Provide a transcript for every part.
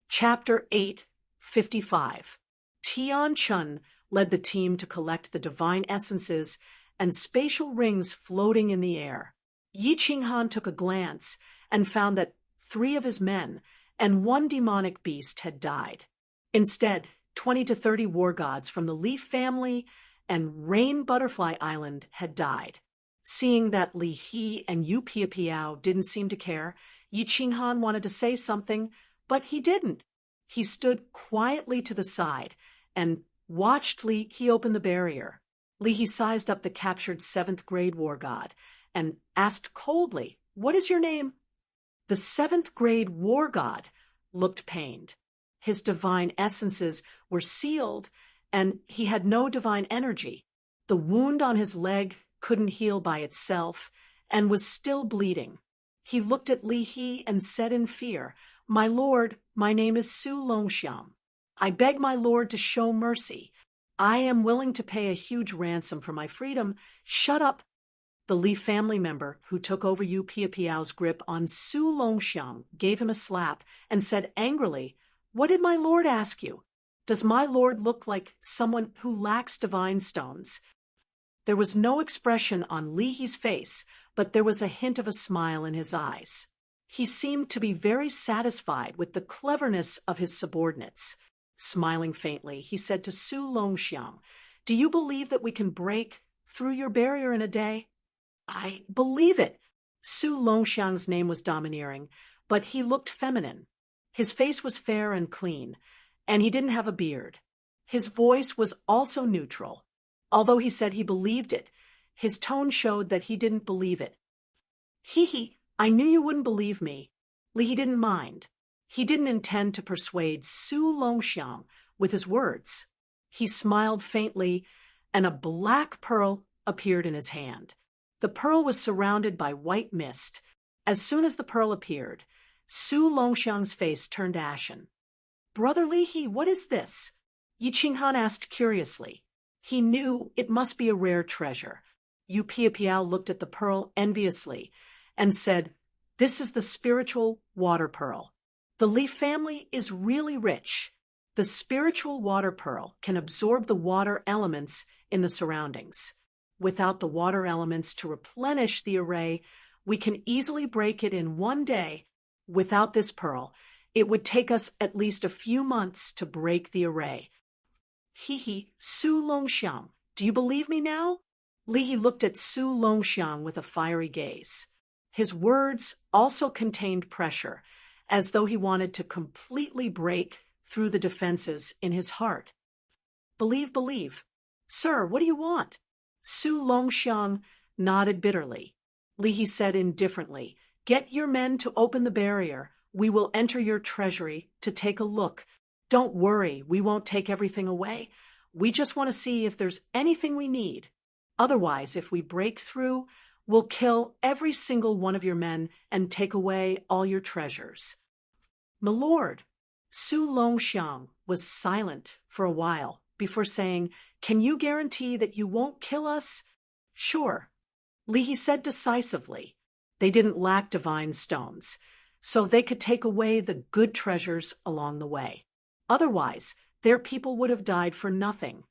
Chapter 8:55. Tian Chun led the team to collect the divine essences and spatial rings floating in the air. Yi Qinghan took a glance and found that 3 of his men and 1 demonic beast had died. Instead, 20 to 30 war gods from the Leaf family and Rain Butterfly Island had died. Seeing that Li He and Yu Piapiao didn't seem to care, Yi Qinghan wanted to say something, but he didn't. He stood quietly to the side and watched Li He open the barrier. Li He sized up the captured 7th grade war god and asked coldly, "What is your name?" The 7th grade war god looked pained. His divine essences were sealed, and he had no divine energy. The wound on his leg couldn't heal by itself and was still bleeding. He looked at Li He and said in fear, "My lord, my name is Su Longxiang. I beg my lord to show mercy. I am willing to pay a huge ransom for my freedom." "Shut up!" The Li family member who took over Yu Piapiao's grip on Su Longxiang gave him a slap and said angrily, "What did my lord ask you? Does my lord look like someone who lacks divine stones?" There was no expression on Li He's face, but there was a hint of a smile in his eyes. He seemed to be very satisfied with the cleverness of his subordinates. Smiling faintly, he said to Su Longxiang, "Do you believe that we can break through your barrier in a day?" "I believe it." Su Longxiang's name was domineering, but he looked feminine. His face was fair and clean, and he didn't have a beard. His voice was also neutral. Although he said he believed it, his tone showed that he didn't believe it. "He, I knew you wouldn't believe me." Li He didn't mind. He didn't intend to persuade Su Longxiang with his words. He smiled faintly, and a black pearl appeared in his hand. The pearl was surrounded by white mist. As soon as the pearl appeared, Su Longxiang's face turned ashen. "Brother Li He, what is this?" Yi Qinghan asked curiously. He knew it must be a rare treasure. Yu Piapiao looked at the pearl enviously and said, "This is the spiritual water pearl. The Leaf family is really rich. The spiritual water pearl can absorb the water elements in the surroundings. Without the water elements to replenish the array, we can easily break it in 1 day. Without this pearl, it would take us at least a few months to break the array." "He, Su Longxiang, do you believe me now?" Li He looked at Su Longxiang with a fiery gaze. His words also contained pressure, as though he wanted to completely break through the defenses in his heart. Believe. Sir, what do you want?" Su Longxiang nodded bitterly. Li He said indifferently, "Get your men to open the barrier. We will enter your treasury to take a look. Don't worry, we won't take everything away. We just want to see if there's anything we need. Otherwise, if we break through, we'll kill every single one of your men and take away all your treasures." "My lord." Su Longxiang was silent for a while before saying, "Can you guarantee that you won't kill us?" "Sure." Li He said decisively. They didn't lack divine stones, so they could take away the good treasures along the way. Otherwise, their people would have died for nothing.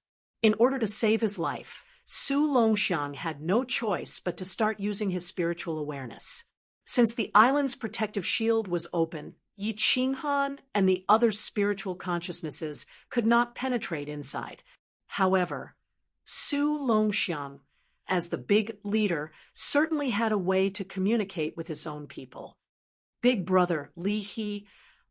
In order to save his life, Su Longxiang had no choice but to start using his spiritual awareness. Since the island's protective shield was open, Yi Qinghan and the other spiritual consciousnesses could not penetrate inside. However, Su Longxiang, as the big leader, certainly had a way to communicate with his own people. "Big brother Li He,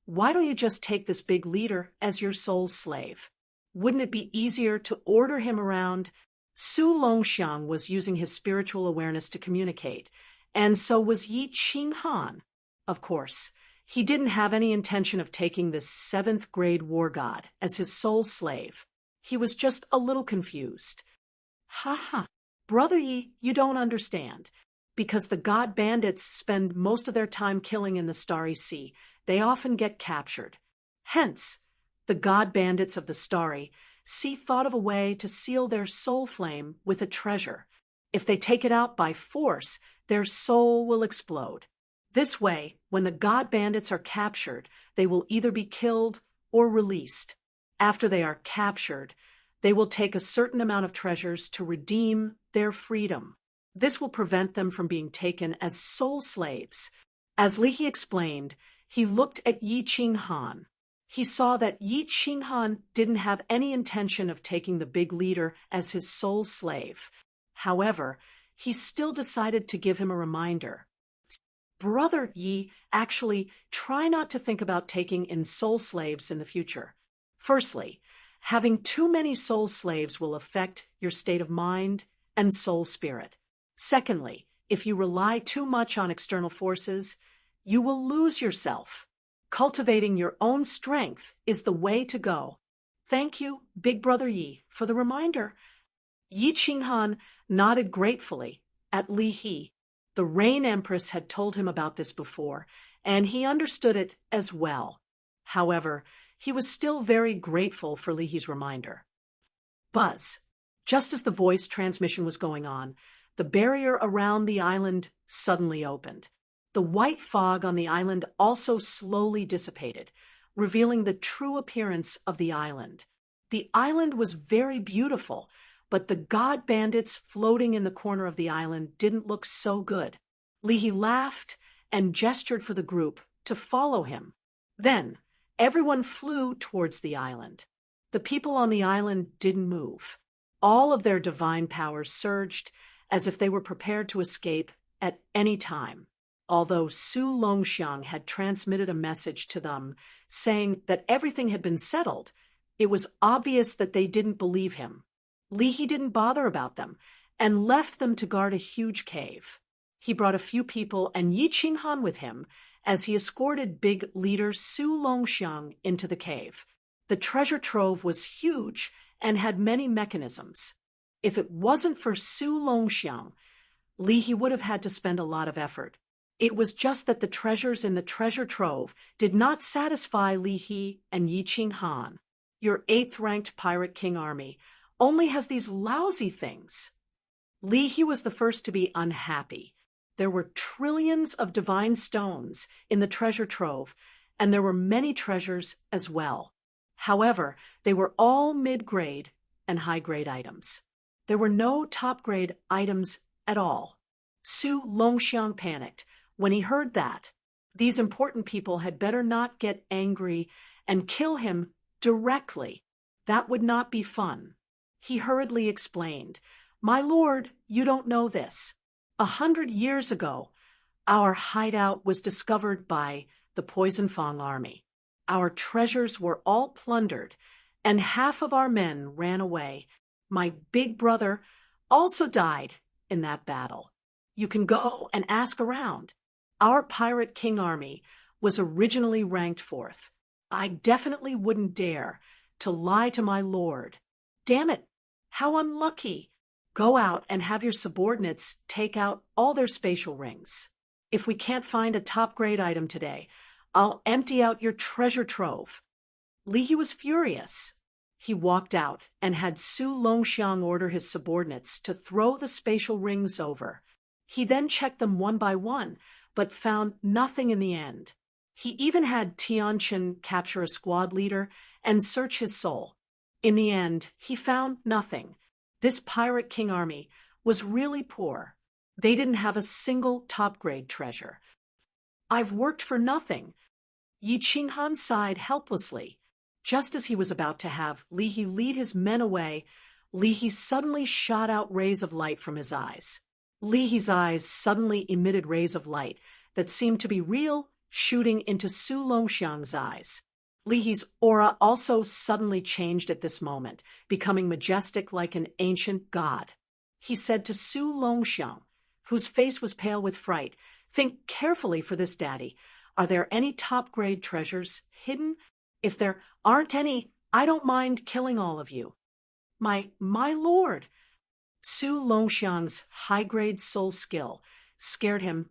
why don't you just take this big leader as your sole slave? Wouldn't it be easier to order him around?" Su Longxiang was using his spiritual awareness to communicate, and so was Yi Qinghan. Of course, he didn't have any intention of taking this 7th grade war god as his sole slave. He was just a little confused. "Ha! Brother Yi, you don't understand. Because the god bandits spend most of their time killing in the Starry Sea, they often get captured. Hence, the god bandits of the Starry Sea thought of a way to seal their soul flame with a treasure. If they take it out by force, their soul will explode. This way, when the god bandits are captured, they will either be killed or released. After they are captured, they will take a certain amount of treasures to redeem their freedom. This will prevent them from being taken as soul slaves. As Li He explained, he looked at Yi Qinghan. He saw that Yi Qinghan didn't have any intention of taking the big leader as his soul slave. However, he still decided to give him a reminder. Brother Yi, actually, try not to think about taking in soul slaves in the future. Firstly, having too many soul slaves will affect your state of mind and soul spirit. Secondly, if you rely too much on external forces, you will lose yourself. Cultivating your own strength is the way to go. Thank you, Big Brother Yi, for the reminder. Yi Qinghan nodded gratefully at Li He. The Rain Empress had told him about this before, and he understood it as well. However, he was still very grateful for Li He's reminder. Buzz. Just as the voice transmission was going on, the barrier around the island suddenly opened. The white fog on the island also slowly dissipated, revealing the true appearance of the island. The island was very beautiful, but the god bandits floating in the corner of the island didn't look so good. Li He laughed and gestured for the group to follow him. Then, everyone flew towards the island. The people on the island didn't move. All of their divine powers surged as if they were prepared to escape at any time. Although Su Longxiang had transmitted a message to them saying that everything had been settled, it was obvious that they didn't believe him. Li He didn't bother about them and left them to guard a huge cave. He brought a few people and Yi Qinghan with him as he escorted big leader Su Longxiang into the cave. The treasure trove was huge and had many mechanisms. If it wasn't for Su Longxiang, Li He would have had to spend a lot of effort. It was just that the treasures in the treasure trove did not satisfy Li He and Yi Qinghan. Your 8th-ranked pirate king army only has these lousy things. Li He was the first to be unhappy. There were trillions of divine stones in the treasure trove, and there were many treasures as well. However, they were all mid-grade and high-grade items. There were no top-grade items at all. Su Longxiang panicked when he heard that. These important people had better not get angry and kill him directly. That would not be fun. He hurriedly explained, "My lord, you don't know this. 100 years ago, our hideout was discovered by the Poison Fang army. Our treasures were all plundered, and half of our men ran away. My big brother also died in that battle. You can go and ask around. Our pirate king army was originally ranked 4th. I definitely wouldn't dare to lie to my lord. Damn it, how unlucky. Go out and have your subordinates take out all their spatial rings. If we can't find a top-grade item today, I'll empty out your treasure trove." Li He was furious. He walked out and had Su Longxiang order his subordinates to throw the spatial rings over. He then checked them one by one, but found nothing in the end. He even had Tianchen capture a squad leader and search his soul. In the end, he found nothing. This pirate king army was really poor. They didn't have a single top-grade treasure. "I've worked for nothing." Yi Qinghan sighed helplessly. Just as he was about to have Li He lead his men away, Li He suddenly shot out rays of light from his eyes. Li He's eyes suddenly emitted rays of light that seemed to be real, shooting into Su Longxiang's eyes. Li He's aura also suddenly changed at this moment, becoming majestic like an ancient god. He said to Su Longxiang, whose face was pale with fright, "Think carefully for this, Daddy. Are there any top-grade treasures hidden? If there aren't any, I don't mind killing all of you." My lord! Su Longxiang's high-grade soul skill scared him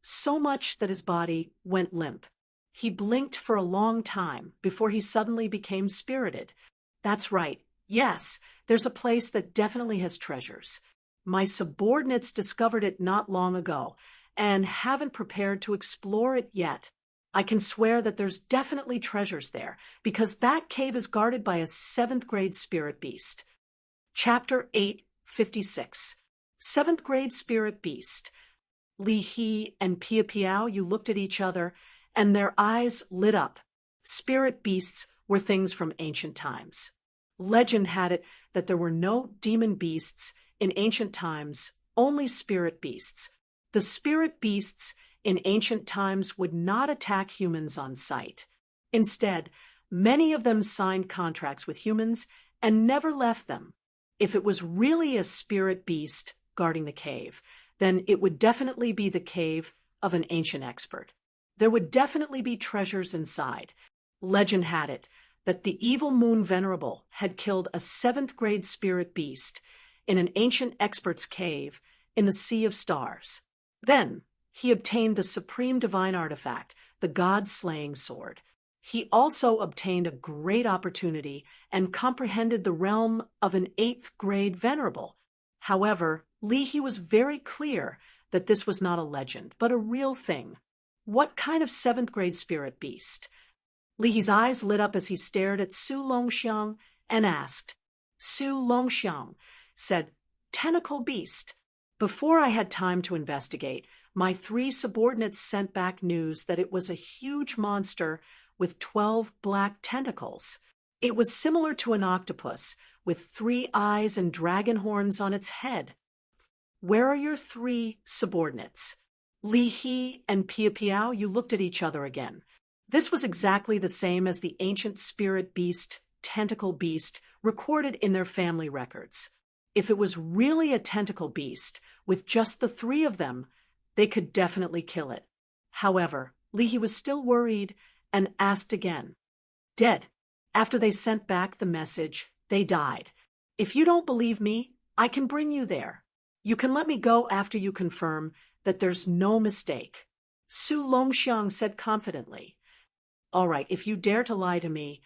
so much that his body went limp. He blinked for a long time before he suddenly became spirited. "That's right. Yes, there's a place that definitely has treasures. My subordinates discovered it not long ago and haven't prepared to explore it yet. I can swear that there's definitely treasures there, because that cave is guarded by a 7th grade spirit beast. Chapter 856. 7th grade spirit beast. Li He and Pia Piao, you looked at each other, and their eyes lit up. Spirit beasts were things from ancient times. Legend had it that there were no demon beasts in ancient times, only spirit beasts. The spirit beasts in ancient times would not attack humans on sight. Instead, many of them signed contracts with humans and never left them. If it was really a spirit beast guarding the cave, then it would definitely be the cave of an ancient expert. There would definitely be treasures inside. Legend had it that the evil moon venerable had killed a 7th grade spirit beast in an ancient expert's cave in the Sea of Stars. Then he obtained the supreme divine artifact, the god-slaying sword. He also obtained a great opportunity and comprehended the realm of an 8th grade venerable. However, Li He was very clear that this was not a legend, but a real thing. What kind of 7th grade spirit beast? Li He's eyes lit up as he stared at Su Longxiang and asked. Su Longxiang said, "Tentacle beast." Before I had time to investigate, my 3 subordinates sent back news that it was a huge monster with 12 black tentacles. It was similar to an octopus, with 3 eyes and dragon horns on its head. Where are your 3 subordinates? Li He and Pia Piao, you looked at each other again. This was exactly the same as the ancient spirit beast, tentacle beast, recorded in their family records. If it was really a tentacle beast, with just the 3 of them, they could definitely kill it. However, Li He was still worried and asked again. Dead. After they sent back the message, they died. If you don't believe me, I can bring you there. You can let me go after you confirm that there's no mistake. Su Longxiang said confidently. All right, if you dare to lie to me,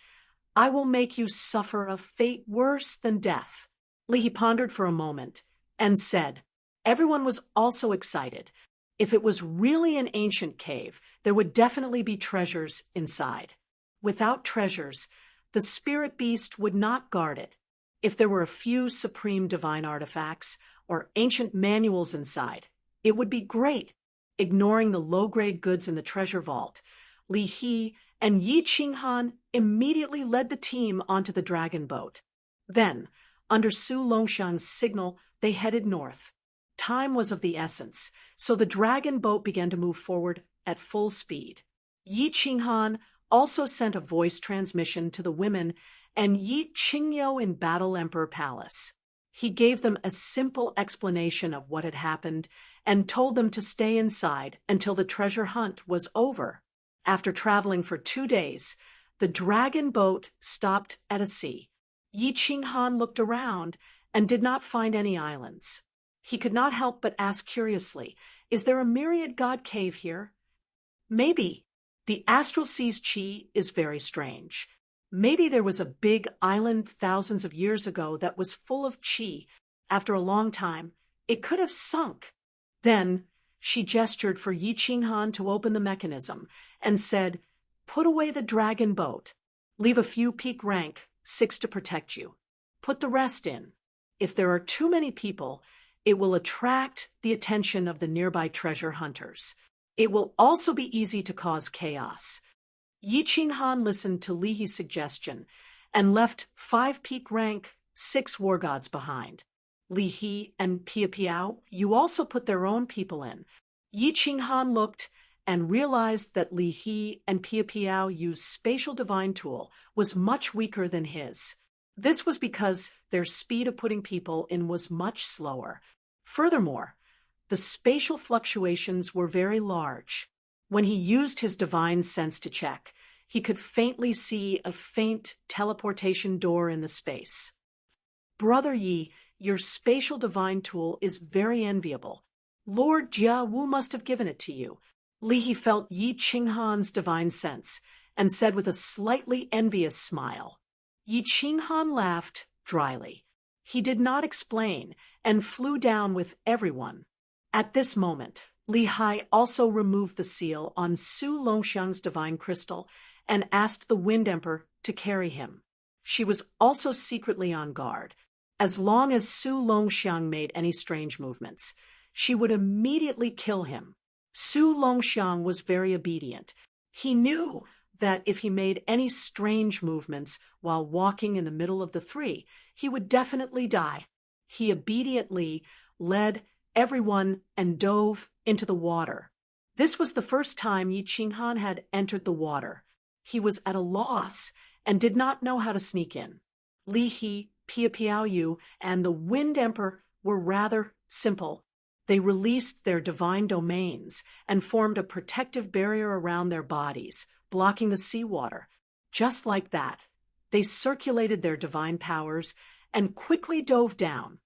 I will make you suffer a fate worse than death. Li He pondered for a moment and said. Everyone was also excited. If it was really an ancient cave, there would definitely be treasures inside. Without treasures, the spirit beast would not guard it. If there were a few supreme divine artifacts or ancient manuals inside, it would be great. Ignoring the low-grade goods in the treasure vault, Li He and Yi Qinghan immediately led the team onto the dragon boat. Then, under Su Longxiang's signal, they headed north. Time was of the essence, so the dragon boat began to move forward at full speed. Yi Qinghan also sent a voice transmission to the women and Yi Qingyou in Battle Emperor Palace. He gave them a simple explanation of what had happened and told them to stay inside until the treasure hunt was over. After traveling for 2 days, the dragon boat stopped at a sea. Yi Qinghan looked around and did not find any islands. He could not help but ask curiously, is there a myriad god cave here? Maybe. The astral sea's chi is very strange. Maybe there was a big island thousands of years ago that was full of chi. After a long time, it could have sunk. Then she gestured for Yi Qinghan to open the mechanism and said, put away the dragon boat. Leave a few peak rank, 6 to protect you. Put the rest in. If there are too many people, it will attract the attention of the nearby treasure hunters. It will also be easy to cause chaos. Yi Qinghan listened to Li He's suggestion and left 5 peak rank, 6 war gods behind. Li He and Pia Piao, you also put their own people in. Yi Qinghan looked and realized that Li He and Pia Piao used spatial divine tool was much weaker than his. This was because their speed of putting people in was much slower. Furthermore, the spatial fluctuations were very large. When he used his divine sense to check, he could faintly see a faint teleportation door in the space. Brother Yi, your spatial divine tool is very enviable. Lord Jia Wu must have given it to you. Li He felt Yi Qinghan's divine sense and said with a slightly envious smile. Yi Qinghan laughed dryly. He did not explain and flew down with everyone. At this moment, Li Hai also removed the seal on Su Longxiang's divine crystal and asked the Wind Emperor to carry him. She was also secretly on guard. As long as Su Longxiang made any strange movements, she would immediately kill him. Su Longxiang was very obedient. He knew that if he made any strange movements while walking in the middle of the three, he would definitely die. He obediently led everyone and dove into the water. This was the first time Yi Qinghan had entered the water. He was at a loss and did not know how to sneak in. Li He, Pia Piaoyu, and the Wind Emperor were rather simple. They released their divine domains and formed a protective barrier around their bodies, blocking the seawater. Just like that, they circulated their divine powers and quickly dove down.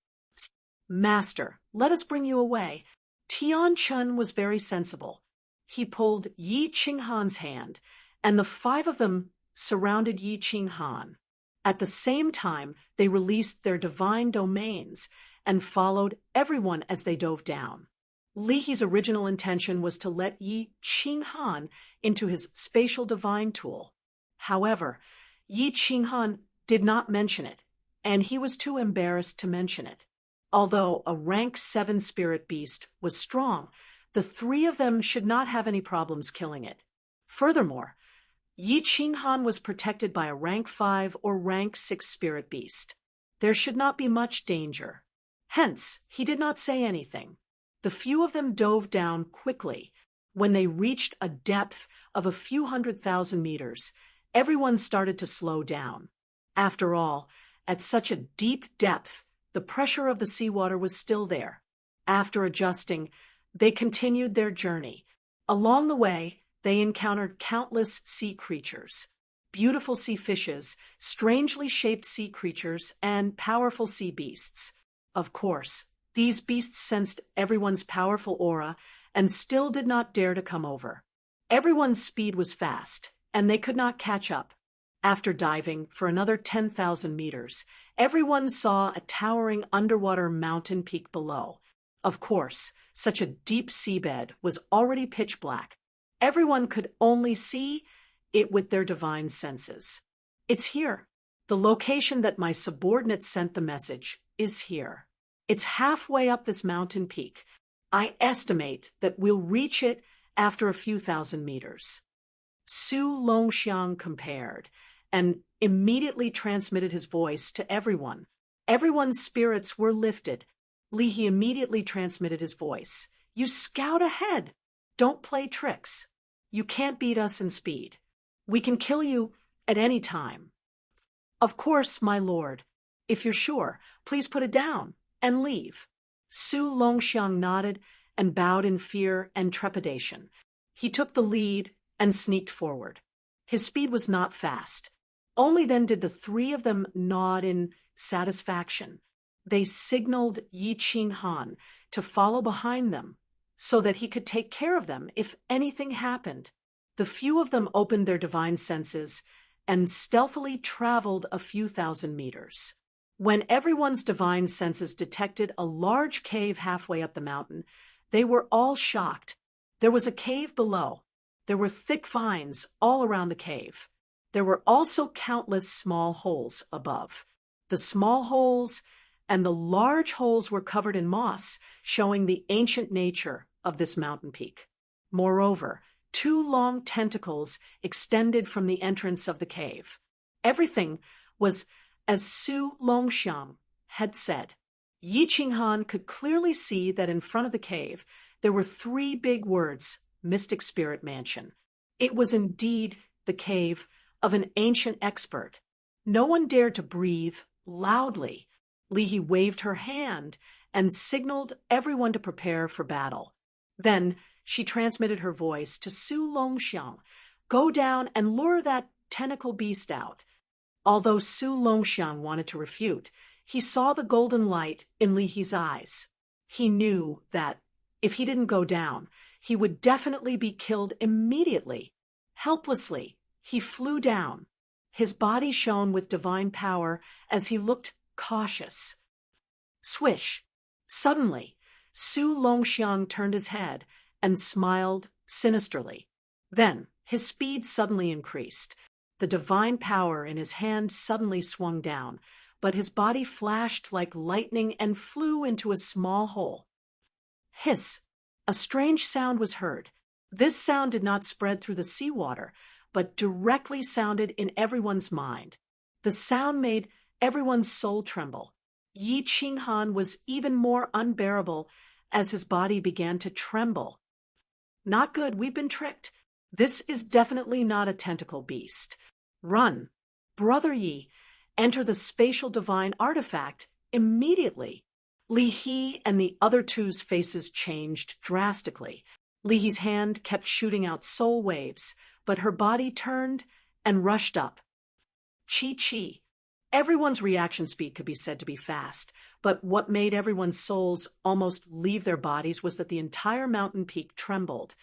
Master, let us bring you away. Tian Chun was very sensible. He pulled Yi Qinghan's hand, and the five of them surrounded Yi Qinghan. At the same time, they released their divine domains and followed everyone as they dove down. Li He's original intention was to let Yi Qinghan into his spatial divine tool. However, Yi Qinghan did not mention it, and he was too embarrassed to mention it. Although a rank 7 spirit beast was strong, the three of them should not have any problems killing it. Furthermore, Yi Qinghan was protected by a rank 5 or rank 6 spirit beast. There should not be much danger. Hence, he did not say anything. The few of them dove down quickly. When they reached a depth of a few 100,000 meters, everyone started to slow down. After all, at such a deep depth, the pressure of the seawater was still there. After adjusting, they continued their journey. Along the way, they encountered countless sea creatures, beautiful sea fishes, strangely shaped sea creatures, and powerful sea beasts. Of course, these beasts sensed everyone's powerful aura and still did not dare to come over. Everyone's speed was fast, and they could not catch up. After diving for another 10,000 meters, everyone saw a towering underwater mountain peak below. Of course, such a deep seabed was already pitch black. Everyone could only see it with their divine senses. It's here. The location that my subordinate sent the message is here. It's halfway up this mountain peak. I estimate that we'll reach it after a few thousand meters. Su Longxiang compared and immediately transmitted his voice to everyone. Everyone's spirits were lifted. Li He immediately transmitted his voice. You scout ahead. Don't play tricks. You can't beat us in speed. We can kill you at any time. Of course, my lord. If you're sure, please put it down and leave. Su Longxiang nodded and bowed in fear and trepidation. He took the lead and sneaked forward. His speed was not fast. Only then did the three of them nod in satisfaction. They signaled Yi Qinghan to follow behind them so that he could take care of them if anything happened. The few of them opened their divine senses and stealthily traveled a few thousand meters. When everyone's divine senses detected a large cave halfway up the mountain, they were all shocked. There was a cave below. There were thick vines all around the cave. There were also countless small holes above. The small holes and the large holes were covered in moss, showing the ancient nature of this mountain peak. Moreover, 2 long tentacles extended from the entrance of the cave. Everything was as Su Longxiang had said. Yi Qinghan could clearly see that in front of the cave there were 3 big words, Mystic Spirit Mansion. It was indeed the cave of an ancient expert. No one dared to breathe loudly. Li He waved her hand and signaled everyone to prepare for battle. Then she transmitted her voice to Su Longxiang. Go down and lure that tentacle beast out. Although Su Longxiang wanted to refute, he saw the golden light in Li He's eyes. He knew that if he didn't go down, he would definitely be killed immediately. Helplessly, he flew down. His body shone with divine power as he looked cautious. Swish! Suddenly, Su Longxiang turned his head and smiled sinisterly. Then, his speed suddenly increased. The divine power in his hand suddenly swung down, but his body flashed like lightning and flew into a small hole. Hiss! A strange sound was heard. This sound did not spread through the seawater, but directly sounded in everyone's mind. The sound made everyone's soul tremble. Yi Qinghan was even more unbearable as his body began to tremble. Not good, we've been tricked. This is definitely not a tentacle beast. Run. Brother Yi, enter the spatial divine artifact immediately. Li He and the other two's faces changed drastically. Li He's hand kept shooting out soul waves, but her body turned and rushed up. Chi. Everyone's reaction speed could be said to be fast, but what made everyone's souls almost leave their bodies was that the entire mountain peak trembled,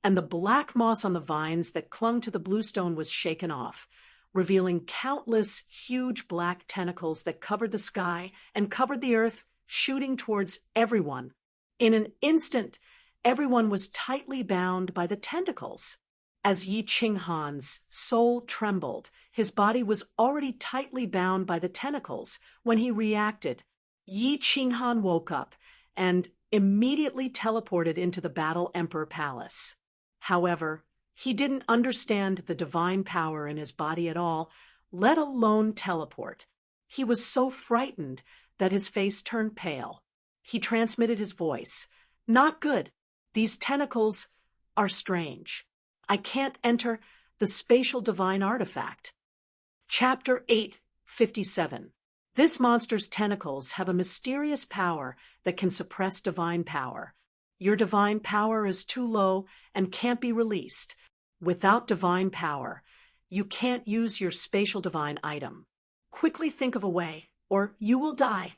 and the black moss on the vines that clung to the bluestone was shaken off, revealing countless huge black tentacles that covered the sky and covered the earth, shooting towards everyone. In an instant, everyone was tightly bound by the tentacles. As Yi Qinghan's soul trembled, his body was already tightly bound by the tentacles when he reacted. Yi Qinghan woke up and immediately teleported into the Battle Emperor Palace. However, he didn't understand the divine power in his body at all, let alone teleport. He was so frightened that his face turned pale. He transmitted his voice. Not good. These tentacles are strange. I can't enter the spatial divine artifact. Chapter 857. This monster's tentacles have a mysterious power that can suppress divine power. Your divine power is too low and can't be released. Without divine power, you can't use your spatial divine item. Quickly think of a way, or you will die.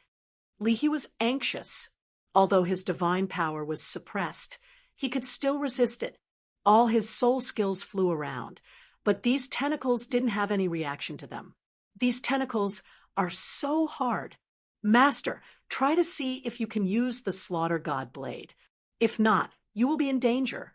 Li He was anxious. Although his divine power was suppressed, he could still resist it. All his soul skills flew around, but these tentacles didn't have any reaction to them. These tentacles are so hard. Master, try to see if you can use the Slaughter God Blade. If not, you will be in danger.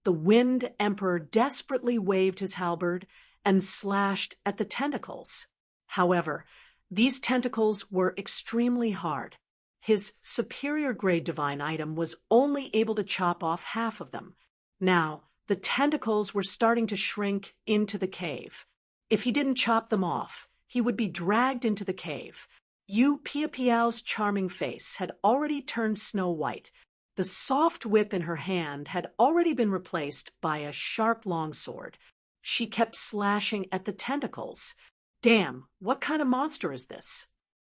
The Wind Emperor desperately waved his halberd and slashed at the tentacles. However, these tentacles were extremely hard. His superior grade divine item was only able to chop off half of them. Now, the tentacles were starting to shrink into the cave. If he didn't chop them off, he would be dragged into the cave. Yu Piapiao's charming face had already turned snow white. The soft whip in her hand had already been replaced by a sharp longsword. She kept slashing at the tentacles. Damn, what kind of monster is this?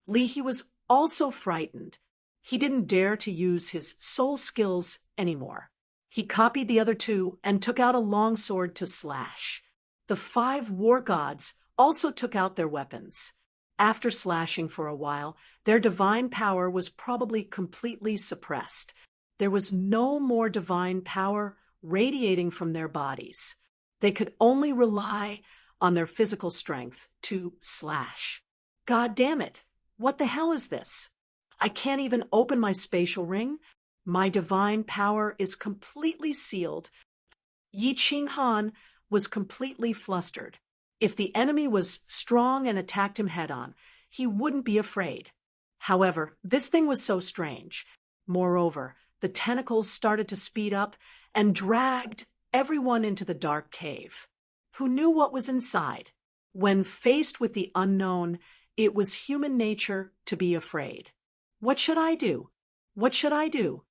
Li He was also frightened. He didn't dare to use his soul skills anymore. He copied the other two and took out a longsword to slash. The 5 war gods also took out their weapons. After slashing for a while, their divine power was probably completely suppressed. There was no more divine power radiating from their bodies. They could only rely on their physical strength to slash. God damn it! What the hell is this? I can't even open my spatial ring. My divine power is completely sealed. Yi Qinghan was completely flustered. If the enemy was strong and attacked him head-on, he wouldn't be afraid. However, this thing was so strange. Moreover, the tentacles started to speed up and dragged everyone into the dark cave. Who knew what was inside? When faced with the unknown, it was human nature to be afraid. What should I do? What should I do?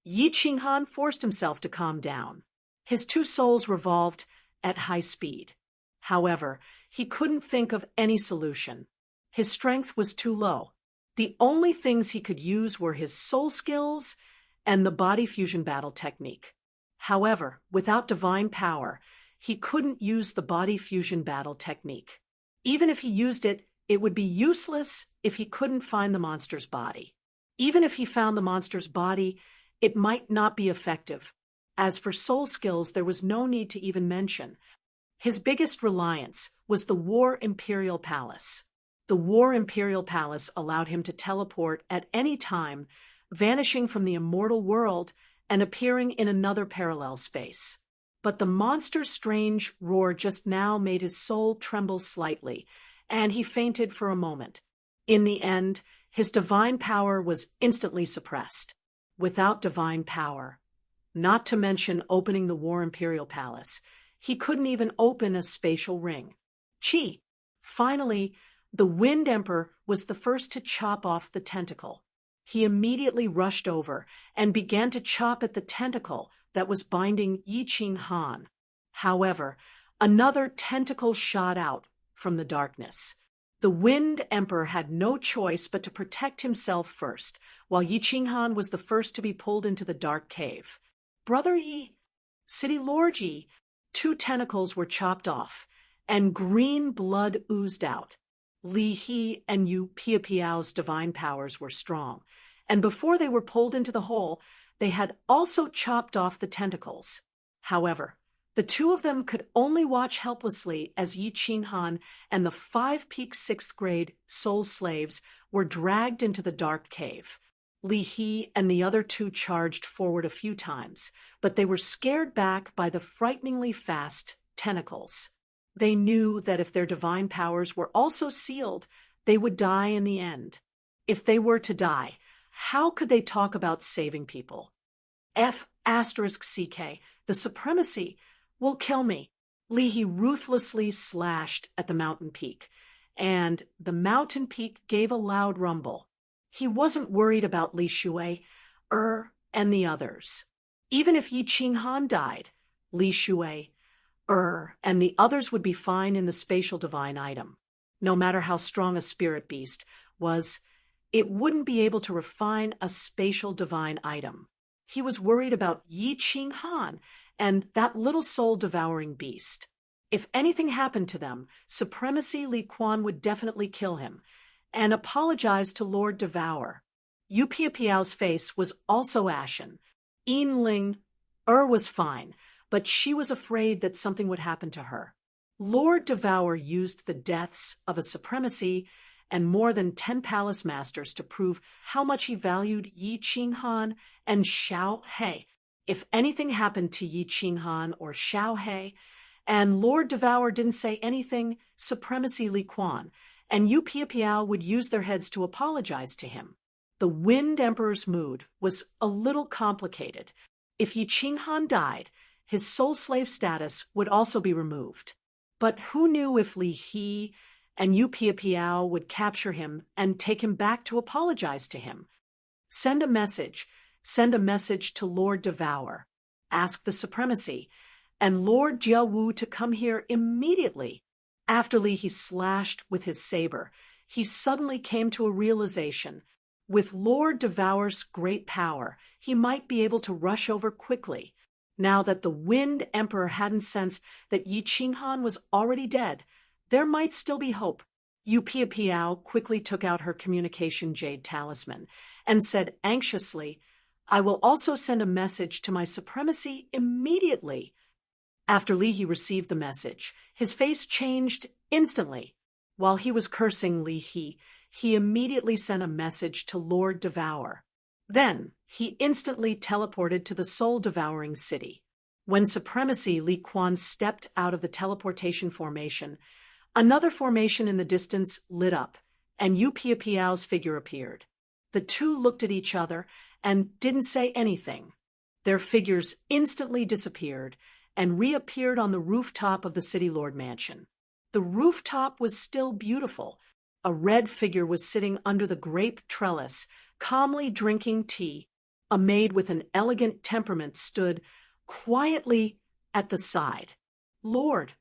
Yi Qinghan forced himself to calm down. His 2 souls revolved at high speed. However, he couldn't think of any solution. His strength was too low. The only things he could use were his soul skills and the body fusion battle technique. However, without divine power, he couldn't use the body fusion battle technique. Even if he used it, it would be useless if he couldn't find the monster's body. Even if he found the monster's body, it might not be effective. As for soul skills, there was no need to even mention. His biggest reliance was the War Imperial Palace. The War Imperial Palace allowed him to teleport at any time, vanishing from the immortal world and appearing in another parallel space. But the monster's strange roar just now made his soul tremble slightly, and he fainted for a moment. In the end, his divine power was instantly suppressed. Without divine power, not to mention opening the War Imperial Palace, he couldn't even open a spatial ring. Chi. Finally, the Wind Emperor was the first to chop off the tentacle. He immediately rushed over and began to chop at the tentacle that was binding Yiqing Han. However, another tentacle shot out from the darkness. The Wind Emperor had no choice but to protect himself first, while Yiqing Han was the first to be pulled into the dark cave. Brother Yi, City Lord Yi, 2 tentacles were chopped off, and green blood oozed out. Li He and Yu Piapiao's divine powers were strong, and before they were pulled into the hole, they had also chopped off the tentacles. However, the 2 of them could only watch helplessly as Yiqing Han and the 5-peak 6th grade soul slaves were dragged into the dark cave. Li He and the other 2 charged forward a few times, but they were scared back by the frighteningly fast tentacles. They knew that if their divine powers were also sealed, they would die in the end. If they were to die, how could they talk about saving people? F***CK, the supremacy will kill me. Li He ruthlessly slashed at the mountain peak, and the mountain peak gave a loud rumble. He wasn't worried about Li Shui, and the others. Even if Yiqing Han died, Li Shui, and the others would be fine in the spatial divine item. No matter how strong a spirit beast was, it wouldn't be able to refine a spatial divine item. He was worried about Yiqing Han and that little soul-devouring beast. If anything happened to them, Supremacy Li Quan would definitely kill him, and apologize to Lord Devour. Yu Piapiao's face was also ashen. Yin was fine, but she was afraid that something would happen to her. Lord Devour used the deaths of a supremacy and more than 10 palace masters to prove how much he valued Yiqing Han and Xiao He. If anything happened to Yiqing Han or Xiao He, and Lord Devour didn't say anything, Supremacy Li Quan and Yu Piapiao would use their heads to apologize to him. The Wind Emperor's mood was a little complicated. If Yiqing Han died, his soul slave status would also be removed. But who knew if Li He and Yu Piapiao would capture him and take him back to apologize to him? Send a message to Lord Devour. Ask the Supremacy and Lord Jiawu to come here immediately. After Li He slashed with his saber, he suddenly came to a realization. With Lord Devour's great power, he might be able to rush over quickly. Now that the Wind Emperor hadn't sensed that Yiqing Han was already dead, there might still be hope. Yu Piapiao quickly took out her communication jade talisman and said anxiously, "I will also send a message to my Supremacy immediately." After Li He received the message, his face changed instantly. While he was cursing Li He immediately sent a message to Lord Devour. Then, he instantly teleported to the soul-devouring city. When Supremacy Li Quan stepped out of the teleportation formation, another formation in the distance lit up, and Yu Piapiao's figure appeared. The 2 looked at each other and didn't say anything. Their figures instantly disappeared and reappeared on the rooftop of the City Lord Mansion. The rooftop was still beautiful. A red figure was sitting under the grape trellis, calmly drinking tea. A maid with an elegant temperament stood quietly at the side. Lord.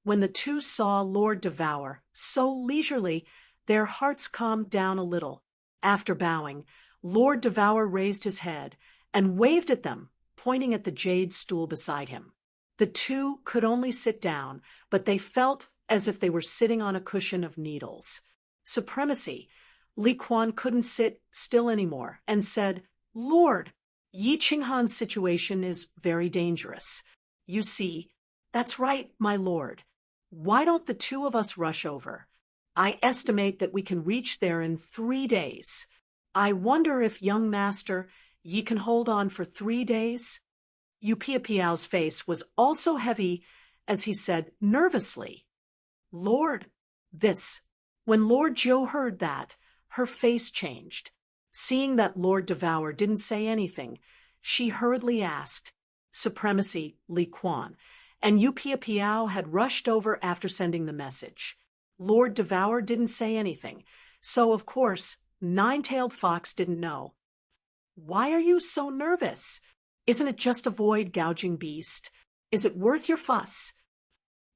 When the 2 saw Lord Devour so leisurely, their hearts calmed down a little. After bowing, Lord Devour raised his head and waved at them, pointing at the jade stool beside him. The 2 could only sit down, but they felt as if they were sitting on a cushion of needles. Supremacy, Li Quan couldn't sit still anymore and said, "Lord, Yiqing Han's situation is very dangerous. You see, that's right, my lord. Why don't the 2 of us rush over? I estimate that we can reach there in 3 days. I wonder if young master Ye can hold on for 3 days? Upiapiao's face was also heavy as he said nervously, Lord, this. When Lord Joe heard that, her face changed. Seeing that Lord Devour didn't say anything, she hurriedly asked, Supremacy, Li Quan, and Upiapiao had rushed over after sending the message. Lord Devour didn't say anything, so of course, Nine-Tailed Fox didn't know. Why are you so nervous? Isn't it just a void gouging beast? Is it worth your fuss?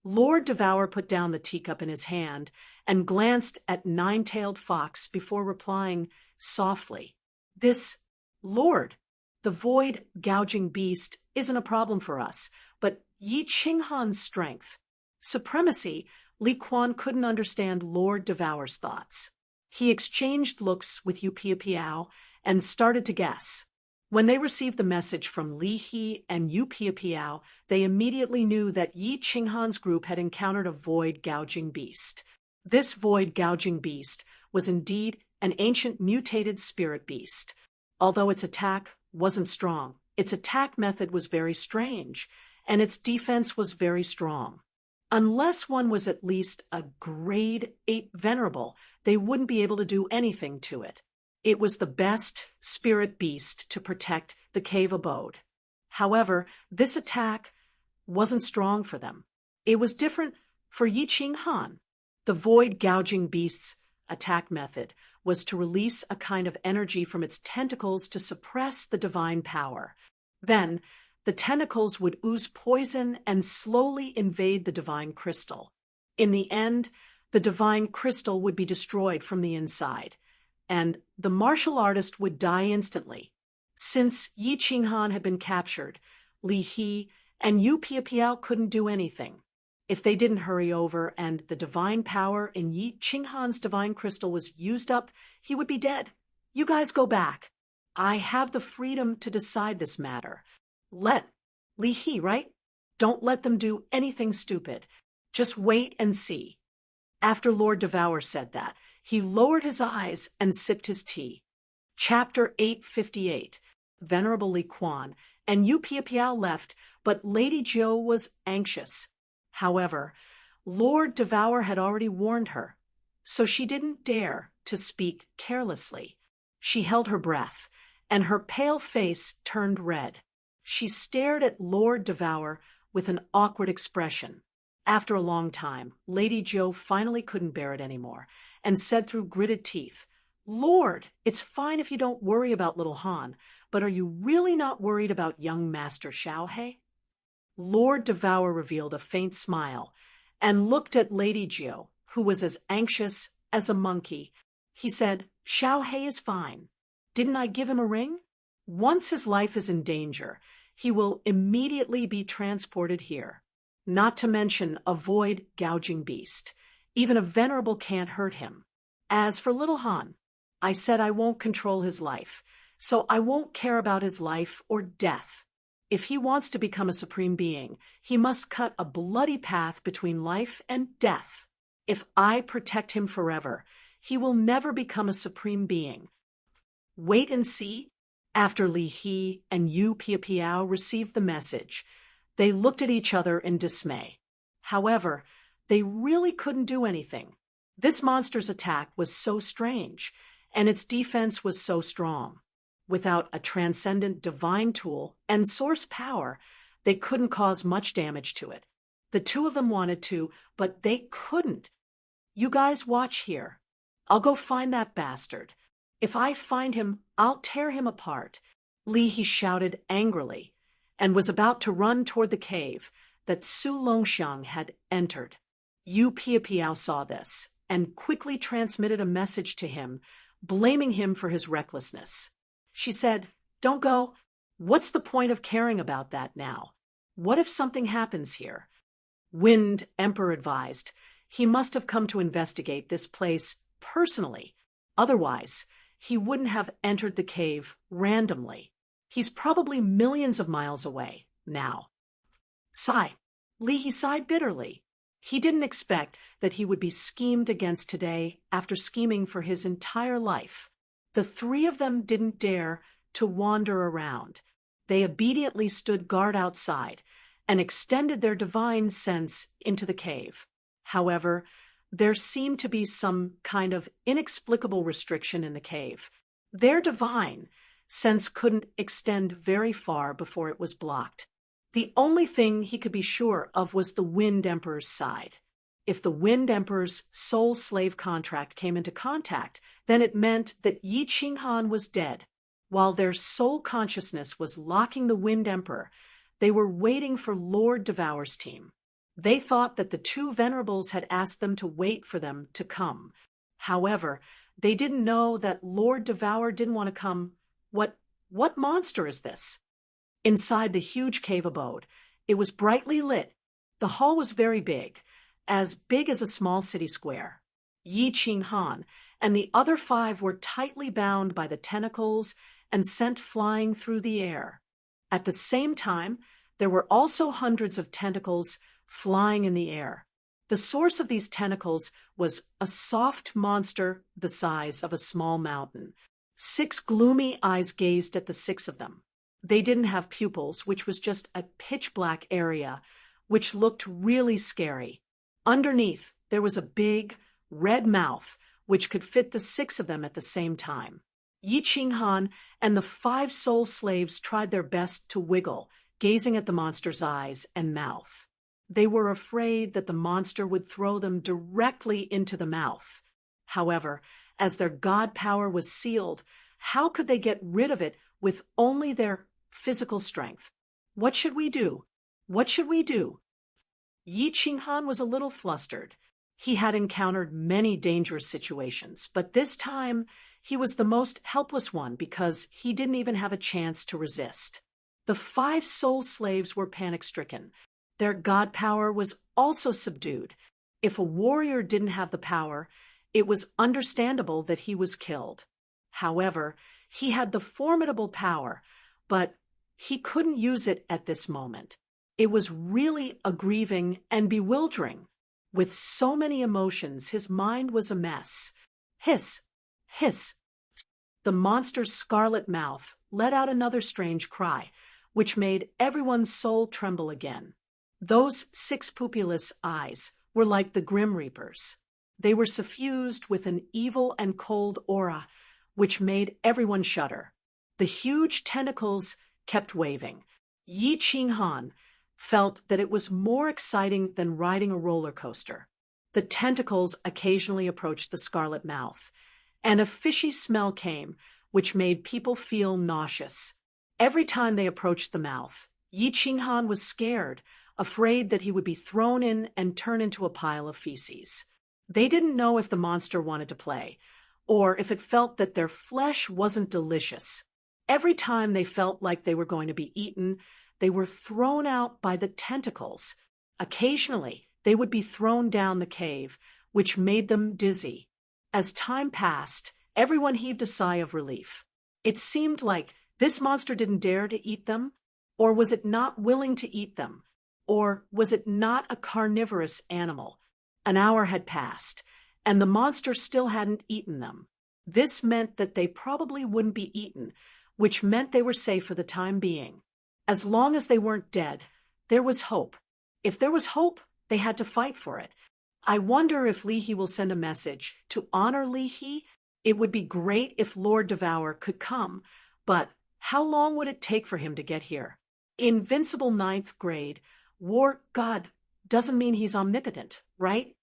Lord Devour put down the teacup in his hand and glanced at Nine-Tailed Fox before replying softly, This, Lord, the void gouging beast isn't a problem for us, but Yi Qinghan's strength. Supremacy, Li Quan couldn't understand Lord Devour's thoughts. He exchanged looks with Upiapiao and started to guess. When they received the message from Li He and Upiapiao, they immediately knew that Yi Qinghan's group had encountered a void gouging beast. This void gouging beast was indeed an ancient mutated spirit beast. Although its attack wasn't strong, its attack method was very strange, and its defense was very strong. Unless one was at least a grade 8 venerable, they wouldn't be able to do anything to it. It was the best spirit beast to protect the cave abode. However, this attack wasn't strong for them. It was different for Yi Qinghan. The void gouging beast's attack method was to release a kind of energy from its tentacles to suppress the divine power. Then, the tentacles would ooze poison and slowly invade the divine crystal. In the end, the divine crystal would be destroyed from the inside, and the martial artist would die instantly. Since Yi Qinghan had been captured, Li He and Upiapiao couldn't do anything. If they didn't hurry over and the divine power in Yi Qinghan's divine crystal was used up, he would be dead. You guys go back. I have the freedom to decide this matter. Let Li He, right? Don't let them do anything stupid. Just wait and see. After Lord Devour said that, he lowered his eyes and sipped his tea. Chapter 858. Venerable Li Quan and Upiapiao left, but Lady Jo was anxious. However, Lord Devour had already warned her, so she didn't dare to speak carelessly. She held her breath, and her pale face turned red. She stared at Lord Devour with an awkward expression. After a long time, Lady Jo finally couldn't bear it anymore, and said through gritted teeth, Lord, it's fine if you don't worry about little Han, but are you really not worried about young Master Xiaohe? Lord Devour revealed a faint smile and looked at Lady Jo, who was as anxious as a monkey. He said, Xiaohe is fine. Didn't I give him a ring? Once his life is in danger, he will immediately be transported here. Not to mention a void gouging beast. Even a venerable can't hurt him. As for little Han, I said I won't control his life, so I won't care about his life or death. If he wants to become a supreme being, he must cut a bloody path between life and death. If I protect him forever, he will never become a supreme being. Wait and see. After Li He and Upiapiao received the message, they looked at each other in dismay. However, they really couldn't do anything. This monster's attack was so strange, and its defense was so strong. Without a transcendent divine tool and source power, they couldn't cause much damage to it. The two of them wanted to, but they couldn't. You guys watch here. I'll go find that bastard. If I find him, I'll tear him apart. Li He shouted angrily, and was about to run toward the cave that Su Longxiang had entered. Upiapiao saw this, and quickly transmitted a message to him, blaming him for his recklessness. She said, Don't go. What's the point of caring about that now? What if something happens here? Wind Emperor advised, he must have come to investigate this place personally. Otherwise, he wouldn't have entered the cave randomly. He's probably millions of miles away now. Sigh. Li He sighed bitterly. He didn't expect that he would be schemed against today after scheming for his entire life. The three of them didn't dare to wander around. They obediently stood guard outside and extended their divine sense into the cave. However, there seemed to be some kind of inexplicable restriction in the cave. Their divine sense couldn't extend very far before it was blocked. The only thing he could be sure of was the Wind Emperor's side. If the Wind Emperor's soul slave contract came into contact, then it meant that Yi Qinghan was dead. While their soul consciousness was locking the Wind Emperor, they were waiting for Lord Devour's team. They thought that the two venerables had asked them to wait for them to come. However, they didn't know that Lord Devour didn't want to come. What monster is this? Inside the huge cave abode, it was brightly lit. The hall was very big as a small city square. Yi Qinghan and the other 5 were tightly bound by the tentacles and sent flying through the air. At the same time, there were also hundreds of tentacles flying in the air. The source of these tentacles was a soft monster the size of a small mountain. 6 gloomy eyes gazed at the 6 of them. They didn't have pupils, which was just a pitch-black area, which looked really scary. Underneath, there was a big, red mouth, which could fit the 6 of them at the same time. Yi Qinghan and the 5 soul slaves tried their best to wiggle, gazing at the monster's eyes and mouth. They were afraid that the monster would throw them directly into the mouth. However, as their god power was sealed, how could they get rid of it with only their physical strength? What should we do? What should we do? Yi Qinghan was a little flustered. He had encountered many dangerous situations, but this time he was the most helpless one because he didn't even have a chance to resist. The 5 soul slaves were panic-stricken. Their god power was also subdued. If a warrior didn't have the power, it was understandable that he was killed. However, he had the formidable power, but he couldn't use it at this moment. It was really aggrieving and bewildering. With so many emotions, his mind was a mess. Hiss! Hiss! The monster's scarlet mouth let out another strange cry, which made everyone's soul tremble again. Those 6 pupilless eyes were like the Grim Reapers. They were suffused with an evil and cold aura, which made everyone shudder. The huge tentacles kept waving. Yi Qinghan felt that it was more exciting than riding a roller coaster. The tentacles occasionally approached the scarlet mouth, and a fishy smell came, which made people feel nauseous. Every time they approached the mouth, Yi Qinghan was scared, afraid that he would be thrown in and turn into a pile of feces. They didn't know if the monster wanted to play, or if it felt that their flesh wasn't delicious. Every time they felt like they were going to be eaten, they were thrown out by the tentacles. Occasionally, they would be thrown down the cave, which made them dizzy. As time passed, everyone heaved a sigh of relief. It seemed like this monster didn't dare to eat them, or was it not willing to eat them, or was it not a carnivorous animal? An hour had passed, and the monster still hadn't eaten them. This meant that they probably wouldn't be eaten, which meant they were safe for the time being. As long as they weren't dead, there was hope. If there was hope, they had to fight for it. I wonder if Li He will send a message to honor Li He. It would be great if Lord Devour could come, but how long would it take for him to get here? Invincible 9th grade, war god doesn't mean he's omnipotent, right?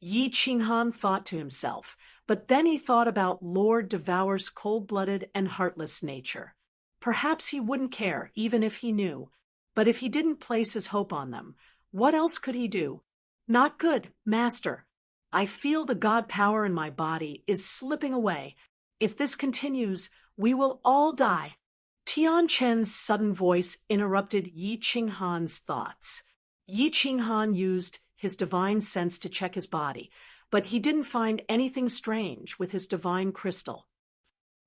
Yi Qinghan thought to himself, but then he thought about Lord Devour's cold-blooded and heartless nature. Perhaps he wouldn't care, even if he knew. But if he didn't place his hope on them, what else could he do? Not good, master. I feel the god power in my body is slipping away. If this continues, we will all die. Tian Chen's sudden voice interrupted Yi Qinghan's thoughts. Yi Qinghan used his divine sense to check his body, but he didn't find anything strange with his divine crystal.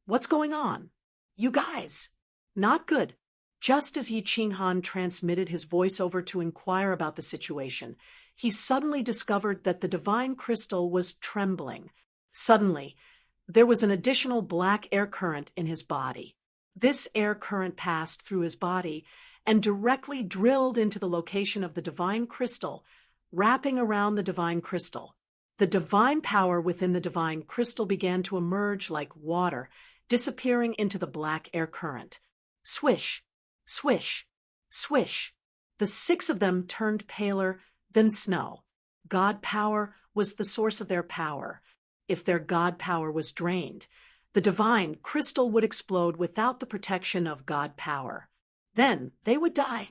What's going on? You guys. Not good. Just as Yi Qinghan transmitted his voiceover to inquire about the situation, he suddenly discovered that the divine crystal was trembling. Suddenly, there was an additional black air current in his body. This air current passed through his body and directly drilled into the location of the divine crystal, wrapping around the divine crystal. The divine power within the divine crystal began to emerge like water, disappearing into the black air current. Swish, swish, swish. The 6 of them turned paler than snow. God power was the source of their power. If their God power was drained, the divine crystal would explode without the protection of God power. Then they would die.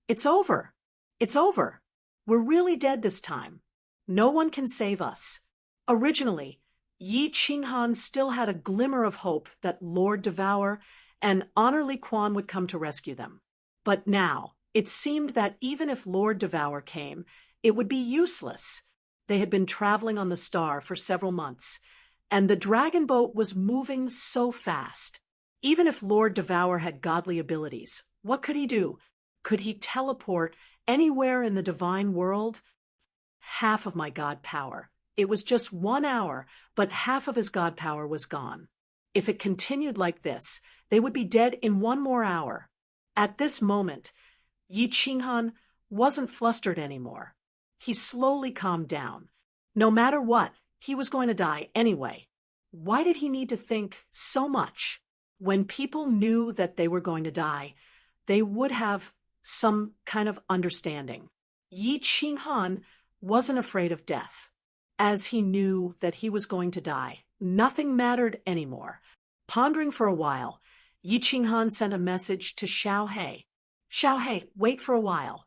It's over. It's over. We're really dead this time. No one can save us. Originally, Yi Qinghan still had a glimmer of hope that Lord Devour and Honor Li Quan would come to rescue them. But now, it seemed that even if Lord Devour came, it would be useless. They had been traveling on the star for several months, and the dragon boat was moving so fast. Even if Lord Devour had godly abilities, what could he do? Could he teleport anywhere in the divine world? Half of my God power. It was just 1 hour, but half of his God power was gone. If it continued like this, they would be dead in 1 more hour. At this moment, Yi Qinghan wasn't flustered anymore. He slowly calmed down. No matter what, he was going to die anyway. Why did he need to think so much? When people knew that they were going to die, they would have some kind of understanding. Yi Qinghan wasn't afraid of death. As he knew that he was going to die, nothing mattered anymore. Pondering for a while, Yi Qinghan sent a message to Xiao He. Xiao He, wait for a while.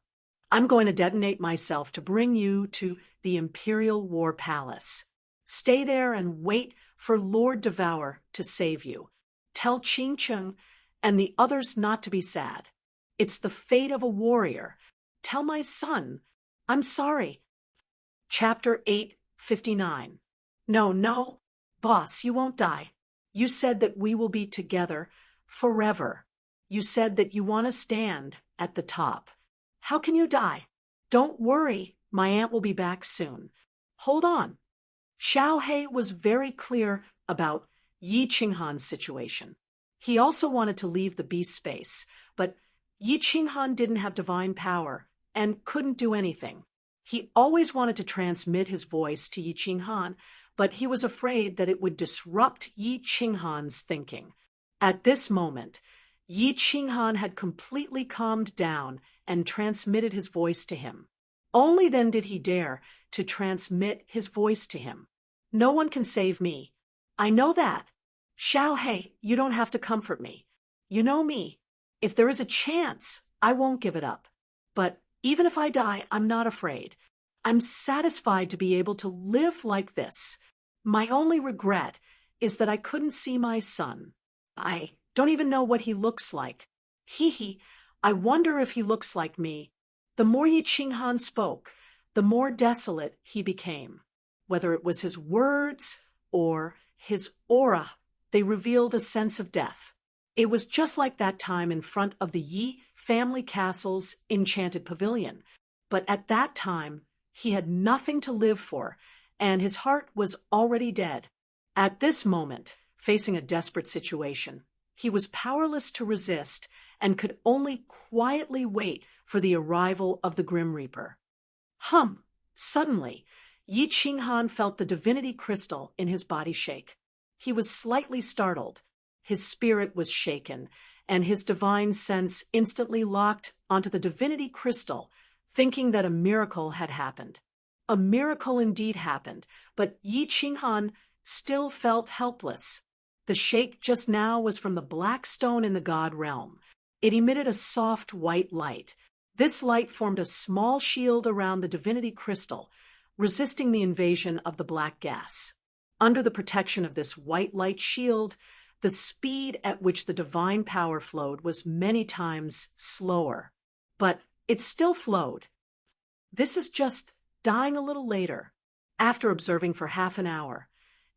I'm going to detonate myself to bring you to the Imperial War Palace. Stay there and wait for Lord Devour to save you. Tell Qing Cheng and the others not to be sad. It's the fate of a warrior. Tell my son. I'm sorry. Chapter 859. No, boss, you won't die. You said that we will be together forever. You said that you want to stand at the top. How can you die? Don't worry, my aunt will be back soon. Hold on. Xiao He was very clear about Yi Qinghan's situation. He also wanted to leave the beast space, but Yi Qinghan didn't have divine power and couldn't do anything. He always wanted to transmit his voice to Yi Qinghan, but he was afraid that it would disrupt Yi Qinghan's thinking. At this moment, Yi Qinghan had completely calmed down and transmitted his voice to him. Only then did he dare to transmit his voice to him. No one can save me. I know that. Xiao He, you don't have to comfort me. You know me. If there is a chance, I won't give it up. But even if I die, I'm not afraid. I'm satisfied to be able to live like this. My only regret is that I couldn't see my son. I don't even know what he looks like. I wonder if he looks like me. The more Yi Qinghan spoke, the more desolate he became. Whether it was his words or his aura, they revealed a sense of death. It was just like that time in front of the Yi family castle's enchanted pavilion. But at that time, he had nothing to live for, and his heart was already dead. At this moment, facing a desperate situation, he was powerless to resist and could only quietly wait for the arrival of the Grim Reaper. Suddenly, Yi Qinghan felt the divinity crystal in his body shake. He was slightly startled. His spirit was shaken, and his divine sense instantly locked onto the divinity crystal, thinking that a miracle had happened. A miracle indeed happened, but Yi Qinghan still felt helpless. The shake just now was from the black stone in the god realm. It emitted a soft white light. This light formed a small shield around the divinity crystal, resisting the invasion of the black gas. Under the protection of this white light shield, the speed at which the divine power flowed was many times slower. But it still flowed. This is just dying a little later. After observing for half an hour,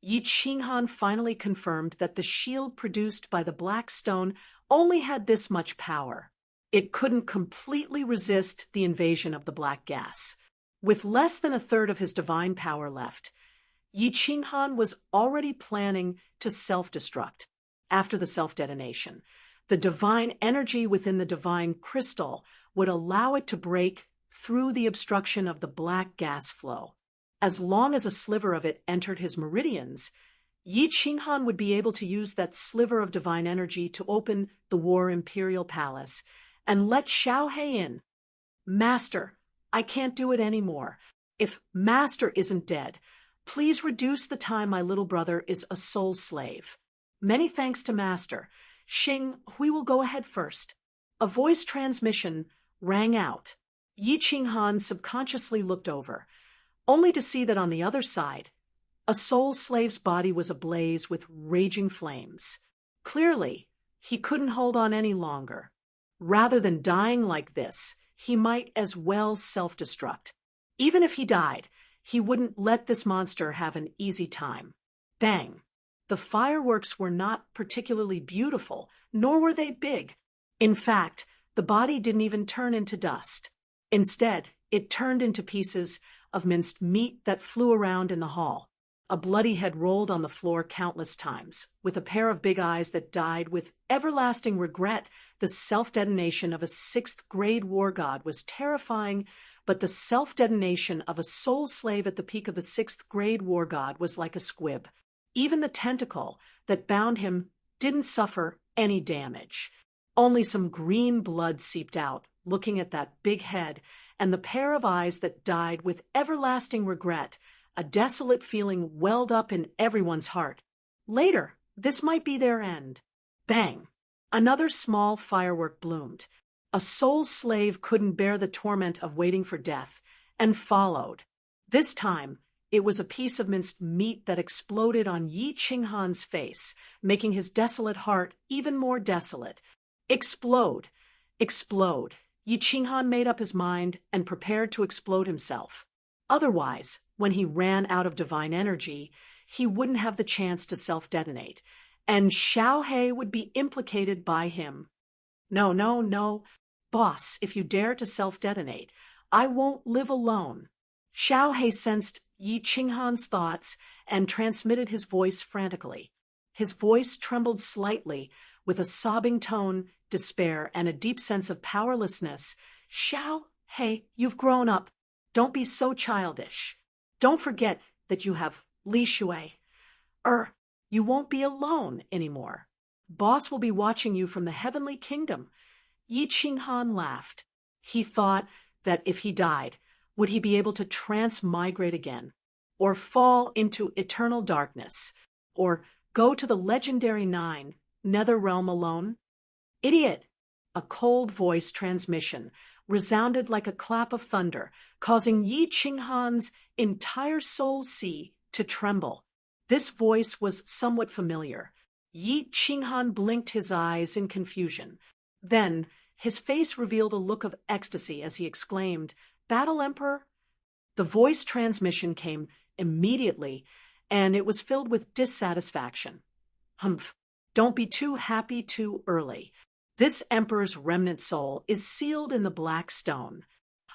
Yi Qinghan finally confirmed that the shield produced by the black stone only had this much power. It couldn't completely resist the invasion of the black gas. With less than a third of his divine power left, Yi Qinghan was already planning to self-destruct. After the self-detonation, The divine energy within the divine crystal would allow it to break through the obstruction of the black gas flow. As long as a sliver of it entered his meridians, Yi Qinghan would be able to use that sliver of divine energy to open the War Imperial Palace and let Xiaohe in. Master, I can't do it anymore. If Master isn't dead, please reduce the time my little brother is a soul slave. Many thanks to Master. Xing, we will go ahead first. A voice transmission rang out. Yi Qinghan subconsciously looked over, only to see that on the other side, a soul slave's body was ablaze with raging flames. Clearly, he couldn't hold on any longer. Rather than dying like this, he might as well self-destruct. Even if he died, he wouldn't let this monster have an easy time. Bang! The fireworks were not particularly beautiful, nor were they big. In fact, the body didn't even turn into dust. Instead, it turned into pieces of minced meat that flew around in the hall. A bloody head rolled on the floor countless times, with a pair of big eyes that died with everlasting regret. The self-detonation of a sixth-grade war god was terrifying, but the self-detonation of a soul slave at the peak of the sixth-grade war god was like a squib. Even the tentacle that bound him didn't suffer any damage. Only some green blood seeped out, looking at that big head, and the pair of eyes that died with everlasting regret. A desolate feeling welled up in everyone's heart. Later, this might be their end. Bang! Another small firework bloomed. A soul slave couldn't bear the torment of waiting for death, and followed. This time, it was a piece of minced meat that exploded on Yi Qinghan's face, making his desolate heart even more desolate. Explode! Explode! Yi Qinghan made up his mind and prepared to explode himself. Otherwise, when he ran out of divine energy, he wouldn't have the chance to self-detonate, and Xiaohe would be implicated by him. No, no, no. Boss, if you dare to self-detonate, I won't live alone. Xiaohe sensed Yi Qinghan's thoughts and transmitted his voice frantically. His voice trembled slightly, with a sobbing tone, despair, and a deep sense of powerlessness. Xiaohe, you've grown up. Don't be so childish. Don't forget that you have Li Shui. You won't be alone anymore. Boss will be watching you from the heavenly kingdom. Yi Qinghan laughed. He thought that if he died, would he be able to transmigrate again, or fall into eternal darkness, or go to the legendary 9, Nether Realm alone? Idiot! A cold voice transmission resounded like a clap of thunder, causing Yi Qinghan's entire soul sea to tremble. This voice was somewhat familiar. Yi Qinghan blinked his eyes in confusion. Then, his face revealed a look of ecstasy as he exclaimed, "Battle Emperor?" The voice transmission came immediately, and it was filled with dissatisfaction. Humph, don't be too happy too early. This Emperor's remnant soul is sealed in the black stone.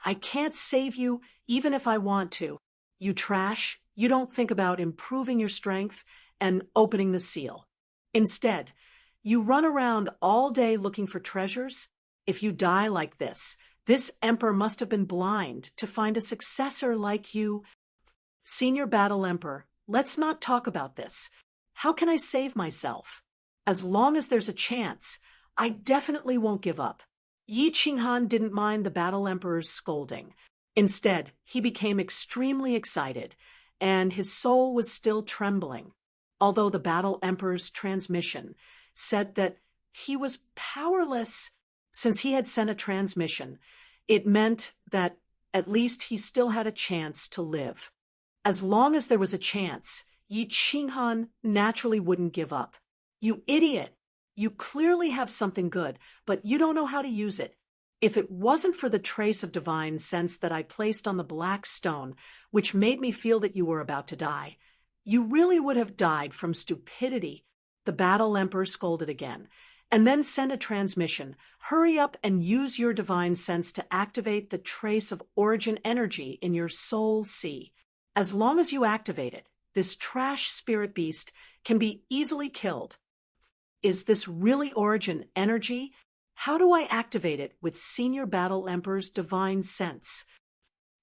I can't save you even if I want to. You trash, you don't think about improving your strength and opening the seal. Instead, you run around all day looking for treasures. If you die like this Emperor must have been blind to find a successor like you. Senior Battle Emperor, let's not talk about this. How can I save myself? As long as there's a chance, I definitely won't give up. Yi Qinghan didn't mind the Battle Emperor's scolding. Instead, he became extremely excited, and his soul was still trembling. Although the Battle Emperor's transmission said that he was powerless since he had sent a transmission, it meant that at least he still had a chance to live. As long as there was a chance, Yi Qinghan naturally wouldn't give up. You idiot! You clearly have something good, but you don't know how to use it. If it wasn't for the trace of divine sense that I placed on the black stone, which made me feel that you were about to die, you really would have died from stupidity. The Battle Emperor scolded again, and then sent a transmission. Hurry up and use your divine sense to activate the trace of origin energy in your soul sea. As long as you activate it, this trash spirit beast can be easily killed. Is this really origin energy? How do I activate it with Senior Battle Emperor's divine sense?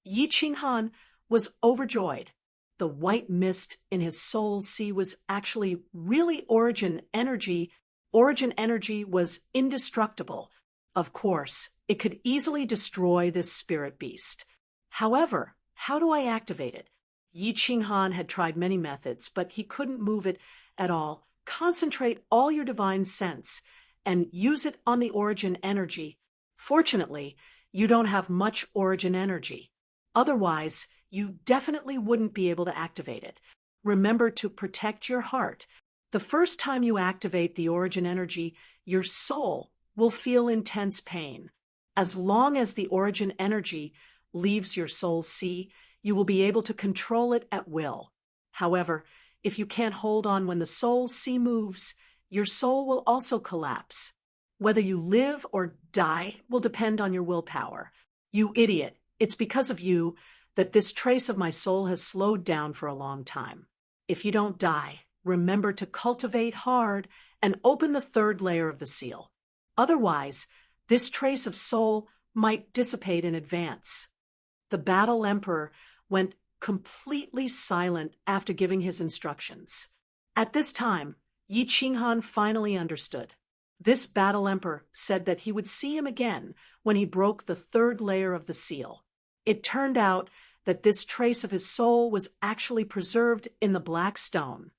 Yi Qinghan was overjoyed. The white mist in his soul sea was actually really origin energy. Origin energy was indestructible. Of course, it could easily destroy this spirit beast. However, how do I activate it? Yi Qinghan had tried many methods, but he couldn't move it at all. Concentrate all your divine sense and use it on the origin energy. Fortunately, you don't have much origin energy. Otherwise, you definitely wouldn't be able to activate it. Remember to protect your heart. The first time you activate the origin energy, your soul will feel intense pain. As long as the origin energy leaves your soul sea, you will be able to control it at will. However, if you can't hold on when the soul sea moves, your soul will also collapse. Whether you live or die will depend on your willpower. You idiot, it's because of you that this trace of my soul has slowed down for a long time. If you don't die, remember to cultivate hard and open the third layer of the seal. Otherwise, this trace of soul might dissipate in advance. The Battle Emperor went completely silent after giving his instructions. At this time, Yi Qinghan finally understood. This Battle Emperor said that he would see him again when he broke the third layer of the seal. It turned out that this trace of his soul was actually preserved in the black stone.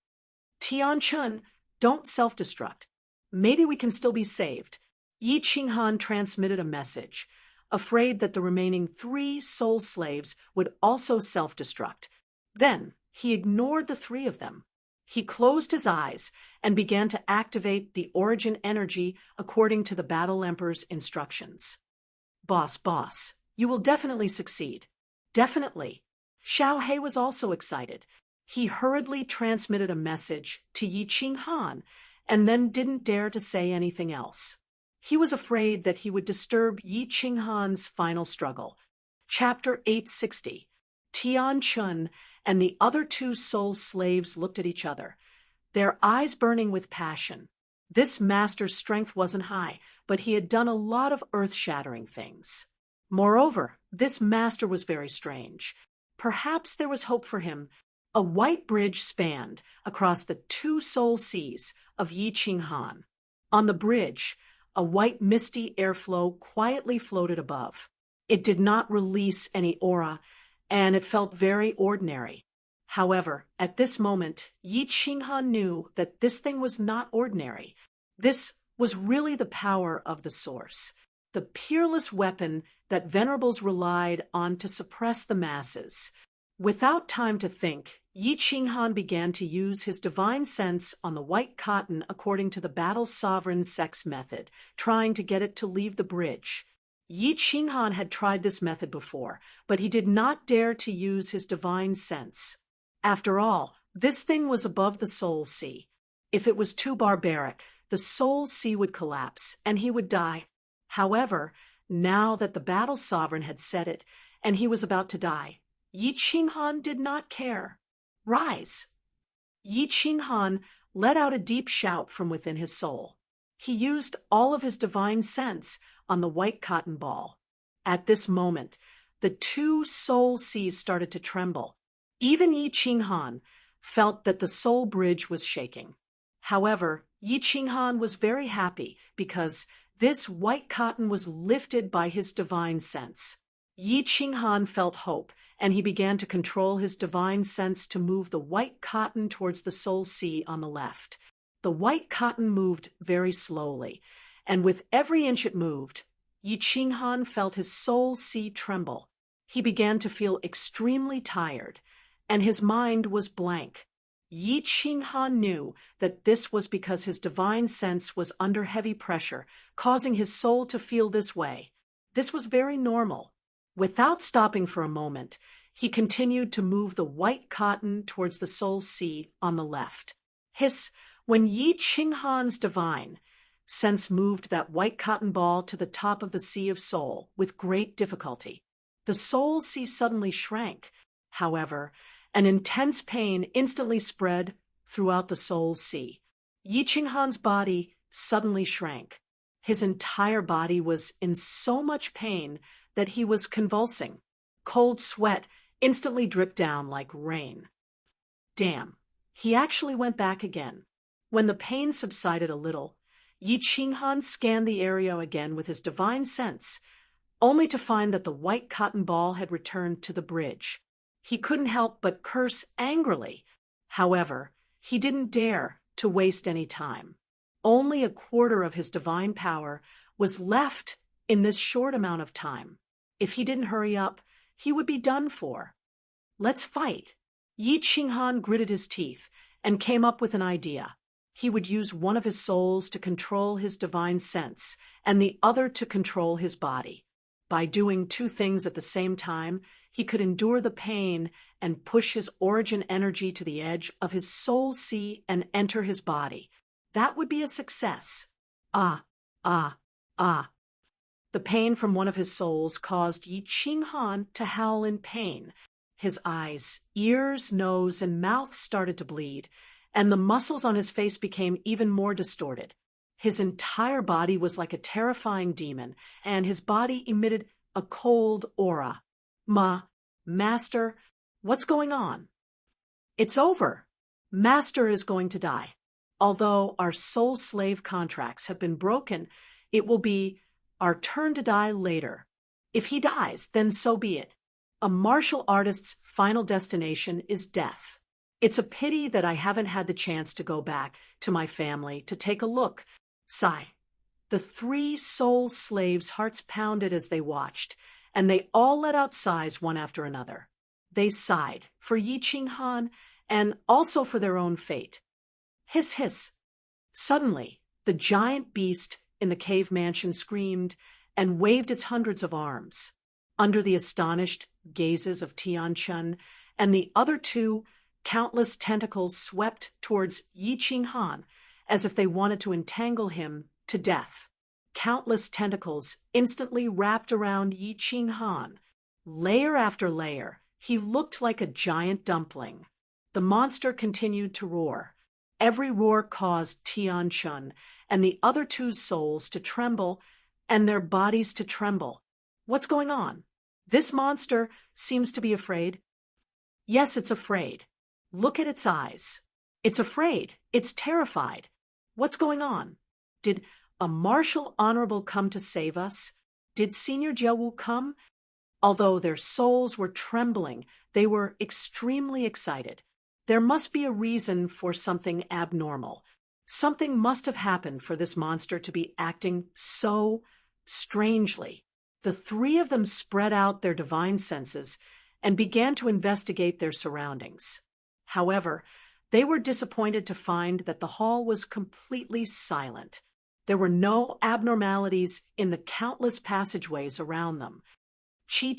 Tian Chun, don't self-destruct. Maybe we can still be saved. Yi Qinghan transmitted a message, afraid that the remaining 3 soul slaves would also self-destruct. Then he ignored the 3 of them. He closed his eyes and began to activate the origin energy according to the Battle Emperor's instructions. Boss, you will definitely succeed. Definitely. Xiao He was also excited. He hurriedly transmitted a message to Yi Qinghan and then didn't dare to say anything else. He was afraid that he would disturb Yi Qinghan's final struggle. Chapter 860. Tian Chun and the other 2 soul slaves looked at each other, their eyes burning with passion. This master's strength wasn't high, but he had done a lot of earth-shattering things. Moreover, this master was very strange. Perhaps there was hope for him. A white bridge spanned across the 2 soul seas of Yi Qinghan. On the bridge, a white misty airflow quietly floated above. It did not release any aura, and it felt very ordinary. However, at this moment, Yi Qinghan knew that this thing was not ordinary. This was really the power of the source, the peerless weapon that venerables relied on to suppress the masses. Without time to think, Yi Qinghan began to use his divine sense on the white cotton according to the battle sovereign sex method, trying to get it to leave the bridge. Yi Qinghan had tried this method before, but he did not dare to use his divine sense. After all, this thing was above the soul sea. If it was too barbaric, the soul sea would collapse, and he would die. However, now that the battle sovereign had said it, and he was about to die, Yi Qinghan did not care. Rise! Yi Qinghan let out a deep shout from within his soul. He used all of his divine sense on the white cotton ball. At this moment, the 2 soul seas started to tremble. Even Yi Qinghan felt that the soul bridge was shaking. However, Yi Qinghan was very happy because this white cotton was lifted by his divine sense. Yi Qinghan felt hope, and he began to control his divine sense to move the white cotton towards the soul sea on the left. The white cotton moved very slowly, and with every inch it moved, Yi Qinghan felt his soul sea tremble. He began to feel extremely tired, and his mind was blank. Yi Qinghan knew that this was because his divine sense was under heavy pressure, causing his soul to feel this way. This was very normal. Without stopping for a moment, he continued to move the white cotton towards the soul sea on the left. When Yi Qinghan's divine sense moved that white cotton ball to the top of the sea of soul with great difficulty. The soul sea suddenly shrank. However, an intense pain instantly spread throughout the soul sea. Yi Qinghan's body suddenly shrank. His entire body was in so much pain that he was convulsing. Cold sweat instantly dripped down like rain. Damn, he actually went back again. When the pain subsided a little, Yi Qinghan scanned the area again with his divine sense, only to find that the white cotton ball had returned to the bridge. He couldn't help but curse angrily. However, he didn't dare to waste any time. Only a quarter of his divine power was left in this short amount of time. If he didn't hurry up, he would be done for. Let's fight. Yi Qinghan gritted his teeth and came up with an idea. He would use one of his souls to control his divine sense and the other to control his body. By doing two things at the same time, he could endure the pain and push his origin energy to the edge of his soul sea and enter his body. That would be a success. Ah. The pain from one of his souls caused Yi Qinghan to howl in pain. His eyes, ears, nose, and mouth started to bleed, and the muscles on his face became even more distorted. His entire body was like a terrifying demon, and his body emitted a cold aura. Master, what's going on? It's over. Master is going to die. Although our soul slave contracts have been broken, it will be our turn to die later. If he dies, then so be it. A martial artist's final destination is death. It's a pity that I haven't had the chance to go back to my family to take a look. Sigh. The three soul slaves' hearts pounded as they watched, and they all let out sighs one after another. They sighed for Yi Qinghan and also for their own fate. Hiss, hiss. Suddenly, the giant beast in the cave mansion screamed and waved its hundreds of arms. Under the astonished gazes of Tianchun and the other two, countless tentacles swept towards Yi Qinghan as if they wanted to entangle him to death. Countless tentacles instantly wrapped around Yi Qinghan. Layer after layer, he looked like a giant dumpling. The monster continued to roar. Every roar caused Tianchun and the other two's souls to tremble and their bodies to tremble. What's going on? This monster seems to be afraid. Yes, it's afraid. Look at its eyes. It's afraid. It's terrified. What's going on? Did a martial honorable come to save us? Did Senior Jiawu come? Although their souls were trembling, they were extremely excited. There must be a reason for something abnormal. Something must have happened for this monster to be acting so strangely. The three of them spread out their divine senses and began to investigate their surroundings. However, they were disappointed to find that the hall was completely silent. There were no abnormalities in the countless passageways around them. Chi.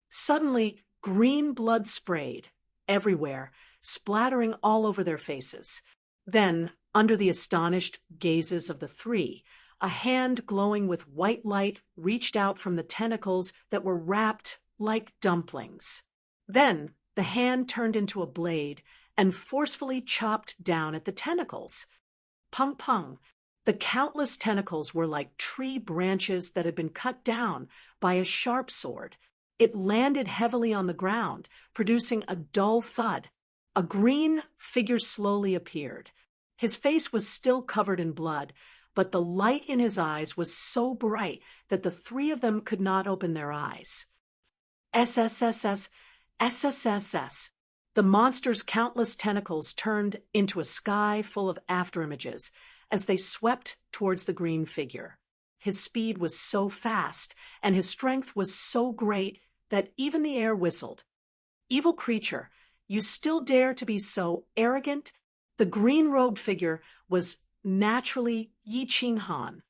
Suddenly, green blood sprayed everywhere, splattering all over their faces. Then, under the astonished gazes of the three, a hand glowing with white light reached out from the tentacles that were wrapped like dumplings. Then, the hand turned into a blade and forcefully chopped down at the tentacles. Pung pung. The countless tentacles were like tree branches that had been cut down by a sharp sword. It landed heavily on the ground, producing a dull thud. A green figure slowly appeared. His face was still covered in blood, but the light in his eyes was so bright that the three of them could not open their eyes. SSSS. The monster's countless tentacles turned into a sky full of afterimages as they swept towards the green figure. His speed was so fast, and his strength was so great that even the air whistled. Evil creature, you still dare to be so arrogant? The green-robed figure was naturally Yi Qinghan.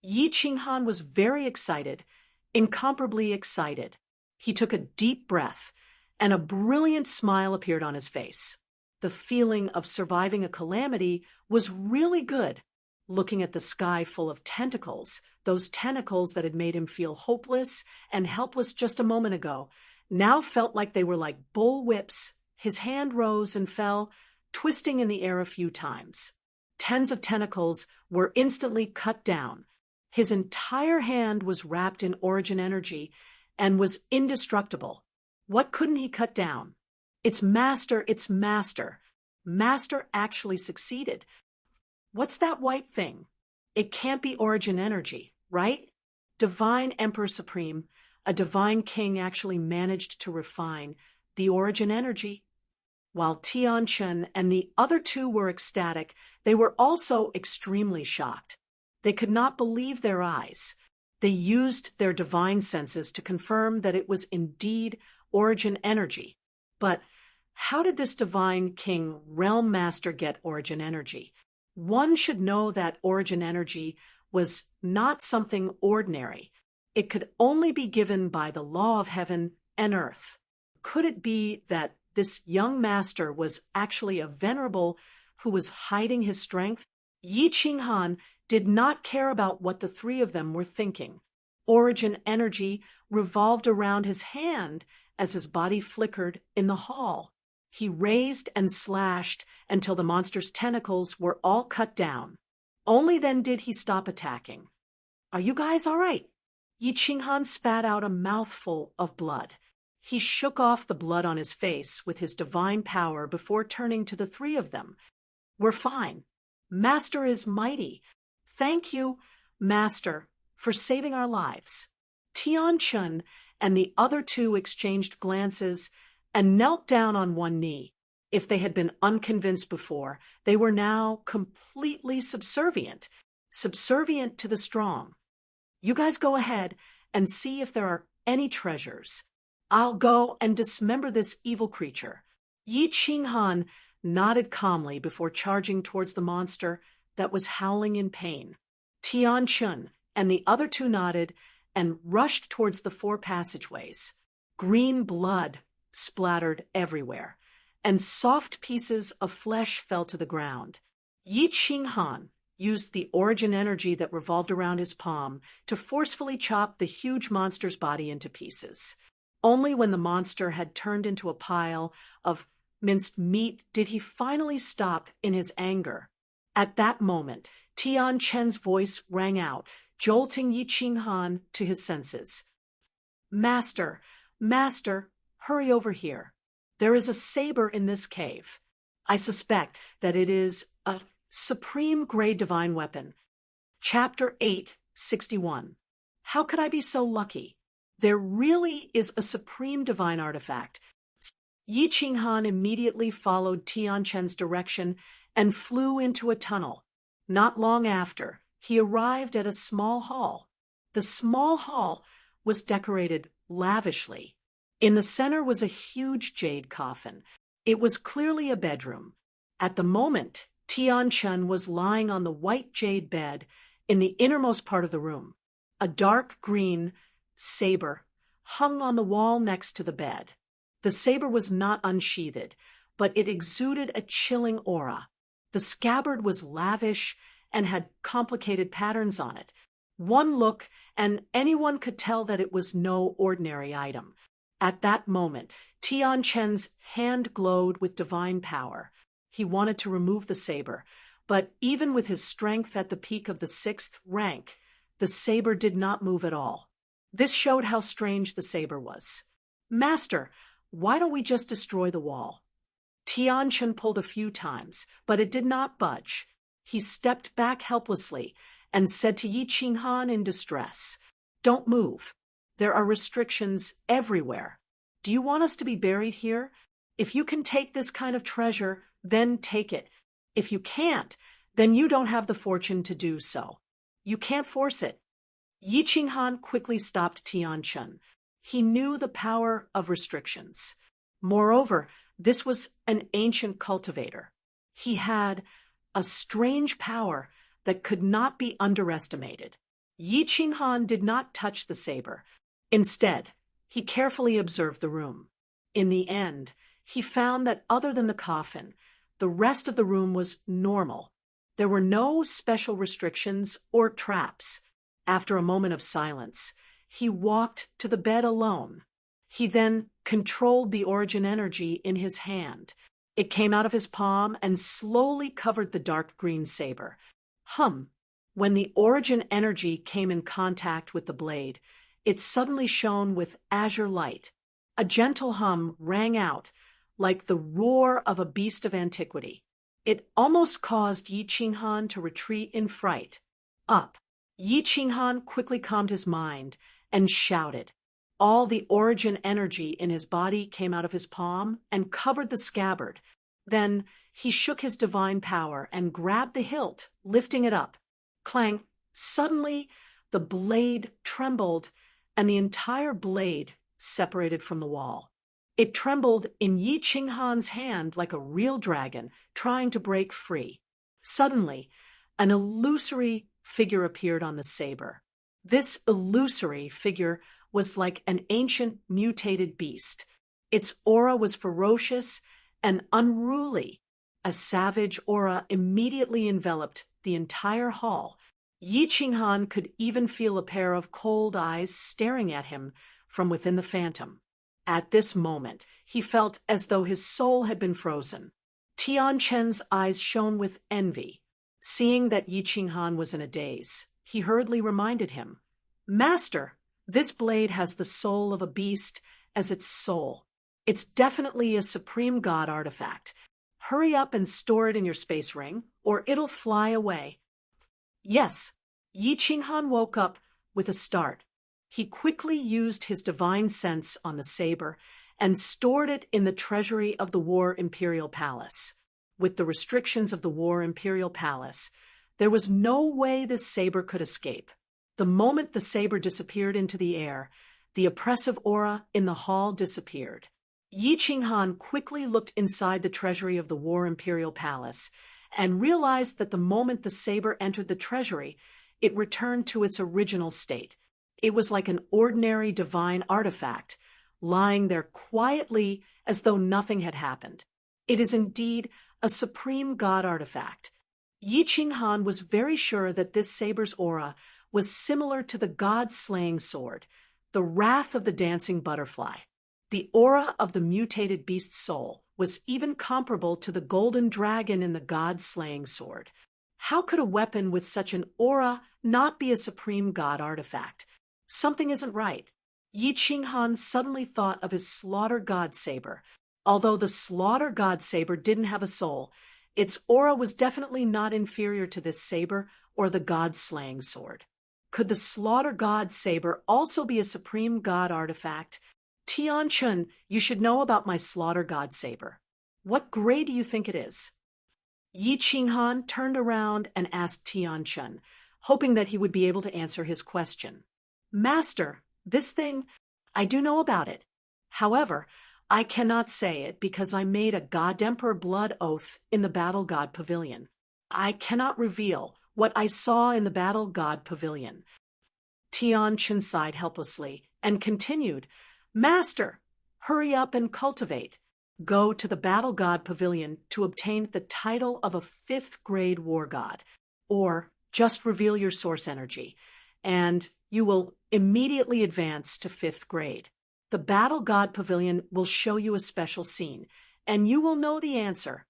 Yi Qinghan was very excited, incomparably excited. He took a deep breath, and a brilliant smile appeared on his face. The feeling of surviving a calamity was really good. Looking at the sky full of tentacles, those tentacles that had made him feel hopeless and helpless just a moment ago, now felt like they were like bull whips. His hand rose and fell, twisting in the air a few times. Tens of tentacles were instantly cut down. His entire hand was wrapped in origin energy and was indestructible. What couldn't he cut down? It's Master, it's Master. Master actually succeeded. What's that white thing? It can't be origin energy, right? Divine Emperor Supreme, a divine king actually managed to refine the origin energy. While Tianchen and the other two were ecstatic, they were also extremely shocked. They could not believe their eyes. They used their divine senses to confirm that it was indeed origin energy. But how did this divine king realm master get origin energy? One should know that origin energy was not something ordinary. It could only be given by the law of heaven and earth. Could it be that this young master was actually a venerable who was hiding his strength? Yi Qinghan did not care about what the three of them were thinking. Origin energy revolved around his hand as his body flickered in the hall. He raised and slashed until the monster's tentacles were all cut down. Only then did he stop attacking. Are you guys all right? Yi Qinghan spat out a mouthful of blood. He shook off the blood on his face with his divine power before turning to the three of them. We're fine. Master is mighty. Thank you, Master, for saving our lives. Tianchen and the other two exchanged glances and knelt down on one knee. If they had been unconvinced before, they were now completely subservient to the strong. You guys go ahead and see if there are any treasures. I'll go and dismember this evil creature. Yi Qinghan nodded calmly before charging towards the monster that was howling in pain. Tianchen and the other two nodded and rushed towards the 4 passageways. Green blood splattered everywhere, and soft pieces of flesh fell to the ground. Yi Qinghan used the origin energy that revolved around his palm to forcefully chop the huge monster's body into pieces. Only when the monster had turned into a pile of minced meat did he finally stop in his anger. At that moment, Tianchen's voice rang out, jolting Yi Qinghan to his senses. Master, Master, hurry over here. There is a saber in this cave. I suspect that it is a supreme grade divine weapon. Chapter 861. How could I be so lucky? There really is a supreme divine artifact. Yi Qinghan immediately followed Tianchen's direction and flew into a tunnel. Not long after, he arrived at a small hall. The small hall was decorated lavishly. In the center was a huge jade coffin. It was clearly a bedroom. At the moment, Tianchen was lying on the white jade bed in the innermost part of the room. A dark green saber hung on the wall next to the bed. The saber was not unsheathed, but it exuded a chilling aura. The scabbard was lavish and had complicated patterns on it. One look, and anyone could tell that it was no ordinary item. At that moment, Tianchen's hand glowed with divine power. He wanted to remove the saber, but even with his strength at the peak of the 6th rank, the saber did not move at all. This showed how strange the saber was. Master, why don't we just destroy the wall? Tianchen pulled a few times, but it did not budge. He stepped back helplessly and said to Yi Qinghan in distress, Don't move. There are restrictions everywhere. Do you want us to be buried here? If you can take this kind of treasure, then take it. If you can't, then you don't have the fortune to do so. You can't force it. Yi Qinghan quickly stopped Tianchen. He knew the power of restrictions. Moreover, this was an ancient cultivator. He had a strange power that could not be underestimated. Yi Qinghan did not touch the saber. Instead, he carefully observed the room. In the end, he found that other than the coffin, the rest of the room was normal. There were no special restrictions or traps. After a moment of silence, he walked to the bed alone. He then controlled the origin energy in his hand. It came out of his palm and slowly covered the dark green saber. When the origin energy came in contact with the blade, it suddenly shone with azure light. A gentle hum rang out, like the roar of a beast of antiquity. It almost caused Yi Qinghan to retreat in fright. Up! Yi Qinghan quickly calmed his mind and shouted. All the origin energy in his body came out of his palm and covered the scabbard. Then he shook his divine power and grabbed the hilt, lifting it up. Clang! Suddenly, the blade trembled, and the entire blade separated from the wall. It trembled in Yi Qinghan's hand like a real dragon trying to break free. Suddenly, an illusory figure appeared on the saber. This illusory figure was like an ancient mutated beast. Its aura was ferocious and unruly. A savage aura immediately enveloped the entire hall. Yi Qinghan could even feel a pair of cold eyes staring at him from within the phantom. At this moment, he felt as though his soul had been frozen. Tian Chen's eyes shone with envy. Seeing that Yi Qinghan was in a daze, he hurriedly reminded him, "Master, this blade has the soul of a beast as its soul. It's definitely a supreme god artifact. Hurry up and store it in your space ring, or it'll fly away." Yes, Yi Qinghan woke up with a start. He quickly used his divine sense on the saber and stored it in the treasury of the War Imperial Palace. With the restrictions of the War Imperial Palace, there was no way this saber could escape. The moment the saber disappeared into the air, the oppressive aura in the hall disappeared. Yi Qinghan quickly looked inside the treasury of the War Imperial Palace and realized that the moment the saber entered the treasury, it returned to its original state. It was like an ordinary divine artifact, lying there quietly as though nothing had happened. It is indeed a supreme god artifact. Yi Qinghan was very sure that this saber's aura was similar to the god-slaying sword, the wrath of the dancing butterfly. The aura of the mutated beast's soul was even comparable to the golden dragon in the god-slaying sword. How could a weapon with such an aura not be a supreme god artifact? Something isn't right. Yi Qinghan suddenly thought of his slaughter god saber. Although the slaughter god saber didn't have a soul, its aura was definitely not inferior to this saber or the god-slaying sword. Could the slaughter god saber also be a supreme god artifact? Tian Chun, you should know about my slaughter god saber. What grade do you think it is? Yi Qinghan turned around and asked Tian Chun, hoping that he would be able to answer his question. Master, this thing, I do know about it. However, I cannot say it because I made a God Emperor blood oath in the Battle God Pavilion. I cannot reveal what I saw in the Battle God Pavilion. Tian Chun sighed helplessly and continued, Master, hurry up and cultivate. Go to the Battle God Pavilion to obtain the title of a 5th grade war god, or just reveal your source energy, and you will immediately advance to 5th grade. The Battle God Pavilion will show you a special scene, and you will know the answer.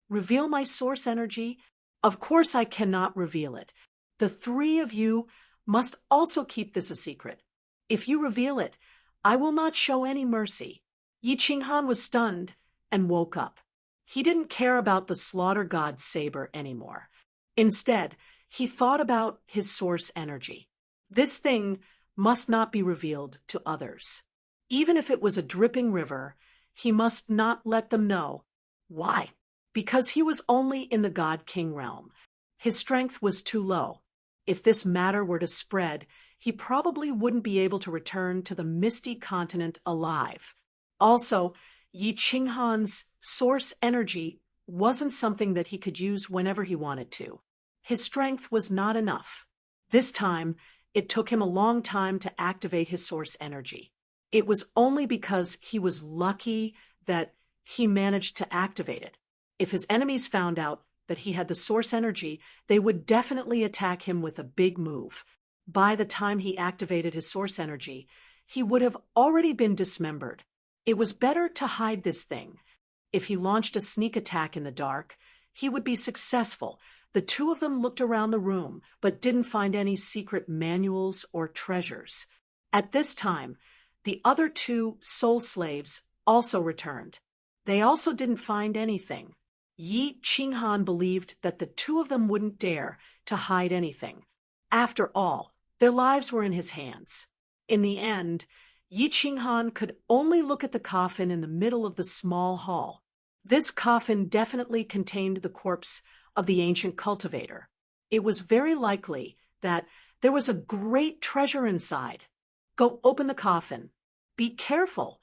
Reveal my source energy? Of course I cannot reveal it. The 3 of you must also keep this a secret. If you reveal it, I will not show any mercy. Yi Qinghan was stunned and woke up. He didn't care about the slaughter god's saber anymore. Instead, he thought about his source energy. This thing must not be revealed to others. Even if it was a dripping river, he must not let them know. Why? Because he was only in the God-King realm. His strength was too low. If this matter were to spread, he probably wouldn't be able to return to the misty continent alive. Also, Yi Qinghan's source energy wasn't something that he could use whenever he wanted to. His strength was not enough. This time, it took him a long time to activate his source energy. It was only because he was lucky that he managed to activate it. If his enemies found out that he had the source energy, they would definitely attack him with a big move. By the time he activated his source energy, he would have already been dismembered. It was better to hide this thing. If he launched a sneak attack in the dark, he would be successful. The two of them looked around the room, but didn't find any secret manuals or treasures. At this time, the other two soul slaves also returned. They also didn't find anything. Yi Qinghan believed that the two of them wouldn't dare to hide anything. After all, their lives were in his hands. In the end, Yi Qinghan could only look at the coffin in the middle of the small hall. This coffin definitely contained the corpse of the ancient cultivator. It was very likely that there was a great treasure inside. Go open the coffin. Be careful.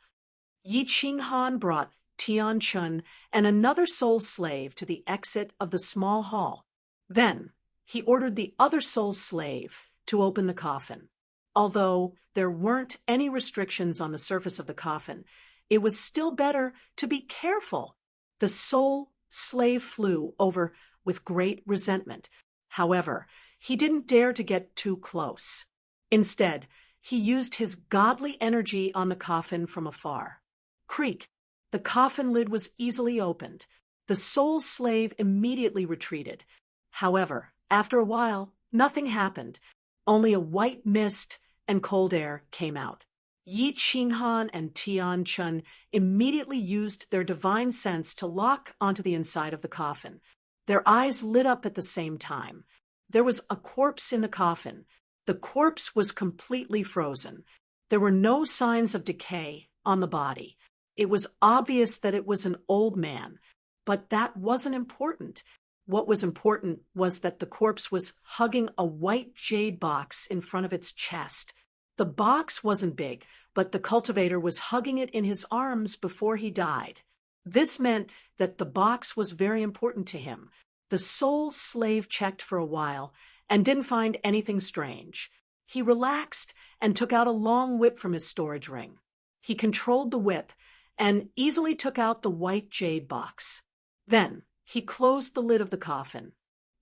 Yi Qinghan brought Tian Chun and another soul slave to the exit of the small hall. Then he ordered the other soul slave to open the coffin. Although there weren't any restrictions on the surface of the coffin, it was still better to be careful. The soul slave flew over with great resentment. However, he didn't dare to get too close. Instead, he used his godly energy on the coffin from afar. Creak! The coffin lid was easily opened. The soul slave immediately retreated. However, after a while, nothing happened. Only a white mist and cold air came out. Yi Qinghan and Tian Chun immediately used their divine sense to lock onto the inside of the coffin. Their eyes lit up at the same time. There was a corpse in the coffin. The corpse was completely frozen. There were no signs of decay on the body. It was obvious that it was an old man, but that wasn't important. What was important was that the corpse was hugging a white jade box in front of its chest. The box wasn't big, but the cultivator was hugging it in his arms before he died. This meant that the box was very important to him. The soul slave checked for a while and didn't find anything strange. He relaxed and took out a long whip from his storage ring. He controlled the whip and easily took out the white jade box. Then he closed the lid of the coffin.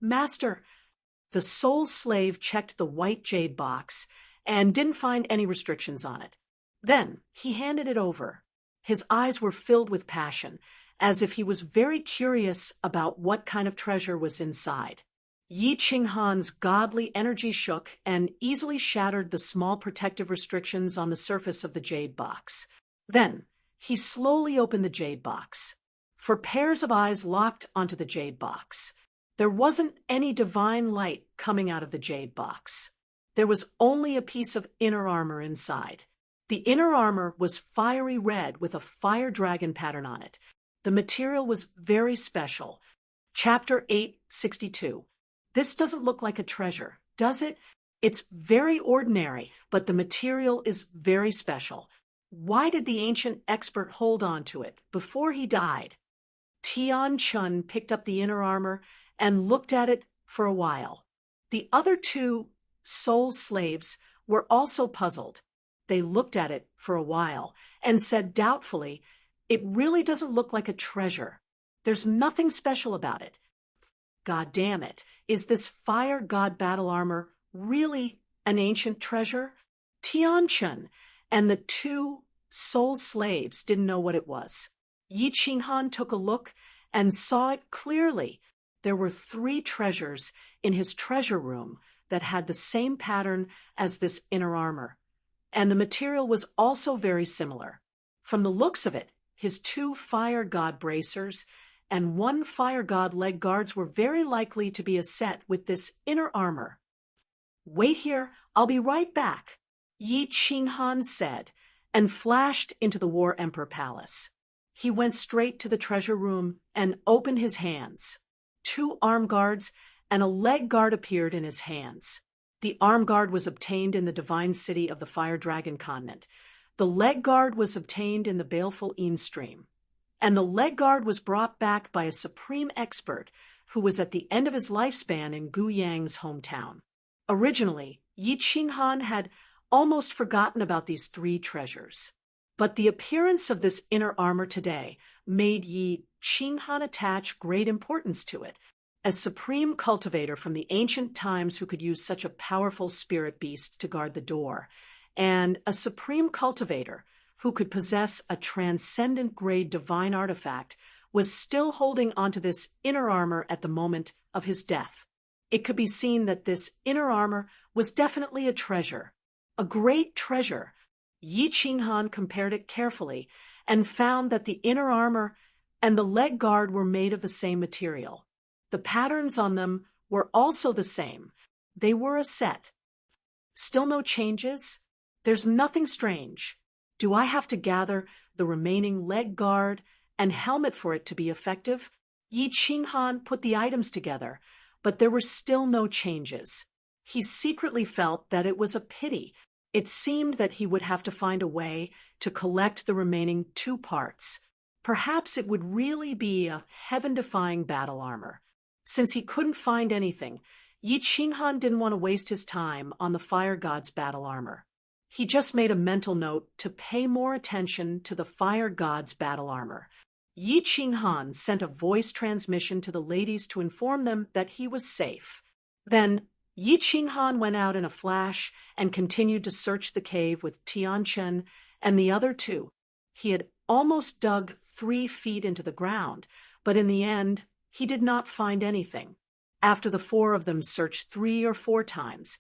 "Master," the soul slave checked the white jade box and didn't find any restrictions on it. Then he handed it over. His eyes were filled with passion, as if he was very curious about what kind of treasure was inside. Yi Qinghan's godly energy shook and easily shattered the small protective restrictions on the surface of the jade box. Then he slowly opened the jade box. For pairs of eyes locked onto the jade box. There wasn't any divine light coming out of the jade box. There was only a piece of inner armor inside. The inner armor was fiery red with a fire dragon pattern on it. The material was very special. Chapter 862. This doesn't look like a treasure, does it? It's very ordinary, but the material is very special. Why did the ancient expert hold on to it before he died? Tian Chun picked up the inner armor and looked at it for a while. The other two soul slaves were also puzzled. They looked at it for a while and said doubtfully, "It really doesn't look like a treasure. There's nothing special about it." God damn it, is this fire god battle armor really an ancient treasure? Tian Chun and the two soul slaves didn't know what it was. Yi Qinghan took a look and saw it clearly. There were 3 treasures in his treasure room that had the same pattern as this inner armor, and the material was also very similar. From the looks of it, his 2 fire god bracers and 1 fire god leg guards were very likely to be a set with this inner armor. "Wait here, I'll be right back," Yi Qinghan said, and flashed into the War Emperor Palace. He went straight to the treasure room and opened his hands. 2 arm guards and a leg guard appeared in his hands. The arm guard was obtained in the divine city of the Fire Dragon continent. The leg guard was obtained in the baleful Een stream. And the leg guard was brought back by a supreme expert who was at the end of his lifespan in Gu Yang's hometown. Originally, Yi Qinghan had almost forgotten about these 3 treasures. But the appearance of this inner armor today made Yi Qinghan attach great importance to it. As supreme cultivator from the ancient times who could use such a powerful spirit beast to guard the door, and a supreme cultivator who could possess a transcendent grade divine artifact was still holding onto this inner armor at the moment of his death. It could be seen that this inner armor was definitely a treasure, a great treasure. Yi Qinghan compared it carefully and found that the inner armor and the leg guard were made of the same material. The patterns on them were also the same. They were a set. Still no changes? There's nothing strange. Do I have to gather the remaining leg guard and helmet for it to be effective? Yi Qinghan put the items together, but there were still no changes. He secretly felt that it was a pity. It seemed that he would have to find a way to collect the remaining 2 parts. Perhaps it would really be a heaven-defying battle armor. Since he couldn't find anything, Yi Qinghan didn't want to waste his time on the fire god's battle armor. He just made a mental note to pay more attention to the fire god's battle armor. Yi Qinghan sent a voice transmission to the ladies to inform them that he was safe. Then Yi Qinghan went out in a flash and continued to search the cave with Tianchen and the other 2. He had almost dug 3 feet into the ground, but in the end, he did not find anything. After the 4 of them searched 3 or 4 times,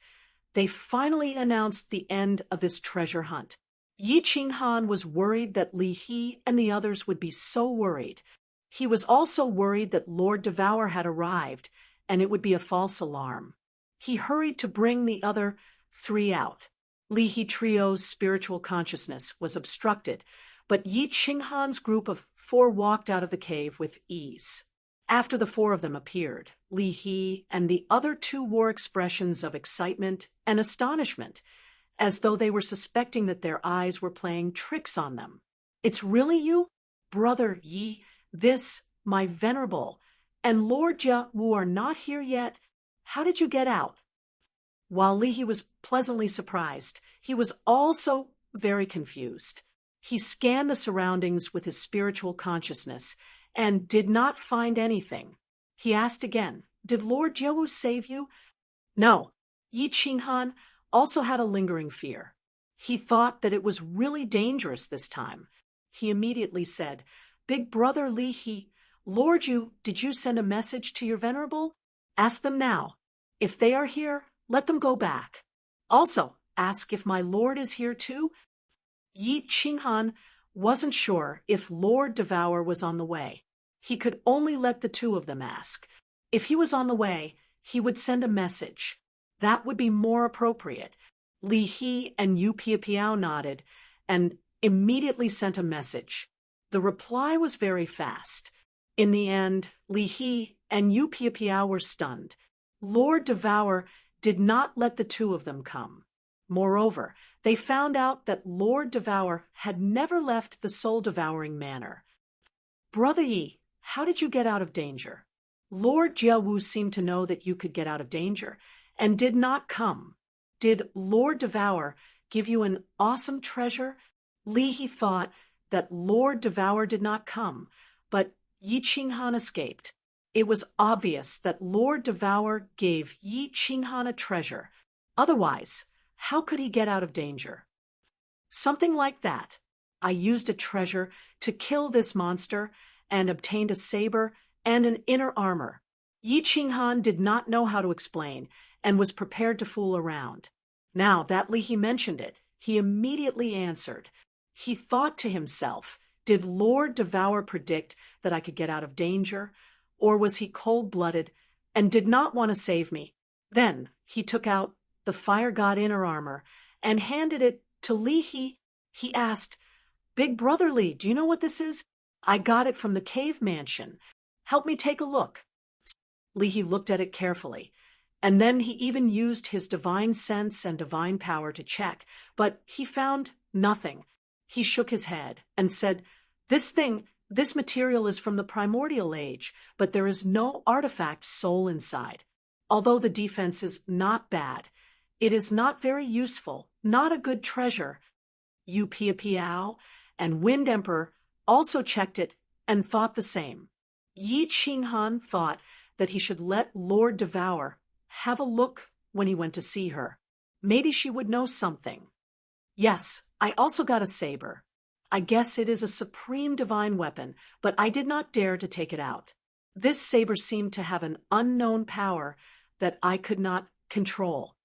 they finally announced the end of this treasure hunt. Yi Qinghan was worried that Li He and the others would be so worried. He was also worried that Lord Devour had arrived, and it would be a false alarm. He hurried to bring the other 3 out. Li He Trio's spiritual consciousness was obstructed, but Yi Qinghan's group of 4 walked out of the cave with ease. After the 4 of them appeared, Li He and the other 2 wore expressions of excitement and astonishment, as though they were suspecting that their eyes were playing tricks on them. "It's really you? Brother Yi, this, my venerable, and Lord Jia Wu are not here yet. How did you get out?" While Li He was pleasantly surprised, he was also very confused. He scanned the surroundings with his spiritual consciousness and did not find anything. He asked again, "Did Lord Jia Wu save you?" No. Yi Qinghan also had a lingering fear. He thought that it was really dangerous this time. He immediately said, "Big brother Li He, Lord Yu, did you send a message to your venerable? Ask them now. If they are here, let them go back. Also, ask if my lord is here too." Yi Qinghan wasn't sure if Lord Devour was on the way. He could only let the 2 of them ask. If he was on the way, he would send a message. That would be more appropriate. Li He and Yu Piapiao nodded and immediately sent a message. The reply was very fast. In the end, Li He and Yu Piapiao were stunned. Lord Devour did not let the 2 of them come. Moreover, they found out that Lord Devour had never left the soul-devouring manor. "Brother Yi, how did you get out of danger?" "Lord Jia Wu seemed to know that you could get out of danger, and did not come." "Did Lord Devour give you an awesome treasure?" Li He thought that Lord Devour did not come, but Yi Qinghan escaped. It was obvious that Lord Devour gave Yi Qinghan a treasure. Otherwise, how could he get out of danger? "Something like that. I used a treasure to kill this monster and obtained a saber and an inner armor." Yi Qinghan did not know how to explain and was prepared to fool around. Now that Li He mentioned it, he immediately answered. He thought to himself, did Lord Devour predict that I could get out of danger, or was he cold-blooded and did not want to save me? Then he took out the fire god inner armor and handed it to Li He. He asked, "Big brother Li, do you know what this is? I got it from the cave mansion. Help me take a look." Li He looked at it carefully, and then he even used his divine sense and divine power to check, but he found nothing. He shook his head and said, This material is from the primordial age, but there is no artifact soul inside. Although the defense is not bad, it is not very useful, not a good treasure." Yu Piapiao and Wind Emperor also checked it and thought the same. Yi Qinghan thought that he should let Lord Devour have a look when he went to see her. Maybe she would know something. "Yes, I also got a saber. I guess it is a supreme divine weapon, but I did not dare to take it out. This saber seemed to have an unknown power that I could not control.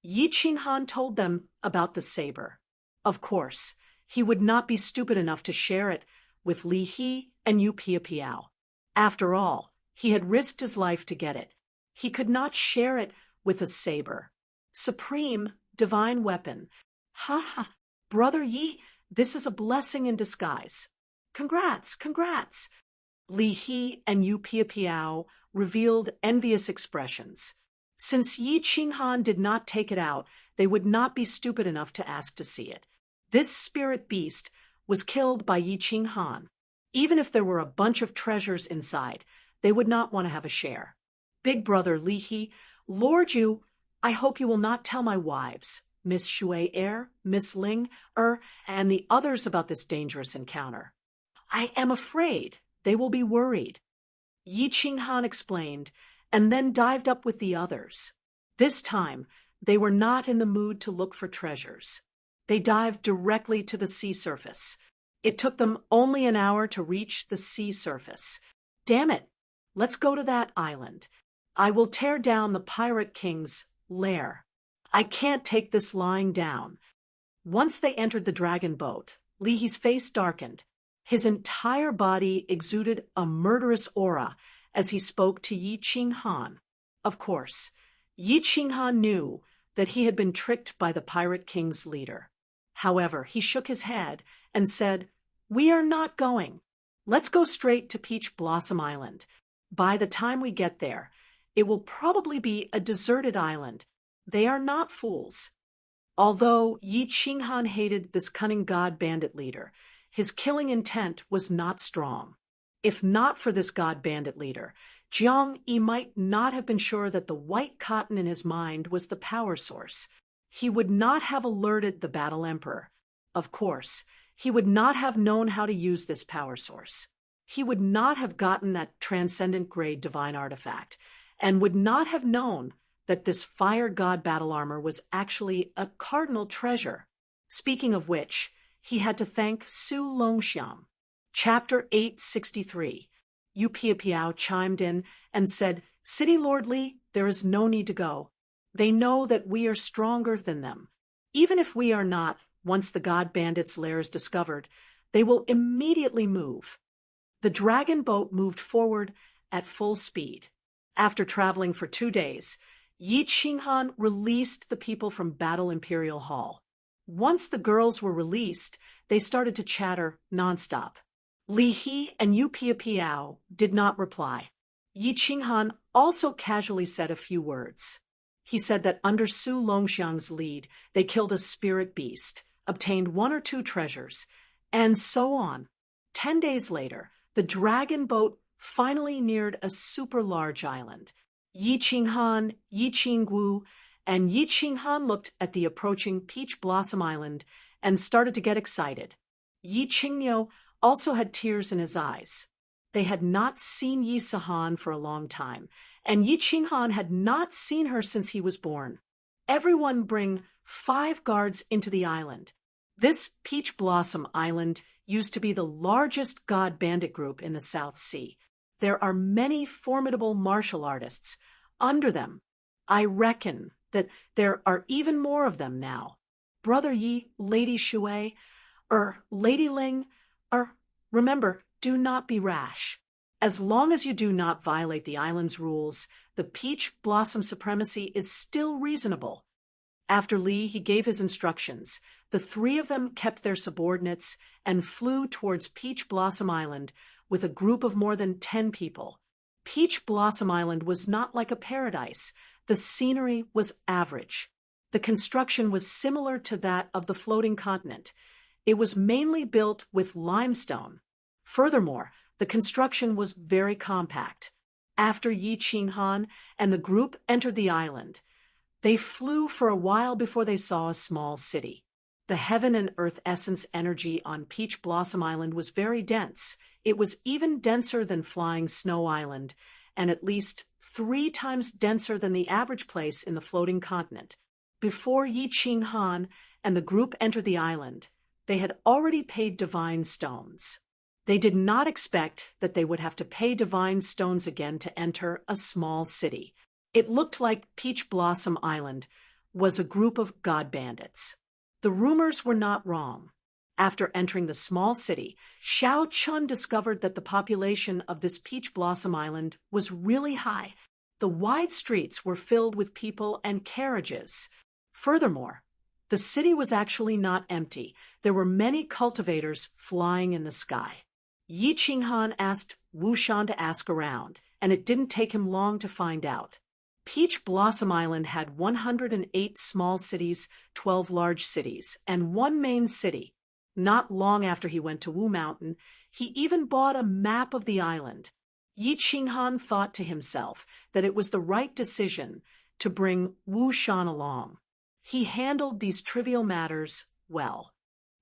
Yi Qinghan told them about the saber. Of course, he would not be stupid enough to share it with Li He and Yu Piapiao. After all, he had risked his life to get it. He could not share it with a saber. Supreme, divine weapon. Ha ha, Brother Yi, this is a blessing in disguise. Congrats, congrats. Li He and Yu Piapiao revealed envious expressions. Since Yi Qinghan did not take it out, they would not be stupid enough to ask to see it. This spirit beast was killed by Yi Qinghan. Even if there were a bunch of treasures inside, they would not want to have a share. Big brother Li He, Lord Yu, I hope you will not tell my wives, Miss Shui Miss Ling, and the others about this dangerous encounter. I am afraid they will be worried. Yi Qinghan explained, and then dived up with the others. This time, they were not in the mood to look for treasures. They dived directly to the sea surface. It took them only an hour to reach the sea surface. Damn it! Let's go to that island. I will tear down the Pirate King's lair. I can't take this lying down. Once they entered the dragon boat, Li He's face darkened. His entire body exuded a murderous aura as he spoke to Yi Qinghan. Of course, Yi Qinghan knew that he had been tricked by the Pirate King's leader. However, he shook his head and said, "We are not going. Let's go straight to Peach Blossom Island. By the time we get there, it will probably be a deserted island. They are not fools." Although Yi Qinghan hated this cunning god bandit leader, his killing intent was not strong. If not for this god bandit leader, Jiang Yi might not have been sure that the white cotton in his mind was the power source. He would not have alerted the Battle Emperor. Of course, he would not have known how to use this power source. He would not have gotten that transcendent grade divine artifact, and would not have known that this fire god battle armor was actually a cardinal treasure. Speaking of which, he had to thank Su Longxiang. Chapter 863. Yu Piapiao chimed in and said, "City Lord Li, there is no need to go. They know that we are stronger than them. Even if we are not, once the god bandits' lair is discovered, they will immediately move." The dragon boat moved forward at full speed. After traveling for 2 days, Yi Qinghan released the people from Battle Imperial Hall. Once the girls were released, they started to chatter nonstop. Li He and Yu Piapiao did not reply. Yi Qinghan also casually said a few words. He said that under Su Longxiang's lead, they killed a spirit beast, obtained 1 or 2 treasures, and so on. 10 days later, the dragon boat finally neared a super large island. Yi Qinghan, Yi Qinggu, and Yi Qinghan looked at the approaching Peach Blossom Island and started to get excited. Yi Qingniu also had tears in his eyes. They had not seen Yi Sahan for a long time, and Yi Qinghan had not seen her since he was born. Everyone bring 5 guards into the island. This Peach Blossom Island used to be the largest god bandit group in the South Sea. There are many formidable martial artists. Under them, I reckon that there are even more of them now. Brother Yi, Lady Shui, Lady Ling, remember, do not be rash. As long as you do not violate the island's rules, the Peach Blossom supremacy is still reasonable. After Li, he gave his instructions. The 3 of them kept their subordinates and flew towards Peach Blossom Island with a group of more than 10 people. Peach Blossom Island was not like a paradise. The scenery was average. The construction was similar to that of the floating continent. It was mainly built with limestone. Furthermore, the construction was very compact. After Yi Qinghan and the group entered the island, they flew for a while before they saw a small city. The heaven and earth essence energy on Peach Blossom Island was very dense. It was even denser than Flying Snow Island, and at least 3 times denser than the average place in the floating continent. Before Yi Qinghan and the group entered the island, They had already paid divine stones. They did not expect that they would have to pay divine stones again to enter a small city. It looked like Peach Blossom Island was a group of god bandits. The rumors were not wrong. After entering the small city, Xiao Chun discovered that the population of this Peach Blossom Island was really high. The wide streets were filled with people and carriages. Furthermore, the city was actually not empty. There were many cultivators flying in the sky. Yi Qinghan asked Wu Shan to ask around, and it didn't take him long to find out. Peach Blossom Island had 108 small cities, 12 large cities, and one main city. Not long after he went to Wu Mountain, he even bought a map of the island. Yi Qinghan thought to himself that it was the right decision to bring Wu Shan along. He handled these trivial matters well.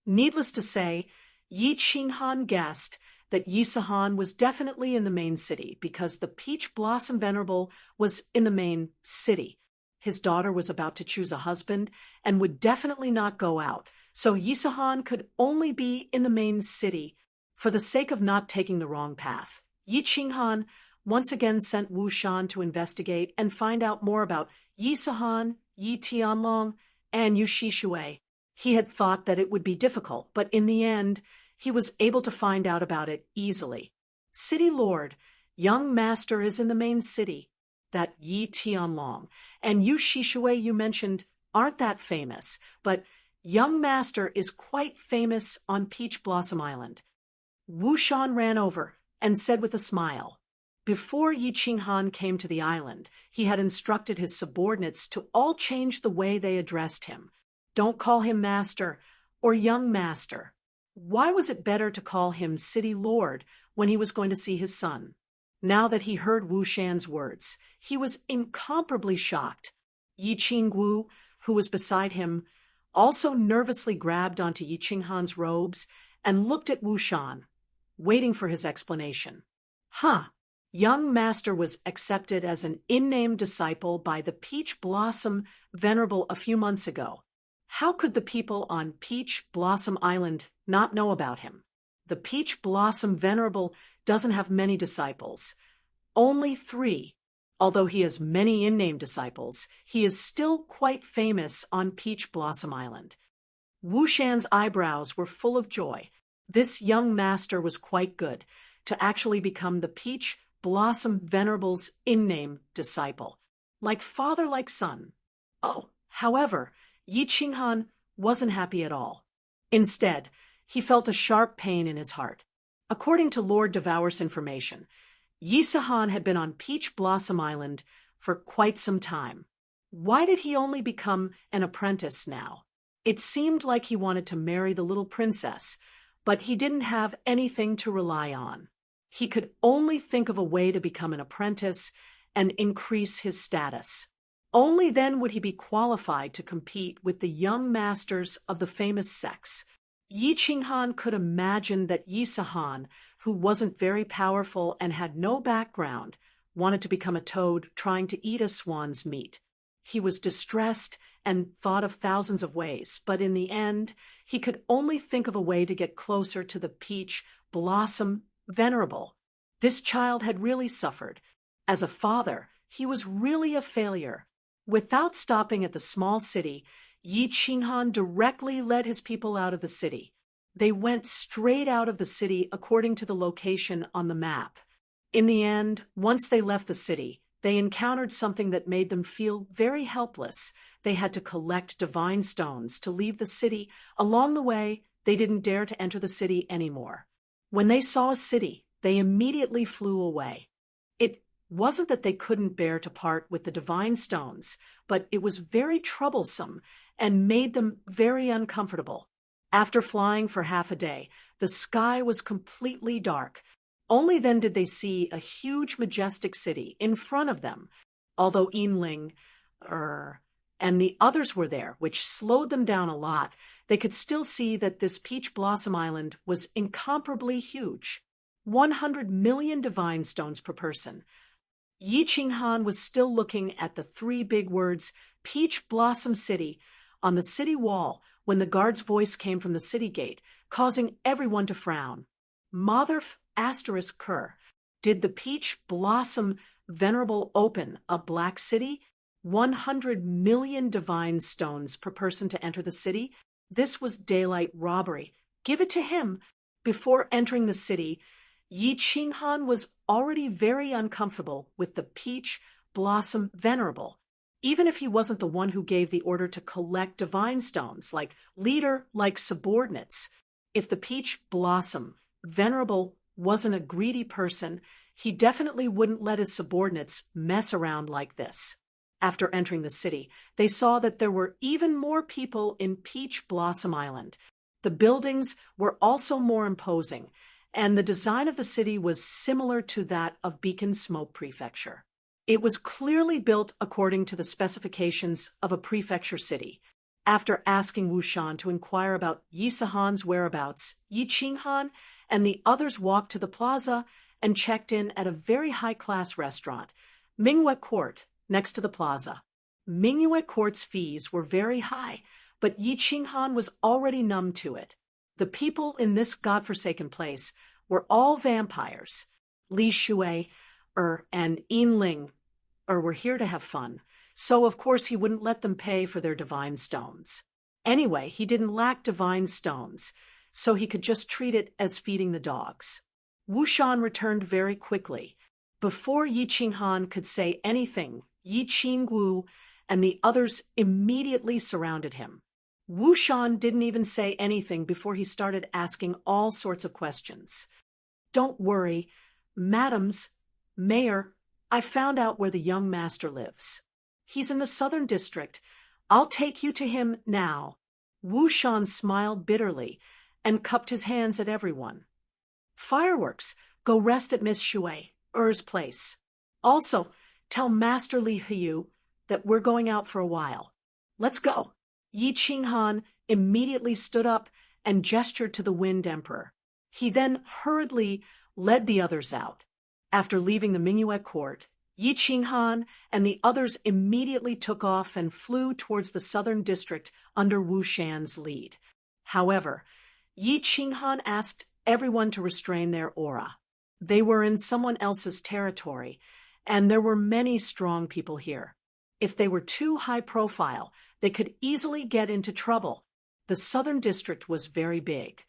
Needless to say, Yi Qinghan guessed that Yi Sahan was definitely in the main city because the Peach Blossom Venerable was in the main city. His daughter was about to choose a husband and would definitely not go out, so Yi Sahan could only be in the main city for the sake of not taking the wrong path. Yi Qinghan once again sent Wu Shan to investigate and find out more about Yi Sahan, Yi Tianlong, and Yu Shishui. He had thought that it would be difficult, but in the end, he was able to find out about it easily. City Lord, young master is in the main city. That Yi Tianlong and Yu Shishui you mentioned aren't that famous, but young master is quite famous on Peach Blossom Island. Wu Shan ran over and said with a smile. Before Yi Qinghan came to the island, he had instructed his subordinates to all change the way they addressed him. Don't call him master or young master. Why was it better to call him City Lord when he was going to see his son? Now that he heard Wu Shan's words, he was incomparably shocked. Yi Qingwu, who was beside him, also nervously grabbed onto Yi Qinghan's robes and looked at Wu Shan, waiting for his explanation. Young master was accepted as an in-name disciple by the Peach Blossom Venerable a few months ago. How could the people on Peach Blossom Island not know about him? The Peach Blossom Venerable doesn't have many disciples. Only 3. Although he has many in-name disciples, he is still quite famous on Peach Blossom Island. Wu Shan's eyebrows were full of joy. This young master was quite good to actually become the Peach Blossom Venerable's in-name disciple. Like father, like son. However, Yi Qinghan wasn't happy at all. Instead, he felt a sharp pain in his heart. According to Lord Devour's information, Yi Sahan had been on Peach Blossom Island for quite some time. Why did he only become an apprentice now? It seemed like he wanted to marry the little princess, but he didn't have anything to rely on. He could only think of a way to become an apprentice and increase his status. Only then would he be qualified to compete with the young masters of the famous sects. Yi Qinghan could imagine that Yi Sahan, who wasn't very powerful and had no background, wanted to become a toad trying to eat a swan's meat. He was distressed and thought of thousands of ways, but in the end, he could only think of a way to get closer to the Peach Blossom Venerable. This child had really suffered. As a father, he was really a failure. Without stopping at the small city, Yi Qinghan directly led his people out of the city. They went straight out of the city according to the location on the map. In the end, once they left the city, they encountered something that made them feel very helpless. They had to collect divine stones to leave the city. Along the way, they didn't dare to enter the city anymore. When they saw a city, they immediately flew away. It wasn't that they couldn't bear to part with the divine stones, but it was very troublesome and made them very uncomfortable. After flying for half a day, the sky was completely dark. Only then did they see a huge, majestic city in front of them, although Yinling, and the others were there, which slowed them down a lot. They could still see that this Peach Blossom Island was incomparably huge. 100 million divine stones per person. Yi Qinghan was still looking at the 3 big words, Peach Blossom City, on the city wall when the guard's voice came from the city gate, causing everyone to frown. Motherf asterisk cur. Did the peach blossom venerable open a black city? 100 million divine stones per person to enter the city? This was daylight robbery. Give it to him. Before entering the city, Yi Qinghan was already very uncomfortable with the peach blossom venerable, even if he wasn't the one who gave the order to collect divine stones, like leader, like subordinates. If the peach blossom venerable wasn't a greedy person, he definitely wouldn't let his subordinates mess around like this. After entering the city, they saw that there were even more people in Peach Blossom Island. The buildings were also more imposing, and the design of the city was similar to that of Beacon Smoke Prefecture. It was clearly built according to the specifications of a prefecture city. After asking Wu Shan to inquire about Yi Sahan's whereabouts, Yi Qinghan and the others walked to the plaza and checked in at a very high-class restaurant, Mingyue Court, next to the plaza. Mingyue Court's fees were very high, but Yi Qinghan was already numb to it. The people in this godforsaken place were all vampires. Li Shui, and Yin Ling, were here to have fun, so of course he wouldn't let them pay for their divine stones. Anyway, he didn't lack divine stones, so he could just treat it as feeding the dogs. Wu Shan returned very quickly. Before Yi Qinghan could say anything, Yi Qingwu and the others immediately surrounded him. Wu Shan didn't even say anything before he started asking all sorts of questions. Don't worry, madams, Mayor, I found out where the young master lives. He's in the southern district. I'll take you to him now. Wu Shan smiled bitterly and cupped his hands at everyone. Fireworks, go rest at Miss Shui's place. Also, tell Master Li Hiyu that we're going out for a while. Let's go. Yi Qinghan immediately stood up and gestured to the Wind Emperor. He then hurriedly led the others out. After leaving the Mingyue Court, Yi Qinghan and the others immediately took off and flew towards the southern district under Wu Shan's lead. However, Yi Qinghan asked everyone to restrain their aura. They were in someone else's territory, and there were many strong people here. If they were too high profile, they could easily get into trouble. The southern district was very big,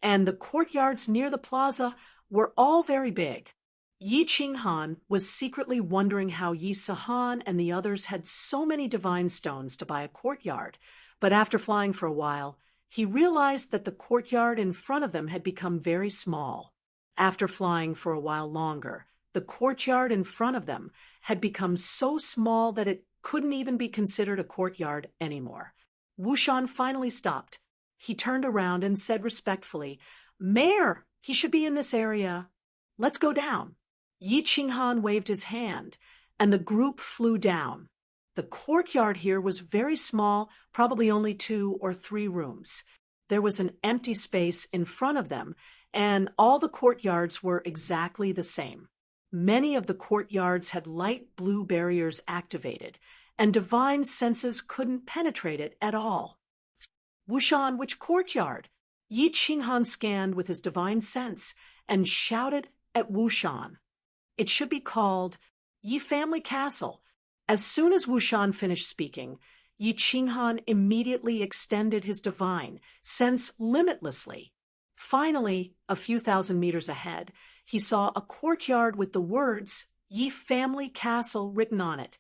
and the courtyards near the plaza were all very big. Yi Qinghan was secretly wondering how Yi Sahan and the others had so many divine stones to buy a courtyard, but after flying for a while, he realized that the courtyard in front of them had become very small. After flying for a while longer, the courtyard in front of them had become so small that it couldn't even be considered a courtyard anymore. Wu Shan finally stopped. He turned around and said respectfully, "Mayor, he should be in this area. Let's go down." Yi Qinghan waved his hand, and the group flew down. The courtyard here was very small, probably only 2 or 3 rooms. There was an empty space in front of them, and all the courtyards were exactly the same. Many of the courtyards had light blue barriers activated, and divine senses couldn't penetrate it at all. "Wu Shan, which courtyard?" Yi Qinghan scanned with his divine sense and shouted at Wu Shan. "It should be called Yi Family Castle." As soon as Wu Shan finished speaking, Yi Qinghan immediately extended his divine sense limitlessly. Finally, a few thousand meters ahead, he saw a courtyard with the words Yi Family Castle written on it.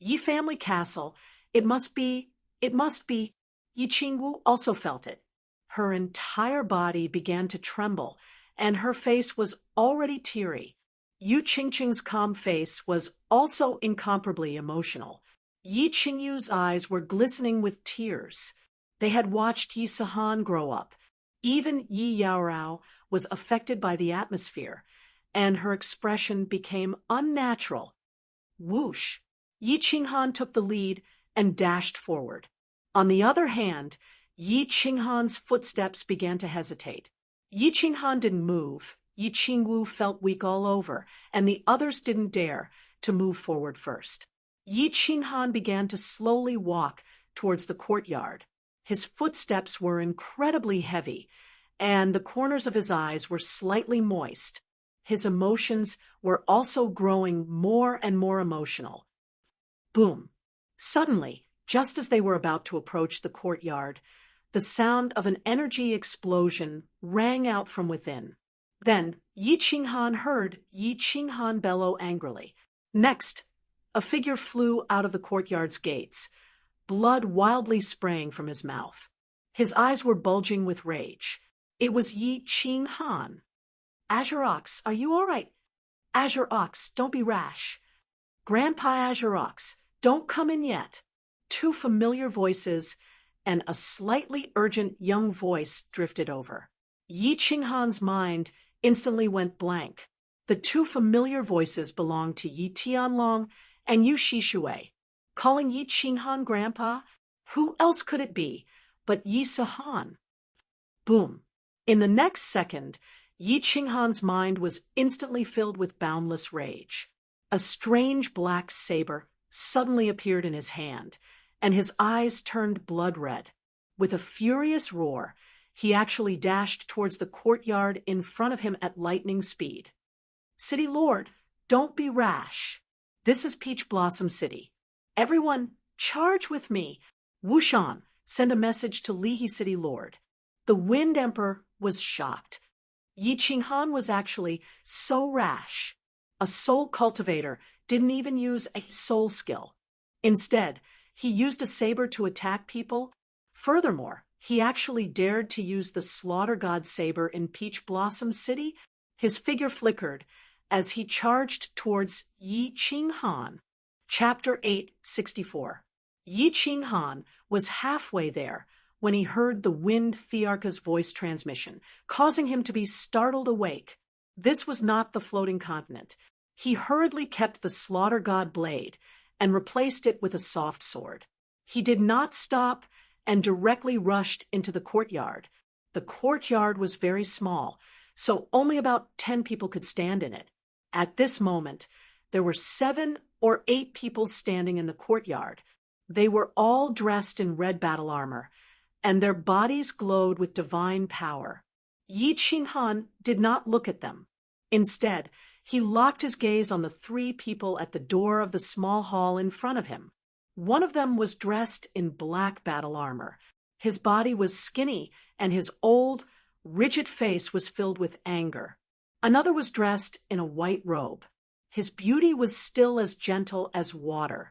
Yi Family Castle, it must be. Yi Qingwu also felt it. Her entire body began to tremble, and her face was already teary. Yu Qingqing's calm face was also incomparably emotional. Yi Qingyu's eyes were glistening with tears. They had watched Yi Sahan grow up. Even Yi Yaorao was affected by the atmosphere, and her expression became unnatural. Whoosh! Yi Qinghan took the lead and dashed forward. On the other hand, Yi Qinghan's footsteps began to hesitate. Yi Qinghan didn't move. Yi Qingwu felt weak all over, and the others didn't dare to move forward first. Yi Qinghan began to slowly walk towards the courtyard. His footsteps were incredibly heavy, and the corners of his eyes were slightly moist. His emotions were also growing more and more emotional. Boom! Suddenly, just as they were about to approach the courtyard, the sound of an energy explosion rang out from within. Then, Yi Qinghan heard Yi Qinghan bellow angrily. Next, a figure flew out of the courtyard's gates, blood wildly spraying from his mouth. His eyes were bulging with rage. It was Yi Qinghan. Azure Ox, are you all right? Azure Ox, don't be rash. Grandpa Azure Ox, don't come in yet. Two familiar voices and a slightly urgent young voice drifted over. Yi Qinghan's mind instantly went blank. The two familiar voices belonged to Yi Tianlong and Yu Shishui. Calling Yi Qinghan Grandpa? Who else could it be but Yi Sahan? Boom. In the next second, Yi Qinghan's mind was instantly filled with boundless rage. A strange black saber suddenly appeared in his hand, and his eyes turned blood red. With a furious roar, he actually dashed towards the courtyard in front of him at lightning speed. City Lord, don't be rash. This is Peach Blossom City. Everyone, charge with me. Wushan, send a message to Lihe City Lord. The Wind Emperor was shocked. Yi Qinghan was actually so rash. A soul cultivator didn't even use a soul skill. Instead, he used a saber to attack people. Furthermore, he actually dared to use the Slaughter God saber in Peach Blossom City. His figure flickered as he charged towards Yi Qinghan. Chapter 864. Yi Qinghan was halfway there when he heard the Wind Thearka's voice transmission, causing him to be startled awake. This was not the floating continent. He hurriedly kept the Slaughter God blade and replaced it with a soft sword. He did not stop and directly rushed into the courtyard. The courtyard was very small, so only about 10 people could stand in it. At this moment, there were 7 or 8 people standing in the courtyard. They were all dressed in red battle armor, and their bodies glowed with divine power. Yi Qinghan did not look at them. Instead, he locked his gaze on the 3 people at the door of the small hall in front of him. One of them was dressed in black battle armor. His body was skinny, and his old, rigid face was filled with anger. Another was dressed in a white robe. His beauty was still as gentle as water.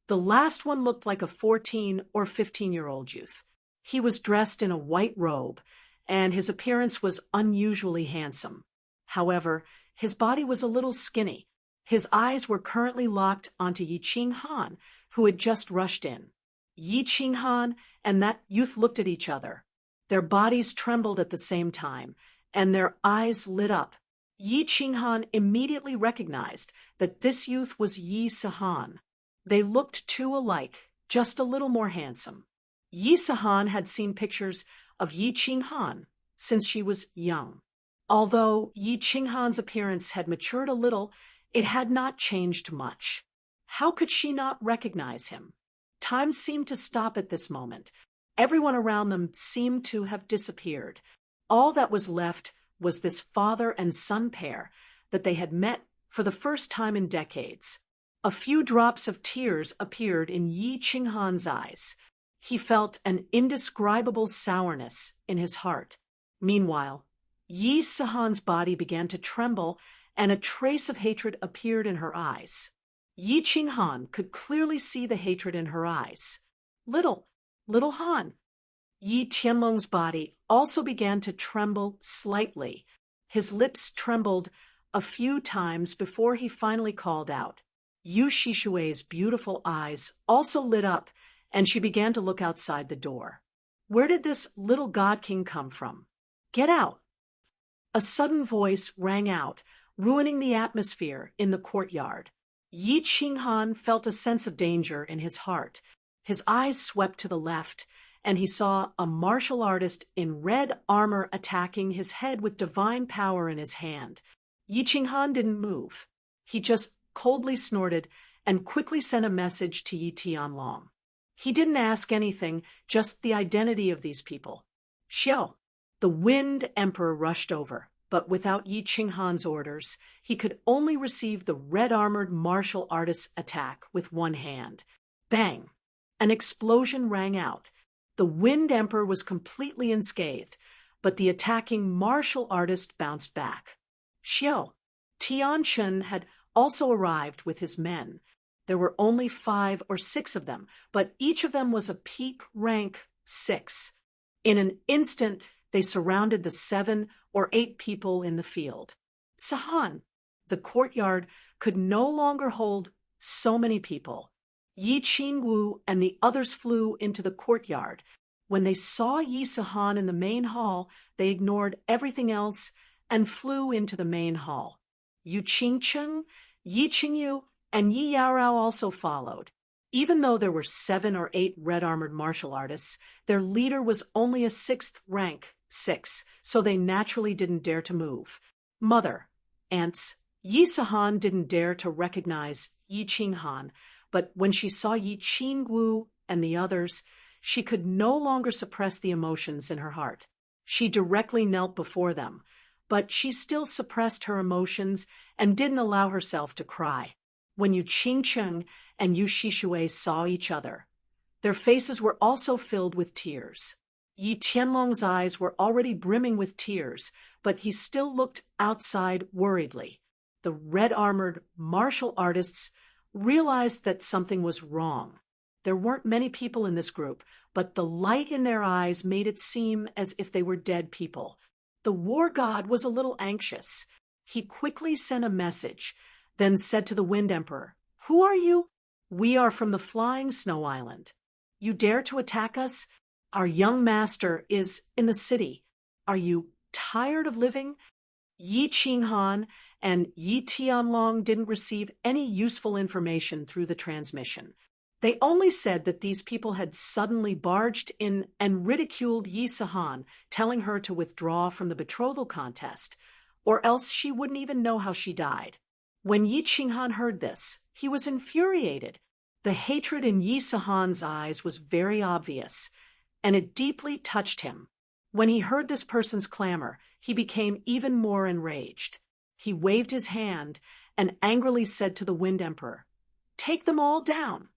The last one looked like a 14 or 15-year-old youth. He was dressed in a white robe, and his appearance was unusually handsome. However, his body was a little skinny. His eyes were currently locked onto Yi Qinghan, who had just rushed in. Yi Qinghan and that youth looked at each other. Their bodies trembled at the same time, and their eyes lit up. Yi Qinghan immediately recognized that this youth was Yi Sahan. They looked too alike, just a little more handsome. Yi Sahan had seen pictures of Yi Qinghan since she was young. Although Yi Qinghan's appearance had matured a little, it had not changed much. How could she not recognize him? Time seemed to stop at this moment. Everyone around them seemed to have disappeared. All that was left was this father and son pair that they had met for the first time in decades. A few drops of tears appeared in Yi Qinghan's eyes. He felt an indescribable sourness in his heart. Meanwhile, Yi Sahan's body began to tremble, and a trace of hatred appeared in her eyes. Yi Qinghan could clearly see the hatred in her eyes. Little Han. Yi Tianlong's body also began to tremble slightly. His lips trembled a few times before he finally called out. Yu Shishui's beautiful eyes also lit up, and she began to look outside the door. Where did this little god king come from? Get out! A sudden voice rang out, ruining the atmosphere in the courtyard. Yi Qinghan felt a sense of danger in his heart. His eyes swept to the left, and he saw a martial artist in red armor attacking his head with divine power in his hand. Yi Qinghan didn't move. He just coldly snorted and quickly sent a message to Yi Tianlong. He didn't ask anything, just the identity of these people. Xiao. The Wind Emperor rushed over, but without Yi Qinghan's orders, he could only receive the red-armored martial artist's attack with one hand. Bang! An explosion rang out. The Wind Emperor was completely unscathed, but the attacking martial artist bounced back. Xiao. Tianchun had also arrived with his men. There were only 5 or 6 of them, but each of them was a peak rank 6. In an instant, they surrounded the 7 or 8 people in the field. Sahan. The courtyard could no longer hold so many people. Yi Qingwu and the others flew into the courtyard. When they saw Yi Sahan in the main hall, they ignored everything else and flew into the main hall. Yu Qingcheng, Yi Qingyu, and Yi Yaorao also followed. Even though there were 7 or 8 red-armored martial artists, their leader was only a 6th rank 6, so they naturally didn't dare to move. Mother, aunts, Yi Sahan didn't dare to recognize Yi Qinghan, but when she saw Yi Qingwu and the others, she could no longer suppress the emotions in her heart. She directly knelt before them, but she still suppressed her emotions and didn't allow herself to cry. When Yu Qingcheng and Yu Shishui saw each other, their faces were also filled with tears. Yi Tianlong's eyes were already brimming with tears, but he still looked outside worriedly. The red-armored martial artists realized that something was wrong. There weren't many people in this group, but the light in their eyes made it seem as if they were dead people. The war god was a little anxious. He quickly sent a message, then said to the Wind Emperor, "Who are you?" "We are from the Flying Snow Island. You dare to attack us? Our young master is in the city. Are you tired of living?" Yi Qinghan and Yi Tianlong didn't receive any useful information through the transmission. They only said that these people had suddenly barged in and ridiculed Yi Sahan, telling her to withdraw from the betrothal contest, or else she wouldn't even know how she died. When Yi Qinghan heard this, he was infuriated. The hatred in Yi Sahan's eyes was very obvious, and it deeply touched him. When he heard this person's clamor, he became even more enraged. He waved his hand and angrily said to the Wind Emperor, "Take them all down."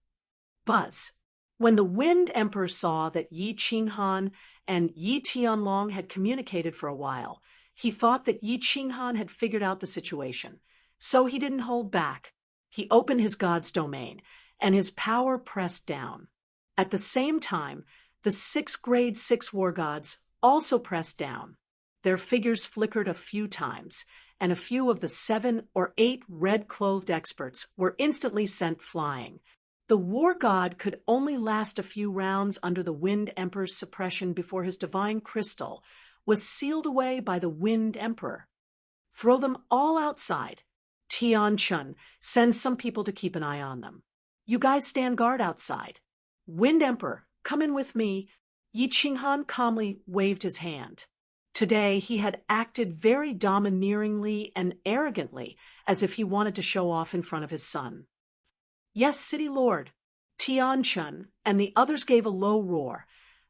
Buzz. When the Wind Emperor saw that Yi Qinghan and Yi Tianlong had communicated for a while, he thought that Yi Qinghan had figured out the situation. So he didn't hold back. He opened his god's domain, and his power pressed down. At the same time, the 6 grade 6 war gods also pressed down. Their figures flickered a few times, and a few of the 7 or 8 red-clothed experts were instantly sent flying. The war god could only last a few rounds under the Wind Emperor's suppression before his divine crystal was sealed away by the Wind Emperor. "Throw them all outside. Tianchun, send some people to keep an eye on them. You guys stand guard outside. Wind Emperor, come in with me." Yi Qinghan calmly waved his hand. Today he had acted very domineeringly and arrogantly, as if he wanted to show off in front of his son. "Yes, City Lord." Tianchun and the others gave a low roar,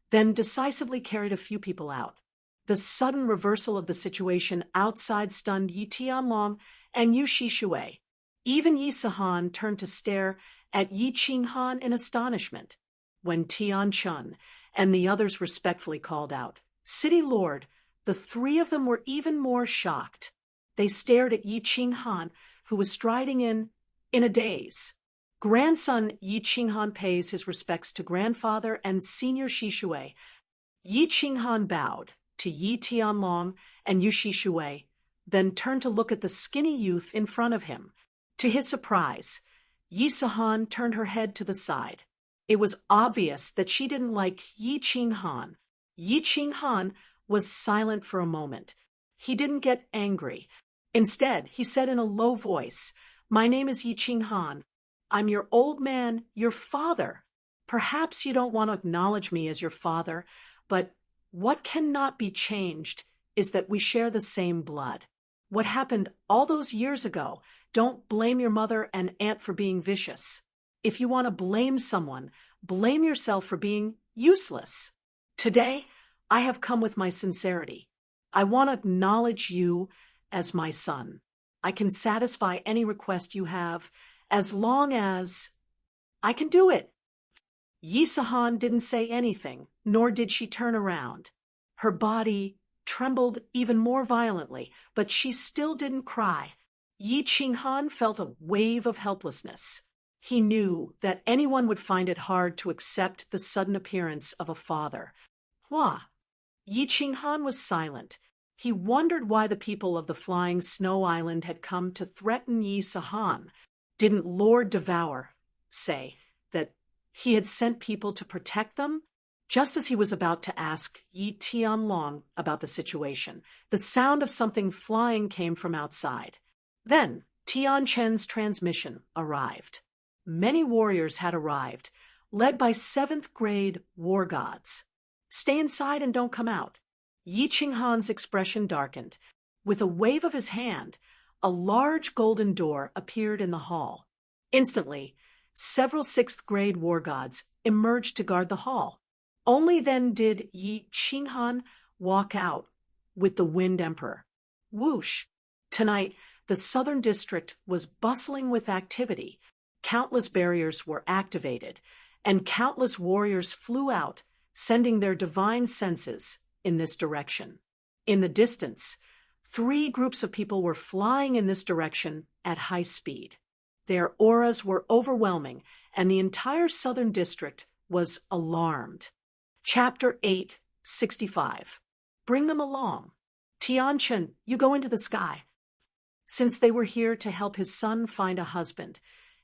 then decisively carried a few people out. The sudden reversal of the situation outside stunned Yi Tianlong and Yu Shishui. Even Yi Sahan turned to stare at Yi Qinghan in astonishment. When Tianchun and the others respectfully called out, "City Lord," the 3 of them were even more shocked. They stared at Yi Qinghan, who was striding in a daze. Grandson Yi Qinghan pays his respects to grandfather and senior Shishui. Yi Qinghan bowed to Yi Tianlong and Yu Shishui, then turned to look at the skinny youth in front of him. To his surprise, Yi Sahan turned her head to the side. It was obvious that she didn't like Yi Qinghan. Yi Qinghan was silent for a moment. He didn't get angry. Instead, he said in a low voice, "My name is Yi Qinghan. I'm your old man, your father. Perhaps you don't want to acknowledge me as your father, but what cannot be changed is that we share the same blood. What happened all those years ago, don't blame your mother and aunt for being vicious. If you want to blame someone, blame yourself for being useless. Today, I have come with my sincerity. I want to acknowledge you as my son. I can satisfy any request you have as long as I can do it. Yi Sahan didn't say anything, nor did she turn around. Her body trembled even more violently, but she still didn't cry. Yi Qinghan felt a wave of helplessness. He knew that anyone would find it hard to accept the sudden appearance of a father. Hua. Yi Qinghan was silent. He wondered why the people of the Flying Snow Island had come to threaten Yi Sahan. Didn't Lord Devour say that he had sent people to protect them? Just as he was about to ask Yi Tianlong about the situation, the sound of something flying came from outside. Then Tian Chen's transmission arrived. Many warriors had arrived, led by 7th grade war gods. Stay inside and don't come out. Yi Qinghan's expression darkened. With a wave of his hand, a large golden door appeared in the hall. Instantly, several 6th grade war gods emerged to guard the hall. Only then did Yi Qinghan walk out with the Wind Emperor. Whoosh! Tonight, the Southern District was bustling with activity. Countless barriers were activated, and countless warriors flew out, sending their divine senses in this direction. In the distance, 3 groups of people were flying in this direction at high speed. Their auras were overwhelming, and the entire Southern District was alarmed. Chapter 8:65. Bring them along. Tianchen, you go into the sky. Since they were here to help his son find a husband,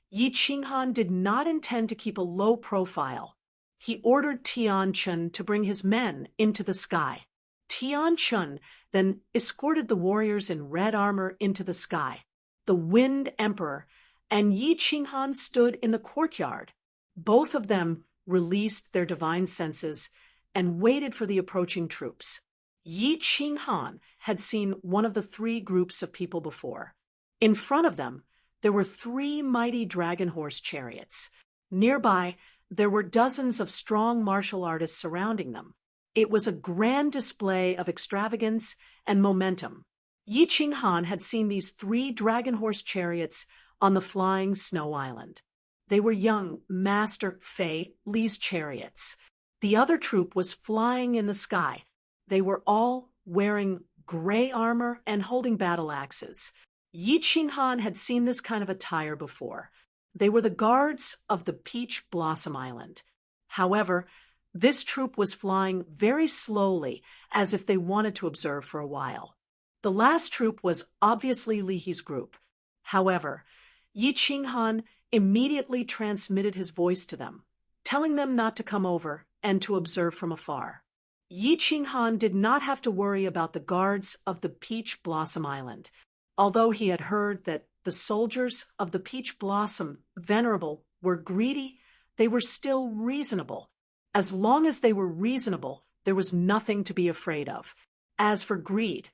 Yi Qinghan did not intend to keep a low profile. He ordered Tianchen to bring his men into the sky. Tianchen then escorted the warriors in red armor into the sky. The Wind Emperor and Yi Qinghan stood in the courtyard. Both of them released their divine senses and waited for the approaching troops. Yi Qinghan had seen one of the 3 groups of people before. In front of them, there were 3 mighty dragon horse chariots. Nearby, there were dozens of strong martial artists surrounding them. It was a grand display of extravagance and momentum. Yi Qinghan had seen these 3 dragon horse chariots on the Flying Snow Island. They were young Master Fei Li's chariots. The other troop was flying in the sky. They were all wearing gray armor and holding battle axes. Yi Qinghan had seen this kind of attire before. They were the guards of the Peach Blossom Island. However, this troop was flying very slowly, as if they wanted to observe for a while. The last troop was obviously Li He's group. However, Yi Qinghan immediately transmitted his voice to them, telling them not to come over and to observe from afar. Yi Qinghan did not have to worry about the guards of the Peach Blossom Island. Although he had heard that the soldiers of the Peach Blossom Venerable were greedy, they were still reasonable. As long as they were reasonable, there was nothing to be afraid of. As for greed,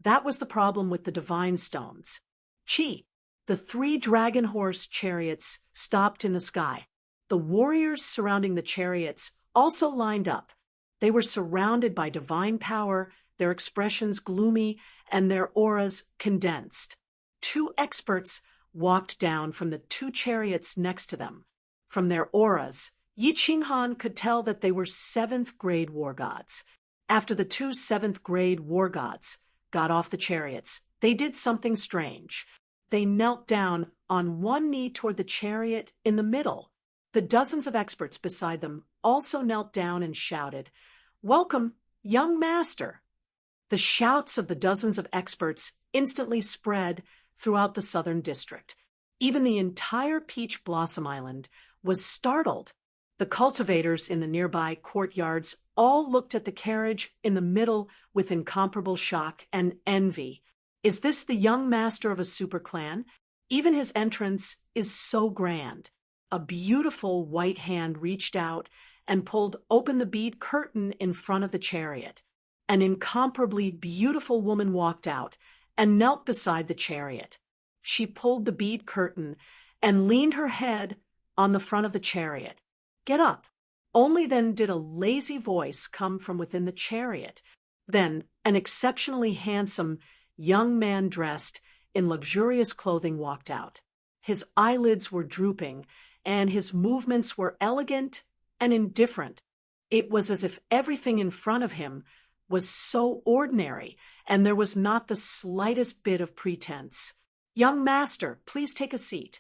that was the problem with the divine stones. The 3 dragon horse chariots stopped in the sky. The warriors surrounding the chariots also lined up. They were surrounded by divine power, their expressions gloomy, and their auras condensed. 2 experts walked down from the 2 chariots next to them. From their auras, Yi Qinghan could tell that they were 7th grade war gods. After the 2 7th grade war gods got off the chariots, they did something strange. They knelt down on one knee toward the chariot in the middle. The dozens of experts beside them also knelt down and shouted, "Welcome, young master!" The shouts of the dozens of experts instantly spread throughout the Southern District. Even the entire Peach Blossom Island was startled. The cultivators in the nearby courtyards all looked at the carriage in the middle with incomparable shock and envy. Is this the young master of a super clan? Even his entrance is so grand. A beautiful white hand reached out and pulled open the bead curtain in front of the chariot. An incomparably beautiful woman walked out and knelt beside the chariot. She pulled the bead curtain and leaned her head on the front of the chariot. Get up." Only then did a lazy voice come from within the chariot. Then an exceptionally handsome young man dressed in luxurious clothing walked out. His eyelids were drooping, and his movements were elegant and indifferent. It was as if everything in front of him was so ordinary, and there was not the slightest bit of pretense. "Young master, please take a seat."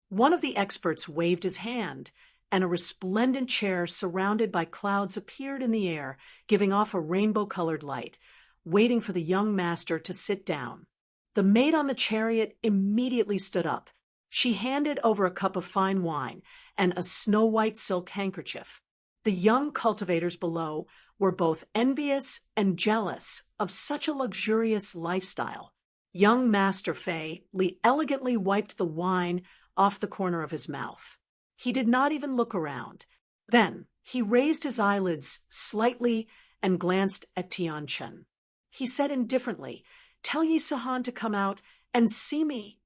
One of the experts waved his hand, and a resplendent chair surrounded by clouds appeared in the air, giving off a rainbow-colored light, waiting for the young master to sit down. The maid on the chariot immediately stood up. She handed over a cup of fine wine and a snow-white silk handkerchief. The young cultivators below were both envious and jealous of such a luxurious lifestyle. Young Master Fei Li elegantly wiped the wine off the corner of his mouth. He did not even look around. Then he raised his eyelids slightly and glanced at Tianchun. He said indifferently, "Tell Yi Sahan to come out and see me."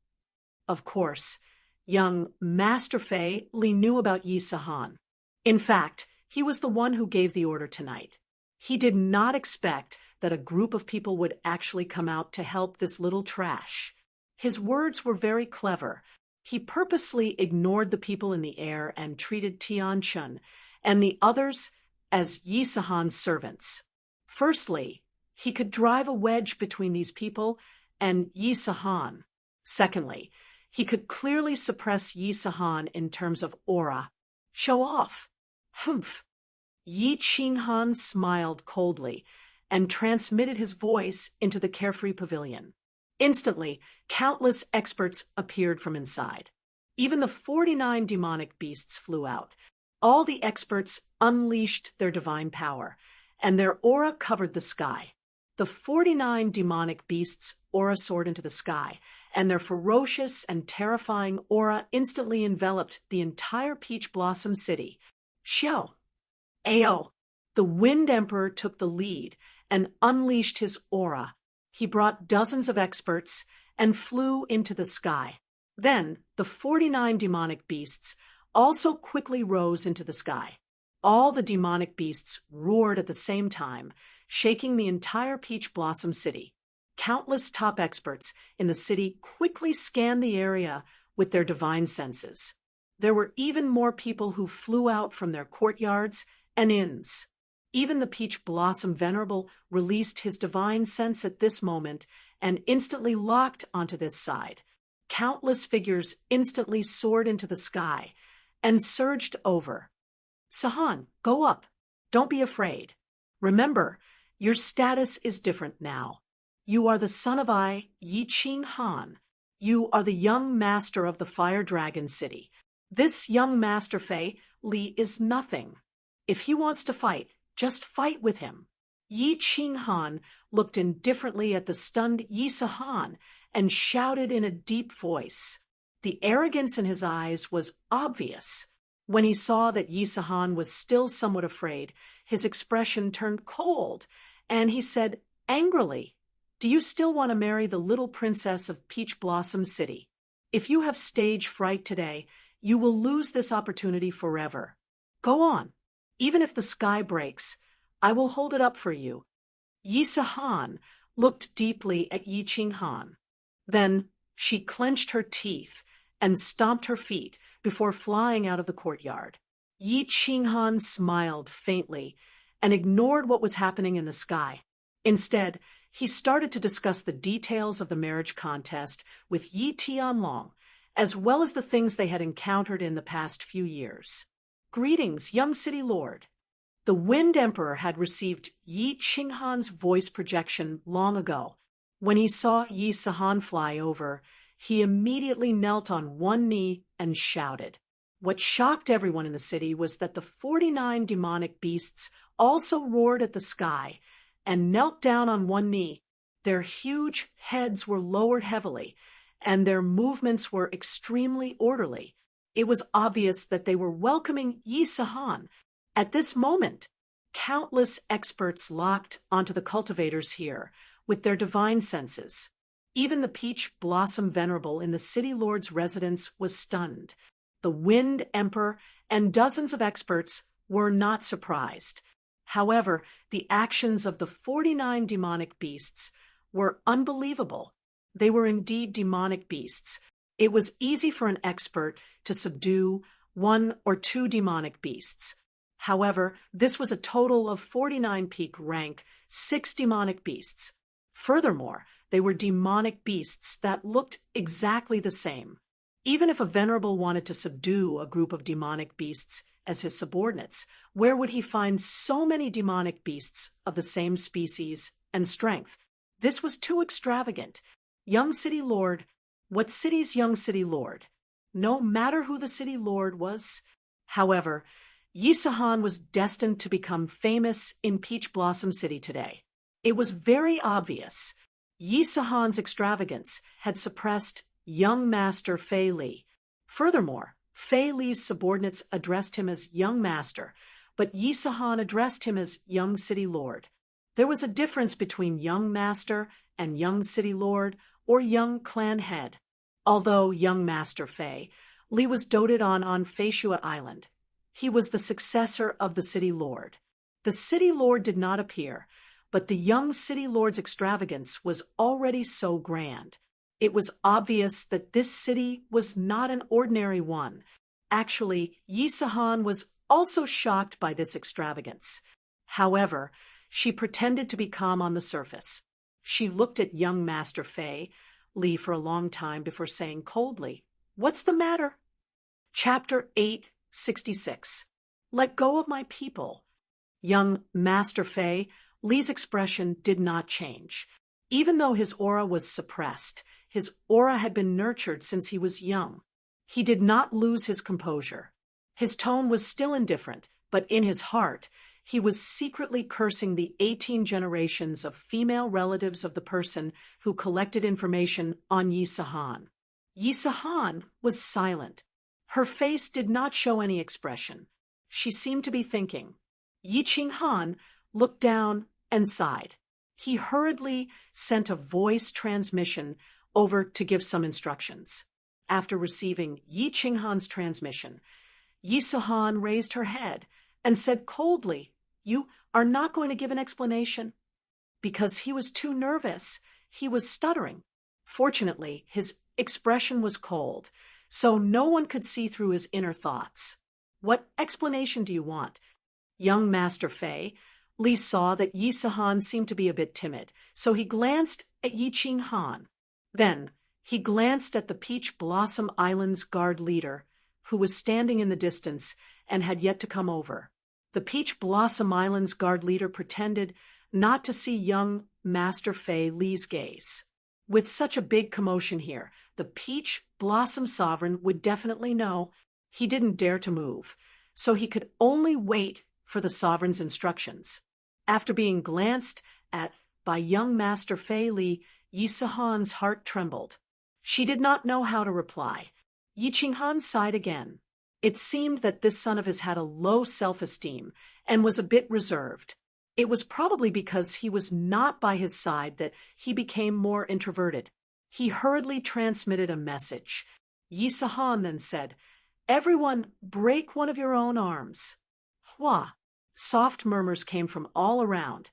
Of course, young Master Fei Li knew about Yi Sahan. In fact, he was the one who gave the order tonight. He did not expect that a group of people would actually come out to help this little trash. His words were very clever. He purposely ignored the people in the air and treated Tianchun and the others as Yi Sahan's servants. Firstly, he could drive a wedge between these people and Yi Sahan. Secondly, he could clearly suppress Yi Sahan in terms of aura. Show off. Humph. Yi Qinghan smiled coldly and transmitted his voice into the carefree pavilion. Instantly, countless experts appeared from inside. Even the 49 demonic beasts flew out. All the experts unleashed their divine power, and their aura covered the sky. The 49 demonic beasts aura soared into the sky, and their ferocious and terrifying aura instantly enveloped the entire Peach Blossom City. Xiao! Ao! The Wind Emperor took the lead and unleashed his aura. He brought dozens of experts and flew into the sky. Then the 49 demonic beasts also quickly rose into the sky. All the demonic beasts roared at the same time, shaking the entire Peach Blossom City. Countless top experts in the city quickly scanned the area with their divine senses. There were even more people who flew out from their courtyards and inns. Even the Peach Blossom Venerable released his divine sense at this moment and instantly locked onto this side. Countless figures instantly soared into the sky and surged over. Sahan, go up. Don't be afraid. Remember, your status is different now. You are the son of Yi Qinghan. You are the young master of the Fire Dragon City. This young Master Fei Li is nothing. If he wants to fight, just fight with him. Yi Qinghan looked indifferently at the stunned Yi Sahan and shouted in a deep voice. The arrogance in his eyes was obvious. When he saw that Yi Sahan was still somewhat afraid, his expression turned cold, and he said angrily, "Do you still want to marry the little princess of Peach Blossom City? If you have stage fright today, you will lose this opportunity forever. Go on. Even if the sky breaks, I will hold it up for you." Yi Sahan looked deeply at Yi Qinghan. Then she clenched her teeth and stomped her feet before flying out of the courtyard. Yi Qinghan smiled faintly and ignored what was happening in the sky. Instead, he started to discuss the details of the marriage contest with Yi Tianlong, as well as the things they had encountered in the past few years. "Greetings, young city lord." The Wind Emperor had received Yi Qinghan's voice projection long ago. When he saw Yi Sahan fly over, he immediately knelt on one knee and shouted. What shocked everyone in the city was that the 49 demonic beasts also roared at the sky and knelt down on one knee. Their huge heads were lowered heavily, and their movements were extremely orderly. It was obvious that they were welcoming Yi Sahan. At this moment, countless experts locked onto the cultivators here with their divine senses. Even the Peach Blossom Venerable in the city lord's residence was stunned. The Wind Emperor and dozens of experts were not surprised. However, the actions of the 49 demonic beasts were unbelievable. They were indeed demonic beasts. It was easy for an expert to subdue 1 or 2 demonic beasts. However, this was a total of 49 peak rank, 6 demonic beasts. Furthermore, they were demonic beasts that looked exactly the same. Even if a venerable wanted to subdue a group of demonic beasts as his subordinates, where would he find so many demonic beasts of the same species and strength? This was too extravagant. Young City Lord, what city's young city lord? No matter who the city lord was. However, Yisahan was destined to become famous in Peach Blossom City today. It was very obvious. Yisahan's extravagance had suppressed young Master Fei Li. Furthermore, Fei Li's subordinates addressed him as young master, but Yisahan addressed him as young city lord. There was a difference between young master and young city lord or young clan head. Although young Master Fei Li was doted on Feishua Island, he was the successor of the city lord. The city lord did not appear, but the young city lord's extravagance was already so grand. It was obvious that this city was not an ordinary one. Actually, Yisahan was also shocked by this extravagance. However, she pretended to be calm on the surface. She looked at young Master Fei Li for a long time before saying coldly, "What's the matter?" Chapter 866. Let go of my people. Young Master Fei Li's expression did not change. Even though his aura was suppressed, his aura had been nurtured since he was young. He did not lose his composure. His tone was still indifferent, but in his heart, he was secretly cursing the 18 generations of female relatives of the person who collected information on Yisahan. Yisahan was silent. Her face did not show any expression. She seemed to be thinking. Yiqinghan looked down and sighed. He hurriedly sent a voice transmission over to give some instructions. After receiving Yiqinghan's transmission, Yisahan raised her head and said coldly, "You are not going to give an explanation?" Because he was too nervous. He was stuttering. Fortunately, his expression was cold, so no one could see through his inner thoughts. "What explanation do you want?" Young Master Fei Li saw that Yisahan seemed to be a bit timid, so he glanced at Yiqinghan. Then he glanced at the Peach Blossom Island's guard leader, who was standing in the distance and had yet to come over. The Peach Blossom Island's guard leader pretended not to see young Master Fei Li's gaze. With such a big commotion here, the Peach Blossom Sovereign would definitely know. He didn't dare to move, so he could only wait for the Sovereign's instructions. After being glanced at by young Master Fei Li, Yisahan's heart trembled. She did not know how to reply. Yiqinghan sighed again. It seemed that this son of his had a low self-esteem and was a bit reserved. It was probably because he was not by his side that he became more introverted. He hurriedly transmitted a message. Yisahan then said, "Everyone, break one of your own arms." Hua! Soft murmurs came from all around,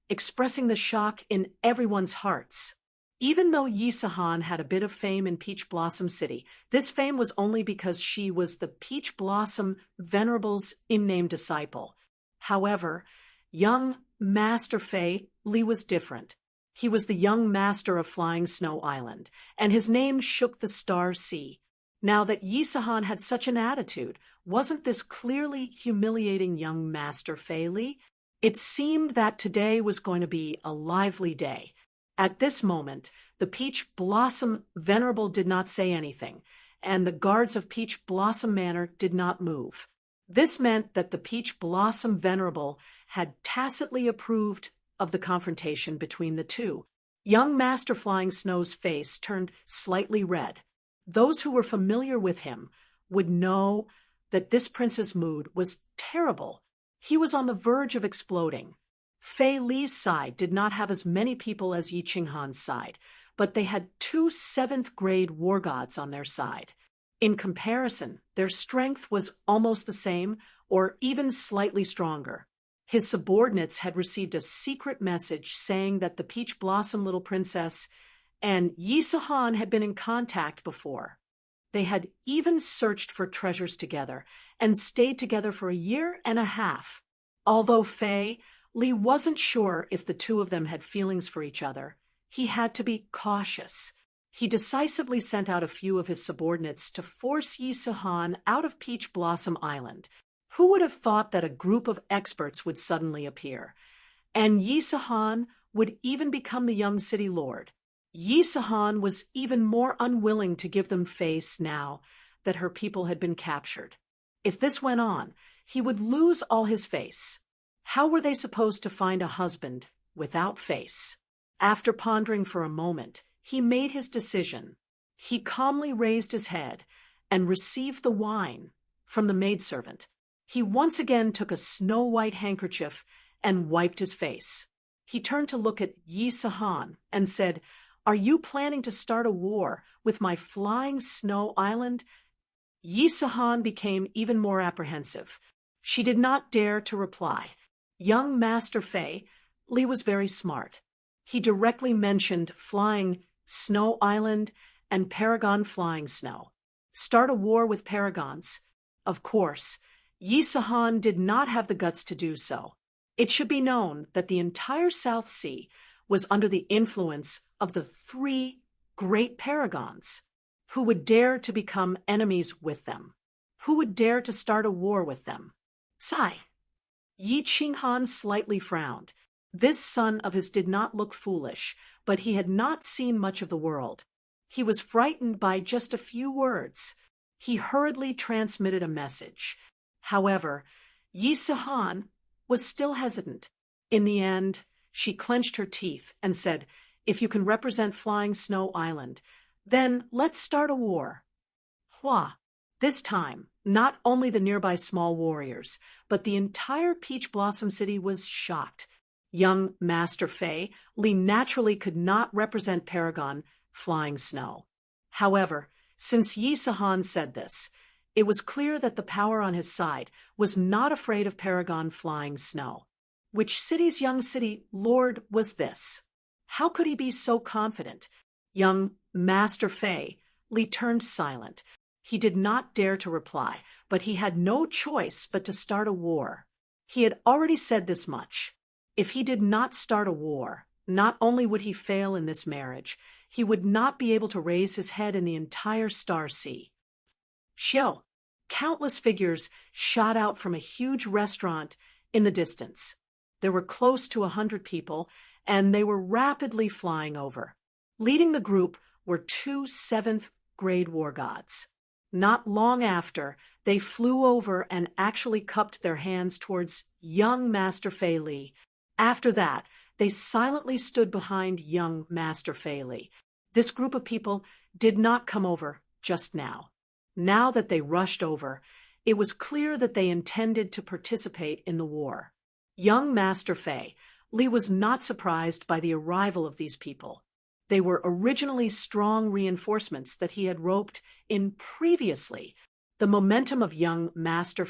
expressing the shock in everyone's hearts. Even though Yisahan had a bit of fame in Peach Blossom City, this fame was only because she was the Peach Blossom Venerable's named disciple. However, young Master Fei Li was different. He was the young master of Flying Snow Island, and his name shook the Star Sea. Now that Yisahan had such an attitude, wasn't this clearly humiliating young Master Fei Li? It seemed that today was going to be a lively day. At this moment, the Peach Blossom Venerable did not say anything, and the guards of Peach Blossom Manor did not move. This meant that the Peach Blossom Venerable had tacitly approved of the confrontation between the two. Young Master Flying Snow's face turned slightly red. Those who were familiar with him would know that this prince's mood was terrible. He was on the verge of exploding. Fei Li's side did not have as many people as Yiqinghan's side, but they had 2 7th-grade war gods on their side. In comparison, their strength was almost the same or even slightly stronger. His subordinates had received a secret message saying that the Peach Blossom Little Princess and Yi Sahan had been in contact before. They had even searched for treasures together and stayed together for a year and a half. Although Li wasn't sure if the two of them had feelings for each other, he had to be cautious. He decisively sent out a few of his subordinates to force Yi Sahan out of Peach Blossom Island. Who would have thought that a group of experts would suddenly appear? And Yi Sahan would even become the young city lord. Yi Sahan was even more unwilling to give them face now that her people had been captured. If this went on, he would lose all his face. How were they supposed to find a husband without face? After pondering for a moment, he made his decision. He calmly raised his head and received the wine from the maidservant. He once again took a snow-white handkerchief and wiped his face. He turned to look at Yi Sahan and said, "Are you planning to start a war with my flying snow island?" Yi Sahan became even more apprehensive. She did not dare to reply. Young Master Li was very smart. He directly mentioned flying Snow Island and Paragon Flying Snow. Start a war with Paragons. Of course, Yi Sahan did not have the guts to do so. It should be known that the entire South Sea was under the influence of the three great Paragons. Who would dare to become enemies with them? Who would dare to start a war with them? Sigh. Yi Qinghan slightly frowned. This son of his did not look foolish, but he had not seen much of the world. He was frightened by just a few words. He hurriedly transmitted a message. However, Yi Sahan was still hesitant. In the end, she clenched her teeth and said, "If you can represent Flying Snow Island, then let's start a war." Hua. This time, not only the nearby small warriors, but the entire Peach Blossom City was shocked. Young Master Li naturally could not represent Paragon Flying Snow. However, since Yi Sahan said this, it was clear that the power on his side was not afraid of Paragon Flying Snow. Which city's young city lord was this? How could he be so confident? Young Master Li turned silent. He did not dare to reply, but he had no choice but to start a war. He had already said this much. If he did not start a war, not only would he fail in this marriage, he would not be able to raise his head in the entire Star Sea. Xiao. Countless figures shot out from a huge restaurant in the distance. There were close to 100 people, and they were rapidly flying over. Leading the group were two 7th-grade war gods. Not long after, they flew over and actually cupped their hands towards young Master Li. After that, they silently stood behind young Master Li. This group of people did not come over just now. Now that they rushed over, it was clear that they intended to participate in the war. Young Master Li was not surprised by the arrival of these people. They were originally strong reinforcements that he had roped in previously. The momentum of young Master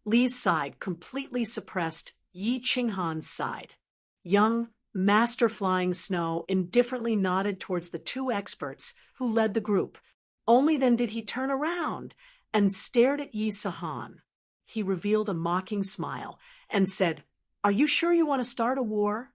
Li's side completely suppressed Yi Qinghan's side. Young Master Flying Snow indifferently nodded towards the two experts who led the group. Only then did he turn around and stared at Yi Sahan. He revealed a mocking smile and said, "Are you sure you want to start a war?"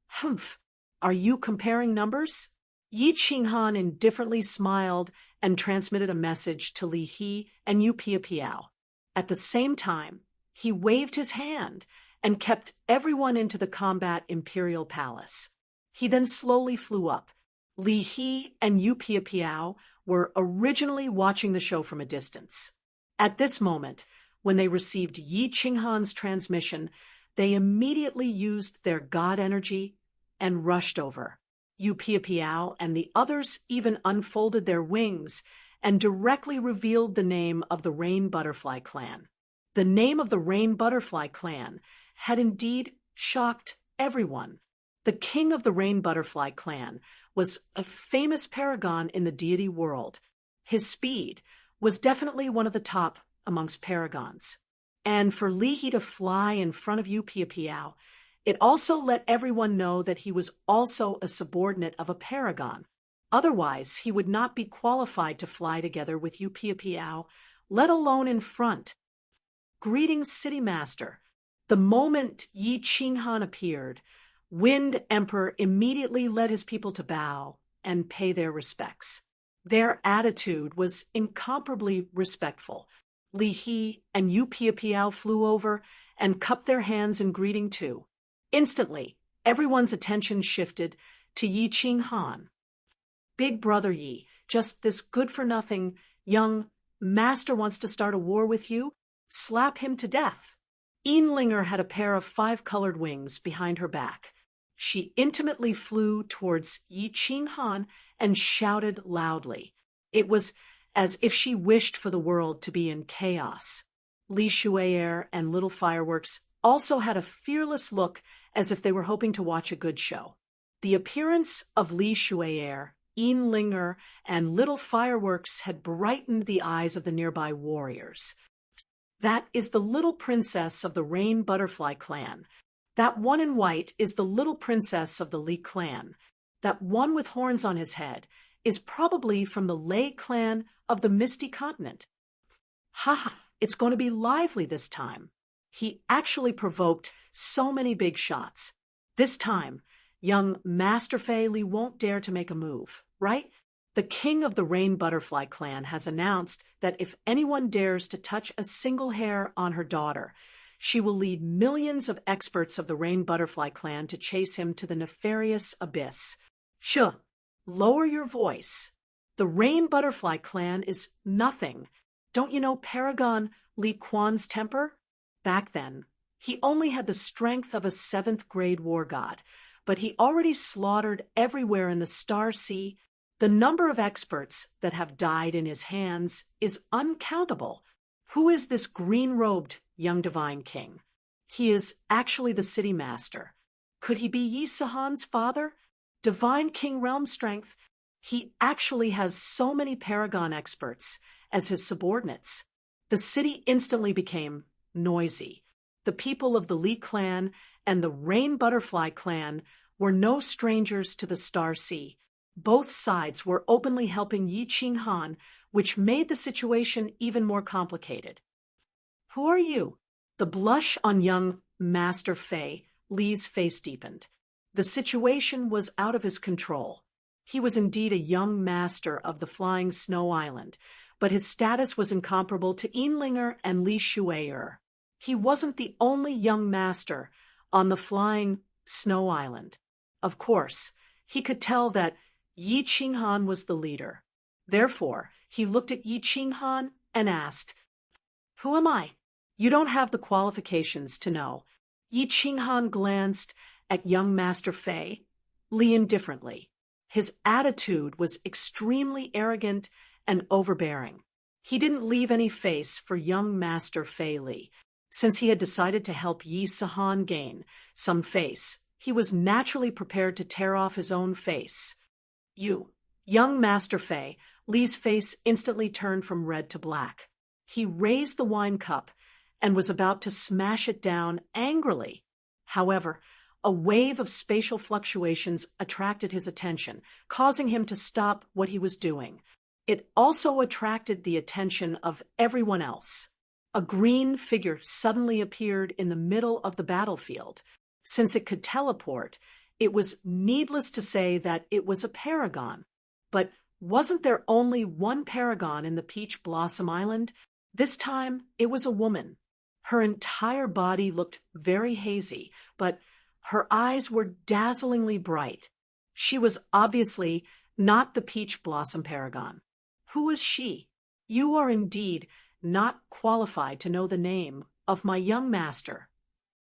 "Humph. Are you comparing numbers?" Yi Qinghan indifferently smiled and transmitted a message to Li He and Yu Piao. At the same time, he waved his hand and kept everyone into the combat Imperial Palace. He then slowly flew up. Li He and Yu Piao were originally watching the show from a distance. At this moment, when they received Yi Qinghan's transmission, they immediately used their god energy and rushed over. Yu Piao and the others even unfolded their wings and directly revealed the name of the Rain Butterfly Clan. The name of the Rain Butterfly Clan had indeed shocked everyone. The king of the Rain Butterfly Clan was a famous paragon in the deity world. His speed was definitely one of the top amongst paragons. And for Li He to fly in front of Yu Piapiao, it also let everyone know that he was also a subordinate of a paragon. Otherwise, he would not be qualified to fly together with Yu Piapiao, let alone in front. Greetings, City Master. The moment Yi Qinghan appeared, Wind Emperor immediately led his people to bow and pay their respects. Their attitude was incomparably respectful. Li He and Yu Piapiao flew over and cupped their hands in greeting too. Instantly, everyone's attention shifted to Yi Qinghan. Big brother Yi, just this good-for-nothing young master wants to start a war with you? Slap him to death. Enlinger had a pair of 5-colored wings behind her back. She intimately flew towards Yi Qinghan and shouted loudly. It was as if she wished for the world to be in chaos. Li Shuier and Little Fireworks also had a fearless look as if they were hoping to watch a good show. The appearance of Li Shuier, Enlinger, and Little Fireworks had brightened the eyes of the nearby warriors. That is the little princess of the Rain Butterfly clan. That one in white is the little princess of the Li clan. That one with horns on his head is probably from the Lei clan of the Misty Continent. Ha! It's going to be lively this time. He actually provoked so many big shots. This time, young Master Fei Li won't dare to make a move, right? The king of the Rain Butterfly clan has announced that if anyone dares to touch a single hair on her daughter, she will lead millions of experts of the Rain Butterfly clan to chase him to the nefarious abyss. Shuh! Lower your voice. The Rain Butterfly clan is nothing. Don't you know Paragon Li Quan's temper? Back then, he only had the strength of a 7th-grade war god, but he already slaughtered everywhere in the Star Sea. The number of experts that have died in his hands is uncountable. Who is this green-robed young divine king? He is actually the city master. Could he be Yi Sahan's father? Divine King Realm Strength. He actually has so many paragon experts as his subordinates. The city instantly became noisy. The people of the Li clan and the Rain Butterfly clan were no strangers to the Star Sea. Both sides were openly helping Yi Qinghan, which made the situation even more complicated. Who are you? The blush on young Master Fei Li's face deepened. The situation was out of his control. He was indeed a young master of the Flying Snow Island, but his status was incomparable to Enlinger and Li Shuier. He wasn't the only young master on the Flying Snow Island. Of course, he could tell that Yi Qinghan was the leader. Therefore, he looked at Yi Qinghan and asked, "Who am I?" "You don't have the qualifications to know." Yi Qinghan glanced at young Master Fei Li indifferently. His attitude was extremely arrogant and overbearing. He didn't leave any face for young Master Fei Li. Since he had decided to help Yi Sahan gain some face, he was naturally prepared to tear off his own face. Young Master Fei Li's face instantly turned from red to black. He raised the wine cup and was about to smash it down angrily. However, a wave of spatial fluctuations attracted his attention, causing him to stop what he was doing. It also attracted the attention of everyone else. A green figure suddenly appeared in the middle of the battlefield. Since it could teleport, it was needless to say that it was a paragon. But wasn't there only one paragon in the Peach Blossom Island? This time, it was a woman. Her entire body looked very hazy, but her eyes were dazzlingly bright. She was obviously not the Peach Blossom Paragon. Who was she? You are indeed not qualified to know the name of my young master.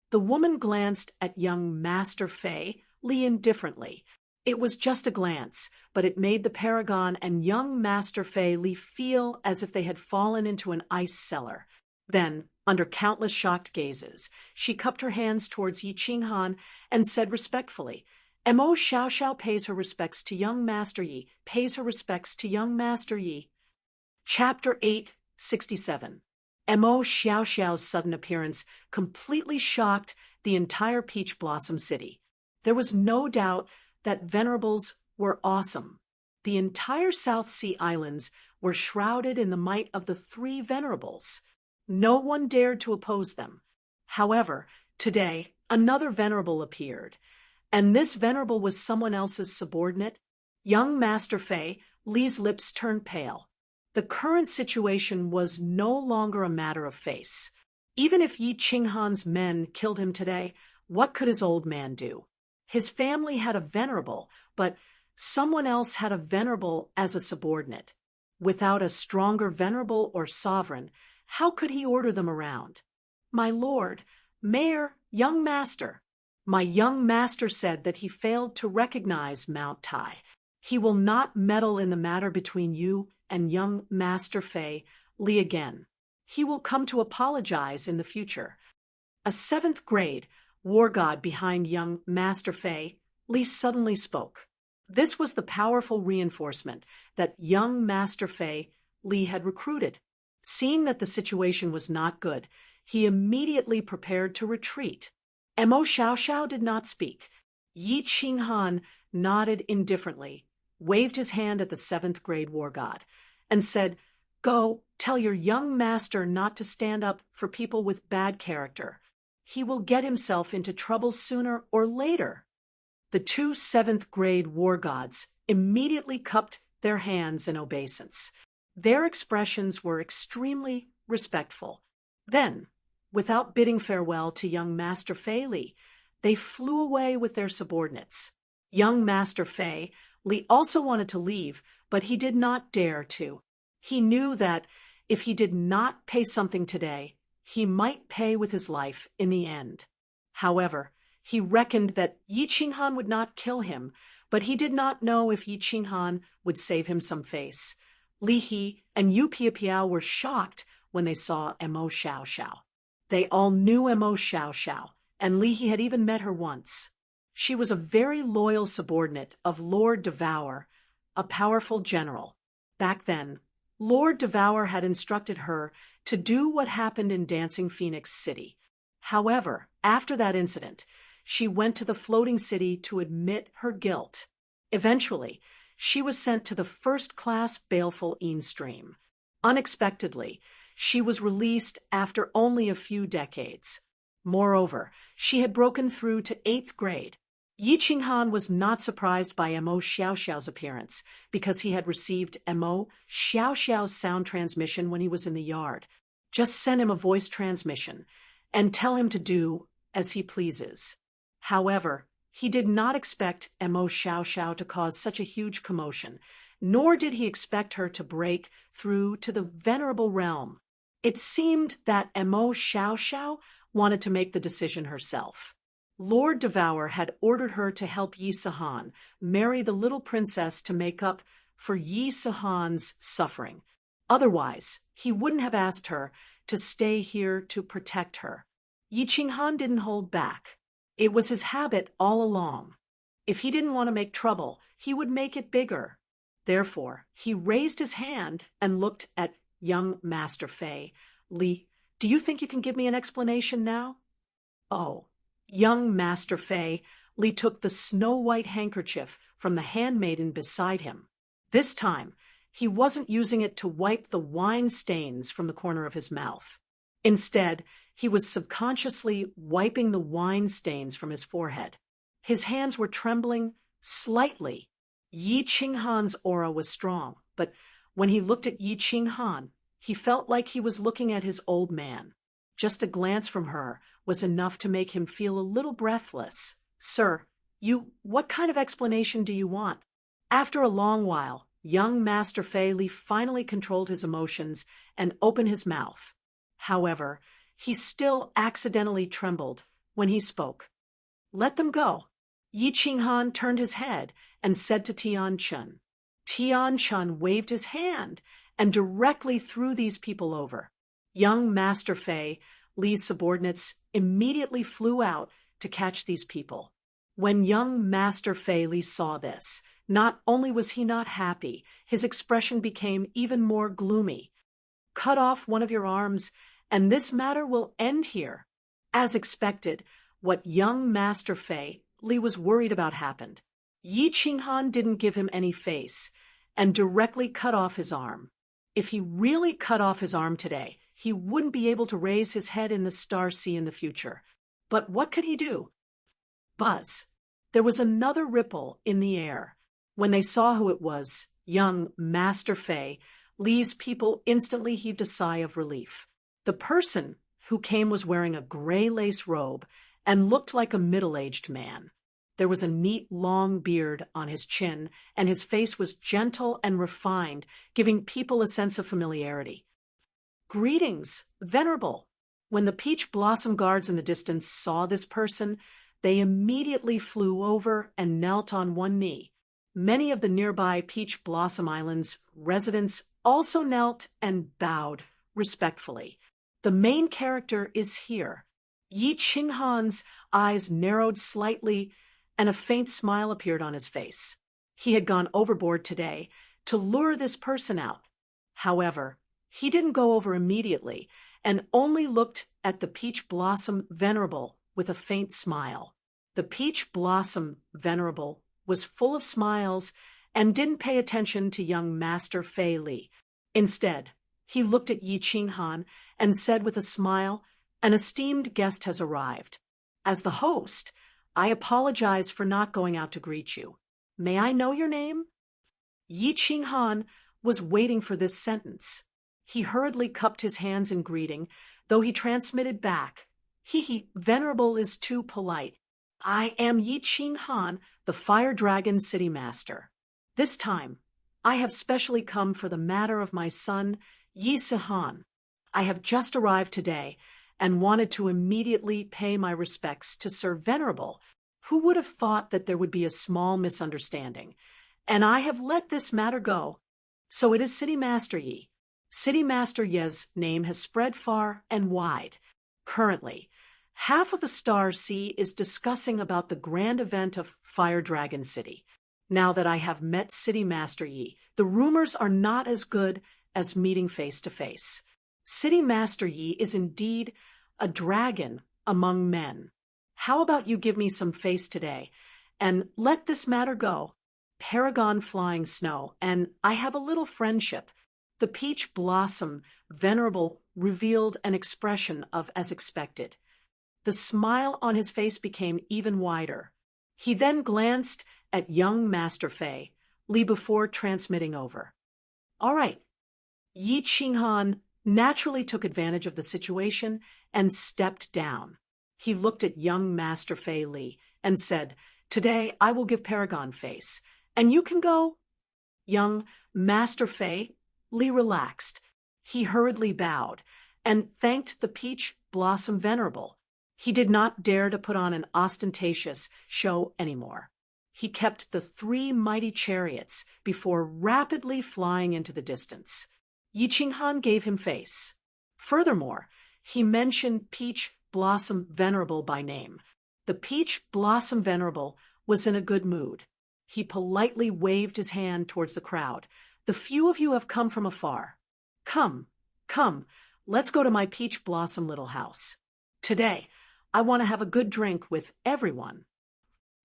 The woman glanced at young Master Fei Li indifferently. It was just a glance, but it made the Paragon and young Master Fei Li feel as if they had fallen into an ice cellar. Then, under countless shocked gazes, she cupped her hands towards Yi Qinghan and said respectfully, "Mo Xiaoxiao pays her respects to young Master Yi, pays her respects to young Master Yi." Chapter 867. Mo Xiao Xiao's sudden appearance completely shocked the entire Peach Blossom City. There was no doubt that venerables were awesome. The entire South Sea Islands were shrouded in the might of the three venerables. No one dared to oppose them. However, today, another venerable appeared, and this venerable was someone else's subordinate. Young Master Fei, Li's lips turned pale. The current situation was no longer a matter of face. Even if Yi Qinghan's men killed him today, what could his old man do? His family had a venerable, but someone else had a venerable as a subordinate. Without a stronger venerable or sovereign, how could he order them around? My lord, Mayor, young master. My young master said that he failed to recognize Mount Tai. He will not meddle in the matter between you and young Master Fei, Li again. He will come to apologize in the future. A 7th grade war god behind young Master Fei, Li suddenly spoke. This was the powerful reinforcement that young Master Fei, Li had recruited. Seeing that the situation was not good, he immediately prepared to retreat. Mo Xiao Xiao did not speak. Yi Qinghan nodded indifferently, waved his hand at the 7th grade war god, and said, "Go, tell your young master not to stand up for people with bad character. He will get himself into trouble sooner or later." The two 7th grade war gods immediately cupped their hands in obeisance. Their expressions were extremely respectful. Then, without bidding farewell to young Master Fei Li, they flew away with their subordinates. Young Master Fei Li also wanted to leave, but he did not dare to. He knew that if he did not pay something today, he might pay with his life in the end. However, he reckoned that Yi Qinghan would not kill him, but he did not know if Yi Qinghan would save him some face. Li He and Yu Piapiao were shocked when they saw Mo Xiao Xiao. They all knew Mo Xiao Xiao, and Li He had even met her once. She was a very loyal subordinate of Lord Devour, a powerful general. Back then, Lord Devour had instructed her to do what happened in Dancing Phoenix City. However, after that incident, she went to the floating city to admit her guilt. Eventually, she was sent to the first-class baleful stream. Unexpectedly, she was released after only a few decades. Moreover, she had broken through to 8th grade. Yi Qinghan was not surprised by Mo Xiao Xiao's appearance because he had received Mo Xiao Xiao's sound transmission when he was in the yard. Just send him a voice transmission and tell him to do as he pleases. However, he did not expect Mo Xiao Xiao to cause such a huge commotion, nor did he expect her to break through to the venerable realm. It seemed that Mo Xiao Xiao wanted to make the decision herself. Lord Devour had ordered her to help Yi Sihan marry the little princess to make up for Yi Sihan's suffering. Otherwise, he wouldn't have asked her to stay here to protect her. Yi Qinghan didn't hold back. It was his habit all along. If he didn't want to make trouble, he would make it bigger. Therefore, he raised his hand and looked at young Master Fei. Li, do you think you can give me an explanation now? Oh. Young Master Fei Li took the snow-white handkerchief from the handmaiden beside him. This time, he wasn't using it to wipe the wine stains from the corner of his mouth. Instead, he was subconsciously wiping the wine stains from his forehead. His hands were trembling slightly. Yi Qinghan's aura was strong, but when he looked at Yi Qinghan, he felt like he was looking at his old man. Just a glance from her was enough to make him feel a little breathless. "Sir, what kind of explanation do you want?" After a long while, young Master Fei Li finally controlled his emotions and opened his mouth. However, he still accidentally trembled when he spoke. "Let them go." Yi Qinghan turned his head and said to Tian Chun. Tian Chun waved his hand and directly threw these people over. Young Master Fei Li's subordinates immediately flew out to catch these people. When young Master Fei Li saw this, Not only was he not happy, his expression became even more gloomy. "Cut off one of your arms, and this matter will end here." As expected, what young Master Fei Li was worried about happened. Yi Qinghan didn't give him any face, and directly cut off his arm. If he really cut off his arm today, he wouldn't be able to raise his head in the Star Sea in the future. But what could he do? Buzz. There was another ripple in the air. When they saw who it was, young Master Fei Li's people instantly heaved a sigh of relief. The person who came was wearing a gray lace robe and looked like a middle-aged man. There was a neat long beard on his chin, and his face was gentle and refined, giving people a sense of familiarity. "Greetings, Venerable." When the peach blossom guards in the distance saw this person, they immediately flew over and knelt on one knee. Many of the nearby Peach Blossom Islands residents also knelt and bowed respectfully. The main character is here. Yi Qinghan's eyes narrowed slightly, and a faint smile appeared on his face. He had gone overboard today to lure this person out. However, he didn't go over immediately and only looked at the Peach Blossom Venerable with a faint smile. The Peach Blossom Venerable was full of smiles and didn't pay attention to young Master Fei Li. Instead, he looked at Yi Qinghan and said with a smile, "An esteemed guest has arrived. As the host, I apologize for not going out to greet you. May I know your name?" Yi Qinghan was waiting for this sentence. He hurriedly cupped his hands in greeting, though he transmitted back, Venerable is too polite. I am Yi Qinghan, the Fire Dragon City Master. This time, I have specially come for the matter of my son, Yi Sihan. I have just arrived today and wanted to immediately pay my respects to Sir Venerable. Who would have thought that there would be a small misunderstanding? And I have let this matter go. So it is City Master Yi. City Master Ye's name has spread far and wide. Currently, half of the Star Sea is discussing about the grand event of Fire Dragon City. Now that I have met City Master Yi, the rumors are not as good as meeting face to face. City Master Yi is indeed a dragon among men. How about you give me some face today and let this matter go? Paragon Flying Snow, and I have a little friendship. The Peach Blossom Venerable revealed an expression of as expected. The smile on his face became even wider. He then glanced at young Master Fei Li before transmitting over. All right. Yi Qinghan naturally took advantage of the situation and stepped down. He looked at young Master Fei Li and said, "Today I will give Paragon face, and you can go." Young Master Fei Li relaxed. He hurriedly bowed and thanked the Peach Blossom Venerable. He did not dare to put on an ostentatious show anymore. He kept the 3 mighty chariots before rapidly flying into the distance. Yi Qinghan gave him face. Furthermore, he mentioned Peach Blossom Venerable by name. The Peach Blossom Venerable was in a good mood. He politely waved his hand towards the crowd. "The few of you have come from afar. Come, let's go to my Peach Blossom little house. Today, I want to have a good drink with everyone.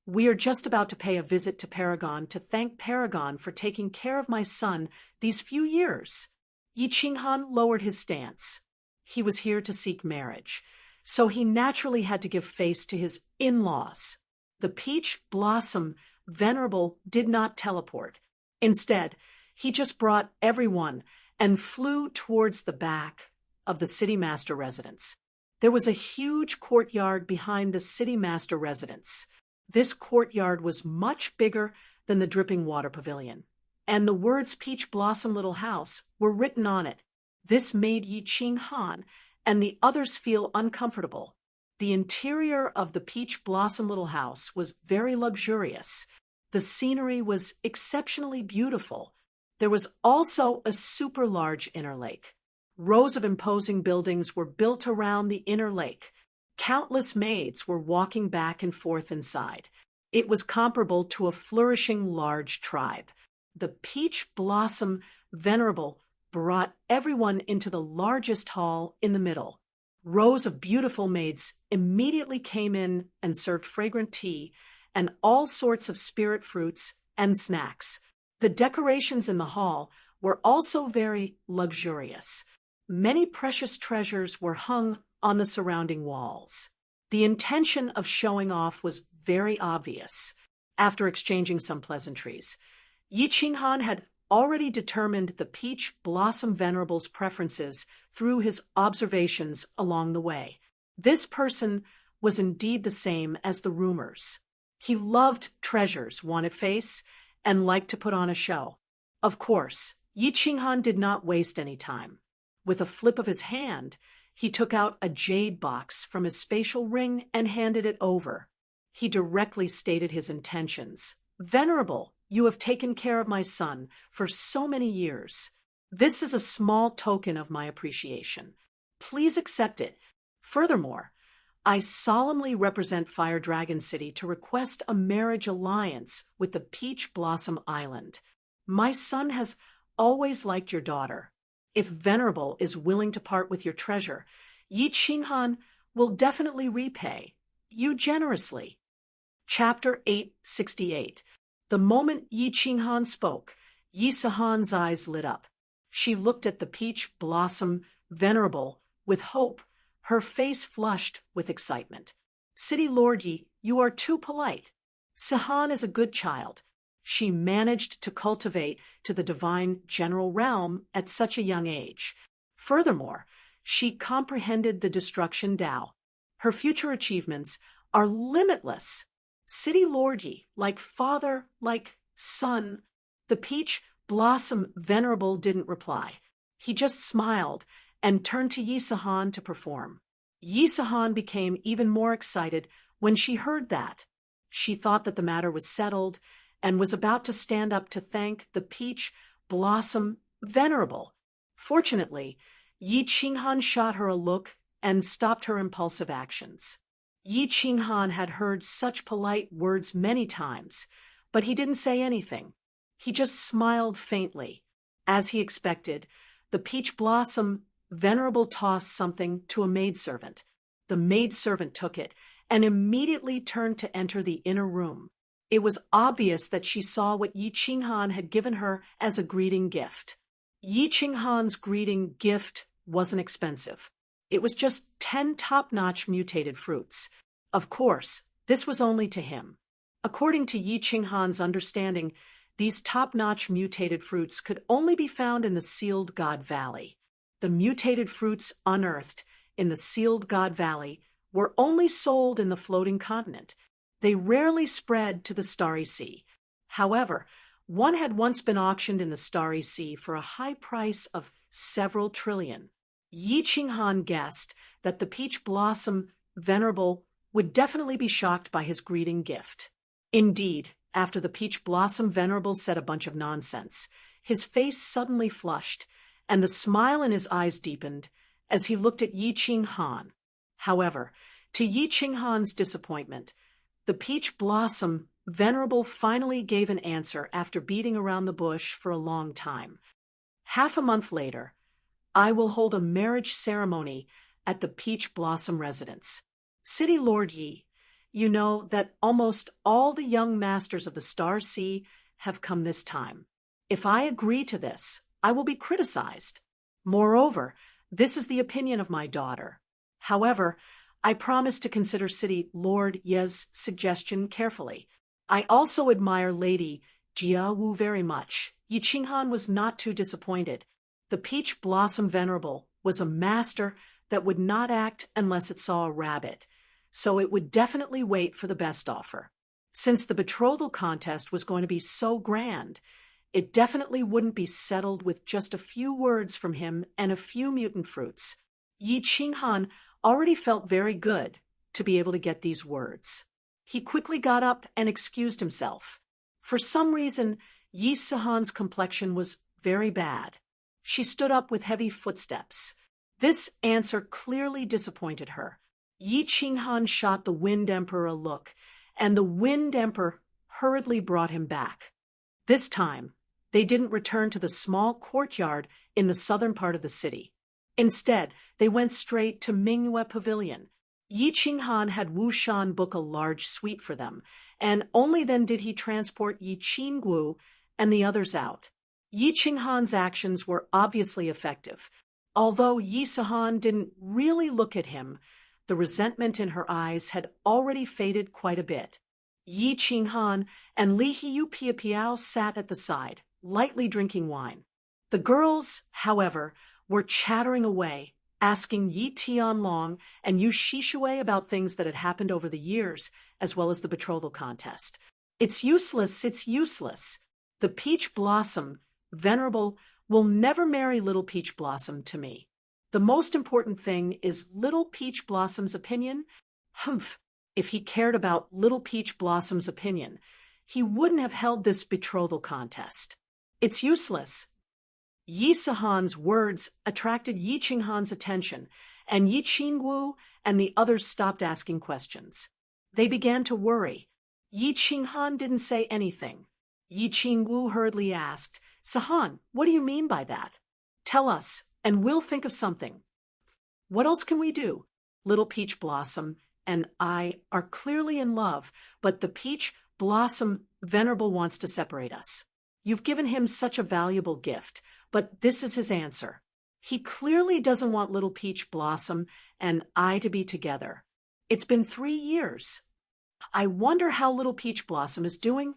We are just about to pay a visit to Paragon to thank Paragon for taking care of my son these few years." Yi Qinghan lowered his stance. He was here to seek marriage, so he naturally had to give face to his in-laws. The Peach Blossom Venerable did not teleport. Instead, he just brought everyone and flew towards the back of the City Master residence. There was a huge courtyard behind the City Master residence. This courtyard was much bigger than the Dripping Water Pavilion, and the words Peach Blossom Little House were written on it. This made Yi Qinghan and the others feel uncomfortable. The interior of the Peach Blossom Little House was very luxurious. The scenery was exceptionally beautiful. There was also a super large inner lake. Rows of imposing buildings were built around the inner lake. Countless maids were walking back and forth inside. It was comparable to a flourishing large tribe. The Peach Blossom Venerable brought everyone into the largest hall in the middle. Rows of beautiful maids immediately came in and served fragrant tea and all sorts of spirit fruits and snacks. The decorations in the hall were also very luxurious. Many precious treasures were hung on the surrounding walls. The intention of showing off was very obvious. After exchanging some pleasantries, Yi Qinghan had already determined the Peach Blossom Venerable's preferences through his observations along the way. This person was indeed the same as the rumors. He loved treasures, wanted face, and liked to put on a show. Of course, Yi Qinghan did not waste any time. With a flip of his hand, he took out a jade box from his spatial ring and handed it over. He directly stated his intentions. "Venerable, you have taken care of my son for so many years. This is a small token of my appreciation. Please accept it. Furthermore, I solemnly represent Fire Dragon City to request a marriage alliance with the Peach Blossom Island. My son has always liked your daughter. If Venerable is willing to part with your treasure, Yi Qinghan will definitely repay you generously." Chapter 868. The moment Yi Qinghan spoke, Yi Sahan's eyes lit up. She looked at the Peach Blossom Venerable with hope. Her face flushed with excitement. "City Lord Yi, you are too polite. Sahan is a good child. She managed to cultivate to the divine general realm at such a young age. Furthermore, she comprehended the destruction Tao. Her future achievements are limitless. City Lord Yi, like father, like son." The Peach Blossom Venerable didn't reply. He just smiled and turned to Yi Sahan to perform. Yi Sahan became even more excited when she heard that. She thought that the matter was settled and was about to stand up to thank the Peach Blossom Venerable. Fortunately, Yi Qinghan shot her a look and stopped her impulsive actions. Yi Qinghan had heard such polite words many times, but he didn't say anything. He just smiled faintly. As he expected, the Peach Blossom Venerable tossed something to a maidservant. The maidservant took it and immediately turned to enter the inner room. It was obvious that she saw what Yi Qinghan had given her as a greeting gift. Yi Qinghan's greeting gift wasn't expensive. It was just 10 top-notch mutated fruits. Of course, this was only to him. According to Yi Qinghan's understanding, these top-notch mutated fruits could only be found in the Sealed God Valley. The mutated fruits unearthed in the Sealed God Valley were only sold in the floating continent. They rarely spread to the Starry Sea. However, one had once been auctioned in the Starry Sea for a high price of several trillion. Yi Qinghan guessed that the Peach Blossom Venerable would definitely be shocked by his greeting gift. Indeed, after the Peach Blossom Venerable said a bunch of nonsense, his face suddenly flushed, and the smile in his eyes deepened as he looked at Yi Qinghan. However, to Yi Qinghan's disappointment, the Peach Blossom Venerable finally gave an answer after beating around the bush for a long time. Half a month later, I will hold a marriage ceremony at the Peach Blossom residence. City Lord Yi, you know that almost all the young masters of the Star Sea have come this time. If I agree to this, I will be criticized. Moreover, this is the opinion of my daughter. However, I promise to consider City Lord Ye's suggestion carefully. I also admire Lady Jia Wu very much. Yi Qinghan was not too disappointed. The Peach Blossom Venerable was a master that would not act unless it saw a rabbit, so it would definitely wait for the best offer. Since the betrothal contest was going to be so grand, it definitely wouldn't be settled with just a few words from him and a few mutant fruits. Yi Qinghan already felt very good to be able to get these words. He quickly got up and excused himself. For some reason, Yi Sahan's complexion was very bad. She stood up with heavy footsteps. This answer clearly disappointed her. Yi Qinghan shot the Wind Emperor a look and the Wind Emperor hurriedly brought him back. This time, they didn't return to the small courtyard in the southern part of the city. Instead, they went straight to Mingyue Pavilion. Yi Qinghan had Wu Shan book a large suite for them, and only then did he transport Yi Qinggu and the others out. Yi Qinghan's actions were obviously effective. Although Yi Sahan didn't really look at him, the resentment in her eyes had already faded quite a bit. Yi Qinghan and Li Hiu Piao sat at the side, lightly drinking wine. The girls, however, were chattering away, asking Yi Tianlong and Yu Shishui about things that had happened over the years, as well as the betrothal contest. It's useless. The Peach Blossom, Venerable, will never marry Little Peach Blossom to me. The most important thing is Little Peach Blossom's opinion. If he cared about Little Peach Blossom's opinion, he wouldn't have held this betrothal contest. It's useless. Yi Sahan's words attracted Yi Qinghan's attention, and Yi Qingwu and the others stopped asking questions. They began to worry. Yi Qinghan didn't say anything. Yi Qingwu hurriedly asked, "Sahan, what do you mean by that? Tell us, and we'll think of something." "What else can we do? Little Peach Blossom and I are clearly in love, but the Peach Blossom Venerable wants to separate us. You've given him such a valuable gift, but this is his answer. He clearly doesn't want Little Peach Blossom and I to be together. It's been 3 years. I wonder how Little Peach Blossom is doing."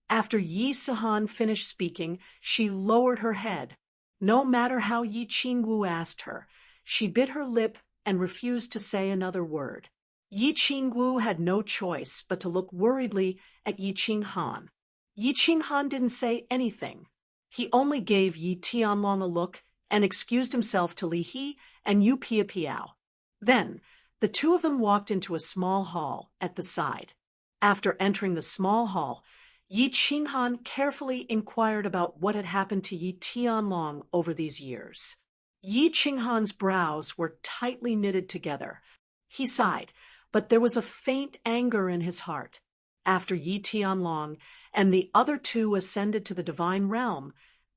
After Yi Sahan finished speaking, she lowered her head. No matter how Yi Qingwu asked her, she bit her lip and refused to say another word. Yi Qingwu had no choice but to look worriedly at Yi Qinghan. Yi Qinghan didn't say anything. He only gave Yi Tianlong a look and excused himself to Li He and Yu Piao. Then, the two of them walked into a small hall at the side. After entering the small hall, Yi Qinghan carefully inquired about what had happened to Yi Tianlong over these years. Yi Qinghan's brows were tightly knitted together. He sighed, but there was a faint anger in his heart. After Yi Tianlong and the other two ascended to the divine realm,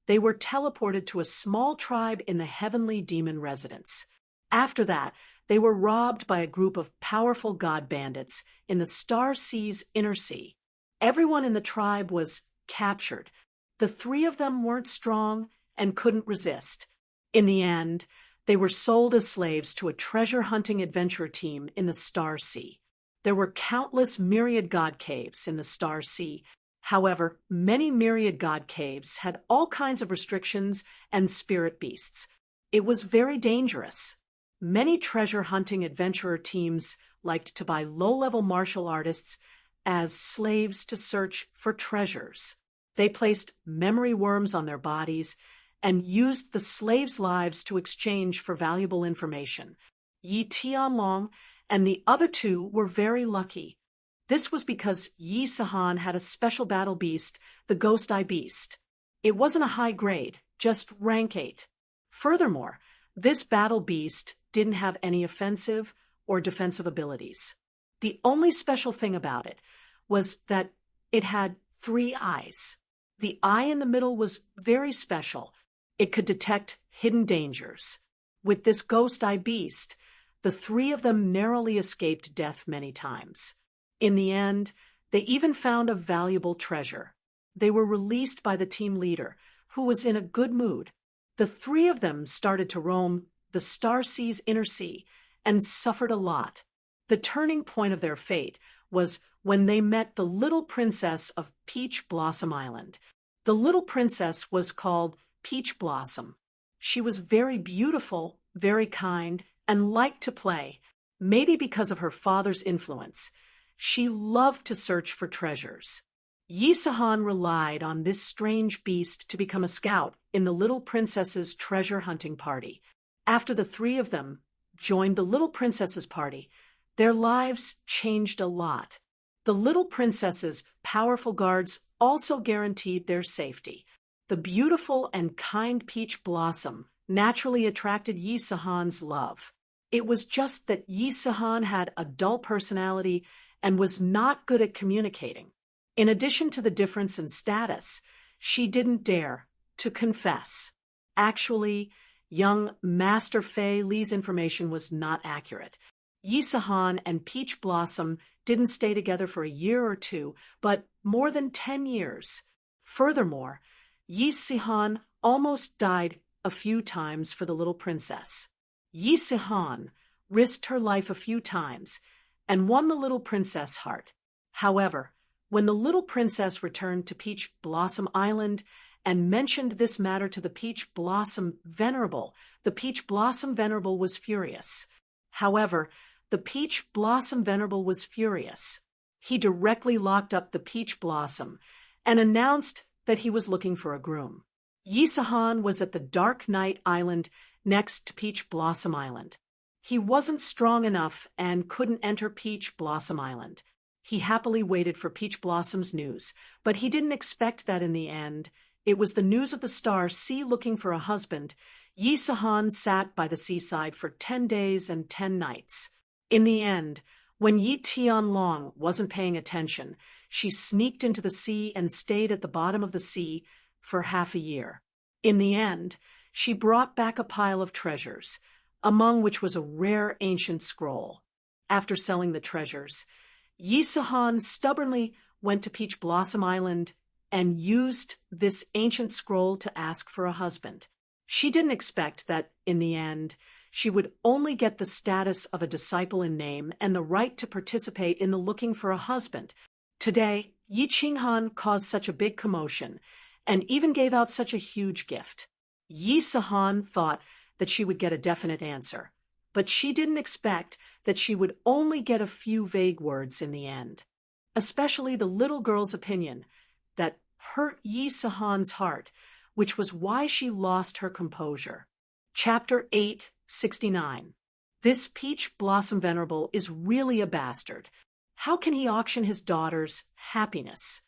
they were teleported to a small tribe in the heavenly demon residence. After that, they were robbed by a group of powerful god bandits in the Star Sea's inner sea. Everyone in the tribe was captured. The 3 of them weren't strong and couldn't resist. In the end, they were sold as slaves to a treasure-hunting adventure team in the Star Sea. There were countless myriad god caves in the Star Sea. However, many myriad god caves had all kinds of restrictions and spirit beasts. It was very dangerous. Many treasure-hunting adventurer teams liked to buy low-level martial artists as slaves to search for treasures. They placed memory worms on their bodies and used the slaves' lives to exchange for valuable information. Yi Tianlong and the other 2 were very lucky. This was because Yi Sahan had a special battle beast, the Ghost Eye Beast. It wasn't a high grade, just rank 8. Furthermore, this battle beast didn't have any offensive or defensive abilities. The only special thing about it was that it had 3 eyes. The eye in the middle was very special. It could detect hidden dangers. With this Ghost Eye Beast, the 3 of them narrowly escaped death many times. In the end, they even found a valuable treasure. They were released by the team leader, who was in a good mood. The 3 of them started to roam the Star Sea's inner sea and suffered a lot. The turning point of their fate was when they met the little princess of Peach Blossom Island. The little princess was called Peach Blossom. She was very beautiful, very kind, and liked to play. Maybe because of her father's influence, she loved to search for treasures. Yi Sahan relied on this strange beast to become a scout in the little princess's treasure hunting party. After the 3 of them joined the little princess's party, their lives changed a lot. The little princess's powerful guards also guaranteed their safety. The beautiful and kind Peach Blossom naturally attracted Yi Sahan's love. It was just that Yi Sahan had a dull personality and was not good at communicating. In addition to the difference in status, she didn't dare to confess. Actually, young Master Fei Li's information was not accurate. Yi Sahan and Peach Blossom didn't stay together for a year or two, but more than 10 years. Furthermore, Yi Sahan almost died a few times for the little princess. Yi Sahan risked her life a few times and won the little princess' heart. However, when the little princess returned to Peach Blossom Island and mentioned this matter to the Peach Blossom Venerable, the Peach Blossom Venerable was furious. However, the Peach Blossom Venerable was furious. He directly locked up the Peach Blossom and announced that he was looking for a groom. Yi Sahan was at the Dark Night Island next to Peach Blossom Island. He wasn't strong enough and couldn't enter Peach Blossom Island. He happily waited for Peach Blossom's news, but he didn't expect that in the end. It was the news of the star sea looking for a husband. Yi Sahan sat by the seaside for 10 days and 10 nights. In the end, when Yi Tianlong wasn't paying attention, she sneaked into the sea and stayed at the bottom of the sea for half a year. In the end, she brought back a pile of treasures, among which was a rare ancient scroll. After selling the treasures, Yi Sahan stubbornly went to Peach Blossom Island and used this ancient scroll to ask for a husband. She didn't expect that, in the end, she would only get the status of a disciple in name and the right to participate in the looking for a husband. Today, Yi Qinghan caused such a big commotion and even gave out such a huge gift. Yi Sahan thought that she would get a definite answer, but she didn't expect that she would only get a few vague words in the end. Especially the little girl's opinion that hurt Yi Sahan's heart, which was why she lost her composure. Chapter 869. This Peach Blossom Venerable is really a bastard. How can he auction his daughter's happiness?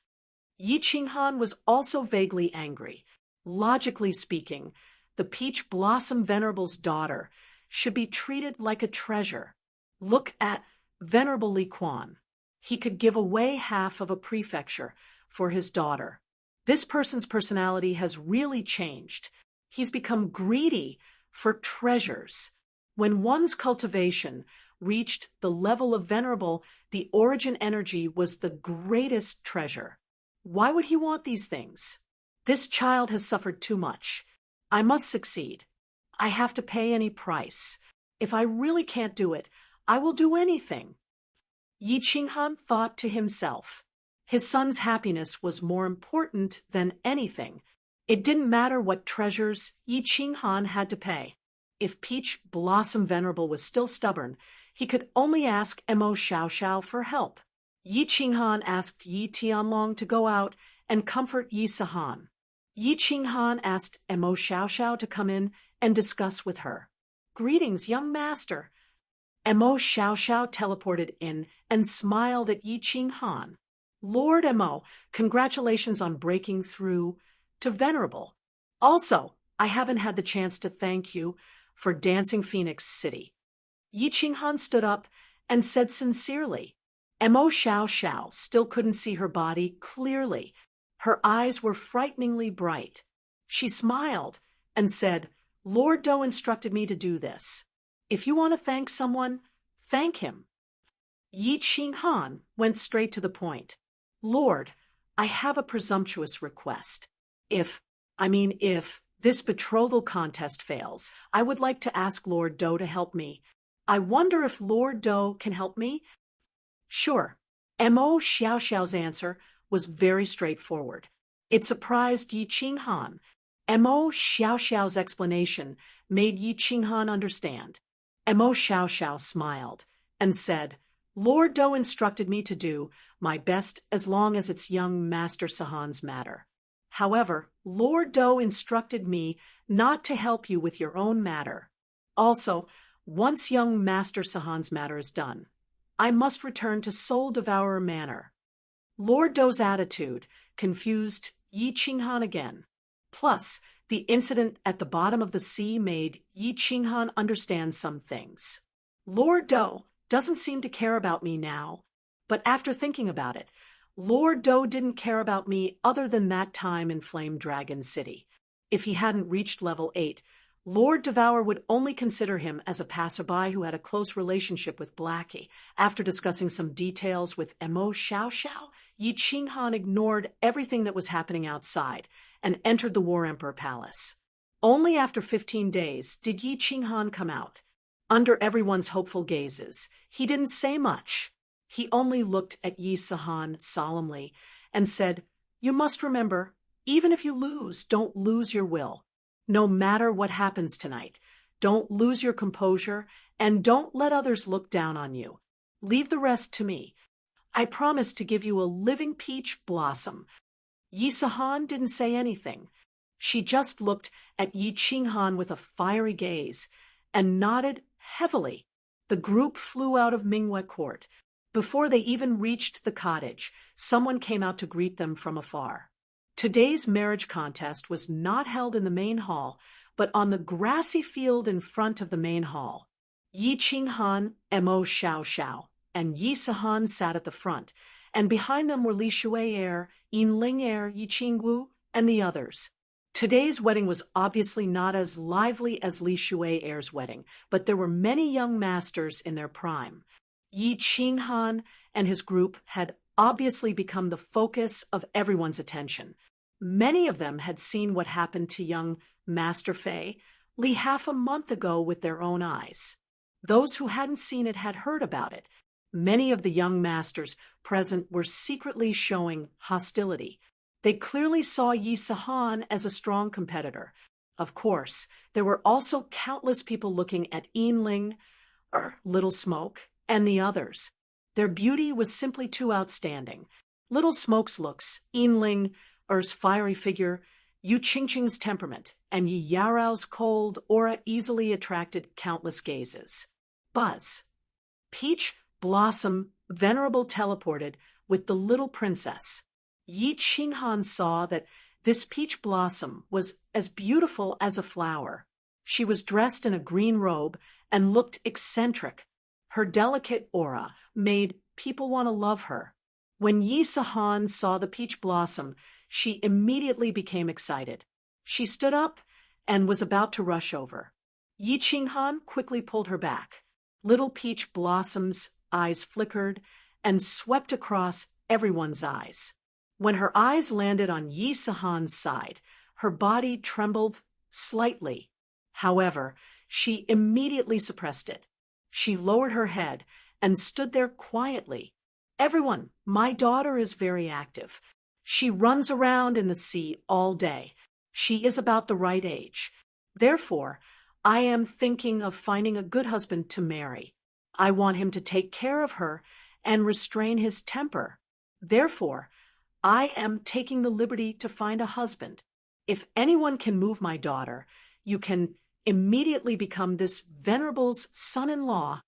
Yi Qinghan was also vaguely angry. Logically speaking, the Peach Blossom Venerable's daughter should be treated like a treasure. Look at Venerable Li Quan. He could give away half of a prefecture for his daughter. This person's personality has really changed. He's become greedy for treasures. When one's cultivation reached the level of venerable, the origin energy was the greatest treasure. Why would he want these things? This child has suffered too much. I must succeed. I have to pay any price. If I really can't do it, I will do anything. Yi Qinghan thought to himself. His son's happiness was more important than anything. It didn't matter what treasures Yi Qinghan had to pay. If Peach Blossom Venerable was still stubborn, he could only ask Mo Xiaoxiao for help. Yi Qinghan asked Yi Tianlong to go out and comfort Yi Sahan. Yi Qinghan asked Mo Xiaoxiao to come in and discuss with her. "Greetings, young master." Mo Xiaoxiao teleported in and smiled at Yi Qinghan. "Lord Mo, congratulations on breaking through to Venerable. Also, I haven't had the chance to thank you for Dancing Phoenix City." Yi Qinghan stood up and said sincerely. Mo Xiaoxiao still couldn't see her body clearly. Her eyes were frighteningly bright. She smiled and said, "Lord Do instructed me to do this. If you want to thank someone, thank him." Yi Qinghan went straight to the point. "Lord, I have a presumptuous request. If this betrothal contest fails, I would like to ask Lord Do to help me. I wonder if Lord Do can help me?" "Sure." Mo Xiaoxiao's answer was very straightforward. It surprised Yi Qinghan. Mo Xiaoxiao's explanation made Yi Qinghan understand. Mo Xiaoxiao smiled and said, "Lord Do instructed me to do my best as long as it's young Master Sahan's matter. However, Lord Do instructed me not to help you with your own matter. Also, once young Master Sahan's matter is done, I must return to Soul Devourer Manor." Lord Do's attitude confused Yi Qinghan again. Plus, the incident at the bottom of the sea made Yi Qinghan understand some things. "Lord Do doesn't seem to care about me now. But after thinking about it, Lord Do didn't care about me other than that time in Flame Dragon City. If he hadn't reached level 8, Lord Devour would only consider him as a passerby who had a close relationship with Blackie. After discussing some details with Emo Xiao Xiao, Yi Qinghan ignored everything that was happening outside and entered the War Emperor Palace. Only after 15 days did Yi Qinghan come out. Under everyone's hopeful gazes, he didn't say much. He only looked at Yi Sahan solemnly and said, "You must remember, even if you lose, don't lose your will. No matter what happens tonight, don't lose your composure and don't let others look down on you. Leave the rest to me. I promise to give you a living peach blossom." Yi Sahan didn't say anything. She just looked at Yi Qinghan with a fiery gaze and nodded heavily. The group flew out of Mingwe Court. Before they even reached the cottage, someone came out to greet them from afar. Today's marriage contest was not held in the main hall, but on the grassy field in front of the main hall. Yi Qinghan, Mo Xiao Xiao, and Yi Sahan sat at the front, and behind them were Li Shuai Yin Ling Yi Qingwu, and the others. Today's wedding was obviously not as lively as Li Shuai's wedding, but there were many young masters in their prime. Yi Qinghan and his group had obviously become the focus of everyone's attention. Many of them had seen what happened to young Master Fei Li half a month ago with their own eyes. Those who hadn't seen it had heard about it. Many of the young masters present were secretly showing hostility. They clearly saw Yi Sahan as a strong competitor. Of course, there were also countless people looking at Yinling, Little Smoke, and the others. Their beauty was simply too outstanding. Little Smoke's looks, Yinling's fiery figure, Yu Qingqing's temperament, and Yi Yarao's cold aura easily attracted countless gazes. Buzz. Peach Blossom Venerable teleported with the little princess. Yi Qinghan saw that this peach blossom was as beautiful as a flower. She was dressed in a green robe and looked eccentric. Her delicate aura made people want to love her. When Yi Sahan saw the peach blossom, she immediately became excited. She stood up and was about to rush over. Yi Qinghan quickly pulled her back. Little peach blossom's eyes flickered and swept across everyone's eyes. When her eyes landed on Yi Sahan's side, her body trembled slightly. However, she immediately suppressed it. She lowered her head and stood there quietly. "Everyone, my daughter is very active. She runs around in the sea all day. She is about the right age. Therefore, I am thinking of finding a good husband to marry. I want him to take care of her and restrain his temper. Therefore, I am taking the liberty to find a husband. If anyone can move my daughter, you can immediately become this Venerable's son-in-law."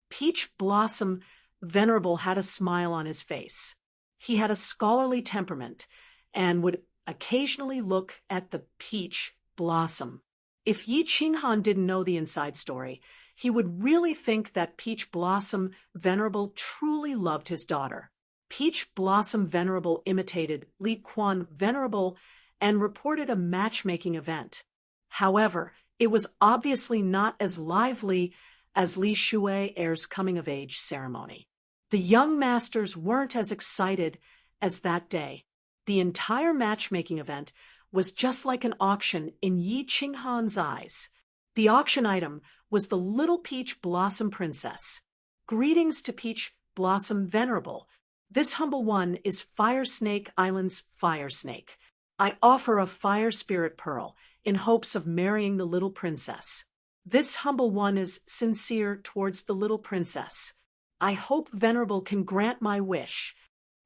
Peach Blossom Venerable had a smile on his face. He had a scholarly temperament and would occasionally look at the Peach Blossom. If Yi Qinghan didn't know the inside story, he would really think that Peach Blossom Venerable truly loved his daughter. Peach Blossom Venerable imitated Li Quan Venerable and reported a matchmaking event. However, it was obviously not as lively as Li Shuai's coming-of-age ceremony. The young masters weren't as excited as that day. The entire matchmaking event was just like an auction in Yi Qinghan's eyes. The auction item was the Little Peach Blossom Princess. "Greetings to Peach Blossom Venerable. This humble one is Fire Snake Island's Fire Snake. I offer a Fire Spirit Pearl in hopes of marrying the little princess. This humble one is sincere towards the little princess. I hope Venerable can grant my wish.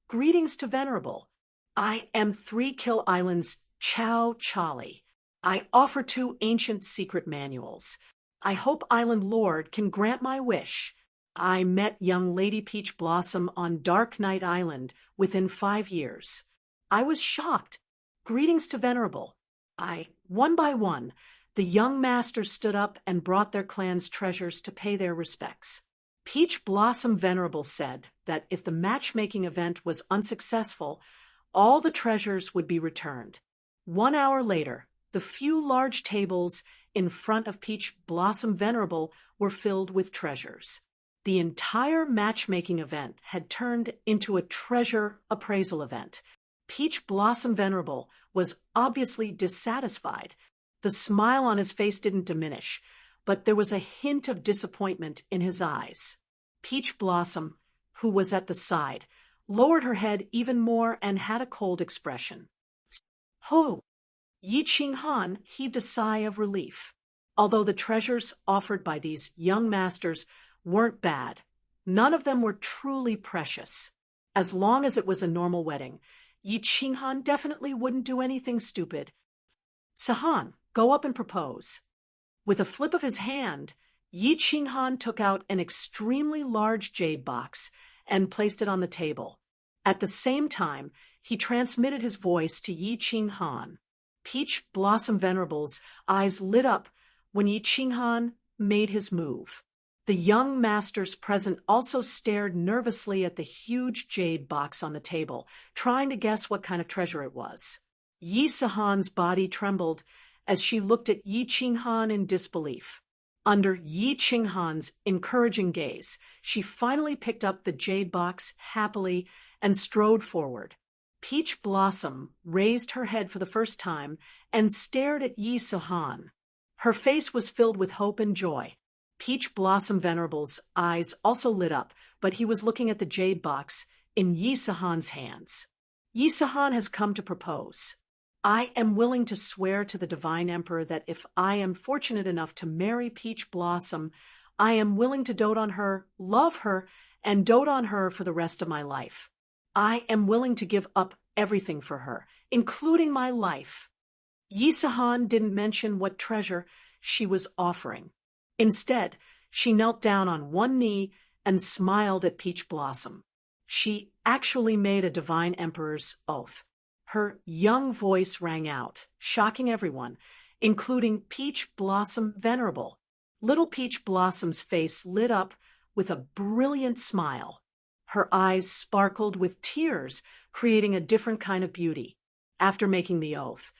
Greetings to Venerable. I am 3 Kill Island's Chow Charlie. I offer 2 ancient secret manuals. I hope Island Lord can grant my wish. I met young Lady Peach Blossom on Dark Night Island within 5 years. I was shocked. Greetings to Venerable." One by one, the young masters stood up and brought their clan's treasures to pay their respects. Peach Blossom Venerable said that if the matchmaking event was unsuccessful, all the treasures would be returned. 1 hour later, the few large tables in front of Peach Blossom Venerable were filled with treasures. The entire matchmaking event had turned into a treasure appraisal event. Peach Blossom Venerable was obviously dissatisfied. The smile on his face didn't diminish, but there was a hint of disappointment in his eyes. Peach Blossom, who was at the side, lowered her head even more and had a cold expression. "Oh!" Yi Qinghan heaved a sigh of relief. Although the treasures offered by these young masters weren't bad, none of them were truly precious. As long as it was a normal wedding, Yi Qinghan definitely wouldn't do anything stupid. "Sahan, go up and propose." With a flip of his hand, Yi Qinghan took out an extremely large jade box and placed it on the table. At the same time, he transmitted his voice to Yi Qinghan. Peach Blossom Venerable's eyes lit up when Yi Qinghan made his move. The young masters present also stared nervously at the huge jade box on the table, trying to guess what kind of treasure it was. Yi Sahan's body trembled as she looked at Yi Qinghan in disbelief. Under Yi Qinghan's encouraging gaze, she finally picked up the jade box happily and strode forward. Peach Blossom raised her head for the first time and stared at Yi Sahan. Her face was filled with hope and joy. Peach Blossom Venerable's eyes also lit up, but he was looking at the jade box in Yi Sahan's hands. "Yi Sahan has come to propose. I am willing to swear to the Divine Emperor that if I am fortunate enough to marry Peach Blossom, I am willing to dote on her, love her, and dote on her for the rest of my life. I am willing to give up everything for her, including my life." Yi Sahan didn't mention what treasure she was offering. Instead, she knelt down on one knee and smiled at Peach Blossom. She actually made a Divine Emperor's oath. Her young voice rang out, shocking everyone, including Peach Blossom Venerable. Little Peach Blossom's face lit up with a brilliant smile. Her eyes sparkled with tears, creating a different kind of beauty. After making the oath,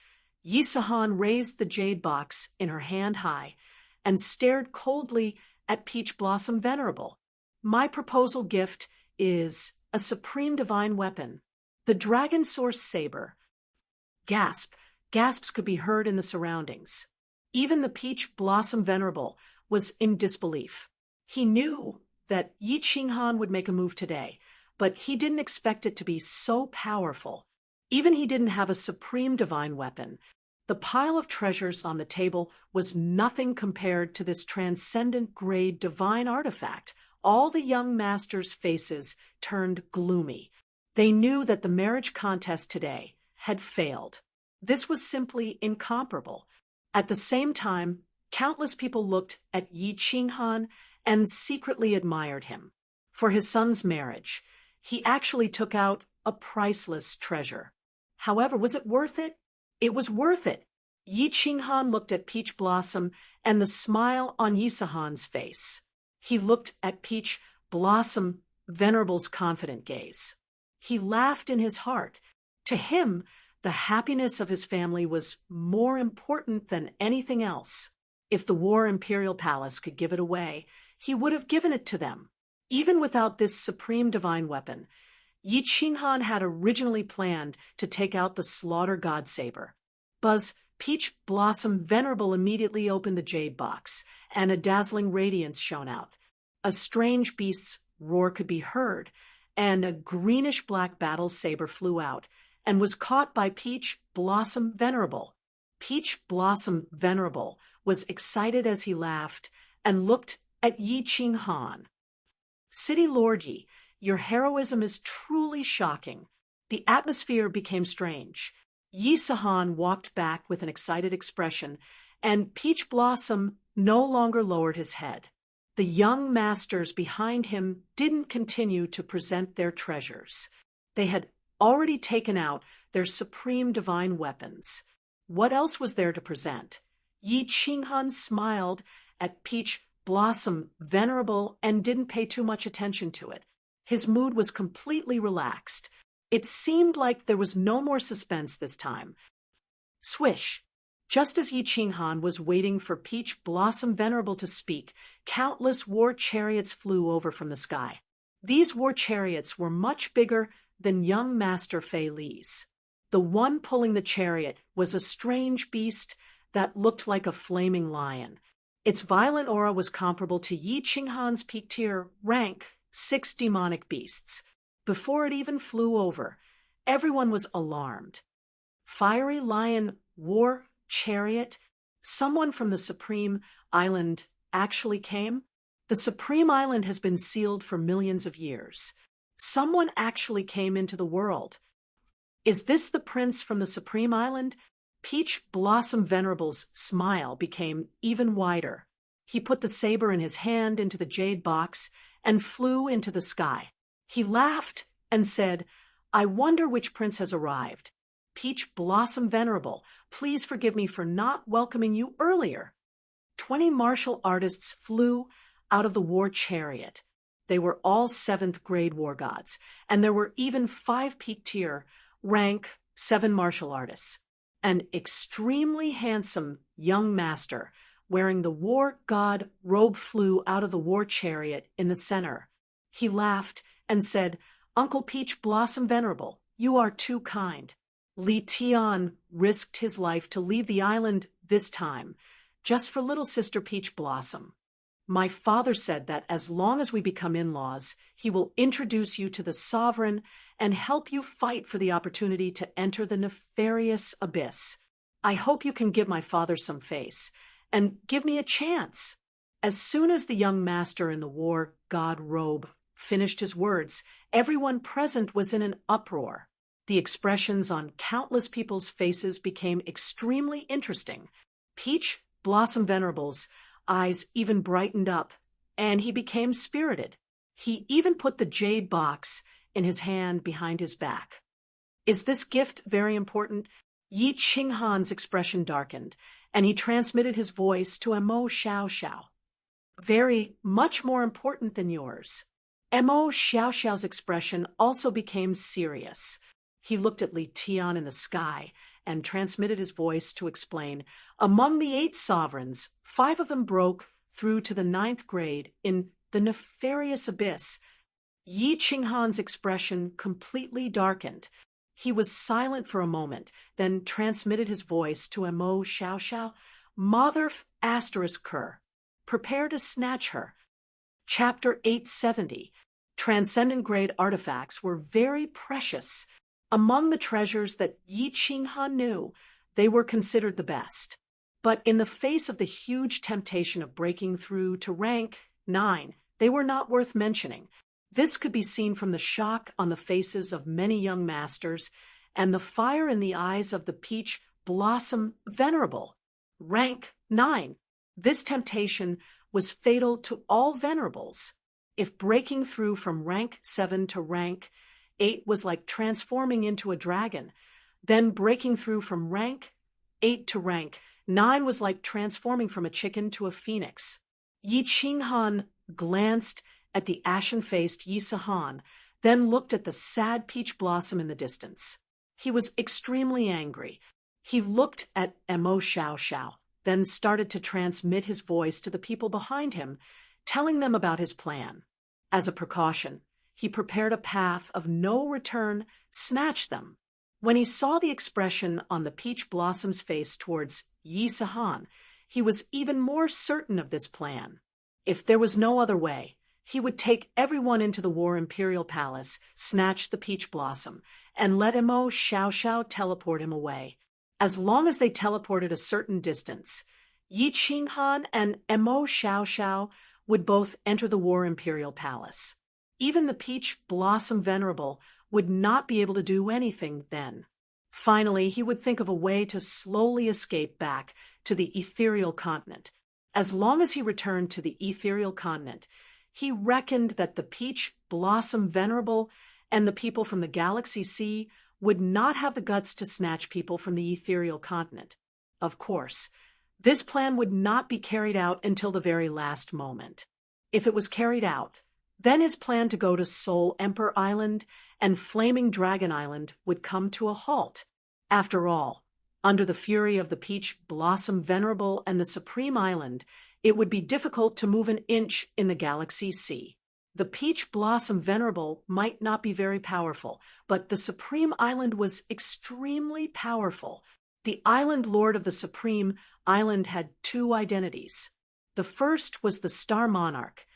Yi Sahan raised the jade box in her hand high and stared coldly at Peach Blossom Venerable. "My proposal gift is a supreme divine weapon, the Dragon Source Saber." Gasps could be heard in the surroundings. Even the Peach Blossom Venerable was in disbelief. He knew that Yi Qinghan would make a move today, but he didn't expect it to be so powerful. Even he didn't have a supreme divine weapon. The pile of treasures on the table was nothing compared to this transcendent-grade divine artifact. All the young masters' faces turned gloomy. They knew that the marriage contest today had failed. This was simply incomparable. At the same time, countless people looked at Yi Qinghan and secretly admired him. For his son's marriage, he actually took out a priceless treasure. However, was it worth it? It was worth it. Yi Qinghan looked at Peach Blossom and the smile on Yi Sahan's face. He looked at Peach Blossom Venerable's confident gaze. He laughed in his heart. To him, the happiness of his family was more important than anything else. If the War Imperial Palace could give it away, he would have given it to them. Even without this supreme divine weapon, Yi Qinghan had originally planned to take out the Slaughter God Saber. Peach Blossom Venerable immediately opened the jade box, and a dazzling radiance shone out. A strange beast's roar could be heard, and a greenish-black battle saber flew out and was caught by Peach Blossom Venerable. Peach Blossom Venerable was excited as he laughed and looked at Yi Qinghan. "City Lord Yi, your heroism is truly shocking." The atmosphere became strange. Yi Sahan walked back with an excited expression, and Peach Blossom no longer lowered his head. The young masters behind him didn't continue to present their treasures. They had already taken out their supreme divine weapons. What else was there to present? Yi Qinghan smiled at Peach Blossom Venerable and didn't pay too much attention to it. His mood was completely relaxed. It seemed like there was no more suspense this time. Swish! Just as Yi Qinghan was waiting for Peach Blossom Venerable to speak, countless war chariots flew over from the sky. These war chariots were much bigger than young Master Fei Li's. The one pulling the chariot was a strange beast that looked like a flaming lion. Its violent aura was comparable to Yi Qinghan's peak tier rank 6 demonic beasts. Before it even flew over, everyone was alarmed. Fiery Lion War Chariot? Someone from the Supreme Island actually came? The Supreme Island has been sealed for millions of years. Someone actually came into the world. Is this the prince from the Supreme Island? Peach Blossom Venerable's smile became even wider. He put the saber in his hand into the jade box and flew into the sky. He laughed and said, "I wonder which prince has arrived. Peach Blossom Venerable, please forgive me for not welcoming you earlier." 20 martial artists flew out of the war chariot. They were all 7th grade war gods, and there were even 5 peak tier, rank 7 martial artists. An extremely handsome young master wearing the war god robe flew out of the war chariot in the center. He laughed and said, "Uncle Peach Blossom Venerable, you are too kind." Li Tian risked his life to leave the island this time, just for little sister Peach Blossom. "My father said that as long as we become in-laws, he will introduce you to the sovereign and help you fight for the opportunity to enter the nefarious abyss. I hope you can give my father some face and give me a chance." As soon as the young master in the war god robe finished his words, everyone present was in an uproar. The expressions on countless people's faces became extremely interesting. Peach Blossom Venerable's eyes even brightened up, and he became spirited. He even put the jade box in his hand behind his back. "Is this gift very important?" Yi Qinghan's expression darkened, and he transmitted his voice to Mo Xiao Xiao. "Very much more important than yours." Mo Xiao Xiao's expression also became serious. He looked at Li Tian in the sky and transmitted his voice to explain, "Among the 8 sovereigns, 5 of them broke through to the 9th grade in the nefarious abyss." Yi Qinghan's expression completely darkened. He was silent for a moment, then transmitted his voice to Mo Xiao Xiao. "Mother **Ker. Prepare to snatch her." Chapter 870. Transcendent grade artifacts were very precious. Among the treasures that Yi Qinghan knew, they were considered the best. But in the face of the huge temptation of breaking through to rank 9, they were not worth mentioning. This could be seen from the shock on the faces of many young masters and the fire in the eyes of the Peach Blossom Venerable. Rank 9. This temptation was fatal to all venerables. If breaking through from rank 7 to rank 8 was like transforming into a dragon, then breaking through from rank 8 to rank 9 was like transforming from a chicken to a phoenix. Yi Qinghan glanced at the ashen-faced Yi Sahan, then looked at the sad Peach Blossom in the distance. He was extremely angry. He looked at Mo Xiao Xiao, then started to transmit his voice to the people behind him, telling them about his plan. As a precaution, he prepared a path of no return, snatch them. When he saw the expression on the Peach Blossom's face towards Yi Sahan, he was even more certain of this plan. If there was no other way, he would take everyone into the War Imperial Palace, snatch the Peach Blossom, and let Mo Xiao Xiao teleport him away. As long as they teleported a certain distance, Yi Qinghan and Mo Xiao Xiao would both enter the War Imperial Palace. Even the Peach Blossom Venerable would not be able to do anything then. Finally, he would think of a way to slowly escape back to the ethereal continent. As long as he returned to the ethereal continent, he reckoned that the Peach Blossom Venerable and the people from the Galaxy Sea would not have the guts to snatch people from the ethereal continent. Of course, this plan would not be carried out until the very last moment. If it was carried out, Then his plan to go to Soul Emperor Island and Flaming Dragon Island would come to a halt. After all, under the fury of the Peach Blossom Venerable and the Supreme Island, it would be difficult to move an inch in the Galaxy Sea. The Peach Blossom Venerable might not be very powerful, but the Supreme Island was extremely powerful. The Island Lord of the Supreme Island had two identities. The first was the Star Monarch,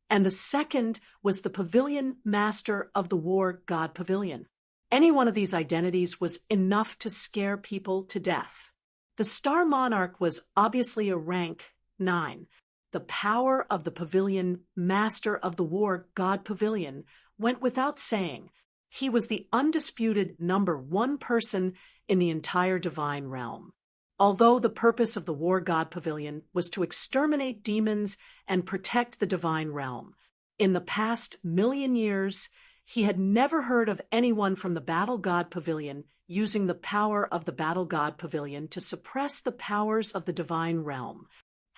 and the second was the Pavilion Master of the War God Pavilion. Any one of these identities was enough to scare people to death. The Star Monarch was obviously a rank 9. The power of the Pavilion Master of the War God Pavilion went without saying. He was the undisputed #1 person in the entire divine realm. Although the purpose of the War God Pavilion was to exterminate demons and protect the divine realm, in the past 1,000,000 years, he had never heard of anyone from the Battle God Pavilion using the power of the Battle God Pavilion to suppress the powers of the divine realm.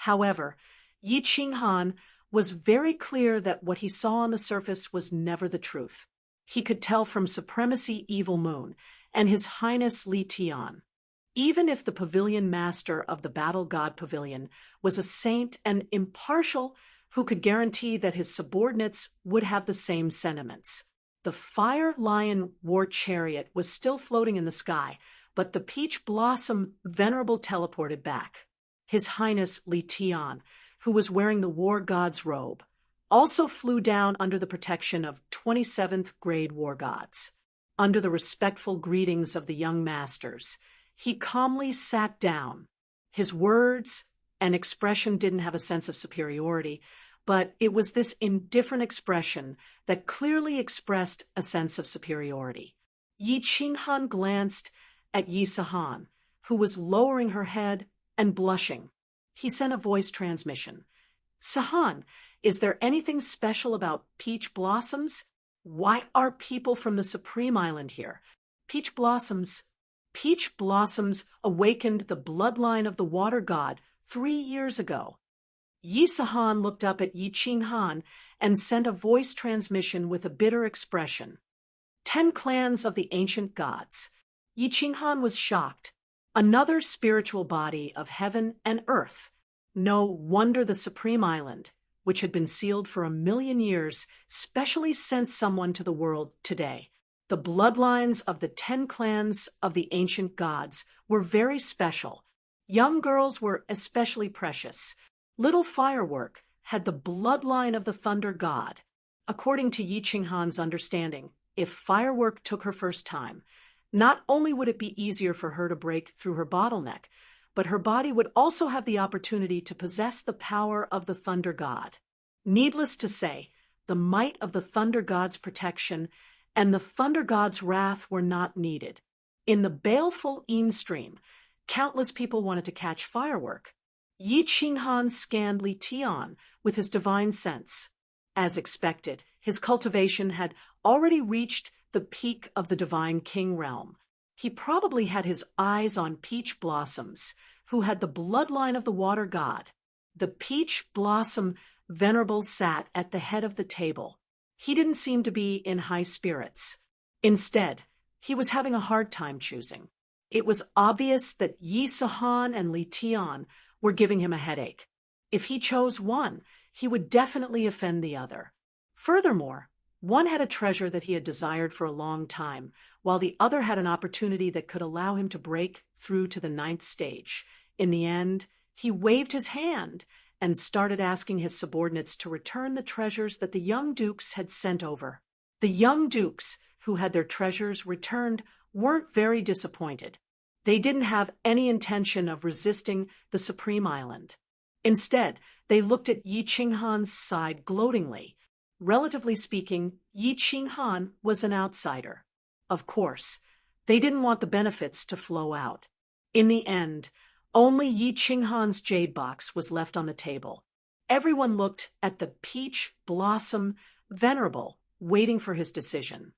However, Yi Qinghan was very clear that what he saw on the surface was never the truth. He could tell from Supremacy Evil Moon and His Highness Li Tian. Even if the Pavilion Master of the Battle God Pavilion was a saint and impartial who could guarantee that his subordinates would have the same sentiments. The Fire Lion War Chariot was still floating in the sky, but the Peach Blossom Venerable teleported back. His Highness Li Tian, who was wearing the War God's robe, also flew down under the protection of 27th grade War Gods. Under the respectful greetings of the young masters, he calmly sat down. His words and expression didn't have a sense of superiority, but it was this indifferent expression that clearly expressed a sense of superiority. Yi Qinghan glanced at Yi Sahan, who was lowering her head and blushing. He sent a voice transmission. "Sahan, is there anything special about peach blossoms? Why are people from the Supreme Island here? Peach blossoms awakened the bloodline of the water god 3 years ago." Yi Sahan looked up at Yi Qinghan and sent a voice transmission with a bitter expression. 10 clans of the ancient gods. Yi Qinghan was shocked. Another spiritual body of heaven and earth. No wonder the Supreme Island, which had been sealed for 1,000,000 years, specially sent someone to the world today. The bloodlines of the 10 clans of the ancient gods were very special. Young girls were especially precious. Little Firework had the bloodline of the thunder god. According to Yi Qinghan's understanding, if Firework took her first time, not only would it be easier for her to break through her bottleneck, but her body would also have the opportunity to possess the power of the thunder god. Needless to say, the might of the thunder god's protection and the thunder god's wrath were not needed. In the baleful Yin stream, countless people wanted to catch Firework. Yi Qinghan scanned Li Tian with his divine sense. As expected, his cultivation had already reached the peak of the divine king realm. He probably had his eyes on Peach Blossoms, who had the bloodline of the water god. The Peach Blossom Venerable sat at the head of the table. He didn't seem to be in high spirits. Instead, he was having a hard time choosing. It was obvious that Yi Sahan and Li Tian were giving him a headache. If he chose one, he would definitely offend the other. Furthermore, one had a treasure that he had desired for a long time, while the other had an opportunity that could allow him to break through to the 9th stage. In the end, he waved his hand and started asking his subordinates to return the treasures that the young dukes had sent over. The young dukes, who had their treasures returned, weren't very disappointed. They didn't have any intention of resisting the Supreme Island. Instead, they looked at Yi Qinghan's side gloatingly. Relatively speaking, Yi Qinghan was an outsider. Of course, they didn't want the benefits to flow out. In the end, only Yi Qinghan's jade box was left on the table. Everyone looked at the Peach Blossom Venerable, waiting for his decision.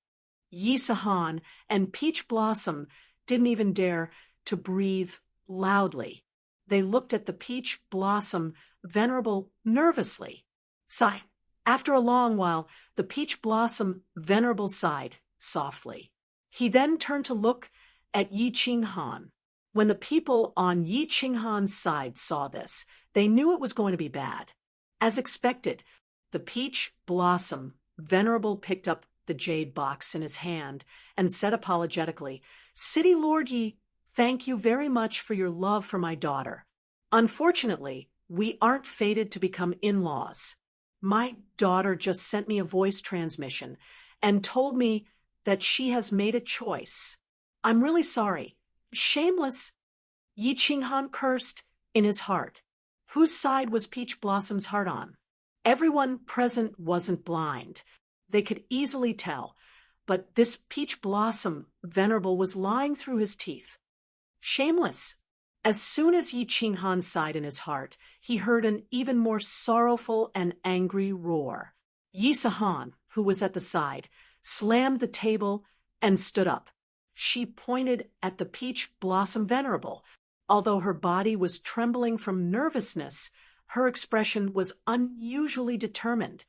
Yi Sahan and Peach Blossom didn't even dare to breathe loudly. They looked at the Peach Blossom Venerable nervously. "Sigh, After a long while, the peach blossom venerable sighed softly. He then turned to look at Yi Qinghan. When the people on Yi Qinghan's side saw this, they knew it was going to be bad. As expected, the peach blossom venerable picked up the jade box in his hand and said apologetically, "City Lord Yi, thank you very much for your love for my daughter. Unfortunately, we aren't fated to become in-laws. My daughter just sent me a voice transmission and told me that she has made a choice. I'm really sorry. Shameless." Yi Qinghan cursed in his heart. Whose side was Peach Blossom's heart on? Everyone present wasn't blind. They could easily tell, but this Peach Blossom venerable was lying through his teeth. Shameless. As soon as Yi Qinghan sighed in his heart, he heard an even more sorrowful and angry roar. Yi Sahan, who was at the side, slammed the table and stood up. She pointed at the Peach Blossom venerable. Although her body was trembling from nervousness, her expression was unusually determined.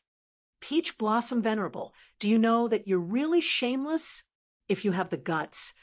"Peach Blossom venerable, do you know that you're really shameless? If you have the guts,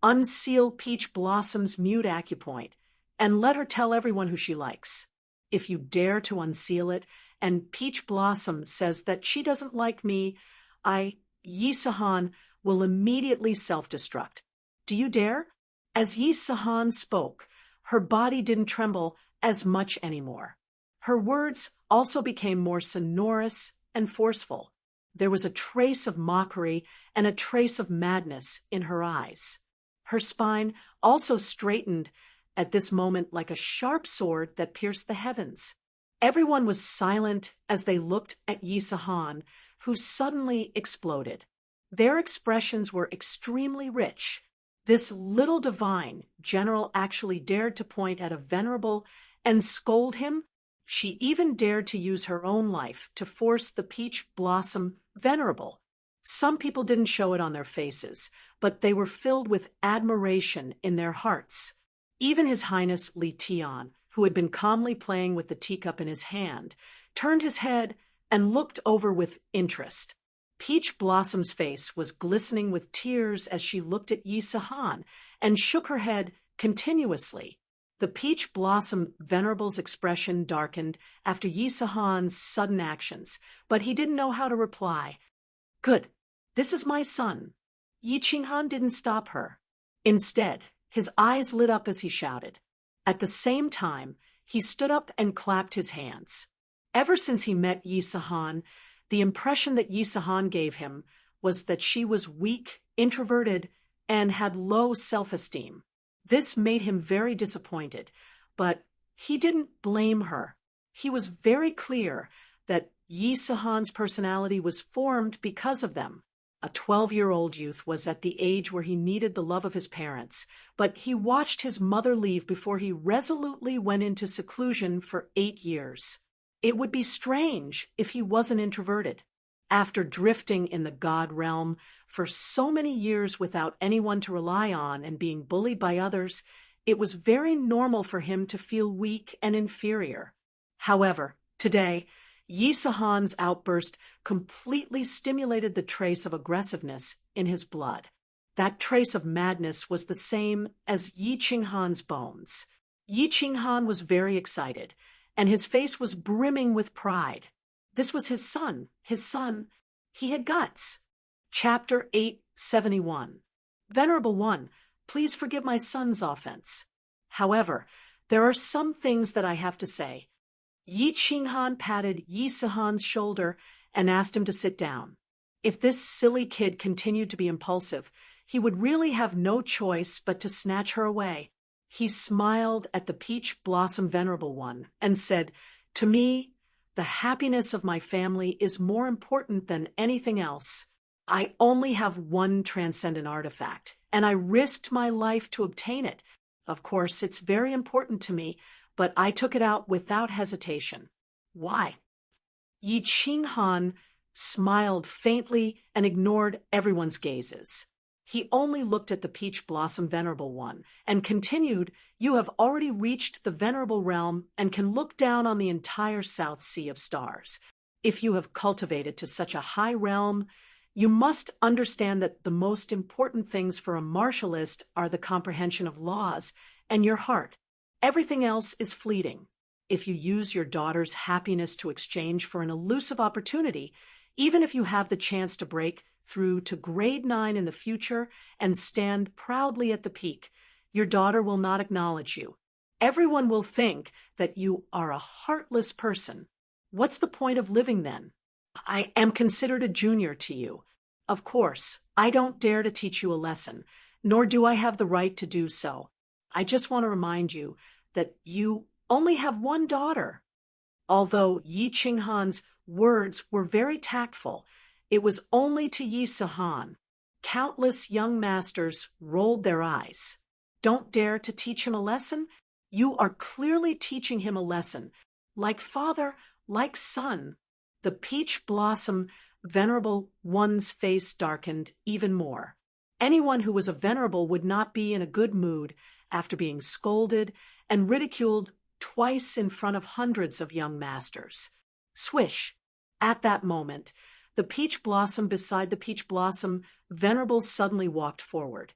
unseal Peach Blossom's mute acupoint and let her tell everyone who she likes. If you dare to unseal it and Peach Blossom says that she doesn't like me, Yi Sahan, will immediately self-destruct. Do you dare?" As Yi Sahan spoke, her body didn't tremble as much anymore. Her words also became more sonorous and forceful. There was a trace of mockery and a trace of madness in her eyes. Her spine also straightened at this moment like a sharp sword that pierced the heavens. Everyone was silent as they looked at Yi Sahan, who suddenly exploded. Their expressions were extremely rich. This little divine general actually dared to point at a venerable and scold him. She even dared to use her own life to force the Peach Blossom venerable. Some people didn't show it on their faces, but they were filled with admiration in their hearts. Even His Highness Li Tian, who had been calmly playing with the teacup in his hand, turned his head and looked over with interest. Peach Blossom's face was glistening with tears as she looked at Yi Sahan and shook her head continuously. The Peach Blossom venerable's expression darkened after Yi Sahan's sudden actions, but he didn't know how to reply. "Good. This is my son." Yi Qinghan didn't stop her. Instead, his eyes lit up as he shouted. At the same time, he stood up and clapped his hands. Ever since he met Yi Sahan, the impression that Yi Sahan gave him was that she was weak, introverted, and had low self-esteem. This made him very disappointed, but he didn't blame her. He was very clear that Yi Sahan's personality was formed because of them. A 12-year-old youth was at the age where he needed the love of his parents, but he watched his mother leave before he resolutely went into seclusion for 8 years. It would be strange if he wasn't introverted. After drifting in the God realm for so many years without anyone to rely on and being bullied by others, it was very normal for him to feel weak and inferior. However, today, Yi Sahan's outburst completely stimulated the trace of aggressiveness in his blood. That trace of madness was the same as Yi Qinghan's bones. Yi Qinghan was very excited, and his face was brimming with pride. This was his son. His son. He had guts. Chapter 871. Venerable One, please forgive my son's offense. However, there are some things that I have to say. Yi Qinghan patted Yi Sahan's shoulder and asked him to sit down. If this silly kid continued to be impulsive, he would really have no choice but to snatch her away. He smiled at the Peach Blossom Venerable One and said, "To me, the happiness of my family is more important than anything else. I only have one transcendent artifact, and I risked my life to obtain it. Of course, it's very important to me, but I took it out without hesitation." "Why?" Yi Qinghan smiled faintly and ignored everyone's gazes. He only looked at the Peach Blossom Venerable One and continued, "You have already reached the Venerable Realm and can look down on the entire South Sea of stars. If you have cultivated to such a high realm, you must understand that the most important things for a martialist are the comprehension of laws and your heart. Everything else is fleeting. If you use your daughter's happiness to exchange for an elusive opportunity, even if you have the chance to break through to grade 9 in the future and stand proudly at the peak, your daughter will not acknowledge you. Everyone will think that you are a heartless person. What's the point of living then? I am considered a junior to you. Of course, I don't dare to teach you a lesson, nor do I have the right to do so. I just want to remind you that you only have one daughter. Although Yi Qinghan's words were very tactful, it was only to Yi Sahan. Countless young masters rolled their eyes. Don't dare to teach him a lesson? You are clearly teaching him a lesson. Like father, like son. The peach blossom venerable one's face darkened even more. Anyone who was a venerable would not be in a good mood after being scolded and ridiculed twice in front of hundreds of young masters. Swish! At that moment, the peach blossom beside the peach blossom venerable suddenly walked forward,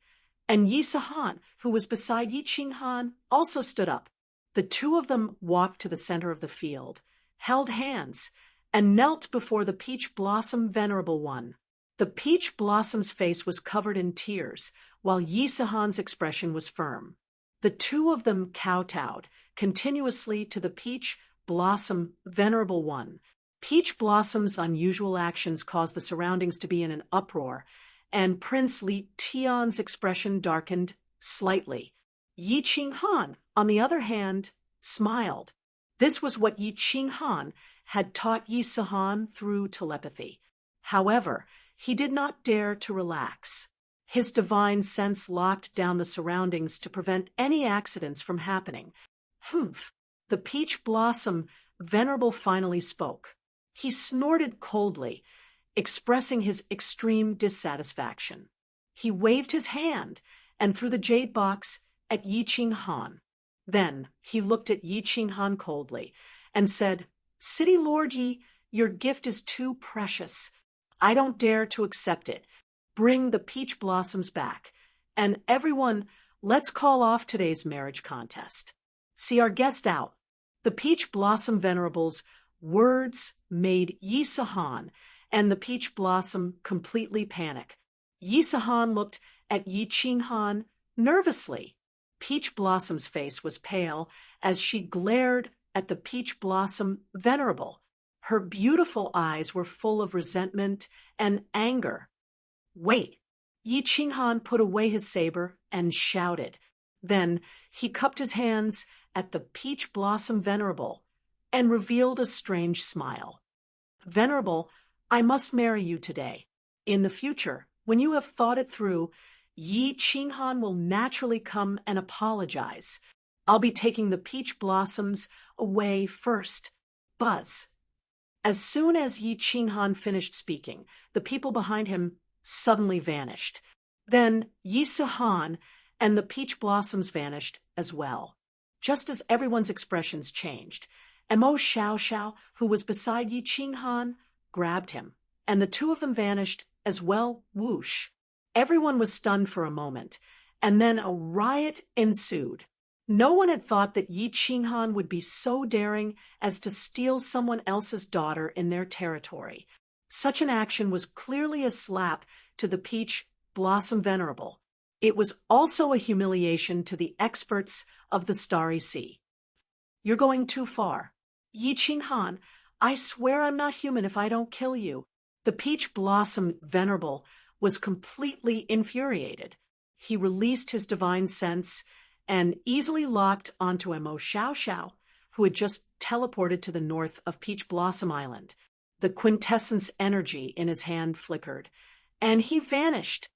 and Yi Sahan, who was beside Yi Qinghan, also stood up. The two of them walked to the center of the field, held hands, and knelt before the peach blossom venerable one. The peach blossom's face was covered in tears, while Yi Sahan's expression was firm. The two of them kowtowed continuously to the peach blossom venerable one. Peach Blossom's unusual actions caused the surroundings to be in an uproar, and Prince Li Tian's expression darkened slightly. Yi Qinghan, on the other hand, smiled. This was what Yi Qinghan had taught Yi Sahan through telepathy. However, he did not dare to relax. His divine sense locked down the surroundings to prevent any accidents from happening. Humph! The peach blossom venerable finally spoke. He snorted coldly, expressing his extreme dissatisfaction. He waved his hand and threw the jade box at Yi Qinghan. Then he looked at Yi Qinghan coldly and said, "City Lord Yi, your gift is too precious. I don't dare to accept it. Bring the peach blossoms back. And everyone, let's call off today's marriage contest. See our guest out." The peach blossom venerables' words made Yi Sahan and the peach blossom completely panic. Yi Sahan looked at Yi Qinghan nervously. Peach Blossom's face was pale as she glared at the peach blossom venerable. Her beautiful eyes were full of resentment and anger. "Wait!" Yi Qinghan put away his saber and shouted. Then he cupped his hands at the peach blossom venerable and revealed a strange smile. "Venerable, I must marry you today. In the future, when you have thought it through, Yi Qinghan will naturally come and apologize. I'll be taking the peach blossoms away first. Buzz." As soon as Yi Qinghan finished speaking, the people behind him suddenly vanished. Then Yi Sahan and the peach blossoms vanished as well. Just as everyone's expressions changed, Mo Xiao, who was beside Yi Qinghan, grabbed him, and the two of them vanished as well. Whoosh! Everyone was stunned for a moment, and then a riot ensued. No one had thought that Yi Qinghan would be so daring as to steal someone else's daughter in their territory. Such an action was clearly a slap to the peach blossom venerable. It was also a humiliation to the experts of the Starry Sea. "You're going too far. Yi Qinghan, I swear I'm not human if I don't kill you." The peach blossom venerable was completely infuriated. He released his divine sense and easily locked onto Mo Xiao, who had just teleported to the north of Peach Blossom Island. The quintessence energy in his hand flickered, and he vanished.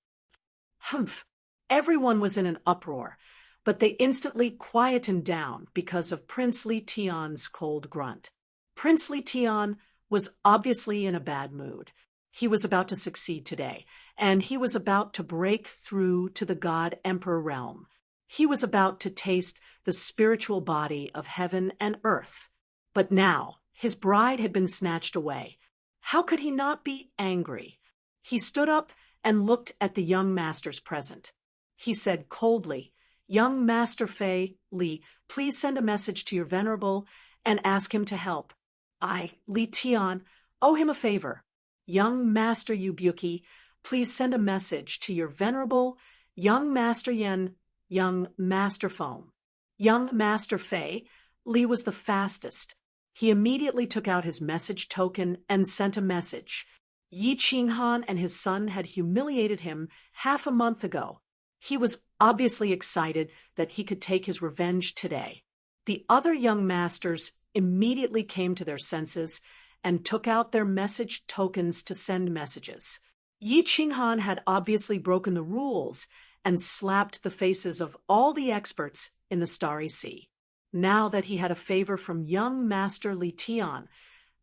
Humph! Everyone was in an uproar, but they instantly quietened down because of Prince Li Tian's cold grunt. Prince Li Tian was obviously in a bad mood. He was about to succeed today, and he was about to break through to the God Emperor realm. He was about to taste the spiritual body of heaven and earth. But now His bride had been snatched away. How could he not be angry? He stood up and looked at the young masters present. He said coldly, "Young Master Fei Li, please send a message to your venerable and ask him to help. I, Li Tian, owe him a favor. Young Master Yubuki, please send a message to your venerable Young Master Yen, Young Master Foam." Young Master Fei Li was the fastest. He immediately took out his message token and sent a message. Yi Qinghan and his son had humiliated him half a month ago. He was obviously excited that he could take his revenge today. The other young masters immediately came to their senses and took out their message tokens to send messages. Yi Qinghan had obviously broken the rules and slapped the faces of all the experts in the Starry Sea. Now that he had a favor from young Master Li Tian,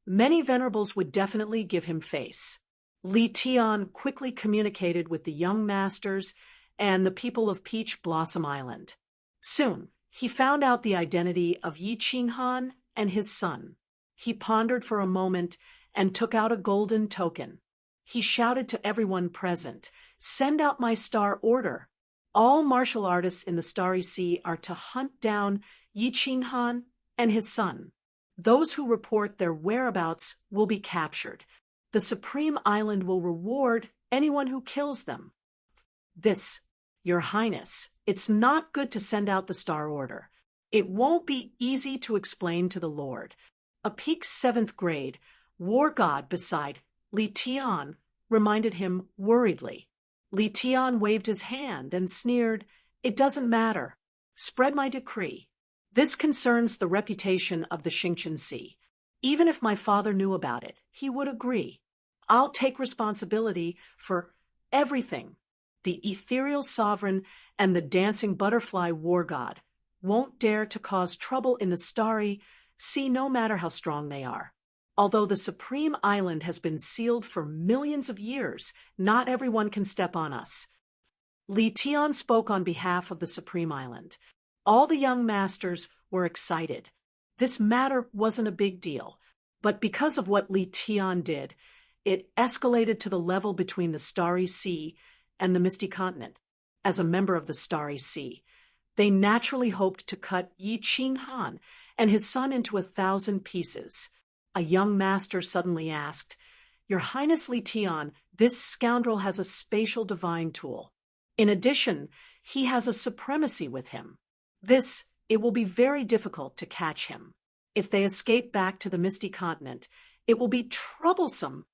many venerables would definitely give him face. Li Tian quickly communicated with the young masters and the people of Peach Blossom Island. Soon, he found out the identity of Yi Qinghan and his son. He pondered for a moment and took out a golden token. He shouted to everyone present, "Send out my star order. All martial artists in the Starry Sea are to hunt down Yi Qinghan and his son. Those who report their whereabouts will be captured. The Supreme Island will reward anyone who kills them." "This, Your Highness, it's not good to send out the star order. It won't be easy to explain to the Lord." A peak 7th grade war god beside Li Tian reminded him worriedly. Li Tian waved his hand and sneered, "It doesn't matter. Spread my decree. This concerns the reputation of the Xingqian Sea. Even if my father knew about it, he would agree. I'll take responsibility for everything. The ethereal sovereign and the dancing butterfly war god won't dare to cause trouble in the Starry Sea no matter how strong they are. Although the Supreme Island has been sealed for millions of years, not everyone can step on us." Li Tian spoke on behalf of the Supreme Island. All the young masters were excited. This matter wasn't a big deal, but because of what Li Tian did, it escalated to the level between the Starry Sea and the Misty Continent. As a member of the Starry Sea, they naturally hoped to cut Yi Qinghan and his son into 1,000 pieces. A young master suddenly asked, "Your Highness Li Tian, this scoundrel has a spatial divine tool. In addition, he has a supremacy with him. It will be very difficult to catch him. If they escape back to the Misty Continent, it will be troublesome."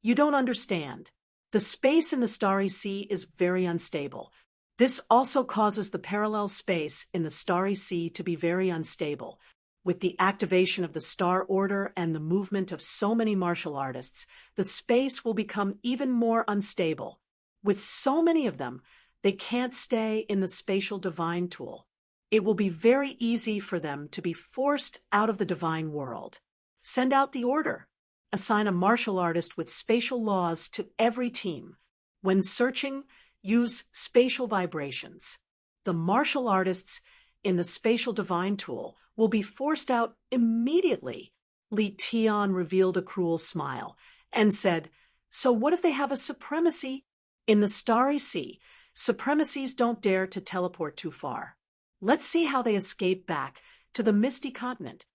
"You don't understand. The space in the Starry Sea is very unstable. This also causes the parallel space in the Starry Sea to be very unstable. With the activation of the Star Order and the movement of so many martial artists, the space will become even more unstable. With so many of them, they can't stay in the spatial divine tool. It will be very easy for them to be forced out of the divine world. Send out the order. Assign a martial artist with spatial laws to every team. When searching, use spatial vibrations. The martial artists in the spatial divine tool will be forced out immediately." Li Tian revealed a cruel smile and said, "So what if they have a supremacy? In the Starry Sea, supremacies don't dare to teleport too far. Let's see how they escape back to the Misty Continent.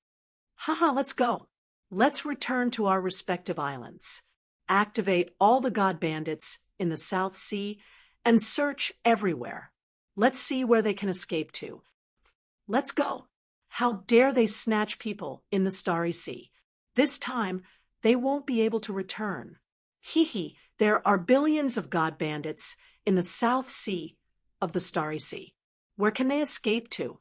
Haha, let's go. Let's return to our respective islands. Activate all the god bandits in the South Sea and search everywhere. Let's see where they can escape to. Let's go. How dare they snatch people in the Starry Sea? This time, they won't be able to return. Hee, there are billions of god bandits in the South Sea of the Starry Sea. Where can they escape to?"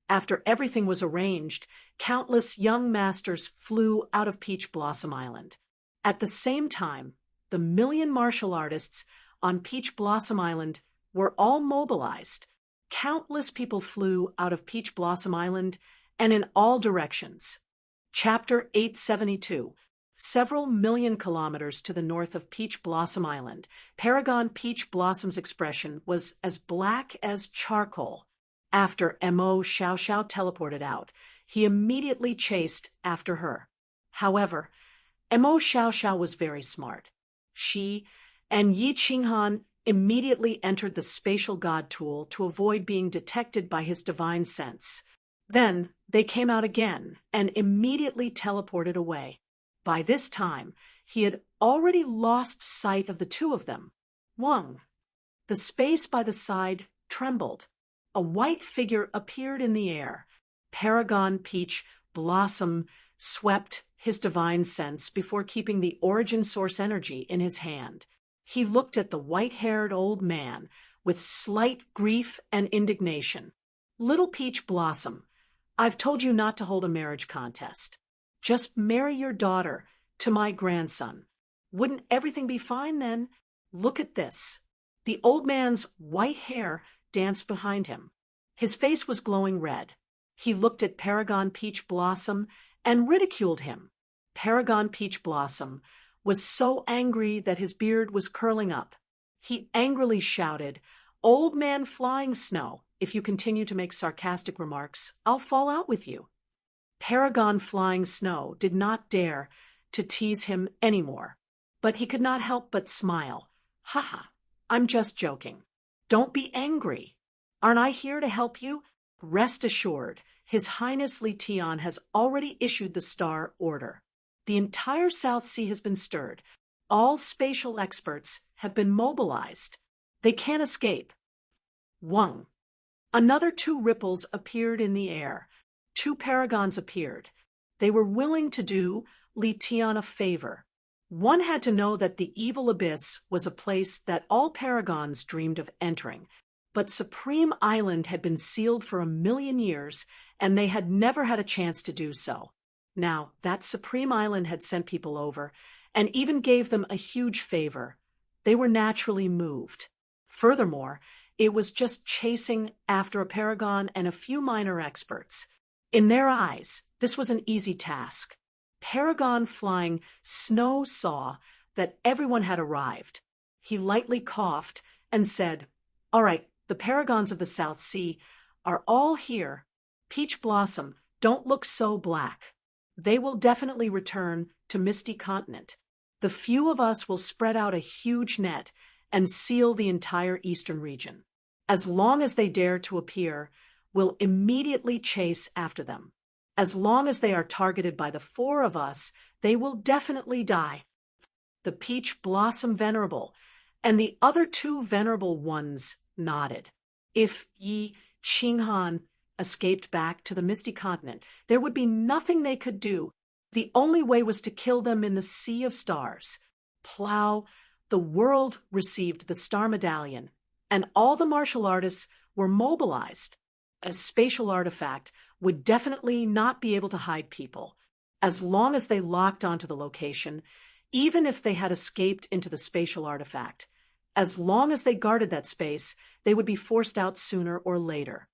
After everything was arranged, countless young masters flew out of Peach Blossom Island. At the same time, the million martial artists on Peach Blossom Island were all mobilized. Countless people flew out of Peach Blossom Island and in all directions. Chapter 872. Several million kilometers to the north of Peach Blossom Island, Paragon Peach Blossom's expression was as black as charcoal. After Mo Xiao Xiao teleported out, he immediately chased after her. However, Mo Xiaoxiao was very smart. She and Yi Qinghan immediately entered the spatial god tool to avoid being detected by his divine sense. Then they came out again and immediately teleported away. By this time, he had already lost sight of the two of them. Wang. The space by the side trembled. A white figure appeared in the air. Paragon Peach Blossom swept his divine sense before keeping the origin source energy in his hand. He looked at the white-haired old man with slight grief and indignation. Little Peach Blossom, I've told you not to hold a marriage contest. Just marry your daughter to my grandson. Wouldn't everything be fine then? Look at this. The old man's white hair danced behind him. His face was glowing red. He looked at Paragon Peach Blossom and ridiculed him. Paragon Peach Blossom was so angry that his beard was curling up. He angrily shouted, "Old man Flying Snow, if you continue to make sarcastic remarks, I'll fall out with you." Paragon Flying Snow did not dare to tease him anymore, but he could not help but smile. "Haha, I'm just joking. Don't be angry. Aren't I here to help you? Rest assured, His Highness Li Tian has already issued the star order. The entire South Sea has been stirred. All spatial experts have been mobilized. They can't escape." Wang. Another two ripples appeared in the air. Two paragons appeared. They were willing to do Li Tian a favor. One had to know that the evil abyss was a place that all paragons dreamed of entering, but Supreme Island had been sealed for 1,000,000 years, and they had never had a chance to do so. Now, that Supreme Island had sent people over, and even gave them a huge favor. They were naturally moved. Furthermore, it was just chasing after a paragon and a few minor experts. In their eyes, this was an easy task. Paragon Flying Snow saw that everyone had arrived. He lightly coughed and said, "All right, the paragons of the South Sea are all here. Peach Blossom, don't look so black. They will definitely return to Misty Continent. The few of us will spread out a huge net and seal the entire eastern region. As long as they dare to appear, we'll immediately chase after them. As long as they are targeted by the four of us, they will definitely die." The Peach Blossom Venerable and the other two Venerable Ones nodded. If Yi Qinghan escaped back to the Misty Continent, there would be nothing they could do. The only way was to kill them in the Sea of Stars. Plow, the world received the Star Medallion, and all the martial artists were mobilized. A spatial artifact would definitely not be able to hide people. As long as they locked onto the location, even if they had escaped into the spatial artifact, as long as they guarded that space, they would be forced out sooner or later.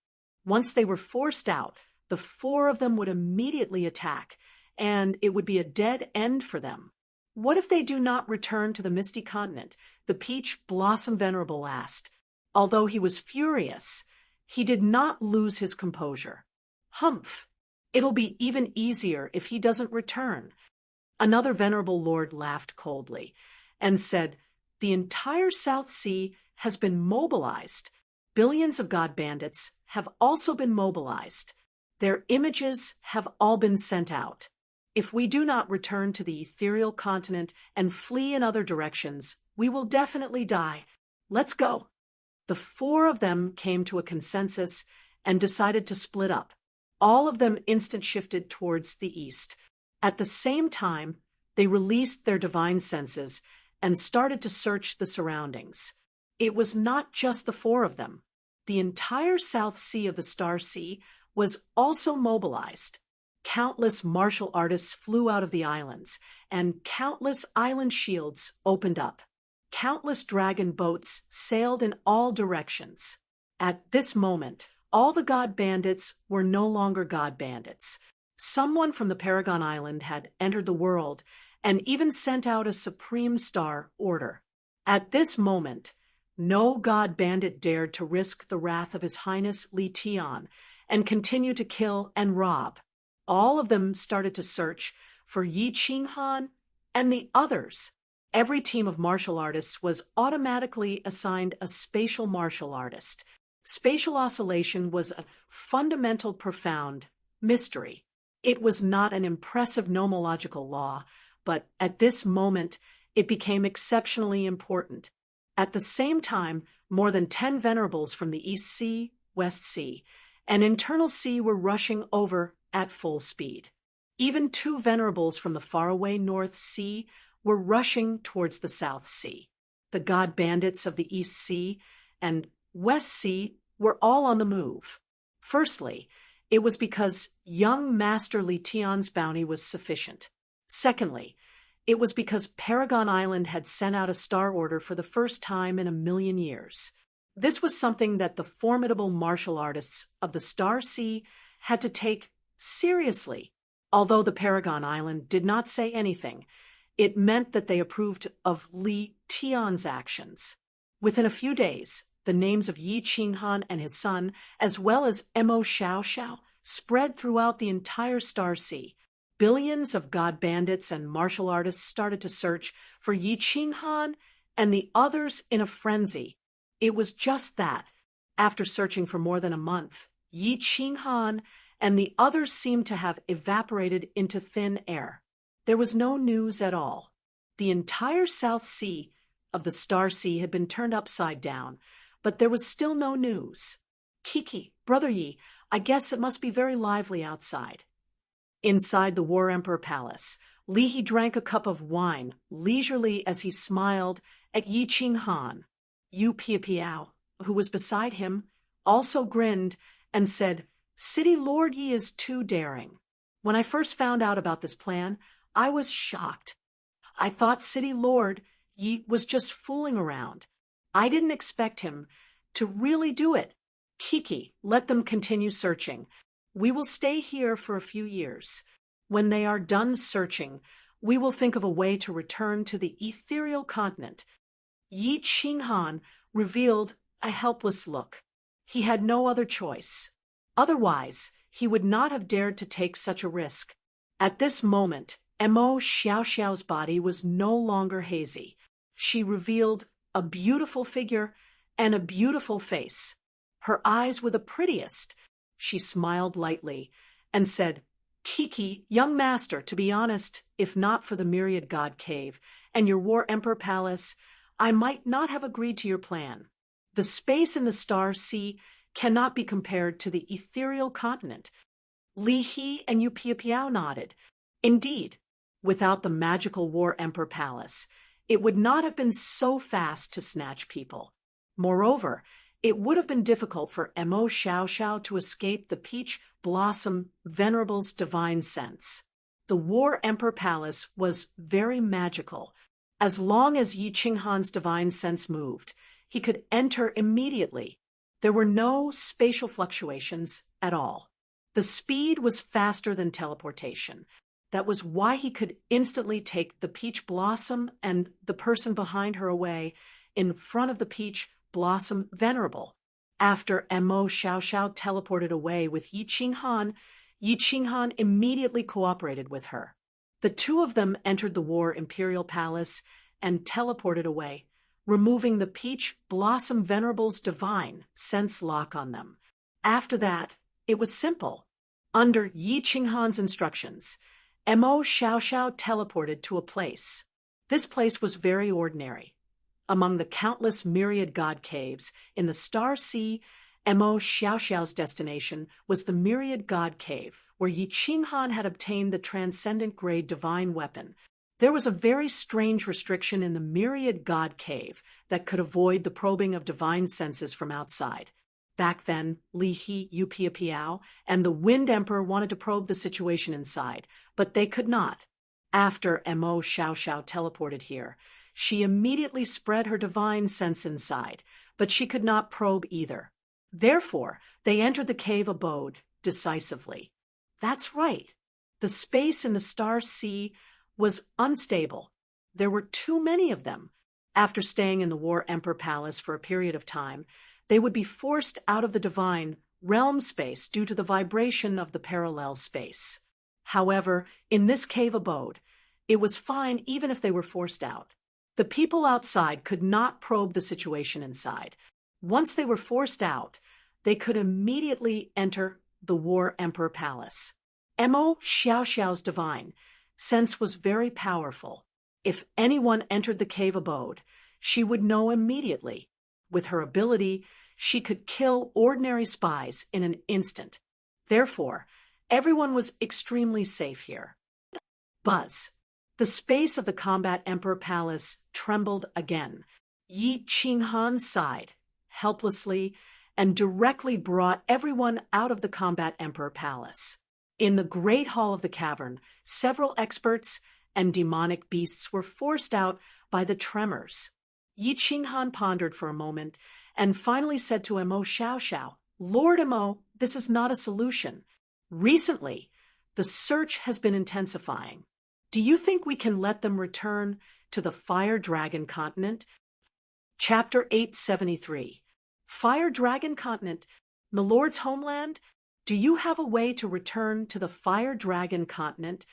Once they were forced out, the four of them would immediately attack, and it would be a dead end for them. What if they do not return to the Misty Continent? The Peach Blossom Venerable asked. Although he was furious, he did not lose his composure. "Humph! It'll be even easier if he doesn't return." Another venerable lord laughed coldly and said, "The entire South Sea has been mobilized. Billions of god bandits have also been mobilized. Their images have all been sent out. If we do not return to the ethereal continent and flee in other directions, we will definitely die. Let's go." The four of them came to a consensus and decided to split up. All of them instant shifted towards the east. At the same time, they released their divine senses and started to search the surroundings. It was not just the four of them. The entire South Sea of the Star Sea was also mobilized. Countless martial artists flew out of the islands, and countless island shields opened up. Countless dragon boats sailed in all directions. At this moment, all the god bandits were no longer god bandits. Someone from the Paragon Island had entered the world and even sent out a supreme star order. At this moment, no god bandit dared to risk the wrath of His Highness Li Tian and continue to kill and rob. All of them started to search for Yi Qinghan and the others. Every team of martial artists was automatically assigned a spatial martial artist. Spatial oscillation was a fundamental, profound mystery. It was not an impressive nomological law, but at this moment it became exceptionally important. At the same time, more than 10 venerables from the East Sea, West Sea, and Internal Sea were rushing over at full speed. Even 2 venerables from the faraway North Sea were rushing towards the South Sea. The god bandits of the East Sea and West Sea were all on the move. Firstly, it was because young Master Li Tian's bounty was sufficient. Secondly, it was because Paragon Island had sent out a star order for the first time in 1,000,000 years. This was something that the formidable martial artists of the Star Sea had to take seriously. Although the Paragon Island did not say anything, it meant that they approved of Li Tian's actions. Within a few days, the names of Yi Qinghan and his son, as well as Mo Xiaoxiao, spread throughout the entire Star Sea. Billions of god bandits and martial artists started to search for Yi Qinghan and the others in a frenzy. It was just that. After searching for more than a month, Yi Qinghan and the others seemed to have evaporated into thin air. There was no news at all. The entire South Sea of the Star Sea had been turned upside down, but there was still no news. Kiki, Brother Yi, I guess it must be very lively outside. Inside the War Emperor Palace, Li He drank a cup of wine leisurely as he smiled at Yi Qinghan. Yu Piapiao, who was beside him, also grinned and said, "City Lord Yi is too daring. When I first found out about this plan, I was shocked. I thought City Lord Yi was just fooling around. I didn't expect him to really do it. Kiki, let them continue searching. We will stay here for a few years. When they are done searching, we will think of a way to return to the ethereal continent." Yi Qinghan revealed a helpless look. He had no other choice. Otherwise, he would not have dared to take such a risk. At this moment, Mo Xiaoxiao's body was no longer hazy. She revealed a beautiful figure and a beautiful face. Her eyes were the prettiest. She smiled lightly and said, "Kiki, young master, to be honest, if not for the Myriad God Cave and your War Emperor Palace, I might not have agreed to your plan. The space in the Star Sea cannot be compared to the ethereal continent." Li He and Yu Piapiao nodded. Indeed, without the magical War Emperor Palace, it would not have been so fast to snatch people. Moreover, it would have been difficult for Mo Xiaoxiao to escape the Peach Blossom Venerable's divine sense. The War Emperor Palace was very magical. As long as Yi Qinghan's divine sense moved, he could enter immediately. There were no spatial fluctuations at all. The speed was faster than teleportation. That was why he could instantly take the Peach Blossom and the person behind her away in front of the Peach Blossom Venerable. After Mo Xiaoxiao teleported away with Yi Qinghan immediately cooperated with her. The two of them entered the War Imperial Palace and teleported away, removing the Peach Blossom Venerable's divine sense lock on them. After that, it was simple. Under Yi Qinghan's instructions, Mo Xiaoxiao teleported to a place. This place was very ordinary. Among the countless myriad god caves in the Star Sea, Mo Xiaoxiao's destination was the Myriad God Cave, where Yi Qinghan had obtained the transcendent-grade divine weapon. There was a very strange restriction in the Myriad God Cave that could avoid the probing of divine senses from outside. Back then, Li He, Yu Piapiao, and the Wind Emperor wanted to probe the situation inside, but they could not. After Mo Xiaoxiao teleported here, she immediately spread her divine sense inside, but she could not probe either. Therefore, they entered the cave abode decisively. That's right. The space in the Star Sea was unstable. There were too many of them. After staying in the War Emperor Palace for a period of time, they would be forced out of the divine realm space due to the vibration of the parallel space. However, in this cave abode, it was fine even if they were forced out. The people outside could not probe the situation inside. Once they were forced out, they could immediately enter the War Emperor Palace. Mo Xiaoxiao's divine sense was very powerful. If anyone entered the cave abode, she would know immediately. With her ability, she could kill ordinary spies in an instant. Therefore, everyone was extremely safe here. Buzz. The space of the Combat Emperor Palace trembled again. Yi Qinghan sighed, helplessly, and directly brought everyone out of the Combat Emperor Palace. In the Great Hall of the Cavern, several experts and demonic beasts were forced out by the tremors. Yi Qinghan pondered for a moment and finally said to Mo Xiaoxiao, "Lord Mo, this is not a solution. Recently, the search has been intensifying. Do you think we can let them return to the Fire Dragon Continent?" Chapter 873. Fire Dragon Continent, Milord's homeland? Do you have a way to return to the Fire Dragon Continent?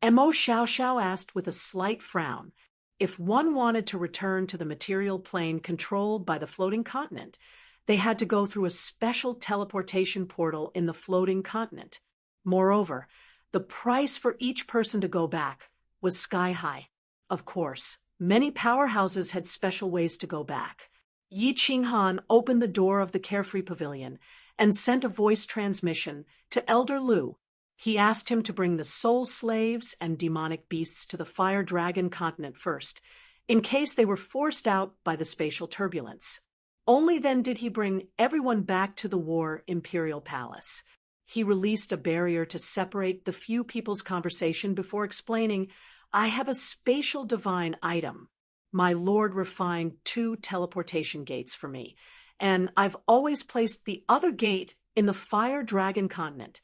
Mo Xiaoxiao asked with a slight frown. If one wanted to return to the material plane controlled by the floating continent, they had to go through a special teleportation portal in the floating continent. Moreover, the price for each person to go back was sky high. Of course, many powerhouses had special ways to go back. Yi Qinghan opened the door of the Carefree Pavilion and sent a voice transmission to Elder Lu. He asked him to bring the soul slaves and demonic beasts to the Fire Dragon Continent first, in case they were forced out by the spatial turbulence. Only then did he bring everyone back to the War Imperial Palace. He released a barrier to separate the few people's conversation before explaining, "I have a spatial divine item. My lord refined 2 teleportation gates for me, and I've always placed the other gate in the Fire Dragon Continent."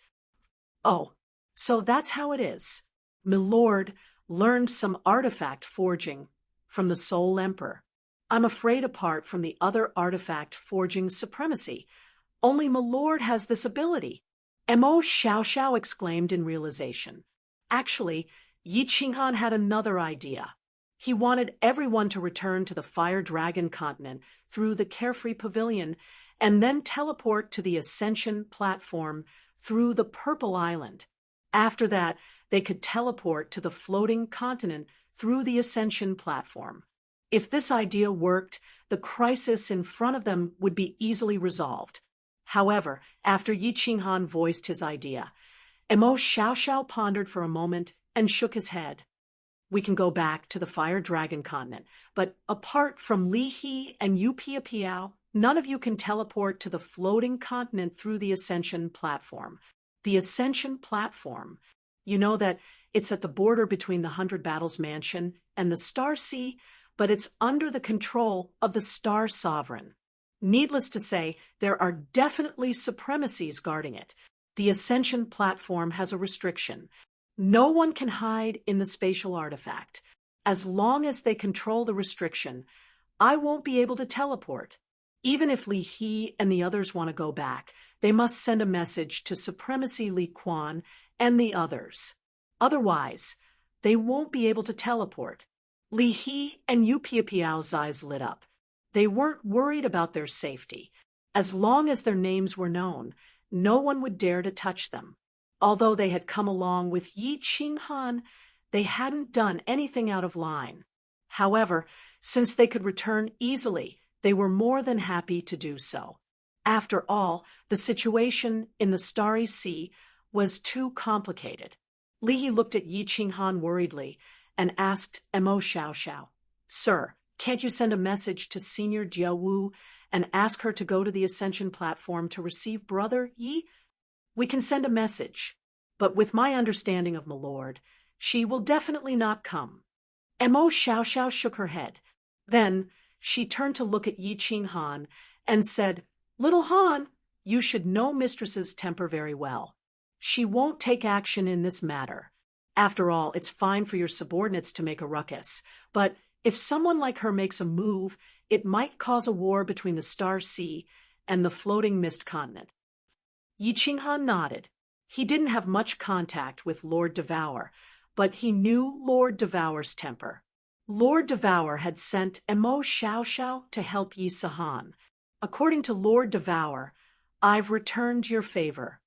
"Oh, so that's how it is." Milord learned some artifact forging from the Soul Emperor. I'm afraid apart from the other artifact forging supremacy, only Milord has this ability. Mo Xiaoxiao exclaimed in realization. Actually, Yi Qinghan had another idea. He wanted everyone to return to the Fire Dragon Continent through the Carefree Pavilion and then teleport to the Ascension platform through the Purple Island. After that, they could teleport to the floating continent through the Ascension platform. If this idea worked, the crisis in front of them would be easily resolved. However, after Yi Qinghan voiced his idea, Mo Xiaoxiao pondered for a moment and shook his head. "We can go back to the Fire Dragon Continent, but apart from Li He and Yu Piapiao, none of you can teleport to the floating continent through the Ascension platform." The Ascension platform. You know that it's at the border between the 100 Battles Mansion and the Star Sea, but it's under the control of the Star Sovereign. Needless to say, there are definitely supremacies guarding it. The Ascension platform has a restriction. No one can hide in the spatial artifact. As long as they control the restriction, I won't be able to teleport. Even if Li He and the others want to go back, they must send a message to Supremacy Li Quan and the others. Otherwise, they won't be able to teleport. Li He and Yu Piapiao's eyes lit up. They weren't worried about their safety. As long as their names were known, no one would dare to touch them. Although they had come along with Yi Qinghan, they hadn't done anything out of line. However, since they could return easily, they were more than happy to do so. After all, the situation in the Starry Sea was too complicated. Li He looked at Yi Qinghan worriedly and asked Mo Xiaoxiao, "Sir, can't you send a message to Senior Jia Wu and ask her to go to the Ascension platform to receive Brother Yi?" "We can send a message, but with my understanding of Milord, she will definitely not come." Mo Xiaoxiao shook her head. Then she turned to look at Yi Qinghan and said, "Little Han, you should know Mistress's temper very well. She won't take action in this matter. After all, it's fine for your subordinates to make a ruckus, but if someone like her makes a move, it might cause a war between the Star Sea and the floating mist continent." Yi Qinghan nodded. He didn't have much contact with Lord Devour, but he knew Lord Devour's temper. Lord Devour had sent Emo Xiao Xiao to help Yi Sahan. According to Lord Devour, "I've returned your favor.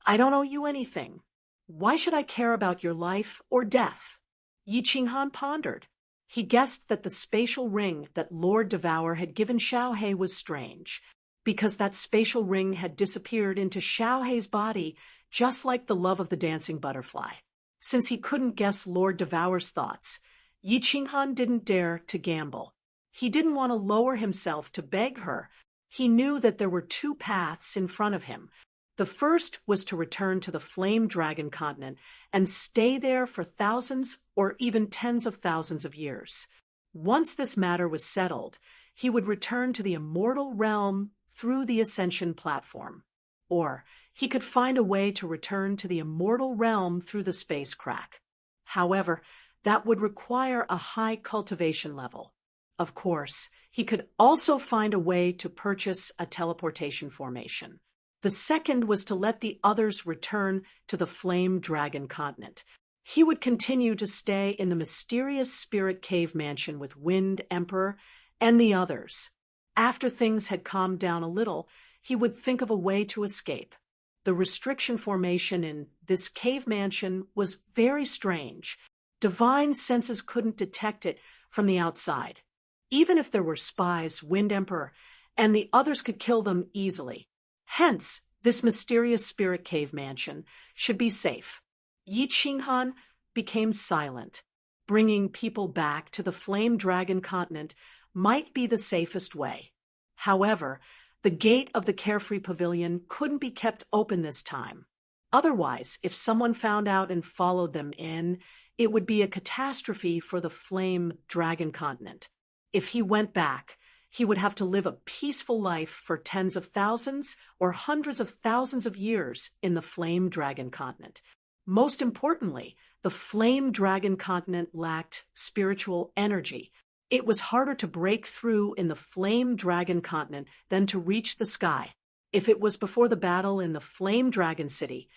I don't owe you anything. Why should I care about your life or death?" Yi Qinghan pondered. He guessed that the spatial ring that Lord Devour had given Xiao He was strange, because that spatial ring had disappeared into Xiao He's body just like the love of the dancing butterfly. Since he couldn't guess Lord Devour's thoughts, Yi Qinghan didn't dare to gamble. He didn't want to lower himself to beg her. He knew that there were two paths in front of him. The first was to return to the Flame Dragon continent and stay there for thousands or even tens of thousands of years. Once this matter was settled, he would return to the immortal realm through the Ascension platform. Or he could find a way to return to the immortal realm through the space crack. However, that would require a high cultivation level. Of course, he could also find a way to purchase a teleportation formation. The second was to let the others return to the Flame Dragon continent. He would continue to stay in the mysterious spirit cave mansion with Wind Emperor and the others. After things had calmed down a little, he would think of a way to escape. The restriction formation in this cave mansion was very strange. Divine senses couldn't detect it from the outside. Even if there were spies, Wind Emperor, and the others could kill them easily. Hence, this mysterious spirit cave mansion should be safe. Yi Qinghan became silent. Bringing people back to the Flame Dragon continent might be the safest way. However, the gate of the Carefree Pavilion couldn't be kept open this time. Otherwise, if someone found out and followed them in, it would be a catastrophe for the Flame Dragon continent. If he went back, he would have to live a peaceful life for tens of thousands or hundreds of thousands of years in the Flame Dragon continent. Most importantly, the Flame Dragon continent lacked spiritual energy. It was harder to break through in the Flame Dragon continent than to reach the sky. If it was before the battle in the Flame Dragon city,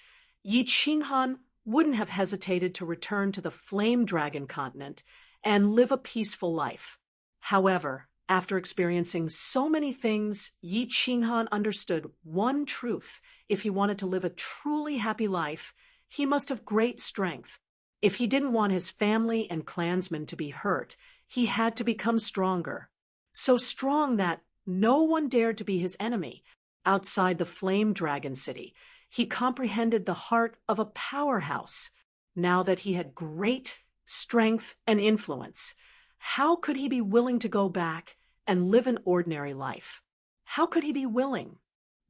Yi Qinghan wouldn't have hesitated to return to the Flame Dragon continent and live a peaceful life. However, after experiencing so many things, Yi Qinghan understood one truth. If he wanted to live a truly happy life, he must have great strength. If he didn't want his family and clansmen to be hurt, he had to become stronger. So strong that no one dared to be his enemy. Outside the Flame Dragon city, he comprehended the heart of a powerhouse. Now that he had great strength and influence, how could he be willing to go back and live an ordinary life? How could he be willing?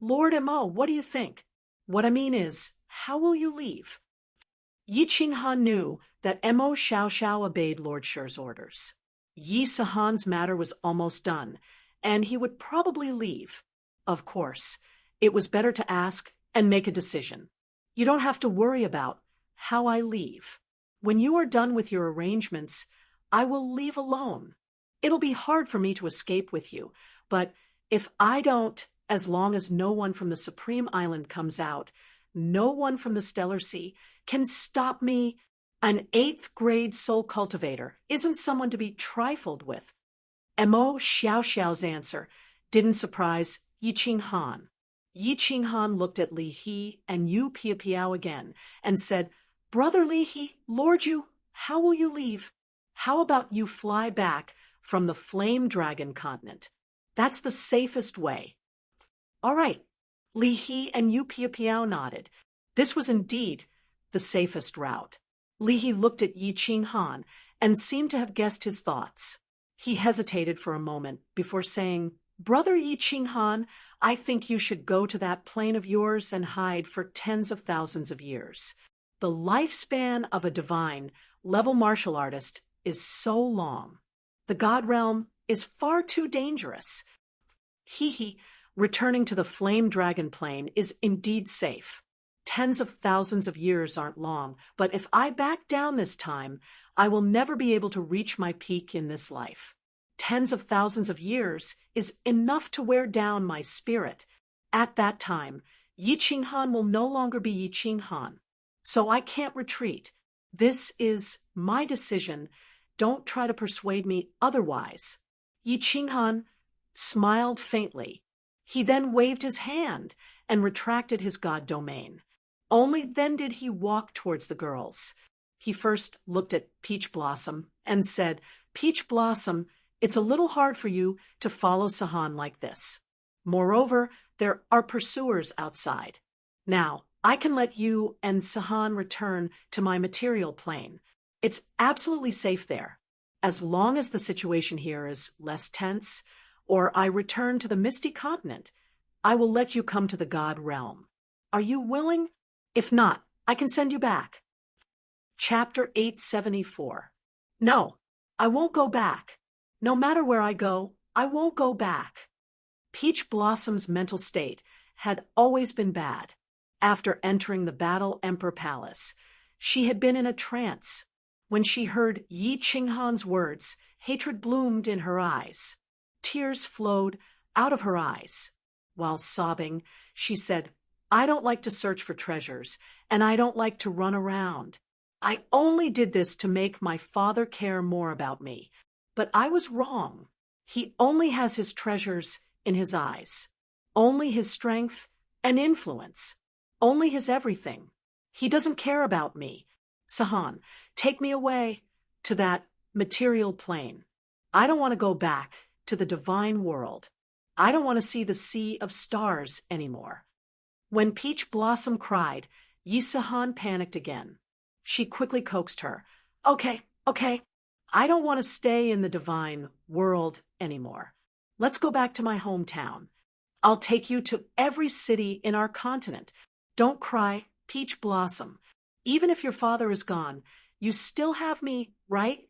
Lord Emo, what do you think? What I mean is, how will you leave? Yi Qinghan knew that Emo Xiao Xiao obeyed Lord Shi's orders. Yi Sahan's matter was almost done, and he would probably leave. Of course, it was better to ask and make a decision. You don't have to worry about how I leave. When you are done with your arrangements, I will leave alone. It'll be hard for me to escape with you, but if I don't, as long as no one from the Supreme Island comes out, no one from the Stellar Sea can stop me. An 8th grade soul cultivator isn't someone to be trifled with. Emo Xiao Xiao's answer didn't surprise Yi Qinghan. Yi Qinghan looked at Li He and Yu Piapiao again and said, "Brother Li He, Lord Yu, how will you leave? How about you fly back from the Flame Dragon continent? That's the safest way." All right. Li He and Yu Piapiao nodded. This was indeed the safest route. Li He looked at Yi Qinghan and seemed to have guessed his thoughts. He hesitated for a moment before saying, "Brother Yi Qinghan, I think you should go to that plane of yours and hide for tens of thousands of years. The lifespan of a divine level martial artist is so long. The God realm is far too dangerous. He, returning to the Flame Dragon plane is indeed safe. Tens of thousands of years aren't long, but if I back down this time, I will never be able to reach my peak in this life. Tens of thousands of years is enough to wear down my spirit. At that time, Yi Qinghan will no longer be Yi Qinghan. So I can't retreat. This is my decision. Don't try to persuade me otherwise. Yi Qinghan smiled faintly. He then waved his hand and retracted his god domain. Only then did he walk towards the girls. He first looked at Peach Blossom and said, "Peach Blossom, it's a little hard for you to follow Sahan like this. Moreover, there are pursuers outside. Now, I can let you and Sahan return to my material plane. It's absolutely safe there. As long as the situation here is less tense, or I return to the Misty Continent, I will let you come to the God realm. Are you willing? If not, I can send you back." Chapter 874. No, I won't go back. No matter where I go, I won't go back. Peach Blossom's mental state had always been bad. After entering the Battle Emperor Palace, she had been in a trance. When she heard Yi Qinghan's words, hatred bloomed in her eyes. Tears flowed out of her eyes. While sobbing, she said, "I don't like to search for treasures, and I don't like to run around. I only did this to make my father care more about me. But I was wrong. He only has his treasures in his eyes. Only his strength and influence. Only his everything. He doesn't care about me. Sahan, take me away to that material plane. I don't want to go back to the divine world. I don't want to see the sea of stars anymore." When Peach Blossom cried, Yi Sahan panicked again. She quickly coaxed her. Okay. I don't want to stay in the divine world anymore. Let's go back to my hometown. I'll take you to every city in our continent. Don't cry, Peach Blossom. Even if your father is gone, you still have me, right?"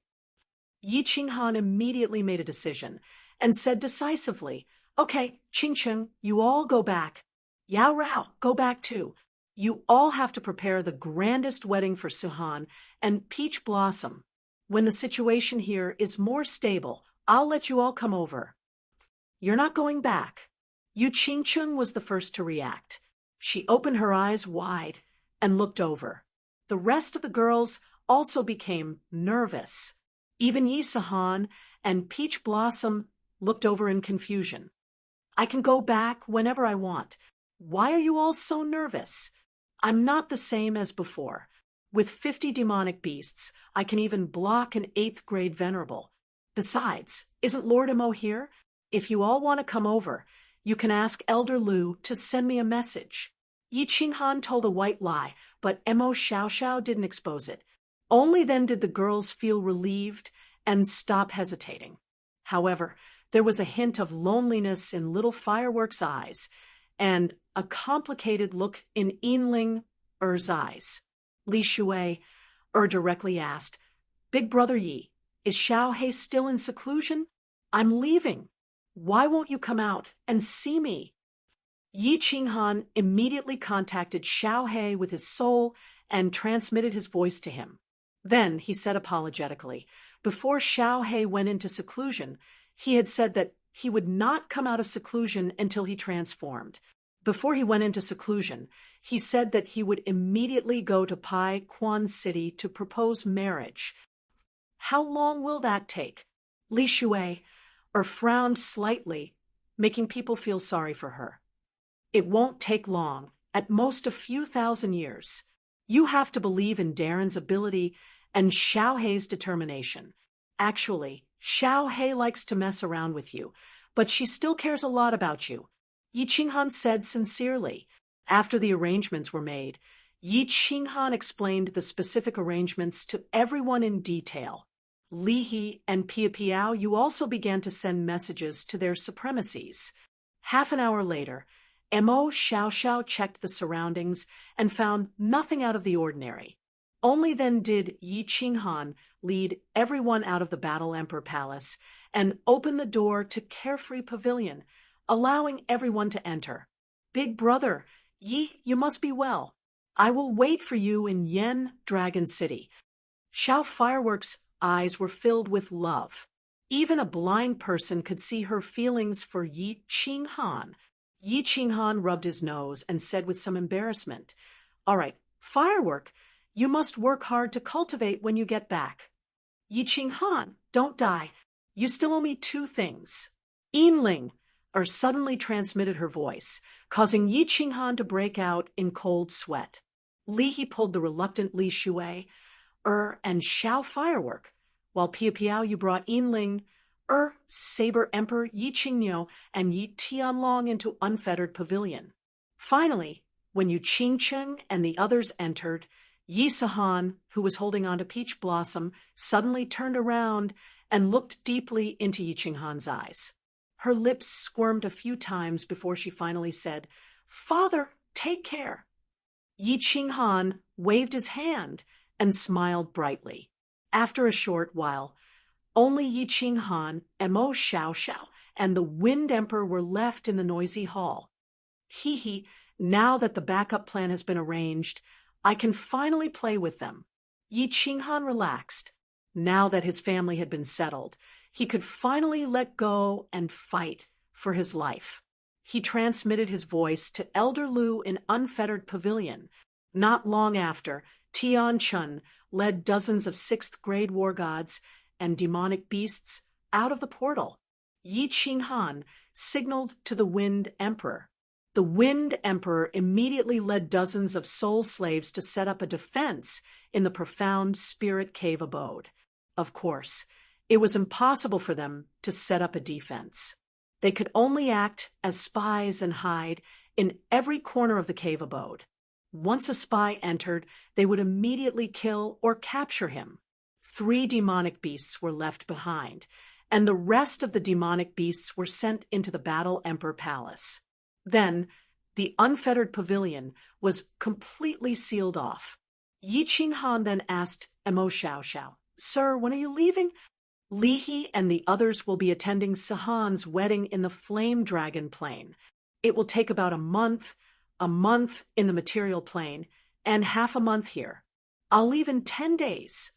Yi Qinghan immediately made a decision and said decisively, "Okay, Qingcheng, you all go back. Yao Rao, go back too. You all have to prepare the grandest wedding for Suhan and Peach Blossom. When the situation here is more stable, I'll let you all come over." "You're not going back." Yu Qingcheng was the first to react. She opened her eyes wide and looked over. The rest of the girls also became nervous. Even Yi Sahan and Peach Blossom looked over in confusion. "I can go back whenever I want. Why are you all so nervous? I'm not the same as before. With 50 demonic beasts, I can even block an 8th grade venerable. Besides, isn't Lord Emo here? If you all want to come over, you can ask Elder Lu to send me a message." Yi Qinghan told a white lie, but Emo Xiaoxiao didn't expose it. Only then did the girls feel relieved and stop hesitating. However, there was a hint of loneliness in Little Firework's eyes, and a complicated look in Yinling Er's eyes. Li Shui directly asked, "Big Brother Yi, is Xiao He still in seclusion? I'm leaving. Why won't you come out and see me?" Yi Qinghan immediately contacted Xiao He with his soul and transmitted his voice to him. Then he said apologetically, before Xiao He went into seclusion, he had said that he would not come out of seclusion until he transformed. Before he went into seclusion, he said that he would immediately go to Pai Quan City to propose marriage. How long will that take? Li Shui frowned slightly, making people feel sorry for her. It won't take long, at most a few thousand years. You have to believe in Darren's ability and Xiao Hei's determination. Actually, Xiao He likes to mess around with you, but she still cares a lot about you, Yi Qinghan said sincerely. After the arrangements were made, Yi Qinghan explained the specific arrangements to everyone in detail. Li He and Pia Piao, you also began to send messages to their supremacies. Half an hour later, Mo Xiaoxiao checked the surroundings and found nothing out of the ordinary. Only then did Yi Qinghan lead everyone out of the Battle Emperor Palace and open the door to Carefree Pavilion, allowing everyone to enter. "Big brother, Yi, you must be well. I will wait for you in Yen Dragon City." Xiao Fireworks' eyes were filled with love. Even a blind person could see her feelings for Yi Qinghan. Yi Qinghan rubbed his nose and said with some embarrassment, "All right, firework, you must work hard to cultivate when you get back." "Yi Qinghan, don't die. You still owe me two things." Yinling suddenly transmitted her voice, causing Yi Qinghan to break out in cold sweat. Li He pulled the reluctant Li Shui, and Xiao firework, while Pia Piao you brought Yinling, Saber Emperor Yi Qingniu, and Yi Tianlong into unfettered pavilion. Finally, when Yu Qingcheng and the others entered, Yi Sahan, who was holding on to Peach Blossom, suddenly turned around and looked deeply into Yi Qinghan's eyes. Her lips squirmed a few times before she finally said, "Father, take care." Yi Qinghan waved his hand and smiled brightly. After a short while, only Yi Qinghan, Mo Xiao Xiao, and the Wind Emperor were left in the noisy hall. "Hee, now that the backup plan has been arranged, I can finally play with them." Yi Qinghan relaxed. Now that his family had been settled, he could finally let go and fight for his life. He transmitted his voice to Elder Lu in unfettered pavilion. Not long after, Tian Chun led dozens of 6th grade war gods and demonic beasts out of the portal. Yi Qinghan signaled to the Wind Emperor. The Wind Emperor immediately led dozens of soul slaves to set up a defense in the profound spirit cave abode. Of course, it was impossible for them to set up a defense. They could only act as spies and hide in every corner of the cave abode. Once a spy entered, they would immediately kill or capture him. 3 demonic beasts were left behind, and the rest of the demonic beasts were sent into the Battle Emperor Palace. Then, the unfettered pavilion was completely sealed off. Yi Qinghan then asked Mo Xiao Xiao, "Sir, when are you leaving?" "Li He and the others will be attending Sahan's wedding in the Flame Dragon Plane. It will take about a month in the material plane, and half a month here. I'll leave in 10 days.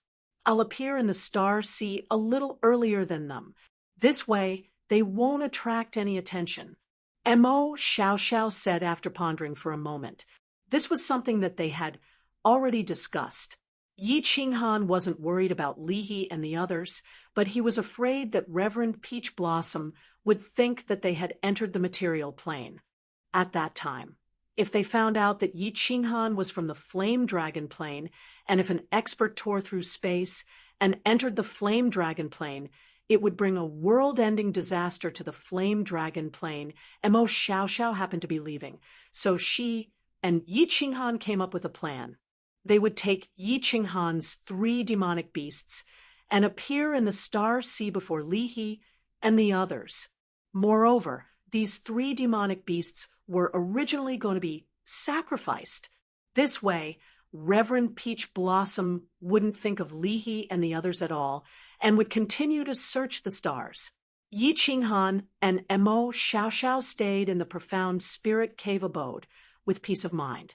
I'll appear in the Star Sea a little earlier than them. This way, they won't attract any attention." Mo Xiao Xiao said after pondering for a moment. This was something that they had already discussed. Yi Qinghan wasn't worried about Li He and the others, but he was afraid that Reverend Peach Blossom would think that they had entered the material plane. At that time, if they found out that Yi Qinghan was from the Flame Dragon Plane, and if an expert tore through space and entered the Flame Dragon Plane, it would bring a world-ending disaster to the Flame Dragon Plane. Mo Xiao Xiao happened to be leaving, so she and Yi Qinghan came up with a plan. They would take Yi Qinghan's 3 demonic beasts and appear in the Star Sea before Li He and the others. Moreover, these 3 demonic beasts were originally going to be sacrificed. This way, Reverend Peach Blossom wouldn't think of Li He and the others at all and would continue to search the stars. Yi Qinghan and Mo Xiao Xiao stayed in the profound spirit cave abode with peace of mind.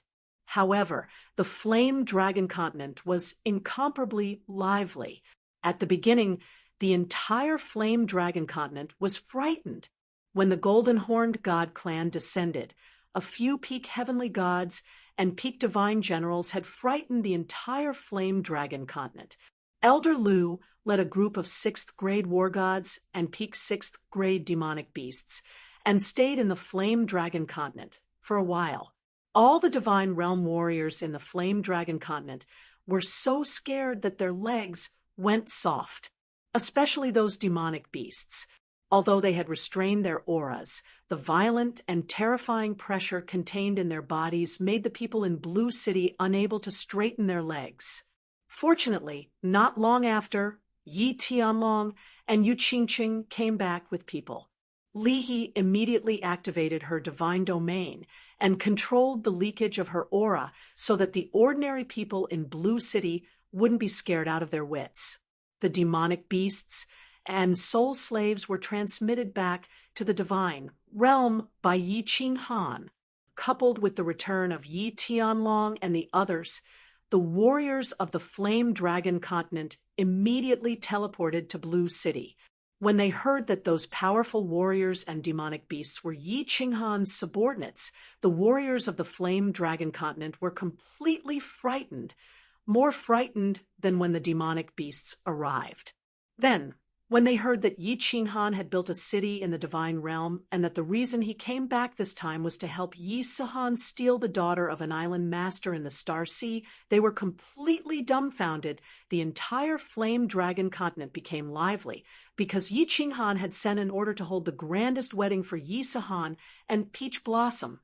However, the Flame Dragon Continent was incomparably lively. At the beginning, the entire Flame Dragon Continent was frightened. When the Golden Horned God clan descended, a few peak heavenly gods and peak divine generals had frightened the entire Flame Dragon Continent. Elder Lu led a group of 6th grade war gods and peak 6th grade demonic beasts, and stayed in the Flame Dragon Continent for a while. All the divine realm warriors in the Flame Dragon Continent were so scared that their legs went soft, especially those demonic beasts. Although they had restrained their auras, the violent and terrifying pressure contained in their bodies made the people in Blue City unable to straighten their legs. Fortunately, not long after, Yi Tianlong and Yu Qingcheng came back with people. Li He immediately activated her divine domain and controlled the leakage of her aura so that the ordinary people in Blue City wouldn't be scared out of their wits. The demonic beasts and soul slaves were transmitted back to the divine realm by Yi Qinghan. Coupled with the return of Yi Tianlong and the others, the warriors of the Flame Dragon Continent immediately teleported to Blue City. When they heard that those powerful warriors and demonic beasts were Yi Qinghan's subordinates, the warriors of the Flame Dragon Continent were completely frightened, more frightened than when the demonic beasts arrived. Then, when they heard that Yi Qinghan had built a city in the Divine Realm and that the reason he came back this time was to help Yi Sihan steal the daughter of an island master in the Star Sea, they were completely dumbfounded. The entire Flame Dragon Continent became lively because Yi Qinghan had sent an order to hold the grandest wedding for Yi Sihan and Peach Blossom.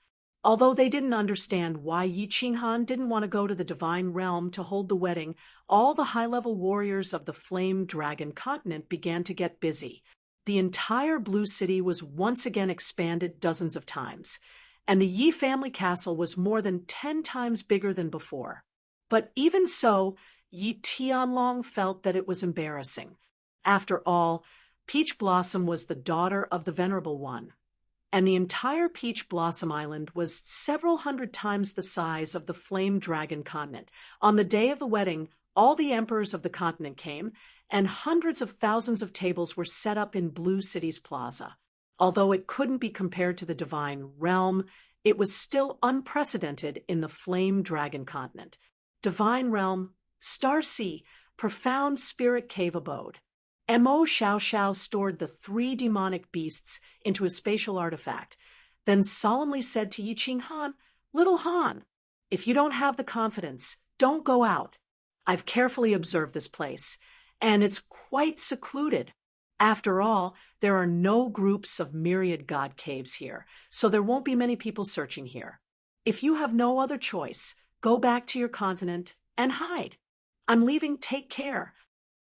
Although they didn't understand why Yi Qinghan didn't want to go to the Divine Realm to hold the wedding, all the high-level warriors of the Flame Dragon Continent began to get busy. The entire Blue City was once again expanded dozens of times, and the Yi family castle was more than 10 times bigger than before. But even so, Yi Tianlong felt that it was embarrassing. After all, Peach Blossom was the daughter of the Venerable One, and the entire Peach Blossom Island was several hundred times the size of the Flame Dragon Continent. On the day of the wedding, all the emperors of the continent came, and hundreds of thousands of tables were set up in Blue City's plaza. Although it couldn't be compared to the Divine Realm, it was still unprecedented in the Flame Dragon Continent. Divine Realm, Star Sea, profound spirit cave abode. Mo Xiaoxiao stored the 3 demonic beasts into a spatial artifact, then solemnly said to Yi Qinghan, "Little Han, if you don't have the confidence, don't go out. I've carefully observed this place, and it's quite secluded. After all, there are no groups of myriad god caves here, so there won't be many people searching here. If you have no other choice, go back to your continent and hide. I'm leaving, take care."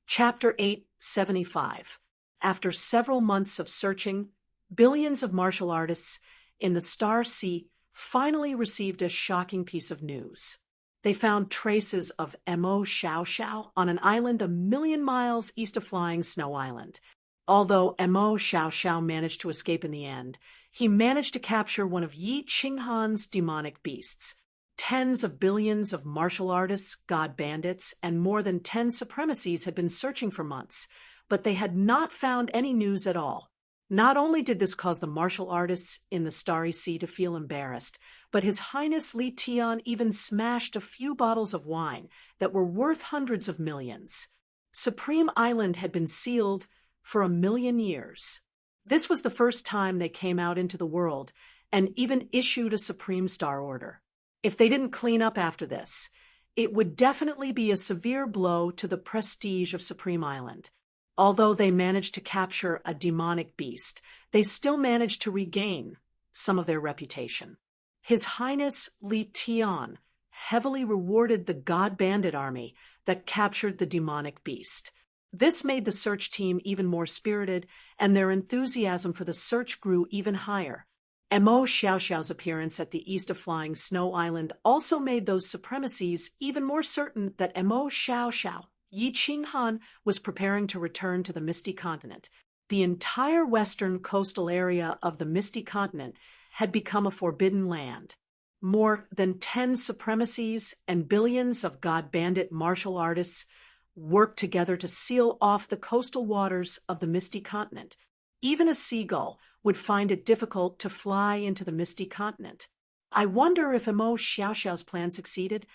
Chapter 875. After several months of searching, billions of martial artists in the Star Sea finally received a shocking piece of news. They found traces of Mo Xiaoxiao on an island a million miles east of Flying Snow Island. Although Mo Xiaoxiao managed to escape in the end, he managed to capture one of Yi Qinghan's demonic beasts. Tens of billions of martial artists, god bandits, and more than 10 supremacies had been searching for months, but they had not found any news at all. Not only did this cause the martial artists in the Starry Sea to feel embarrassed, but His Highness Li Tian even smashed a few bottles of wine that were worth hundreds of millions. Supreme Island had been sealed for 1,000,000 years. This was the first time they came out into the world and even issued a Supreme Star Order. If they didn't clean up after this, it would definitely be a severe blow to the prestige of Supreme Island. Although they managed to capture a demonic beast, they still managed to regain some of their reputation. His Highness Li Tian heavily rewarded the God Bandit army that captured the demonic beast. This made the search team even more spirited, and their enthusiasm for the search grew even higher. Mo Xiaoxiao's appearance at the east of Flying Snow Island also made those supremacies even more certain that Mo Xiaoxiao, Yi Qinghan, was preparing to return to the Misty Continent. The entire western coastal area of the Misty Continent had become a forbidden land. More than 10 supremacies and billions of god bandit martial artists worked together to seal off the coastal waters of the Misty Continent. Even a seagull would find it difficult to fly into the Misty Continent. I wonder if Mo Xiaoxiao's plan succeeded.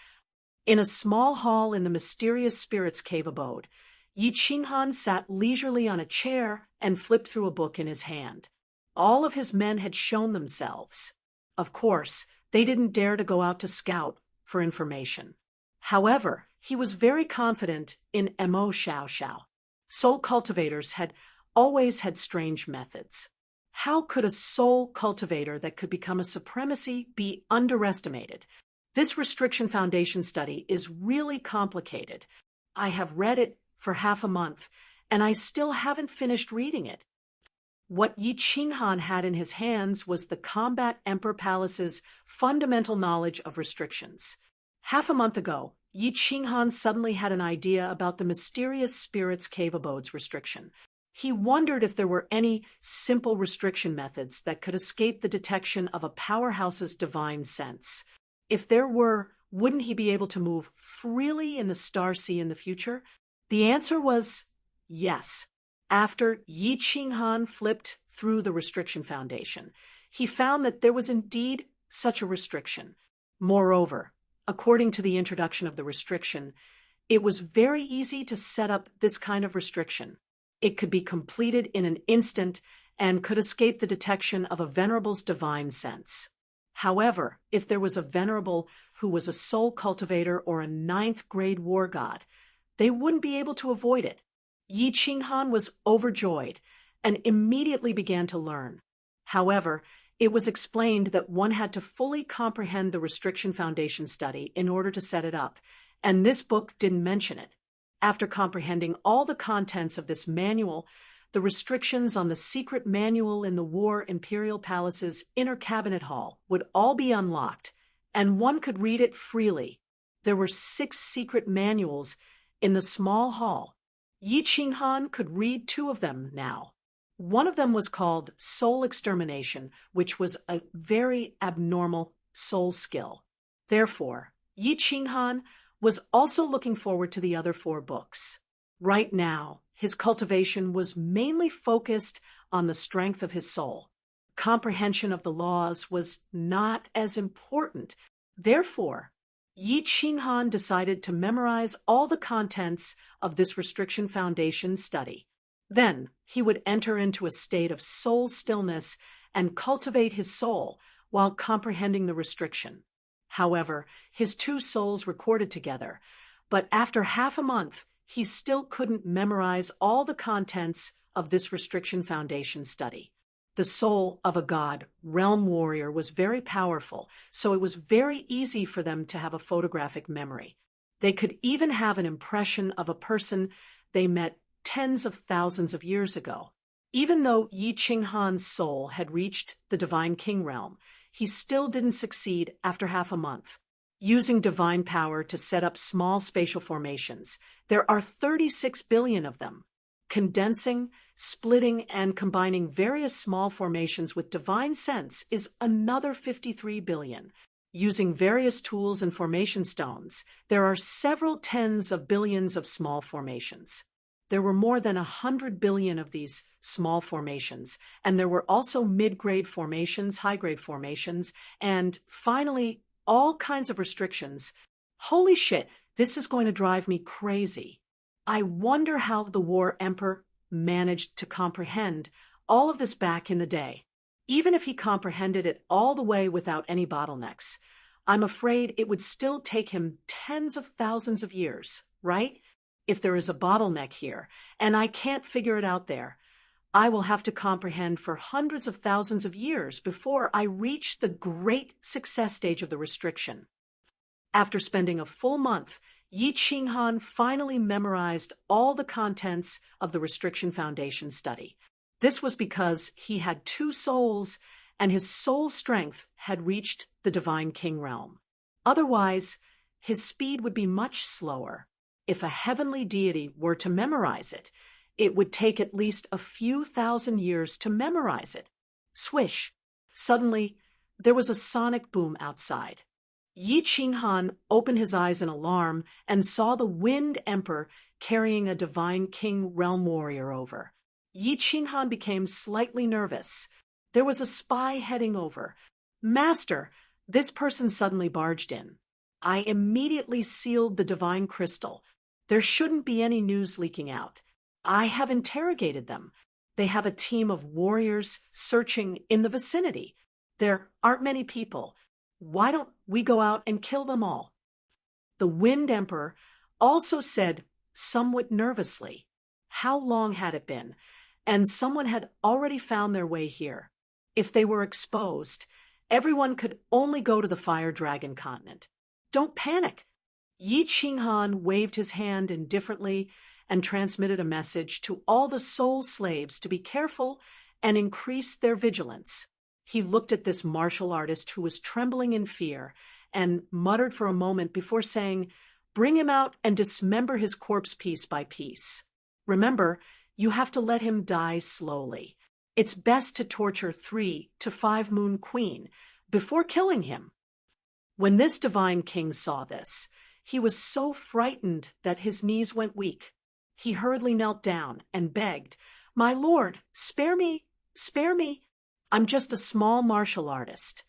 In a small hall in the mysterious spirits cave abode, Yi Qinghan sat leisurely on a chair and flipped through a book in his hand. All of his men had shown themselves. Of course, they didn't dare to go out to scout for information. However, he was very confident in Mo Xiaoxiao. Soul cultivators had always had strange methods. How could a soul cultivator that could become a supremacy be underestimated? This Restriction Foundation study is really complicated. I have read it for half a month, and I still haven't finished reading it. What Yi Qinghan had in his hands was the Combat Emperor Palace's fundamental knowledge of restrictions. Half a month ago, Yi Qinghan suddenly had an idea about the mysterious Spirits Cave Abode's restriction. He wondered if there were any simple restriction methods that could escape the detection of a powerhouse's divine sense. If there were, wouldn't he be able to move freely in the Star Sea in the future? The answer was yes. After Yi Qinghan flipped through the restriction foundation, he found that there was indeed such a restriction. Moreover, according to the introduction of the restriction, it was very easy to set up this kind of restriction. It could be completed in an instant and could escape the detection of a venerable's divine sense. However, if there was a venerable who was a soul cultivator or a ninth-grade war god, they wouldn't be able to avoid it. Yi Qinghan was overjoyed and immediately began to learn. However, it was explained that one had to fully comprehend the Restriction Foundation study in order to set it up, and this book didn't mention it. After comprehending all the contents of this manual, the restrictions on the secret manual in the War Imperial Palace's inner cabinet hall would all be unlocked, and one could read it freely. There were 6 secret manuals in the small hall. Yi Qinghan could read 2 of them now. One of them was called Soul Extermination, which was a very abnormal soul skill. Therefore, Yi Qinghan was also looking forward to the other 4 books. Right now, his cultivation was mainly focused on the strength of his soul. Comprehension of the laws was not as important. Therefore, Yi Qinghan decided to memorize all the contents of this Restriction Foundation study. Then he would enter into a state of soul stillness and cultivate his soul while comprehending the restriction. However, his 2 souls recorded together, but after half a month, he still couldn't memorize all the contents of this Restriction Foundation study. The soul of a god, realm warrior, was very powerful, so it was very easy for them to have a photographic memory. They could even have an impression of a person they met tens of thousands of years ago. Even though Yi Qinghan's soul had reached the Divine King realm, he still didn't succeed after half a month. Using divine power to set up small spatial formations, there are 36 billion of them. Condensing, splitting, and combining various small formations with divine sense is another 53 billion. Using various tools and formation stones, there are several tens of billions of small formations. There were more than 100 billion of these small formations, and there were also mid-grade formations, high-grade formations, and finally, all kinds of restrictions. Holy shit, this is going to drive me crazy. I wonder how the War Emperor managed to comprehend all of this back in the day. Even if he comprehended it all the way without any bottlenecks, I'm afraid it would still take him tens of thousands of years, right? If there is a bottleneck here, and I can't figure it out there, I will have to comprehend for hundreds of thousands of years before I reach the great success stage of the restriction. After spending a full month, Yi Qinghan finally memorized all the contents of the Restriction Foundation study. This was because he had 2 souls, and his soul strength had reached the Divine King realm. Otherwise, his speed would be much slower. If a heavenly deity were to memorize it, it would take at least a few thousand years to memorize it. Swish! Suddenly, there was a sonic boom outside. Yi Qinghan opened his eyes in alarm and saw the Wind Emperor carrying a Divine King realm warrior over. Yi Qinghan became slightly nervous. There was a spy heading over. "Master!" This person suddenly barged in. I immediately sealed the divine crystal. There shouldn't be any news leaking out. I have interrogated them. They have a team of warriors searching in the vicinity. There aren't many people. Why don't we go out and kill them all? The Wind Emperor also said somewhat nervously, how long had it been? And someone had already found their way here. If they were exposed, everyone could only go to the Fire Dragon continent. Don't panic. Yi Qinghan waved his hand indifferently and transmitted a message to all the soul slaves to be careful and increase their vigilance. He looked at this martial artist who was trembling in fear and muttered for a moment before saying, "Bring him out and dismember his corpse piece by piece. Remember, you have to let him die slowly. It's best to torture 3 to 5 Moon Queen before killing him." When this Divine King saw this, he was so frightened that his knees went weak. He hurriedly knelt down and begged, My lord, spare me, spare me. I'm just a small martial artist.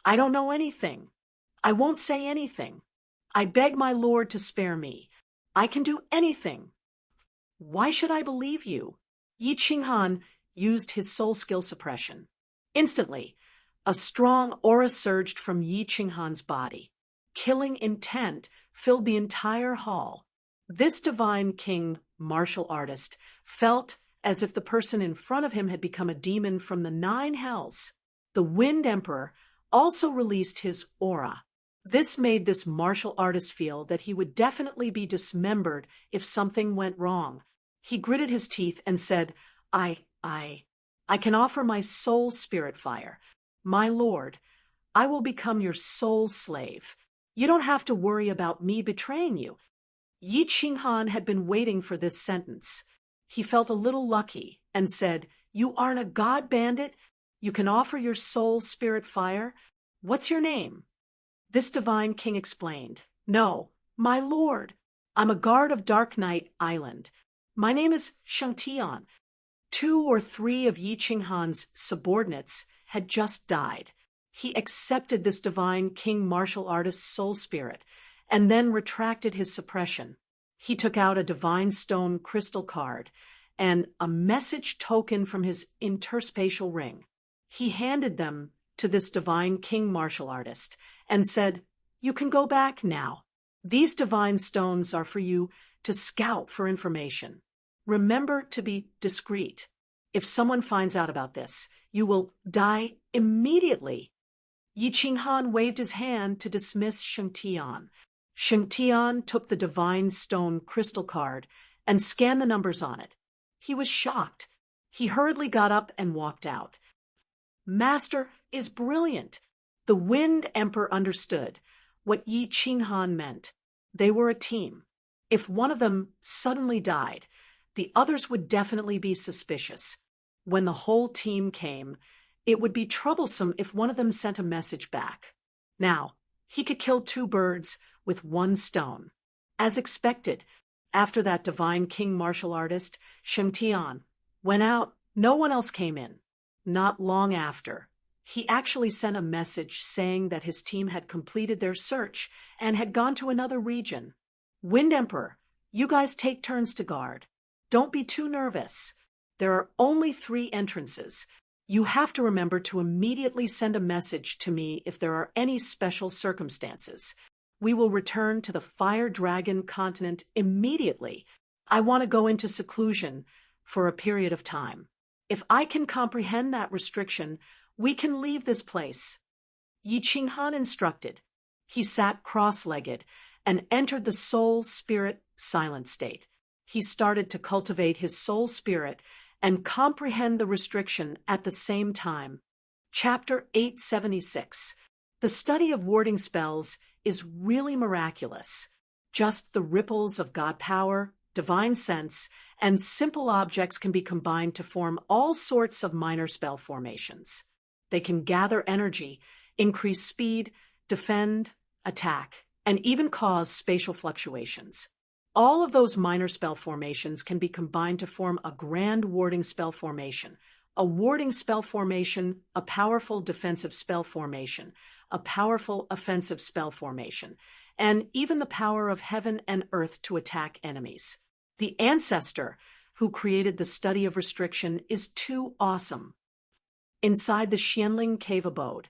I don't know anything. I won't say anything. I beg my lord to spare me. I can do anything. Why should I believe you? Yi Qinghan used his soul skill suppression. Instantly, a strong aura surged from Yi Qinghan's body. Killing intent filled the entire hall. This divine king martial artist felt as if the person in front of him had become a demon from the 9 hells. The Wind Emperor also released his aura. This made this martial artist feel that he would definitely be dismembered if something went wrong. He gritted his teeth and said, I can offer my soul spirit fire. My lord, I will become your soul slave. You don't have to worry about me betraying you. Yi Qinghan had been waiting for this sentence. He felt a little lucky and said, You aren't a god bandit? You can offer your soul spirit fire? What's your name? This divine king explained, No, my lord, I'm a guard of Dark Knight Island. My name is Enchanting. 2 or 3 of Yi Qinghan's subordinates had just died. He accepted this divine king martial artist's soul spirit and then retracted his suppression. He took out a divine stone crystal card and a message token from his interspatial ring. He handed them to this divine king martial artist and said, You can go back now. These divine stones are for you to scout for information. Remember to be discreet. If someone finds out about this, you will die immediately. Yi Qinghan waved his hand to dismiss Enchanting. Enchanting took the divine stone crystal card and scanned the numbers on it. He was shocked. He hurriedly got up and walked out. Master is brilliant. The Wind Emperor understood what Yi Qinghan meant. They were a team. If one of them suddenly died, the others would definitely be suspicious. When the whole team came, it would be troublesome if one of them sent a message back. Now, he could kill 2 birds with 1 stone. As expected, after that divine king martial artist, Enchanting, went out, no one else came in. Not long after, he actually sent a message saying that his team had completed their search and had gone to another region. Wind Emperor, you guys take turns to guard. Don't be too nervous. There are only 3 entrances. You have to remember to immediately send a message to me if there are any special circumstances. We will return to the Fire Dragon continent immediately. I want to go into seclusion for a period of time. If I can comprehend that restriction, we can leave this place. Yi Qinghan instructed. He sat cross-legged and entered the soul spirit silent state. He started to cultivate his soul spirit and comprehend the restriction at the same time. Chapter 876. The study of warding spells is really miraculous. Just the ripples of God power, divine sense, and simple objects can be combined to form all sorts of minor spell formations. They can gather energy, increase speed, defend, attack, and even cause spatial fluctuations. All of those minor spell formations can be combined to form a grand warding spell formation, a warding spell formation, a powerful defensive spell formation, a powerful offensive spell formation, and even the power of heaven and earth to attack enemies. The ancestor who created the study of restriction is too awesome. Inside the Xianling cave abode,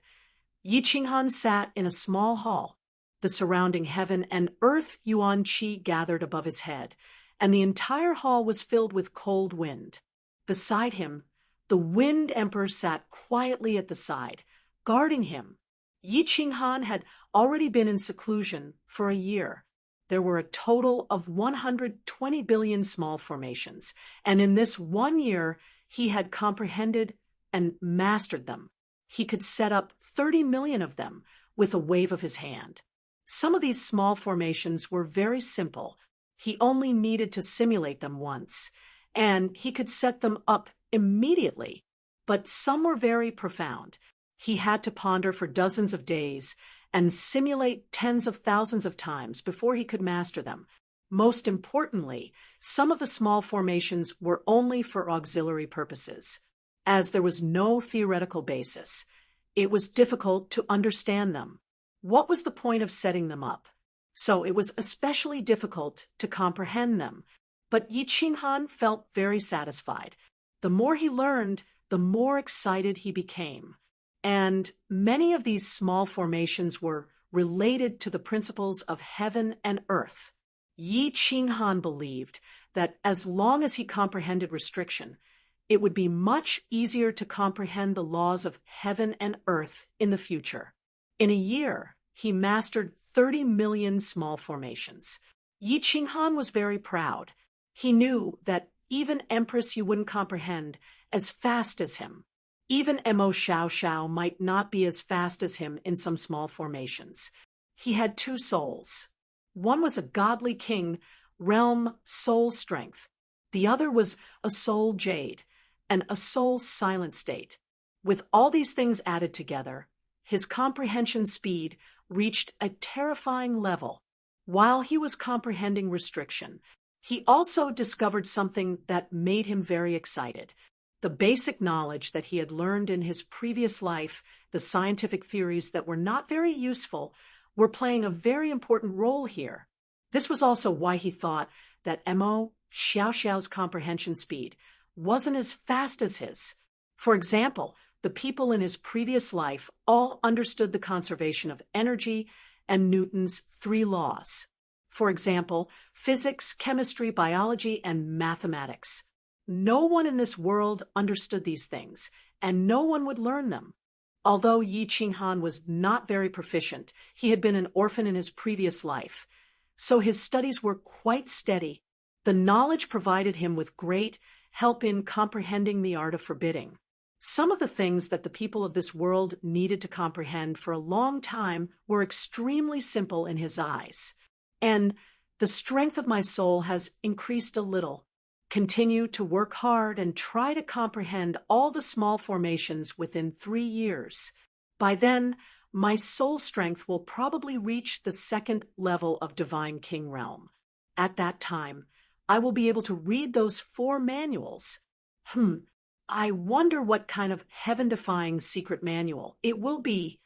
Yi Qinghan sat in a small hall. The surrounding heaven and earth yuan qi gathered above his head, and the entire hall was filled with cold wind. Beside him, the Wind Emperor sat quietly at the side, guarding him. Yi Qinghan had already been in seclusion for a year. There were a total of 120 billion small formations, and in this 1 year, he had comprehended and mastered them. He could set up 30 million of them with a wave of his hand. Some of these small formations were very simple. He only needed to simulate them once, and he could set them up immediately. But some were very profound. He had to ponder for dozens of days and simulate tens of thousands of times before he could master them. Most importantly, some of the small formations were only for auxiliary purposes. As there was no theoretical basis, it was difficult to understand them. What was the point of setting them up? So it was especially difficult to comprehend them. But Yi Qinghan felt very satisfied. The more he learned, the more excited he became. And many of these small formations were related to the principles of heaven and earth. Yi Qinghan believed that as long as he comprehended restriction, it would be much easier to comprehend the laws of heaven and earth in the future. In a year, he mastered 30 million small formations. Yi Qinghan was very proud. He knew that even Empress you wouldn't comprehend as fast as him. Even Mo Xiao might not be as fast as him in some small formations. He had two souls. One was a godly king, realm soul strength. The other was a soul jade, and a soul silent state. With all these things added together, his comprehension speed reached a terrifying level. While he was comprehending restriction, he also discovered something that made him very excited. The basic knowledge that he had learned in his previous life, the scientific theories that were not very useful, were playing a very important role here. This was also why he thought that Mo Xiao's comprehension speed wasn't as fast as his. For example, the people in his previous life all understood the conservation of energy and Newton's 3 laws. For example, physics, chemistry, biology, and mathematics. No one in this world understood these things, and no one would learn them. Although Yi Qinghan was not very proficient, he had been an orphan in his previous life, so his studies were quite steady. The knowledge provided him with great help in comprehending the art of forbidding. Some of the things that the people of this world needed to comprehend for a long time were extremely simple in his eyes. And the strength of my soul has increased a little. Continue to work hard and try to comprehend all the small formations within 3 years. By then, my soul strength will probably reach the 2nd level of Divine King Realm. At that time, I will be able to read those 4 manuals. I wonder what kind of heaven-defying secret manual it will be.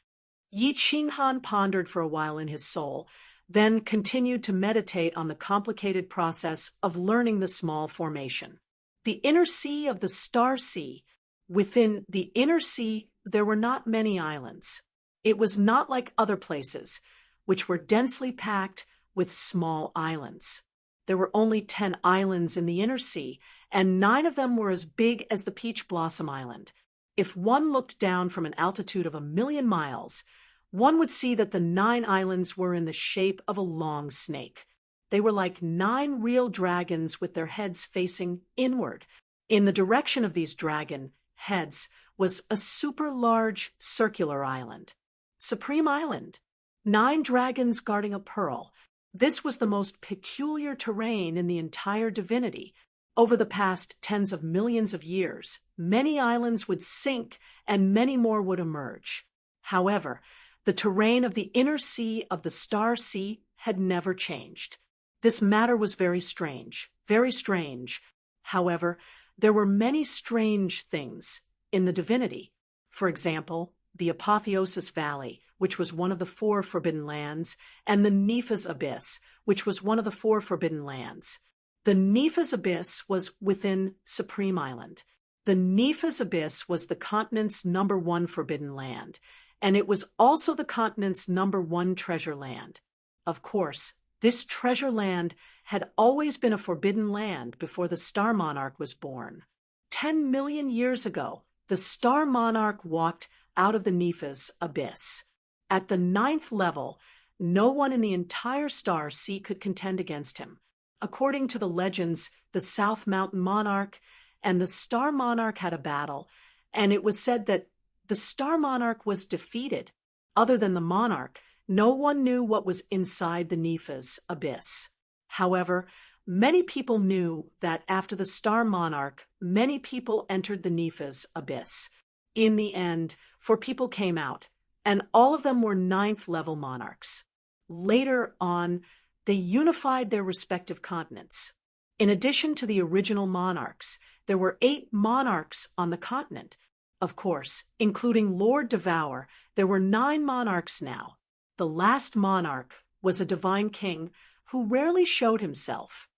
Yi Qinghan pondered for a while in his soul, then continued to meditate on the complicated process of learning the small formation. The inner sea of the Star Sea. Within the inner sea, there were not many islands. It was not like other places, which were densely packed with small islands. There were only 10 islands in the inner sea, and 9 of them were as big as the Peach Blossom Island. If one looked down from an altitude of 1,000,000 miles, one would see that the 9 islands were in the shape of a long snake. They were like 9 real dragons with their heads facing inward. In the direction of these dragon heads was a super large circular island. Supreme Island. 9 dragons guarding a pearl. This was the most peculiar terrain in the entire divinity. Over the past tens of millions of years, many islands would sink and many more would emerge. However, the terrain of the inner sea of the Star Sea had never changed. This matter was very strange, very strange. However, there were many strange things in the divinity. For example, the Apotheosis Valley, which was one of the 4 forbidden lands, and the Nepha's Abyss, which was one of the 4 forbidden lands. The Nepha's Abyss was within Supreme Island. The Nepha's Abyss was the continent's #1 forbidden land, and it was also the continent's #1 treasure land. Of course, this treasure land had always been a forbidden land before the Star Monarch was born. 10 million years ago, the Star Monarch walked out of the Nepha's Abyss. At the 9th level, no one in the entire Star Sea could contend against him. According to the legends, the South Mountain Monarch and the Star Monarch had a battle, and it was said that the Star Monarch was defeated. Other than the monarch, no one knew what was inside the Nepha's Abyss. However, many people knew that after the Star Monarch, many people entered the Nepha's Abyss. In the end, 4 people came out, and all of them were 9th level monarchs. Later on, They unified their respective continents. In addition to the original monarchs, there were 8 monarchs on the continent. Of course, including Lord Devour, there were 9 monarchs now. The last monarch was a divine king who rarely showed himself.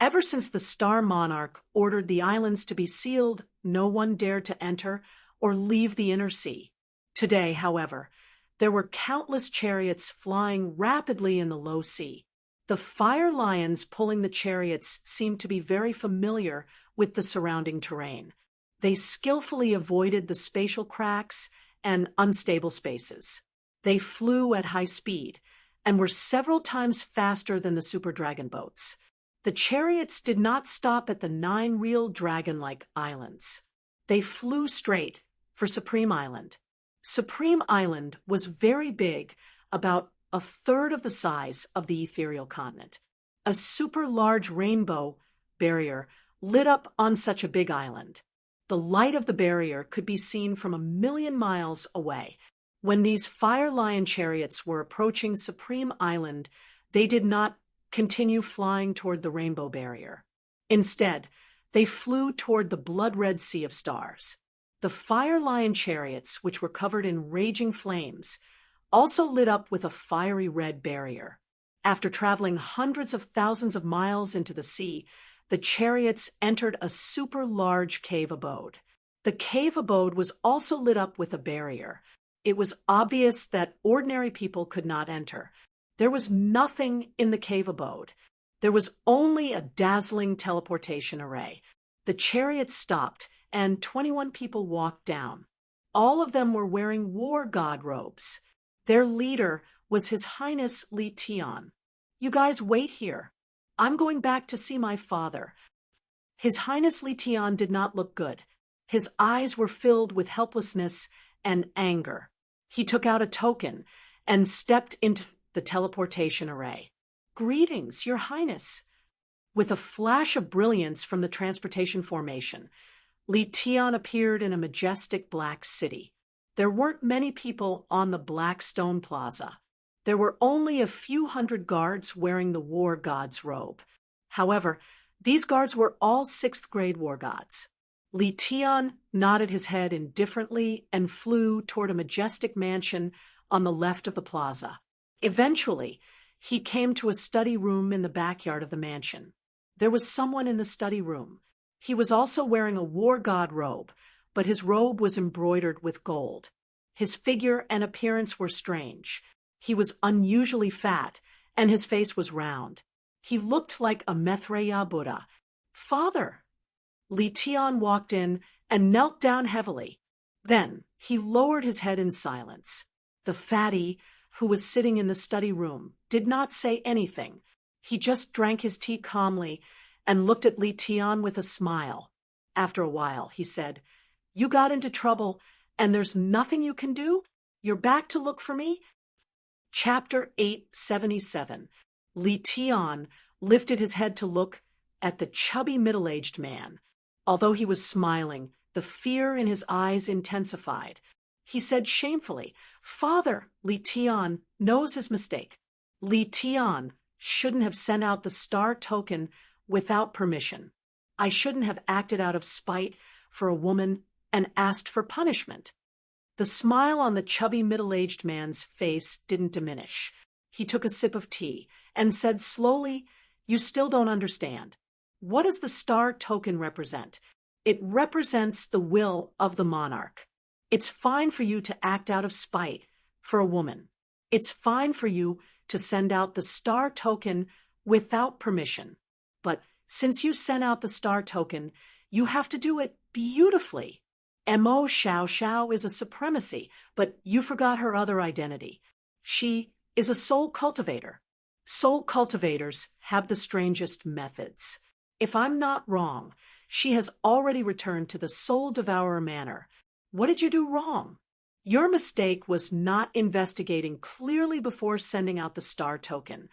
Ever since the Star Monarch ordered the islands to be sealed, no one dared to enter or leave the inner sea. Today, however, there were countless chariots flying rapidly in the low sea. The fire lions pulling the chariots seemed to be very familiar with the surrounding terrain. They skillfully avoided the spatial cracks and unstable spaces. They flew at high speed and were several times faster than the super dragon boats. The chariots did not stop at the 9 real dragon-like islands. They flew straight for Supreme Island. Supreme Island was very big, about a third of the size of the ethereal continent. A super large rainbow barrier lit up on such a big island. The light of the barrier could be seen from 1,000,000 miles away. When these fire lion chariots were approaching Supreme Island, they did not continue flying toward the rainbow barrier. Instead, they flew toward the blood-red sea of stars. The fire lion chariots, which were covered in raging flames, also lit up with a fiery red barrier. After traveling hundreds of thousands of miles into the sea, the chariots entered a super large cave abode. The cave abode was also lit up with a barrier. It was obvious that ordinary people could not enter. There was nothing in the cave abode. There was only a dazzling teleportation array. The chariots stopped, and 21 people walked down. All of them were wearing war god robes. Their leader was His Highness Li Tian. "You guys wait here. I'm going back to see my father." His Highness Li Tian did not look good. His eyes were filled with helplessness and anger. He took out a token and stepped into the teleportation array. "Greetings, Your Highness." With a flash of brilliance from the transportation formation, Li Tian appeared in a majestic black city. There weren't many people on the black stone plaza. There were only a few hundred guards wearing the war god's robe. However, these guards were all 6th grade war gods. Li Tian nodded his head indifferently and flew toward a majestic mansion on the left of the plaza. Eventually, he came to a study room in the backyard of the mansion. There was someone in the study room. He was also wearing a war god robe, but his robe was embroidered with gold. His figure and appearance were strange. He was unusually fat, and his face was round. He looked like a Maitreya Buddha. "Father!" Li Tian walked in and knelt down heavily. Then he lowered his head in silence. The fatty, who was sitting in the study room, did not say anything. He just drank his tea calmly and looked at Li Tian with a smile. After a while, he said, "You got into trouble, and there's nothing you can do? You're back to look for me?" Chapter 877. Li Tian lifted his head to look at the chubby middle-aged man. Although he was smiling, the fear in his eyes intensified. He said shamefully, "Father, Li Tian knows his mistake. Li Tian shouldn't have sent out the star token without permission. I shouldn't have acted out of spite for a woman and asked for punishment." The smile on the chubby middle-aged man's face didn't diminish. He took a sip of tea and said slowly, "You still don't understand. What does the star token represent? It represents the will of the monarch. It's fine for you to act out of spite for a woman. It's fine for you to send out the star token without permission. But since you sent out the star token, you have to do it beautifully. Mo Xiao Xiao is a supremacy, but you forgot her other identity. She is a soul cultivator. Soul cultivators have the strangest methods. If I'm not wrong, she has already returned to the Soul Devourer manor. What did you do wrong? Your mistake was not investigating clearly before sending out the star token.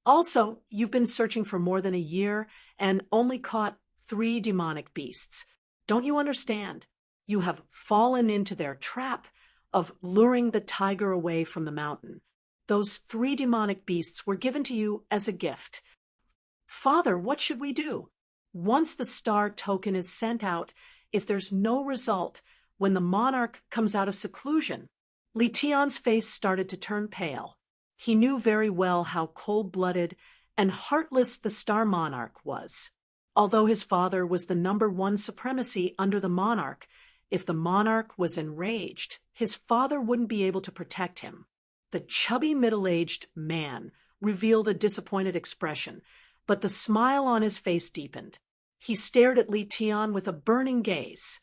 Also, you've been searching for more than a year and only caught 3 demonic beasts. Don't you understand? You have fallen into their trap of luring the tiger away from the mountain. those 3 demonic beasts were given to you as a gift. Father, what should we do? Once the star token is sent out, if there's no result, when the monarch comes out of seclusion, Li Tian's face started to turn pale. He knew very well how cold-blooded and heartless the star monarch was. Although his father was the #1 supremacy under the monarch, if the monarch was enraged, his father wouldn't be able to protect him. The chubby middle-aged man revealed a disappointed expression, but the smile on his face deepened. He stared at Li Tian with a burning gaze.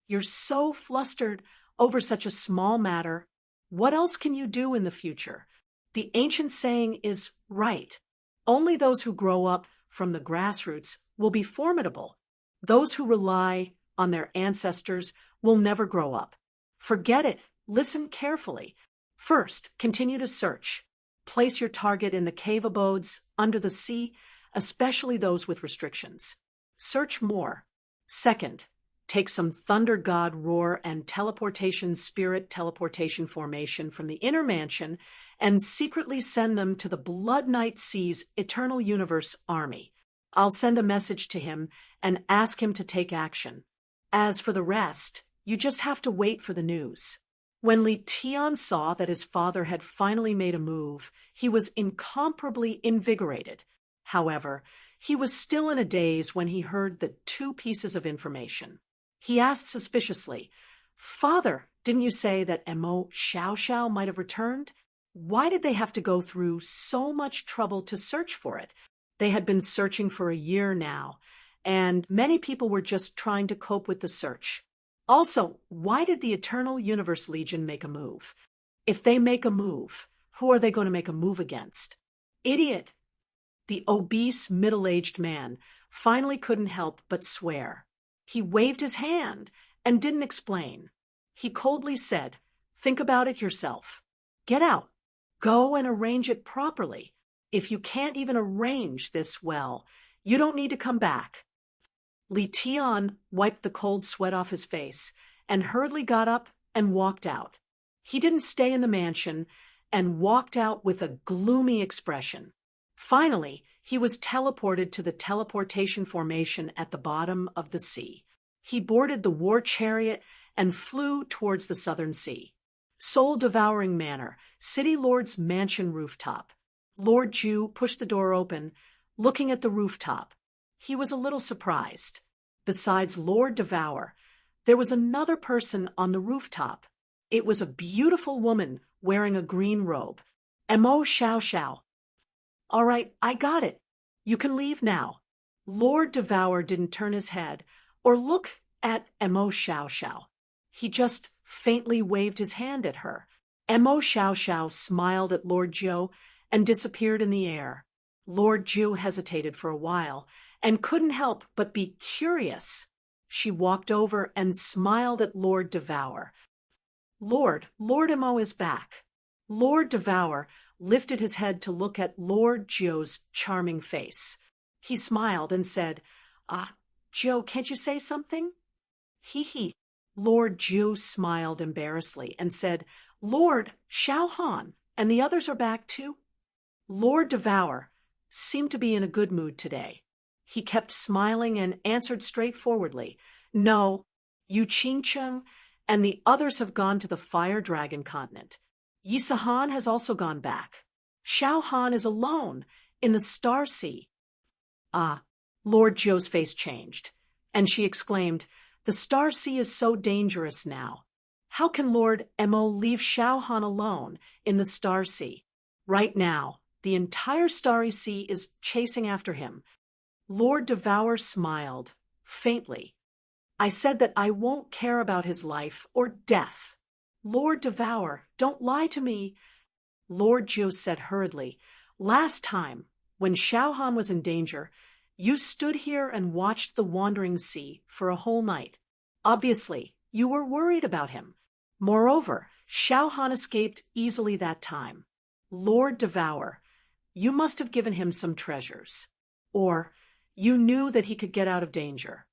You're so flustered over such a small matter. What else can you do in the future? The ancient saying is right. Only those who grow up from the grassroots will be formidable. Those who rely on their ancestors will never grow up. Forget it. Listen carefully. First, continue to search. Place your target in the cave abodes, under the sea, especially those with restrictions. Search more. Second, take some Thunder God Roar and Teleportation Spirit Teleportation Formation from the Inner Mansion and secretly send them to the Blood Knight C's Eternal Universe Army. I'll send a message to him and ask him to take action. As for the rest, you just have to wait for the news. When Li Tian saw that his father had finally made a move, he was incomparably invigorated. However, he was still in a daze when he heard the 2 pieces of information. He asked suspiciously, Father, didn't you say that Mo Xiao might have returned? Why did they have to go through so much trouble to search for it? They had been searching for a year now, and many people were just trying to cope with the search. Also, why did the Eternal Universe Legion make a move? If they make a move, who are they going to make a move against? Idiot! The obese, middle-aged man finally couldn't help but swear. He waved his hand and didn't explain. He coldly said, Think about it yourself. Get out. Go and arrange it properly. If you can't even arrange this well, you don't need to come back. Li Tian wiped the cold sweat off his face and hurriedly got up and walked out. He didn't stay in the mansion and walked out with a gloomy expression. Finally, he was teleported to the teleportation formation at the bottom of the sea. He boarded the war chariot and flew towards the southern sea. Soul-devouring manor, City Lord's mansion rooftop. Lord Ju pushed the door open, looking at the rooftop. He was a little surprised. Besides Lord Devour, there was another person on the rooftop. It was a beautiful woman wearing a green robe. Mo Xiao. All right, I got it. You can leave now. Lord Devour didn't turn his head or look at Mo Xiao. He just faintly waved his hand at her. Mo Xiao smiled at Lord Zhou and disappeared in the air. Lord Zhou hesitated for a while and couldn't help but be curious. She walked over and smiled at Lord Devour. Lord Mo is back. Lord Devour lifted his head to look at Lord Zhou's charming face. He smiled and said, Zhou, can't you say something? He. Lord Zhou smiled embarrassedly and said, Lord Xiaohan, and the others are back too? Lord Devour seemed to be in a good mood today. He kept smiling and answered straightforwardly, No, Yu Qingcheng and the others have gone to the Fire Dragon continent. Yisahan has also gone back. Xiaohan is alone in the Star Sea. Lord Zhou's face changed, and she exclaimed, The Star Sea is so dangerous now. How can Lord Mo leave Xiaohan alone in the Star Sea? Right now, the entire Starry Sea is chasing after him. Lord Devour smiled, faintly. I said that I won't care about his life or death. Lord Devour, don't lie to me. Lord Zhou said hurriedly, Last time, when Xiaohan was in danger, you stood here and watched the wandering sea for a whole night. Obviously, you were worried about him. Moreover, Xiaohan escaped easily that time. Lord Devour, you must have given him some treasures. Or you knew that he could get out of danger.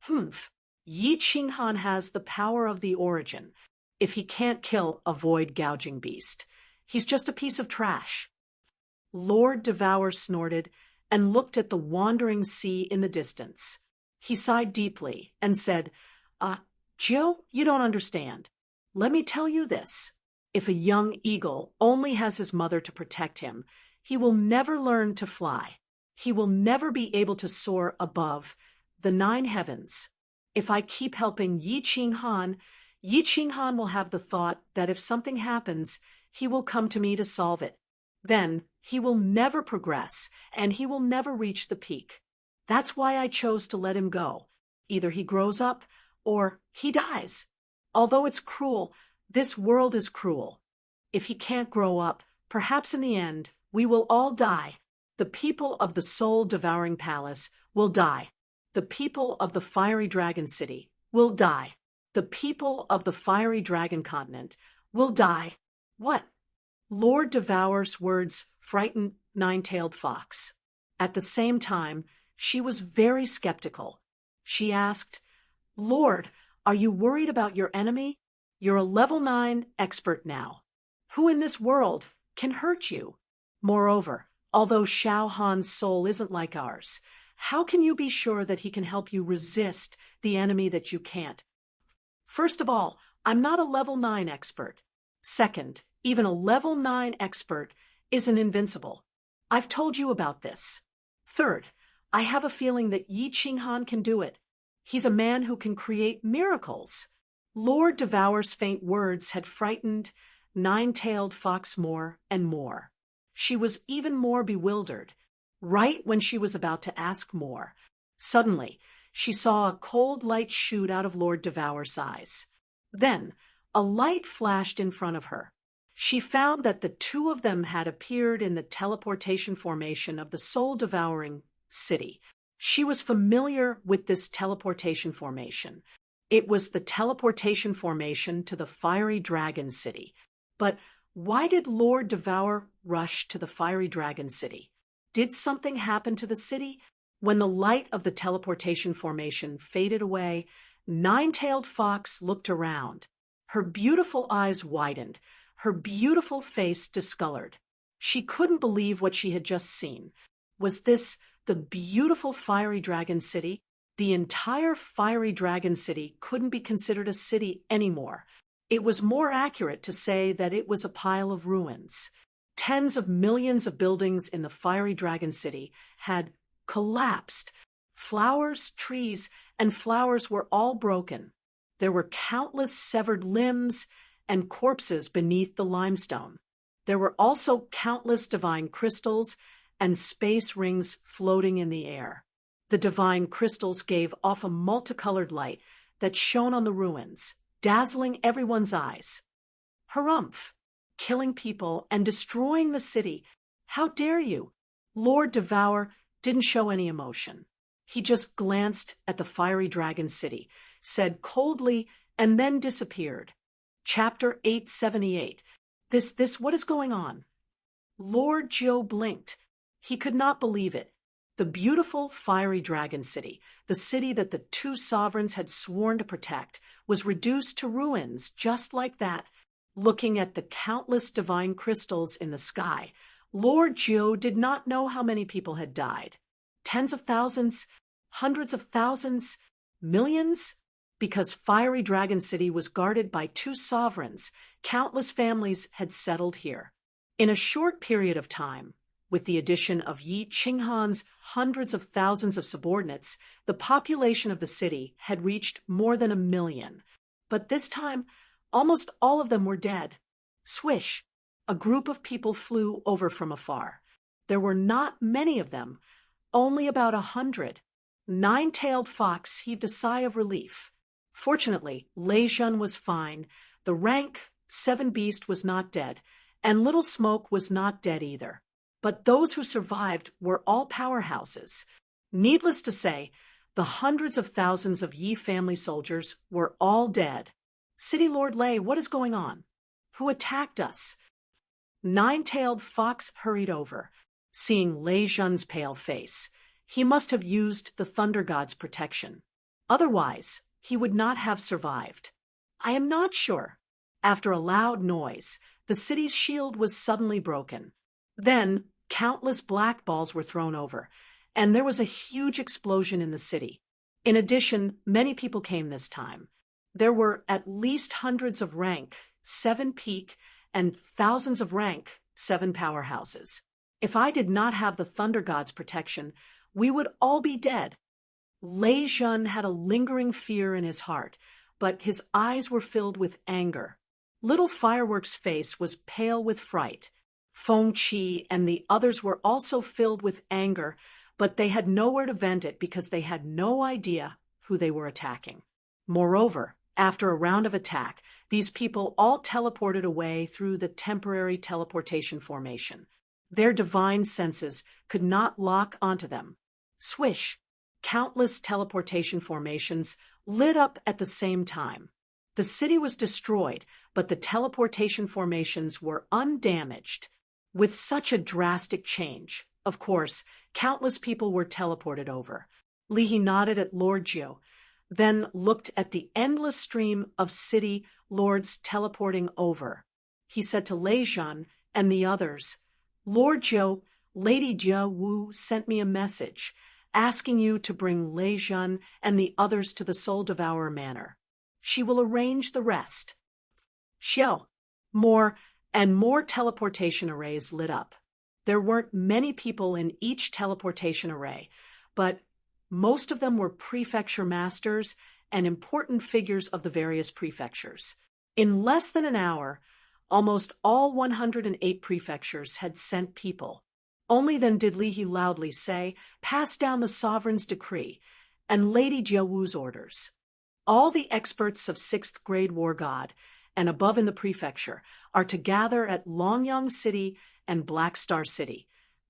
Yi Qinghan has the power of the origin. If he can't kill a void-gouging beast, He's just a piece of trash." Lord Devour snorted and looked at the wandering sea in the distance. He sighed deeply and said, Joe, you don't understand. Let me tell you this. If a young eagle only has his mother to protect him, he will never learn to fly. He will never be able to soar above the 9 heavens. If I keep helping Yi Qinghan will have the thought that if something happens, he will come to me to solve it. Then he will never progress, and he will never reach the peak. That's why I chose to let him go. Either he grows up, or he dies. Although it's cruel, this world is cruel. If he can't grow up, perhaps in the end, we will all die. The people of the soul-devouring palace will die. The people of the fiery dragon city will die. The people of the fiery dragon continent will die. What? Lord Devour's words frightened Nine-Tailed Fox. At the same time, she was very skeptical. She asked, "Lord, are you worried about your enemy? You're a level 9 expert now. Who in this world can hurt you? Moreover, although Xiao Han's soul isn't like ours, how can you be sure that he can help you resist the enemy that you can't? First of all, I'm not a level 9 expert. Second, even a level 9 expert isn't invincible. I've told you about this. Third, I have a feeling that Yi Qinghan can do it. He's a man who can create miracles." Lord Devour's faint words had frightened Nine-Tailed Fox more and more. She was even more bewildered. Right when she was about to ask more, suddenly she saw a cold light shoot out of Lord Devour's eyes. Then a light flashed in front of her. She found that the two of them had appeared in the teleportation formation of the soul-devouring city. She was familiar with this teleportation formation. It was the teleportation formation to the fiery dragon city. But why did Lord Devour rush to the fiery dragon city? Did something happen to the city? When the light of the teleportation formation faded away, Nine-Tailed Fox looked around. Her beautiful eyes widened, her beautiful face discolored. She couldn't believe what she had just seen. Was this the beautiful fiery dragon city? The entire fiery dragon city couldn't be considered a city anymore. It was more accurate to say that it was a pile of ruins. Tens of millions of buildings in the fiery dragon city had collapsed. Flowers, trees, and flowers were all broken. There were countless severed limbs and corpses beneath the limestone. There were also countless divine crystals and space rings floating in the air. The divine crystals gave off a multicolored light that shone on the ruins, dazzling everyone's eyes. Harumph! Killing people and destroying the city. How dare you? Lord Devour didn't show any emotion. He just glanced at the fiery dragon city, said coldly, and then disappeared. Chapter 878. What is going on? Lord Joe blinked. He could not believe it. The beautiful fiery dragon city, the city that the two sovereigns had sworn to protect, was reduced to ruins just like that. Looking at the countless divine crystals in the sky, Lord Joe did not know how many people had died. Tens of thousands, hundreds of thousands, millions? Because Fiery Dragon City was guarded by two sovereigns, countless families had settled here. In a short period of time, with the addition of Yi Qinghan's hundreds of thousands of subordinates, the population of the city had reached more than 1 million. But this time, almost all of them were dead. Swish! A group of people flew over from afar. There were not many of them, only about 100. Nine-Tailed Fox heaved a sigh of relief. Fortunately, Lei Zhen was fine, the rank 7 beast was not dead, and Little Smoke was not dead either. But those who survived were all powerhouses. Needless to say, the hundreds of thousands of Yi family soldiers were all dead. City Lord Lei, what is going on? Who attacked us? Nine-Tailed Fox hurried over, seeing Lei Zhen's pale face. He must have used the Thunder God's protection. Otherwise, he would not have survived. I am not sure. After a loud noise, the city's shield was suddenly broken. Then, countless black balls were thrown over, and there was a huge explosion in the city. In addition, many people came this time. There were at least hundreds of rank 7 peak and thousands of rank 7 powerhouses. If I did not have the Thunder God's protection, we would all be dead. Lei Jun had a lingering fear in his heart, but his eyes were filled with anger. Little Firework's face was pale with fright. Feng Qi and the others were also filled with anger, but they had nowhere to vent it because they had no idea who they were attacking. Moreover, after a round of attack, these people all teleported away through the temporary teleportation formation. Their divine senses could not lock onto them. Swish! Countless teleportation formations lit up at the same time. The city was destroyed, but the teleportation formations were undamaged. With such a drastic change, of course, countless people were teleported over. Li He nodded at Lord Jiu, then looked at the endless stream of city lords teleporting over. He said to Lei Jun and the others, "Lord Jiu, Lady Jia Wu sent me a message, asking you to bring Lei Jun and the others to the Soul Devourer Manor. She will arrange the rest." Xiao. More and more teleportation arrays lit up. There weren't many people in each teleportation array, but most of them were prefecture masters and important figures of the various prefectures. In less than an hour, almost all 108 prefectures had sent people. Only then did Li He loudly say, "Pass down the sovereign's decree," and Lady Jiawu's orders. All the experts of 6th grade War God, and above in the prefecture, are to gather at Longyang City and Black Star City,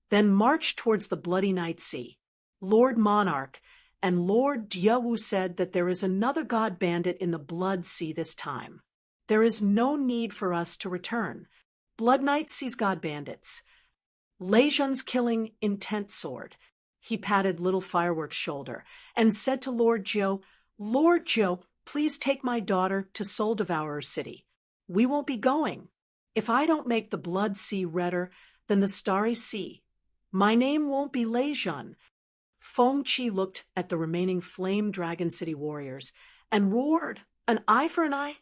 then march towards the Bloody Night Sea. Lord Monarch and Lord Jiawu said that there is another god bandit in the Blood Sea this time. There is no need for us to return. Blood Knight sees god bandits. Lei Jun's killing intent soared. He patted Little Firework's shoulder and said to Lord Jiu, "Lord Jiu, please take my daughter to Soul Devourer City. We won't be going. If I don't make the Blood Sea redder than the Starry Sea, my name won't be Lei Jun." Feng Qi looked at the remaining Flame Dragon City warriors and roared, "An eye for an eye?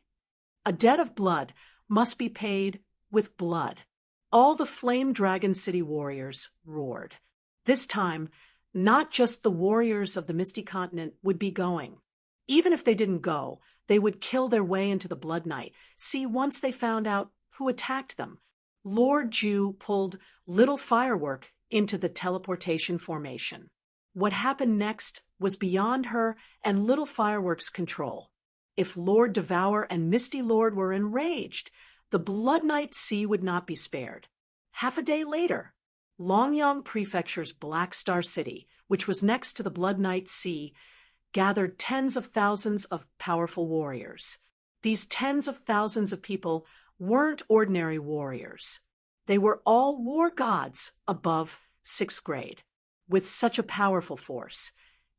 A debt of blood must be paid with blood." All the Flame Dragon City warriors roared. This time, not just the warriors of the Misty Continent would be going. Even if they didn't go, they would kill their way into the Blood Night. See, once they found out who attacked them. Lord Jiu pulled Little Firework into the teleportation formation. What happened next was beyond her and Little Firework's control. If Lord Devour and Misty Lord were enraged, the Blood Night Sea would not be spared. Half a day later, Longyang Prefecture's Black Star City, which was next to the Blood Night Sea, gathered tens of thousands of powerful warriors. These tens of thousands of people weren't ordinary warriors. They were all war gods above 6th grade. With such a powerful force,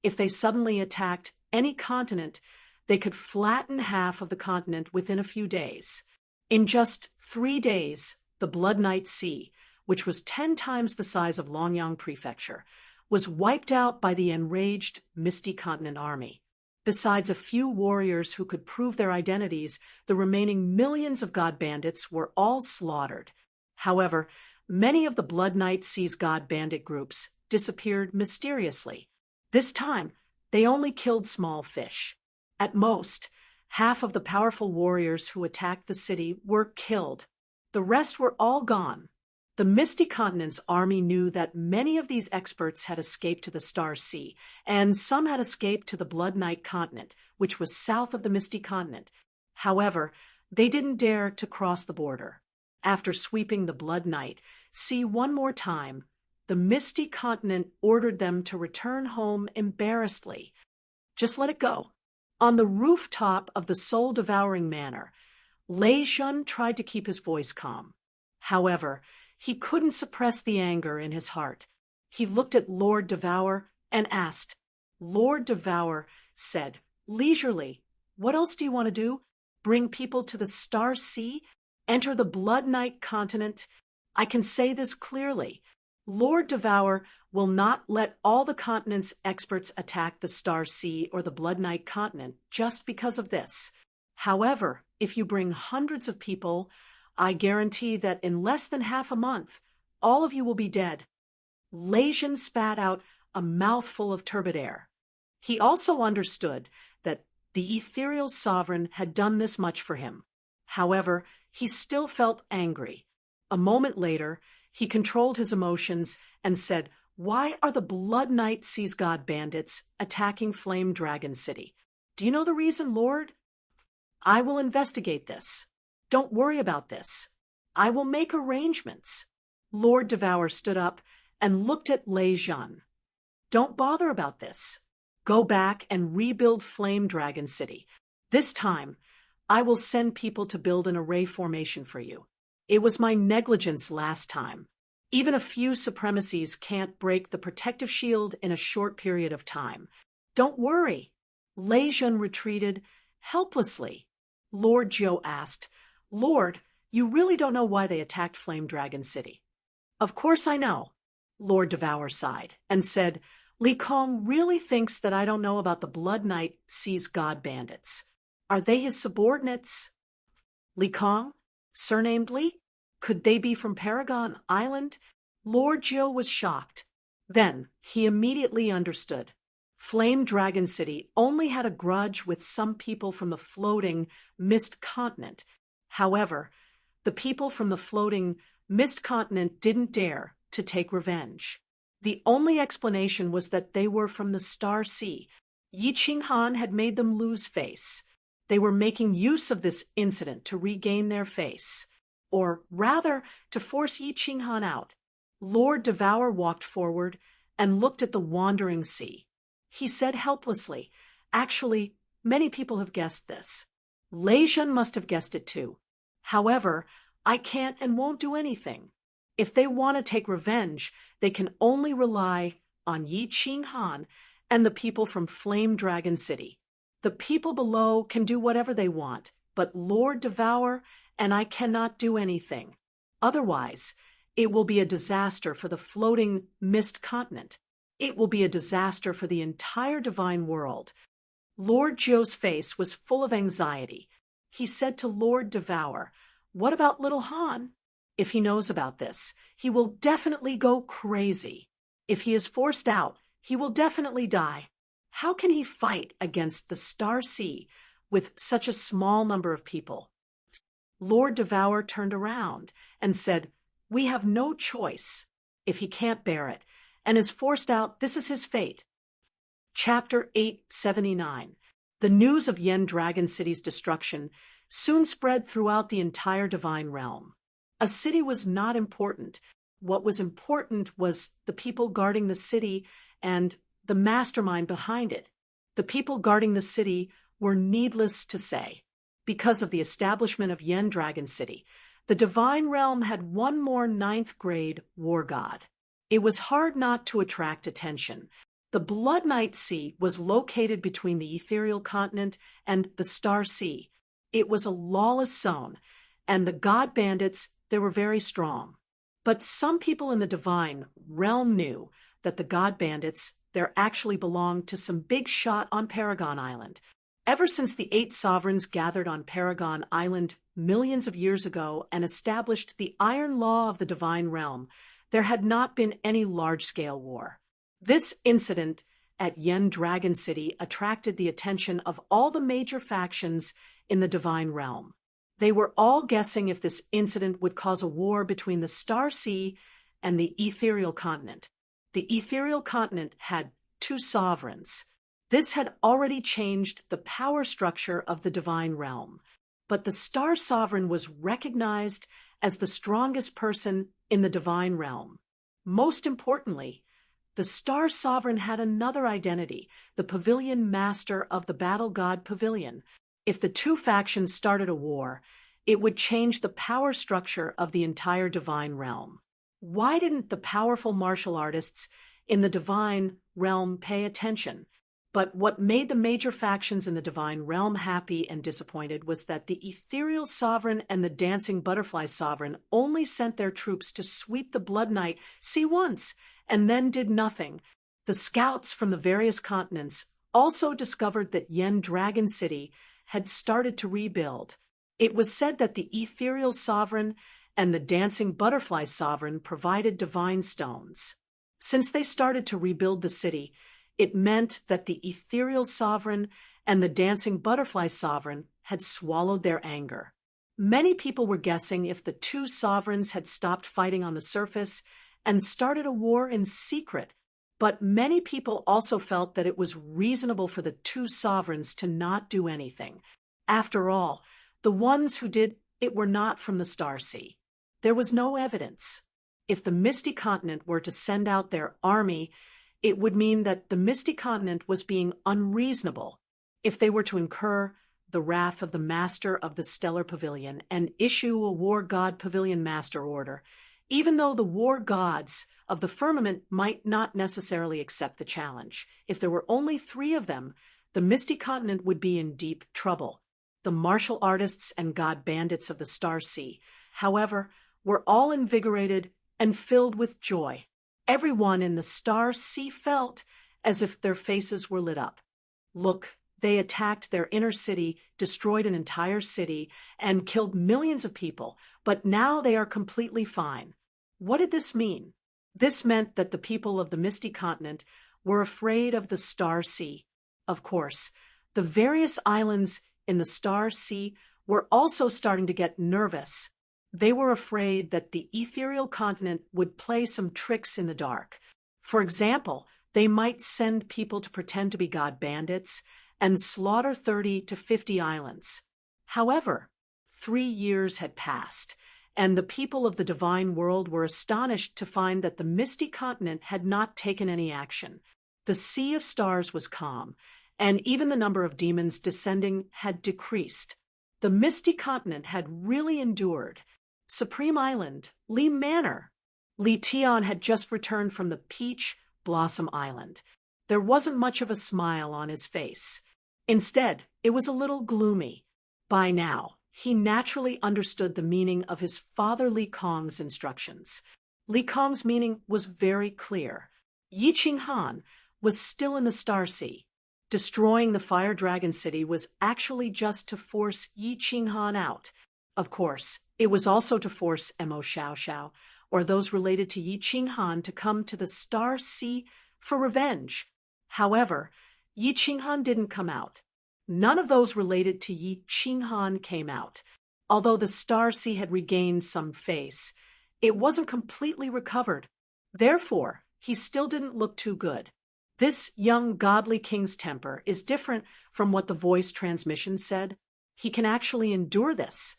if they suddenly attacked any continent, they could flatten half of the continent within a few days. In just 3 days, the Blood Night Sea, which was 10 times the size of Longyang Prefecture, was wiped out by the enraged Misty Continent army. Besides a few warriors who could prove their identities, the remaining millions of god bandits were all slaughtered. However, many of the Blood Night Sea's god bandit groups disappeared mysteriously. This time, they only killed small fish. At most, half of the powerful warriors who attacked the city were killed. The rest were all gone. The Misty Continent's army knew that many of these experts had escaped to the Star Sea, and some had escaped to the Blood Night Continent, which was south of the Misty Continent. However, they didn't dare to cross the border. After sweeping the Blood Night Sea one more time, the Misty Continent ordered them to return home embarrassedly. Just let it go. On the rooftop of the soul-devouring manor, Lei Jun tried to keep his voice calm. However, he couldn't suppress the anger in his heart. He looked at Lord Devour and asked. Lord Devour said, leisurely, "What else do you want to do? Bring people to the Star Sea? enter the Blood Knight continent. I can say this clearly. Lord Devour will not let all the continent's experts attack the Star Sea or the Blood Knight continent just because of this. However, if you bring hundreds of people, I guarantee that in less than half a month, all of you will be dead. Legion spat out a mouthful of turbid air. He also understood that the ethereal sovereign had done this much for him. However, he still felt angry. A moment later, he controlled his emotions and said, "Why are the Blood Knight Seas God bandits attacking Flame Dragon City? Do you know the reason, Lord? I will investigate this. Don't worry about this. I will make arrangements." Lord Devour stood up and looked at Lei Zhan. "Don't bother about this. Go back and rebuild Flame Dragon City. This time, I will send people to build an array formation for you. It was my negligence last time. Even a few supremacies can't break the protective shield in a short period of time. Don't worry." Lei Zhan retreated helplessly. Lord Zhou asked, "Lord, you really don't know why they attacked Flame Dragon City?" "Of course I know." Lord Devour sighed and said, "Li Kong really thinks that I don't know about the Blood Knight Seas God bandits. Are they his subordinates?" "Li Kong? Surnamed Li? Could they be from Paragon Island?" Lord Zhou was shocked. Then he immediately understood. Flame Dragon City only had a grudge with some people from the floating Mist Continent. However, the people from the floating Mist Continent didn't dare to take revenge. The only explanation was that they were from the Star Sea. Yi Qinghan had made them lose face. They were making use of this incident to regain their face, or rather, to force Yi Qinghan out. Lord Devour walked forward and looked at the wandering sea. He said helplessly, "Actually, many people have guessed this. Lei Zhan must have guessed it too. However, I can't and won't do anything. If they want to take revenge, they can only rely on Yi Qinghan and the people from Flame Dragon City. The people below can do whatever they want, but Lord Devour and I cannot do anything. Otherwise, it will be a disaster for the floating Mist Continent. It will be a disaster for the entire divine world." Lord Zhou's face was full of anxiety. He said to Lord Devour, "What about little Han? If he knows about this, he will definitely go crazy. If he is forced out, he will definitely die. How can he fight against the Star Sea with such a small number of people?" Lord Devour turned around and said, "We have no choice. If he can't bear it and is forced out, this is his fate." Chapter 879. The news of Yen Dragon City's destruction soon spread throughout the entire divine realm. A city was not important. What was important was the people guarding the city and the mastermind behind it. The people guarding the city were needless to say. Because of the establishment of Yen Dragon City, the divine realm had one more ninth-grade war god. It was hard not to attract attention. The Blood Knight Sea was located between the ethereal continent and the Star Sea. It was a lawless zone, and the god bandits, they were very strong. But some people in the divine realm knew that the god bandits, they actually belonged to some big shot on Paragon Island. Ever since the 8 sovereigns gathered on Paragon Island millions of years ago and established the iron law of the divine realm, there had not been any large-scale war. This incident at Yen Dragon City attracted the attention of all the major factions in the divine realm. They were all guessing if this incident would cause a war between the Star Sea and the ethereal continent. The ethereal continent had 2 sovereigns. This had already changed the power structure of the divine realm, but the Star Sovereign was recognized as the strongest person in the divine realm. Most importantly, the Star Sovereign had another identity, the Pavilion Master of the Battle God Pavilion. If the 2 factions started a war, it would change the power structure of the entire divine realm. Why didn't the powerful martial artists in the divine realm pay attention? But what made the major factions in the divine realm happy and disappointed was that the ethereal sovereign and the dancing butterfly sovereign only sent their troops to sweep the Blood Knight Sea once, and then did nothing. The scouts from the various continents also discovered that Yen Dragon City had started to rebuild. It was said that the ethereal sovereign and the dancing butterfly sovereign provided divine stones. Since they started to rebuild the city, it meant that the ethereal sovereign and the dancing butterfly sovereign had swallowed their anger. Many people were guessing if the two sovereigns had stopped fighting on the surface and started a war in secret, but many people also felt that it was reasonable for the two sovereigns to not do anything. After all, the ones who did it were not from the Star Sea. There was no evidence. If the Misty Continent were to send out their army, it would mean that the Misty Continent was being unreasonable. If they were to incur the wrath of the Master of the Stellar Pavilion and issue a War God Pavilion Master Order, even though the War Gods of the Firmament might not necessarily accept the challenge. If there were only 3 of them, the Misty Continent would be in deep trouble. The martial artists and god bandits of the Star Sea, however, were all invigorated and filled with joy. Everyone in the Star Sea felt as if their faces were lit up. Look, they attacked their inner city, destroyed an entire city, and killed millions of people, but now they are completely fine. What did this mean? This meant that the people of the Misty Continent were afraid of the Star Sea. Of course, the various islands in the Star Sea were also starting to get nervous. They were afraid that the ethereal continent would play some tricks in the dark. For example, they might send people to pretend to be god bandits and slaughter 30 to 50 islands. However, 3 years had passed, and the people of the divine world were astonished to find that the Misty Continent had not taken any action. The Sea of Stars was calm, and even the number of demons descending had decreased. The Misty Continent had really endured. Supreme Island, Lee Manor. Li Tian had just returned from the Peach Blossom Island. There wasn't much of a smile on his face. Instead, it was a little gloomy. By now, he naturally understood the meaning of his father Li Kong's instructions. Li Kong's meaning was very clear. Yi Qinghan was still in the Star Sea. Destroying the Fire Dragon City was actually just to force Yi Qinghan out. Of course, it was also to force Mo Xiaoxiao, or those related to Yi Qinghan, to come to the Star Sea for revenge. However, Yi Qinghan didn't come out. None of those related to Yi Qinghan came out. Although the Star Sea had regained some face, it wasn't completely recovered. Therefore, he still didn't look too good. This young godly king's temper is different from what the voice transmission said. He can actually endure this.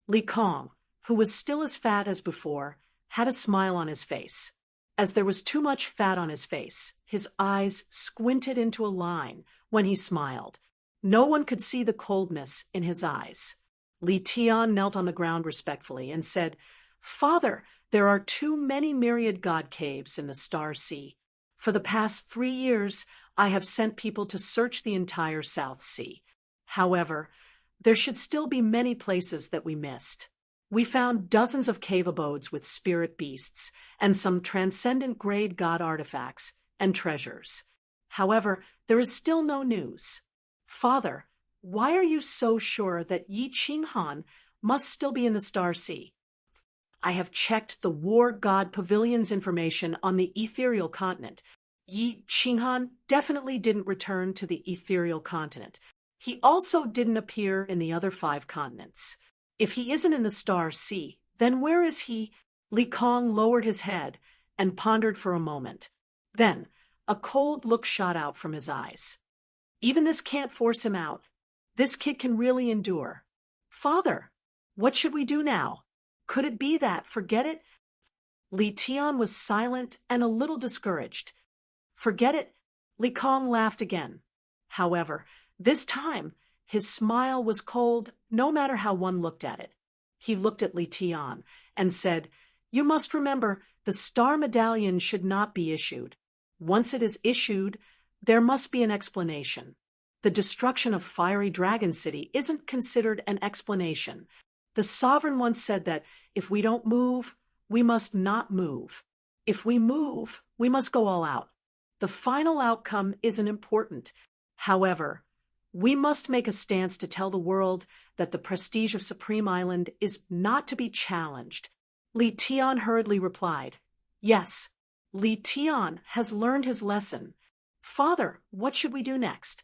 Li Kong, who was still as fat as before, had a smile on his face. As there was too much fat on his face, his eyes squinted into a line when he smiled. No one could see the coldness in his eyes. Li Tian knelt on the ground respectfully and said, "Father, there are too many myriad god caves in the Star Sea. For the past 3 years, I have sent people to search the entire South Sea. However, there should still be many places that we missed. We found dozens of cave abodes with spirit beasts and some transcendent grade god artifacts and treasures. However, there is still no news. Father, why are you so sure that Yi Qinghan must still be in the Star Sea? I have checked the War God Pavilion's information on the ethereal continent. Yi Qinghan definitely didn't return to the ethereal continent. He also didn't appear in the other 5 continents. If he isn't in the Star Sea, then where is he?" Li Kong lowered his head and pondered for a moment. Then, a cold look shot out from his eyes. "Even this can't force him out. This kid can really endure. Father, what should we do now? Could it be that, forget it?" Li Tian was silent and a little discouraged. "Forget it?" Li Kong laughed again. However, this time, his smile was cold no matter how one looked at it. He looked at Li Tian and said, "You must remember, the Star Medallion should not be issued. Once it is issued, There must be an explanation. The destruction of Fiery Dragon City isn't considered an explanation. The sovereign once said that if we don't move, we must not move. If we move, we must go all out. The final outcome isn't important. However, we must make a stance to tell the world that the prestige of Supreme Island is not to be challenged. Li Tian hurriedly replied, "Yes, Li Tian has learned his lesson. Father, what should we do next?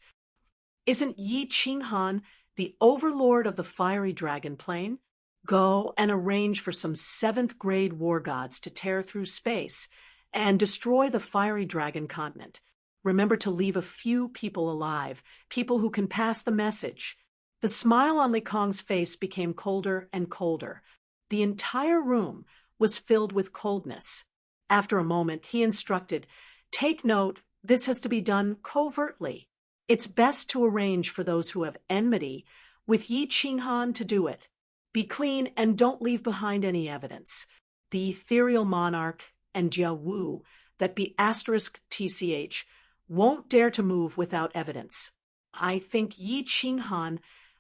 Isn't Yi Qinghan the overlord of the fiery dragon plane? Go and arrange for some 7th-grade war gods to tear through space and destroy the fiery dragon continent. Remember to leave a few people alive, people who can pass the message." The smile on Li Kong's face became colder and colder. The entire room was filled with coldness. After a moment, he instructed, "Take note, this has to be done covertly. It's best to arrange for those who have enmity with Yi Qinghan to do it. Be clean and don't leave behind any evidence. The ethereal monarch and Jia Wu, that be *TCH, won't dare to move without evidence. I think Yi Qinghan,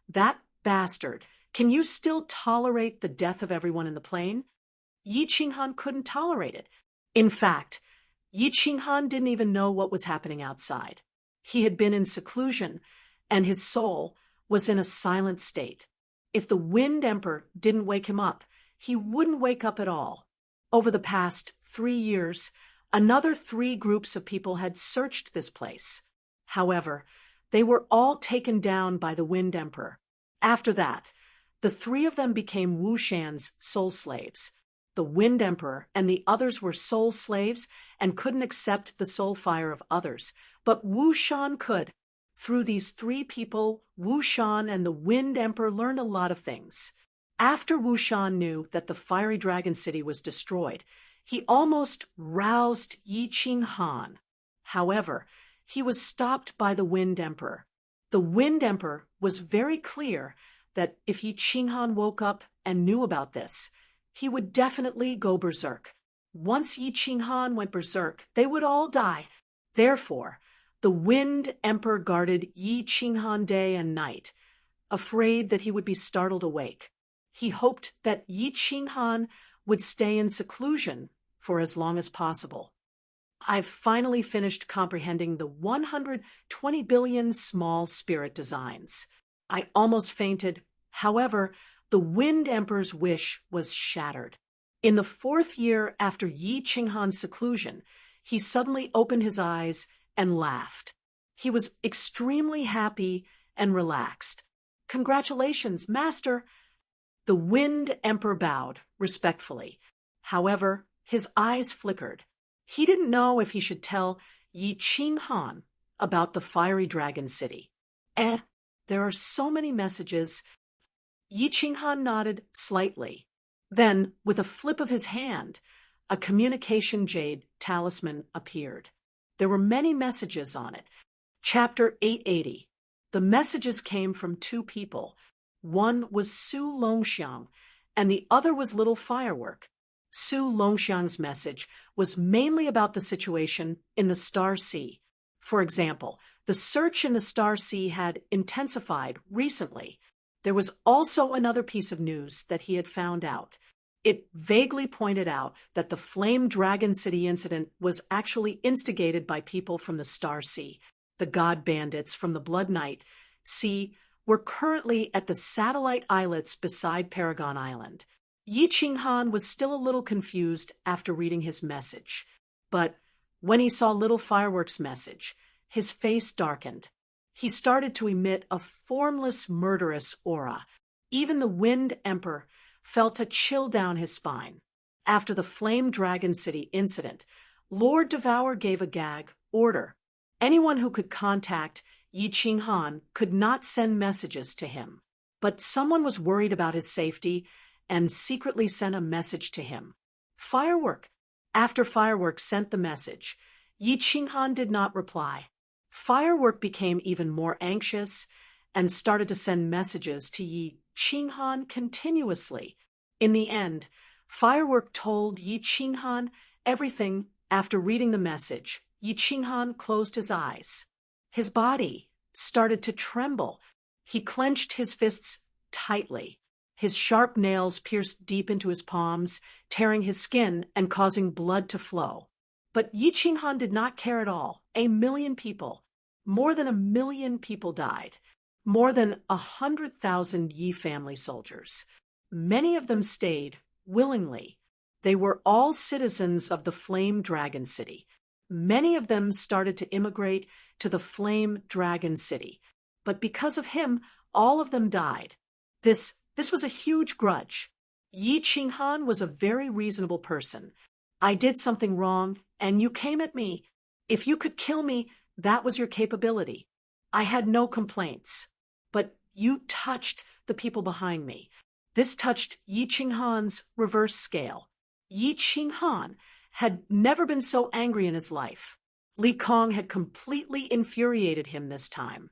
that bastard, can you still tolerate the death of everyone in the plane?" Yi Qinghan couldn't tolerate it. In fact, Yi Qinghan didn't even know what was happening outside. He had been in seclusion, and his soul was in a silent state. If the Wind Emperor didn't wake him up, he wouldn't wake up at all. Over the past 3 years, another 3 groups of people had searched this place. However, they were all taken down by the Wind Emperor. After that, the 3 of them became Wu Shan's soul slaves. The Wind Emperor and the others were soul slaves and couldn't accept the soul fire of others, but Wu Shan could. Through these 3 people, Wu Shan and the Wind Emperor learned a lot of things. After Wu Shan knew that the Fiery Dragon City was destroyed, he almost roused Yi Qinghan. However, he was stopped by the Wind Emperor. The Wind Emperor was very clear that if Yi Qinghan woke up and knew about this, he would definitely go berserk. Once Yi Qinghan went berserk, they would all die. Therefore, the Wind Emperor guarded Yi Qinghan day and night, afraid that he would be startled awake. He hoped that Yi Qinghan would stay in seclusion for as long as possible. I've finally finished comprehending the 120 billion small spirit designs. I almost fainted. However, the Wind Emperor's wish was shattered. In the 4th year after Yi Qinghan's seclusion, he suddenly opened his eyes and laughed. He was extremely happy and relaxed. "Congratulations, Master!" The Wind Emperor bowed respectfully. However, his eyes flickered. He didn't know if he should tell Yi Qinghan about the Fiery Dragon City. There are so many messages. Yi Qinghan nodded slightly. Then, with a flip of his hand, a communication jade talisman appeared. There were many messages on it. Chapter 880. The messages came from 2 people. One was Su Longxiang, and the other was Little Firework. Su Longxiang's message was mainly about the situation in the Star Sea. For example, the search in the Star Sea had intensified recently. There was also another piece of news that he had found out. It vaguely pointed out that the Flame Dragon City incident was actually instigated by people from the Star Sea. The God Bandits from the Blood Night Sea were currently at the satellite islets beside Paragon Island. Yi Qinghan was still a little confused after reading his message. But when he saw Little Firework's message, his face darkened. He started to emit a formless, murderous aura. Even the Wind Emperor felt a chill down his spine. After the Flame Dragon City incident, Lord Devour gave a gag order. Anyone who could contact Yi Qinghan could not send messages to him. But someone was worried about his safety and secretly sent a message to him. Firework. After Firework sent the message, Yi Qinghan did not reply. Firework became even more anxious and started to send messages to Yi Qinghan continuously. In the end, Firework told Yi Qinghan everything. After reading the message, Yi Qinghan closed his eyes. His body started to tremble. He clenched his fists tightly. His sharp nails pierced deep into his palms, tearing his skin and causing blood to flow. But Yi Qinghan did not care at all. 1,000,000 people, more than 1,000,000 people died. More than 100,000 Yi family soldiers. Many of them stayed willingly. They were all citizens of the Flame Dragon City. Many of them started to immigrate to the Flame Dragon City. But because of him, all of them died. This was a huge grudge. Yi Qinghan was a very reasonable person. I did something wrong, and you came at me. If you could kill me, that was your capability. I had no complaints. But you touched the people behind me. This touched Yi Qinghan's reverse scale. Yi Qinghan had never been so angry in his life. Li Kong had completely infuriated him this time.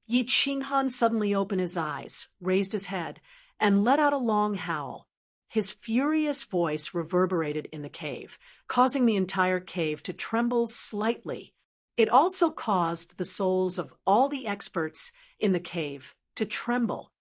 Yi Qinghan suddenly opened his eyes, raised his head, and let out a long howl. His furious voice reverberated in the cave, causing the entire cave to tremble slightly. It also caused the souls of all the experts in the cave to tremble.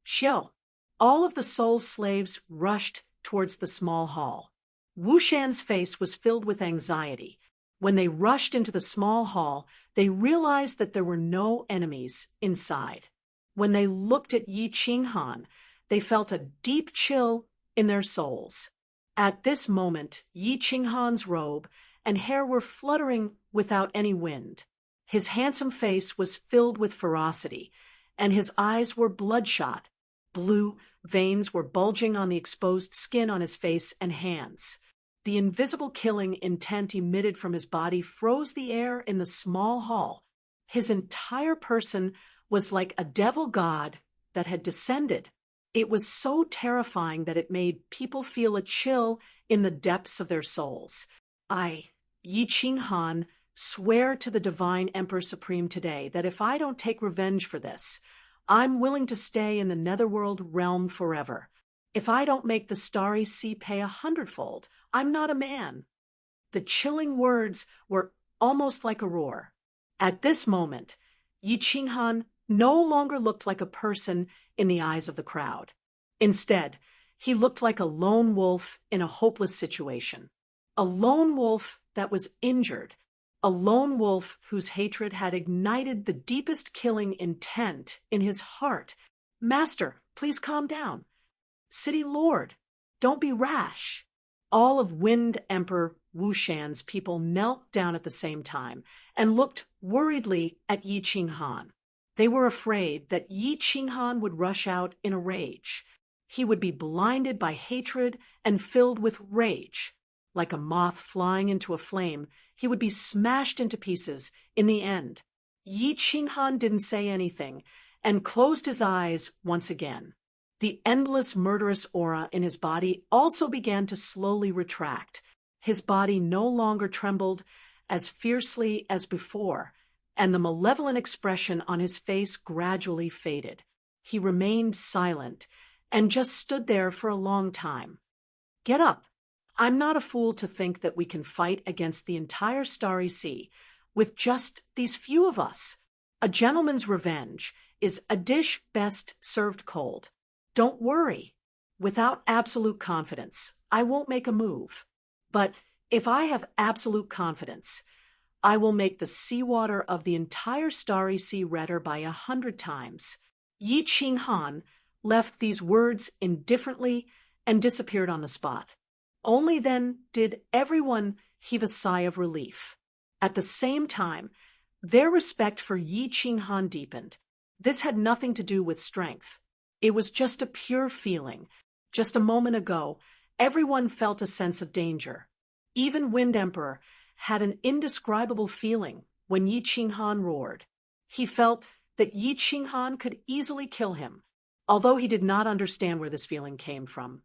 Xiao, all of the soul slaves rushed towards the small hall. Wu Shan's face was filled with anxiety. When they rushed into the small hall, they realized that there were no enemies inside. When they looked at Yi Qinghan, they felt a deep chill in their souls. At this moment, Yi Qinghan's robe and hair were fluttering without any wind. His handsome face was filled with ferocity, and his eyes were bloodshot. Blue veins were bulging on the exposed skin on his face and hands. The invisible killing intent emitted from his body froze the air in the small hall. His entire person was like a devil god that had descended. It was so terrifying that it made people feel a chill in the depths of their souls. I, Yi Qinghan, swear to the Divine Emperor Supreme today that if I don't take revenge for this, I'm willing to stay in the Netherworld realm forever. If I don't make the Starry Sea pay 100-fold, I'm not a man. The chilling words were almost like a roar. At this moment, Yi Qinghan no longer looked like a person in the eyes of the crowd. Instead, he looked like a lone wolf in a hopeless situation. A lone wolf that was injured. A lone wolf whose hatred had ignited the deepest killing intent in his heart. Master, please calm down. City Lord, don't be rash. All of Wind Emperor Wu Shan's people knelt down at the same time and looked worriedly at Yi Qinghan. They were afraid that Yi Qinghan would rush out in a rage. He would be blinded by hatred and filled with rage. Like a moth flying into a flame, he would be smashed into pieces in the end. Yi Qinghan didn't say anything and closed his eyes once again. The endless murderous aura in his body also began to slowly retract. His body no longer trembled as fiercely as before, and the malevolent expression on his face gradually faded. He remained silent and just stood there for a long time. Get up. I'm not a fool to think that we can fight against the entire Starry Sea with just these few of us. A gentleman's revenge is a dish best served cold. Don't worry. Without absolute confidence, I won't make a move. But if I have absolute confidence, I will make the seawater of the entire Starry Sea redder by 100 times. Yi Qinghan left these words indifferently and disappeared on the spot. Only then did everyone heave a sigh of relief. At the same time, their respect for Yi Qinghan deepened. This had nothing to do with strength. It was just a pure feeling. Just a moment ago, everyone felt a sense of danger. Even Wind Emperor had an indescribable feeling when Yi Qinghan roared. He felt that Yi Qinghan could easily kill him, although he did not understand where this feeling came from.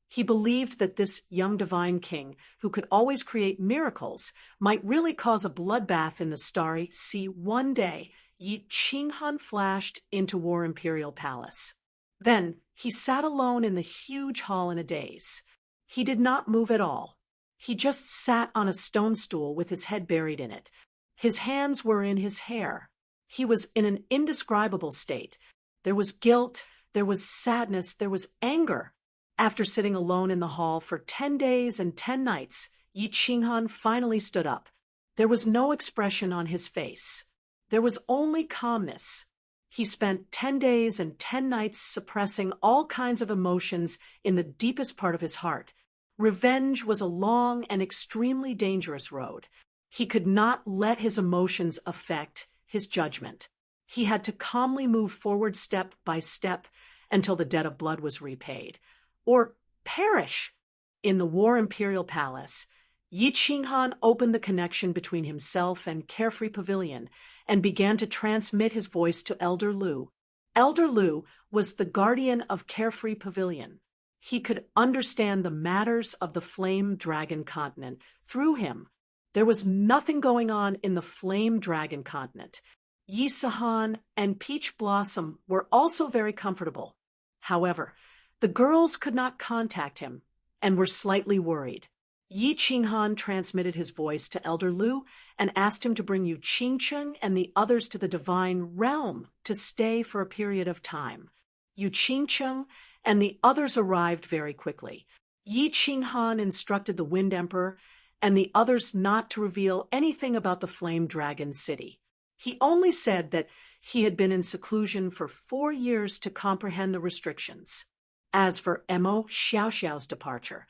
He believed that this young divine king, who could always create miracles, might really cause a bloodbath in the Starry Sea one day. Yi Qinghan flashed into War Imperial Palace. Then he sat alone in the huge hall in a daze. He did not move at all. He just sat on a stone stool with his head buried in it. His hands were in his hair. He was in an indescribable state. There was guilt, there was sadness, there was anger. After sitting alone in the hall for 10 days and 10 nights, Yi Qinghan finally stood up. There was no expression on his face. There was only calmness. He spent 10 days and 10 nights suppressing all kinds of emotions in the deepest part of his heart. Revenge was a long and extremely dangerous road. He could not let his emotions affect his judgment. He had to calmly move forward step by step until the debt of blood was repaid, or perish. In the War Imperial Palace, Yi Qinghan opened the connection between himself and Carefree Pavilion and began to transmit his voice to Elder Lu. Elder Lu was the guardian of Carefree Pavilion. He could understand the matters of the Flame Dragon continent through him. There was nothing going on in the Flame Dragon continent. Yi Sahan and Peach Blossom were also very comfortable. However, the girls could not contact him and were slightly worried. Yi Qinghan transmitted his voice to Elder Lu and asked him to bring Yu Qingcheng and the others to the Divine Realm to stay for a period of time. Yu Qingcheng and the others arrived very quickly. Yi Qinghan instructed the Wind Emperor and the others not to reveal anything about the Flame Dragon City. He only said that he had been in seclusion for 4 years to comprehend the restrictions. As for Mo Xiaoxiao's departure,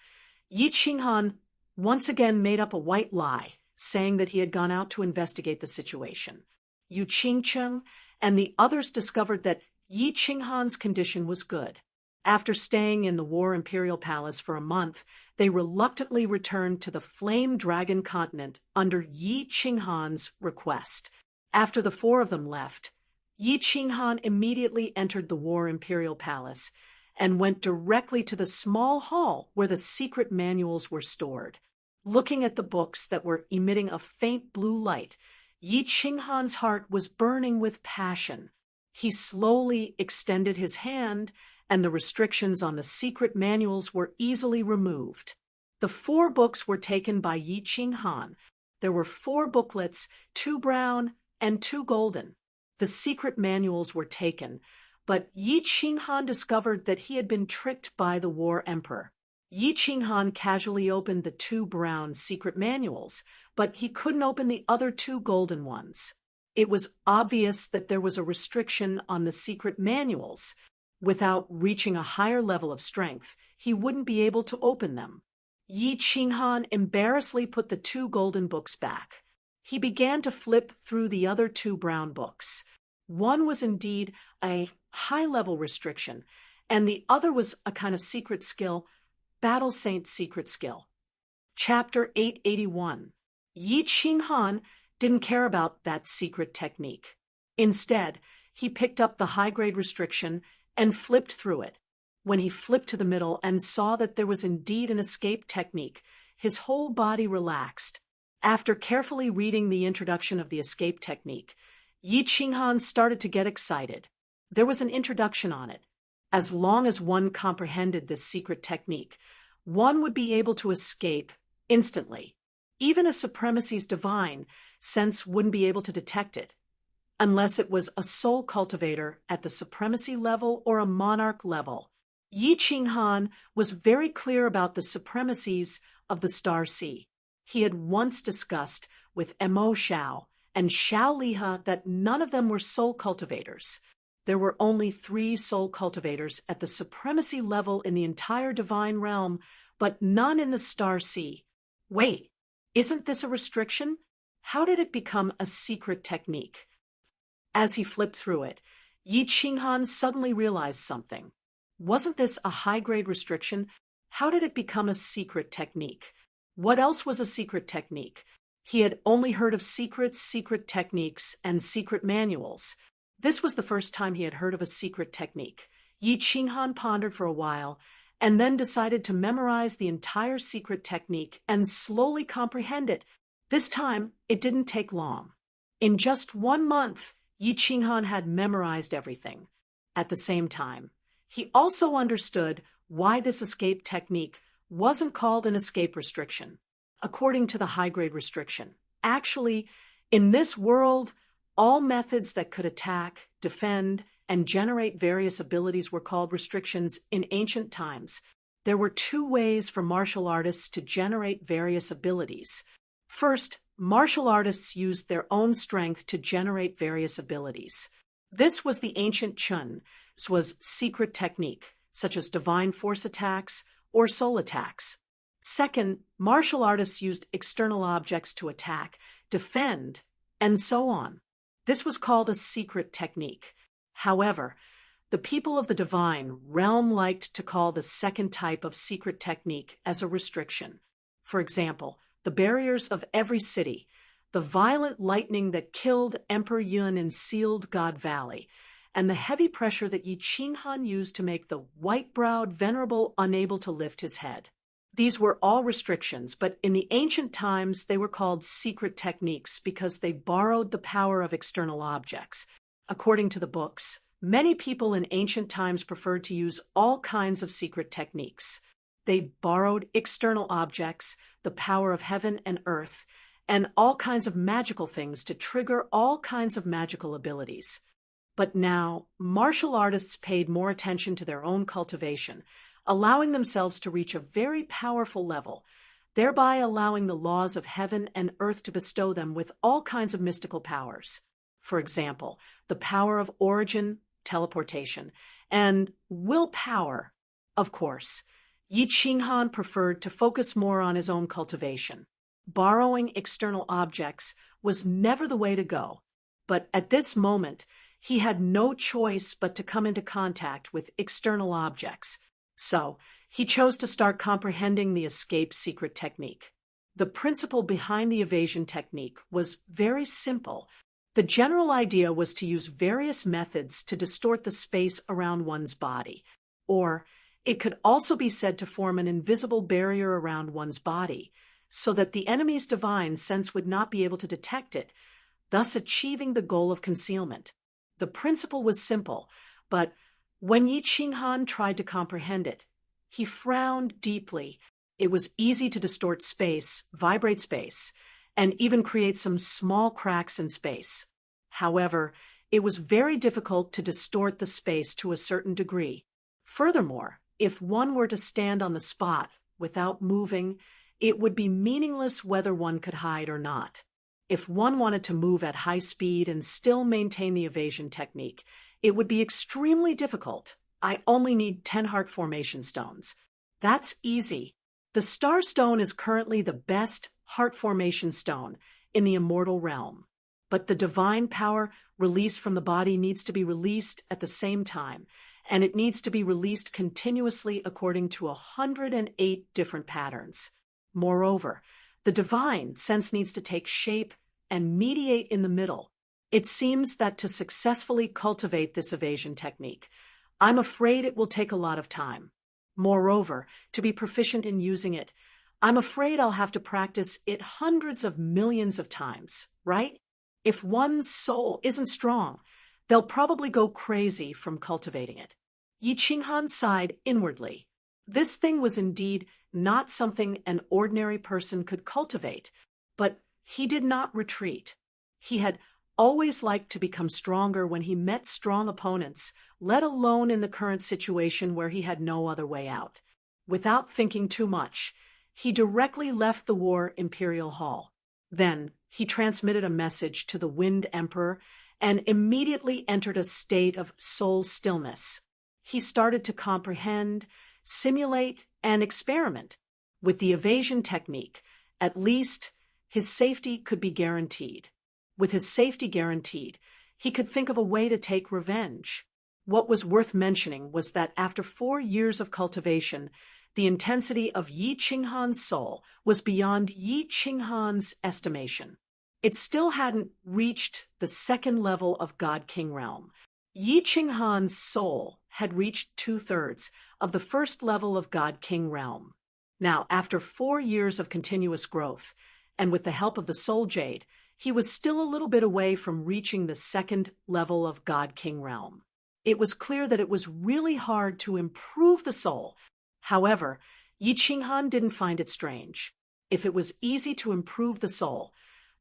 Yi Qinghan once again made up a white lie, saying that he had gone out to investigate the situation. Yu Qingcheng and the others discovered that Yi Qinghan's condition was good. After staying in the War Imperial Palace for a month, they reluctantly returned to the Flame Dragon continent under Yi Qinghan's request. After the 4 of them left, Yi Qinghan immediately entered the War Imperial Palace and went directly to the small hall where the secret manuals were stored. Looking at the books that were emitting a faint blue light, Yi Qinghan's heart was burning with passion. He slowly extended his hand, and the restrictions on the secret manuals were easily removed. The 4 books were taken by Yi Qinghan. There were 4 booklets, 2 brown and 2 golden. The secret manuals were taken, but Yi Qinghan discovered that he had been tricked by the War Emperor. Yi Qinghan casually opened the 2 brown secret manuals, but he couldn't open the other 2 golden ones. It was obvious that there was a restriction on the secret manuals. Without reaching a higher level of strength, he wouldn't be able to open them. Yi Qinghan embarrassingly put the 2 golden books back. He began to flip through the other 2 brown books. One was indeed a high-level restriction, and the other was a kind of secret skill, Battle Saint's secret skill. Chapter 881. Yi Qinghan didn't care about that secret technique. Instead, he picked up the high-grade restriction and flipped through it. When he flipped to the middle and saw that there was indeed an escape technique, his whole body relaxed. After carefully reading the introduction of the escape technique, Yi Qinghan started to get excited. There was an introduction on it. As long as one comprehended this secret technique, one would be able to escape instantly. Even a supremacy's divine sense wouldn't be able to detect it, unless it was a soul cultivator at the supremacy level or a monarch level. Yi Qinghan was very clear about the supremacies of the Star Sea. He had once discussed with Mo Xiao and Xiao Liha that none of them were soul cultivators. There were only 3 soul cultivators at the supremacy level in the entire divine realm, but none in the Star Sea. Wait, isn't this a restriction? How did it become a secret technique? As he flipped through it, Yi Qinghan suddenly realized something. Wasn't this a high-grade restriction? How did it become a secret technique? What else was a secret technique? He had only heard of secret techniques, and secret manuals. This was the first time he had heard of a secret technique. Yi Qinghan pondered for a while, and then decided to memorize the entire secret technique and slowly comprehend it. This time, it didn't take long. In just 1 month, Yi Qinghan had memorized everything. At the same time, he also understood why this escape technique wasn't called an escape restriction, according to the high-grade restriction. Actually, In this world, all methods that could attack, defend, and generate various abilities were called restrictions in ancient times. There were two ways for martial artists to generate various abilities. First, martial artists used their own strength to generate various abilities. This was the ancient Chun, was secret technique, such as divine force attacks or soul attacks. Second, martial artists used external objects to attack, defend, and so on. This was called a secret technique. However, the people of the divine realm liked to call the second type of secret technique as a restriction. For example, the barriers of every city, the violent lightning that killed Emperor Yun in Sealed God Valley, and the heavy pressure that Yi Qinghan used to make the white-browed venerable unable to lift his head. These were all restrictions, but in the ancient times they were called secret techniques because they borrowed the power of external objects. According to the books, many people in ancient times preferred to use all kinds of secret techniques. They borrowed external objects, the power of heaven and earth, and all kinds of magical things to trigger all kinds of magical abilities. But now, martial artists paid more attention to their own cultivation, allowing themselves to reach a very powerful level, thereby allowing the laws of heaven and earth to bestow them with all kinds of mystical powers. For example, the power of origin, teleportation, and willpower. Of course, Yi Qinghan preferred to focus more on his own cultivation. Borrowing external objects was never the way to go, but at this moment, he had no choice but to come into contact with external objects. So, he chose to start comprehending the escape secret technique. The principle behind the evasion technique was very simple. The general idea was to use various methods to distort the space around one's body, or it could also be said to form an invisible barrier around one's body, so that the enemy's divine sense would not be able to detect it, thus achieving the goal of concealment. The principle was simple, but when Yi Qinghan tried to comprehend it, he frowned deeply. It was easy to distort space, vibrate space, and even create some small cracks in space. However, it was very difficult to distort the space to a certain degree. Furthermore, if one were to stand on the spot without moving, it would be meaningless whether one could hide or not. If one wanted to move at high speed and still maintain the evasion technique, it would be extremely difficult. I only need 10 heart formation stones. That's easy. The star stone is currently the best heart formation stone in the immortal realm. But the divine power released from the body needs to be released at the same time, and it needs to be released continuously according to 108 different patterns. Moreover, the divine sense needs to take shape and mediate in the middle. It seems that to successfully cultivate this evasion technique, I'm afraid it will take a lot of time. Moreover, to be proficient in using it, I'm afraid I'll have to practice it hundreds of millions of times, right? If one's soul isn't strong, they'll probably go crazy from cultivating it. Yi Qinghan sighed inwardly. This thing was indeed not something an ordinary person could cultivate, but he did not retreat. He had always liked to become stronger when he met strong opponents, let alone in the current situation where he had no other way out. Without thinking too much, he directly left the War Imperial Hall. Then he transmitted a message to the Wind Emperor and immediately entered a state of soul stillness. He started to comprehend, simulate, and experiment. With the evasion technique, at least his safety could be guaranteed. With his safety guaranteed, he could think of a way to take revenge. What was worth mentioning was that after 4 years of cultivation, the intensity of Yi Qinghan's soul was beyond Yi Qinghan's estimation. It still hadn't reached the second level of God King realm. Yi Qinghan's soul had reached 2/3 of the first level of God King realm. Now, after 4 years of continuous growth, and with the help of the Soul Jade, he was still a little bit away from reaching the second level of God King realm. It was clear that it was really hard to improve the soul. However, Yi Qinghan didn't find it strange. If it was easy to improve the soul,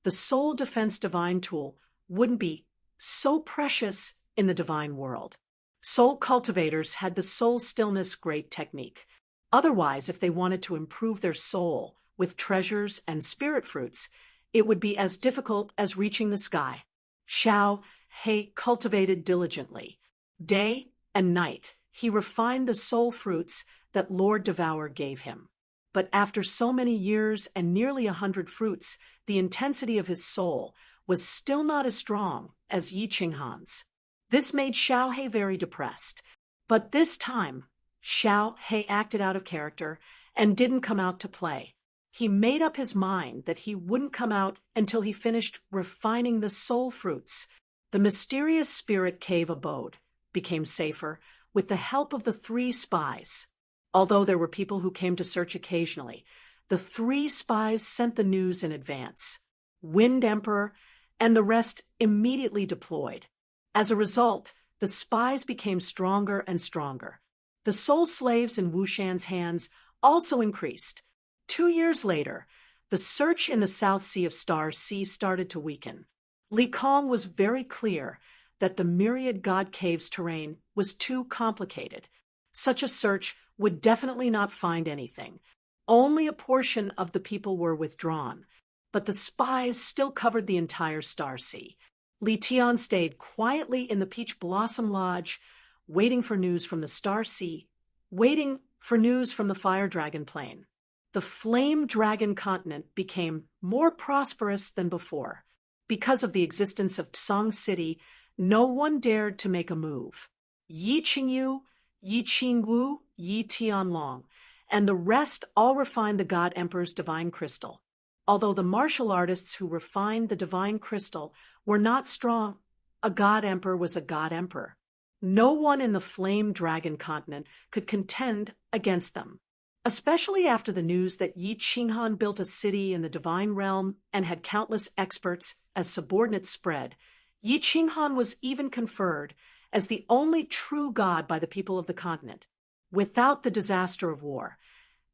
the soul defense divine tool wouldn't be so precious in the divine world. Soul cultivators had the soul stillness great technique. Otherwise, if they wanted to improve their soul with treasures and spirit fruits, it would be as difficult as reaching the sky. Xiao He cultivated diligently. Day and night, he refined the soul fruits that Lord Devour gave him. But after so many years and nearly 100 fruits, the intensity of his soul was still not as strong as Yi Qinghan's. This made Xiao He very depressed. But this time, Xiao He acted out of character and didn't come out to play. He made up his mind that he wouldn't come out until he finished refining the soul fruits. The mysterious spirit cave abode became safer with the help of the 3 spies. Although there were people who came to search occasionally, the 3 spies sent the news in advance. Wind Emperor and the rest immediately deployed. As a result, the spies became stronger and stronger. The soul slaves in Wushan's hands also increased. 2 years later, the search in the South Sea of Star Sea started to weaken. Li Kong was very clear that the myriad god caves terrain was too complicated. Such a search would definitely not find anything. Only a portion of the people were withdrawn, but the spies still covered the entire Star Sea. Li Tian stayed quietly in the Peach Blossom Lodge, waiting for news from the Star Sea, waiting for news from the Fire Dragon Plain. The Flame Dragon continent became more prosperous than before. Because of the existence of Song City, no one dared to make a move. Yi Qingyu, Yi Qingwu, Yi Tianlong, and the rest all refined the God Emperor's divine crystal. Although the martial artists who refined the divine crystal were not strong, a God Emperor was a God Emperor. No one in the Flame Dragon continent could contend against them. Especially after the news that Yi Qinghan built a city in the divine realm and had countless experts as subordinates spread, Yi Qinghan was even conferred as the only true god by the people of the continent. Without the disaster of war,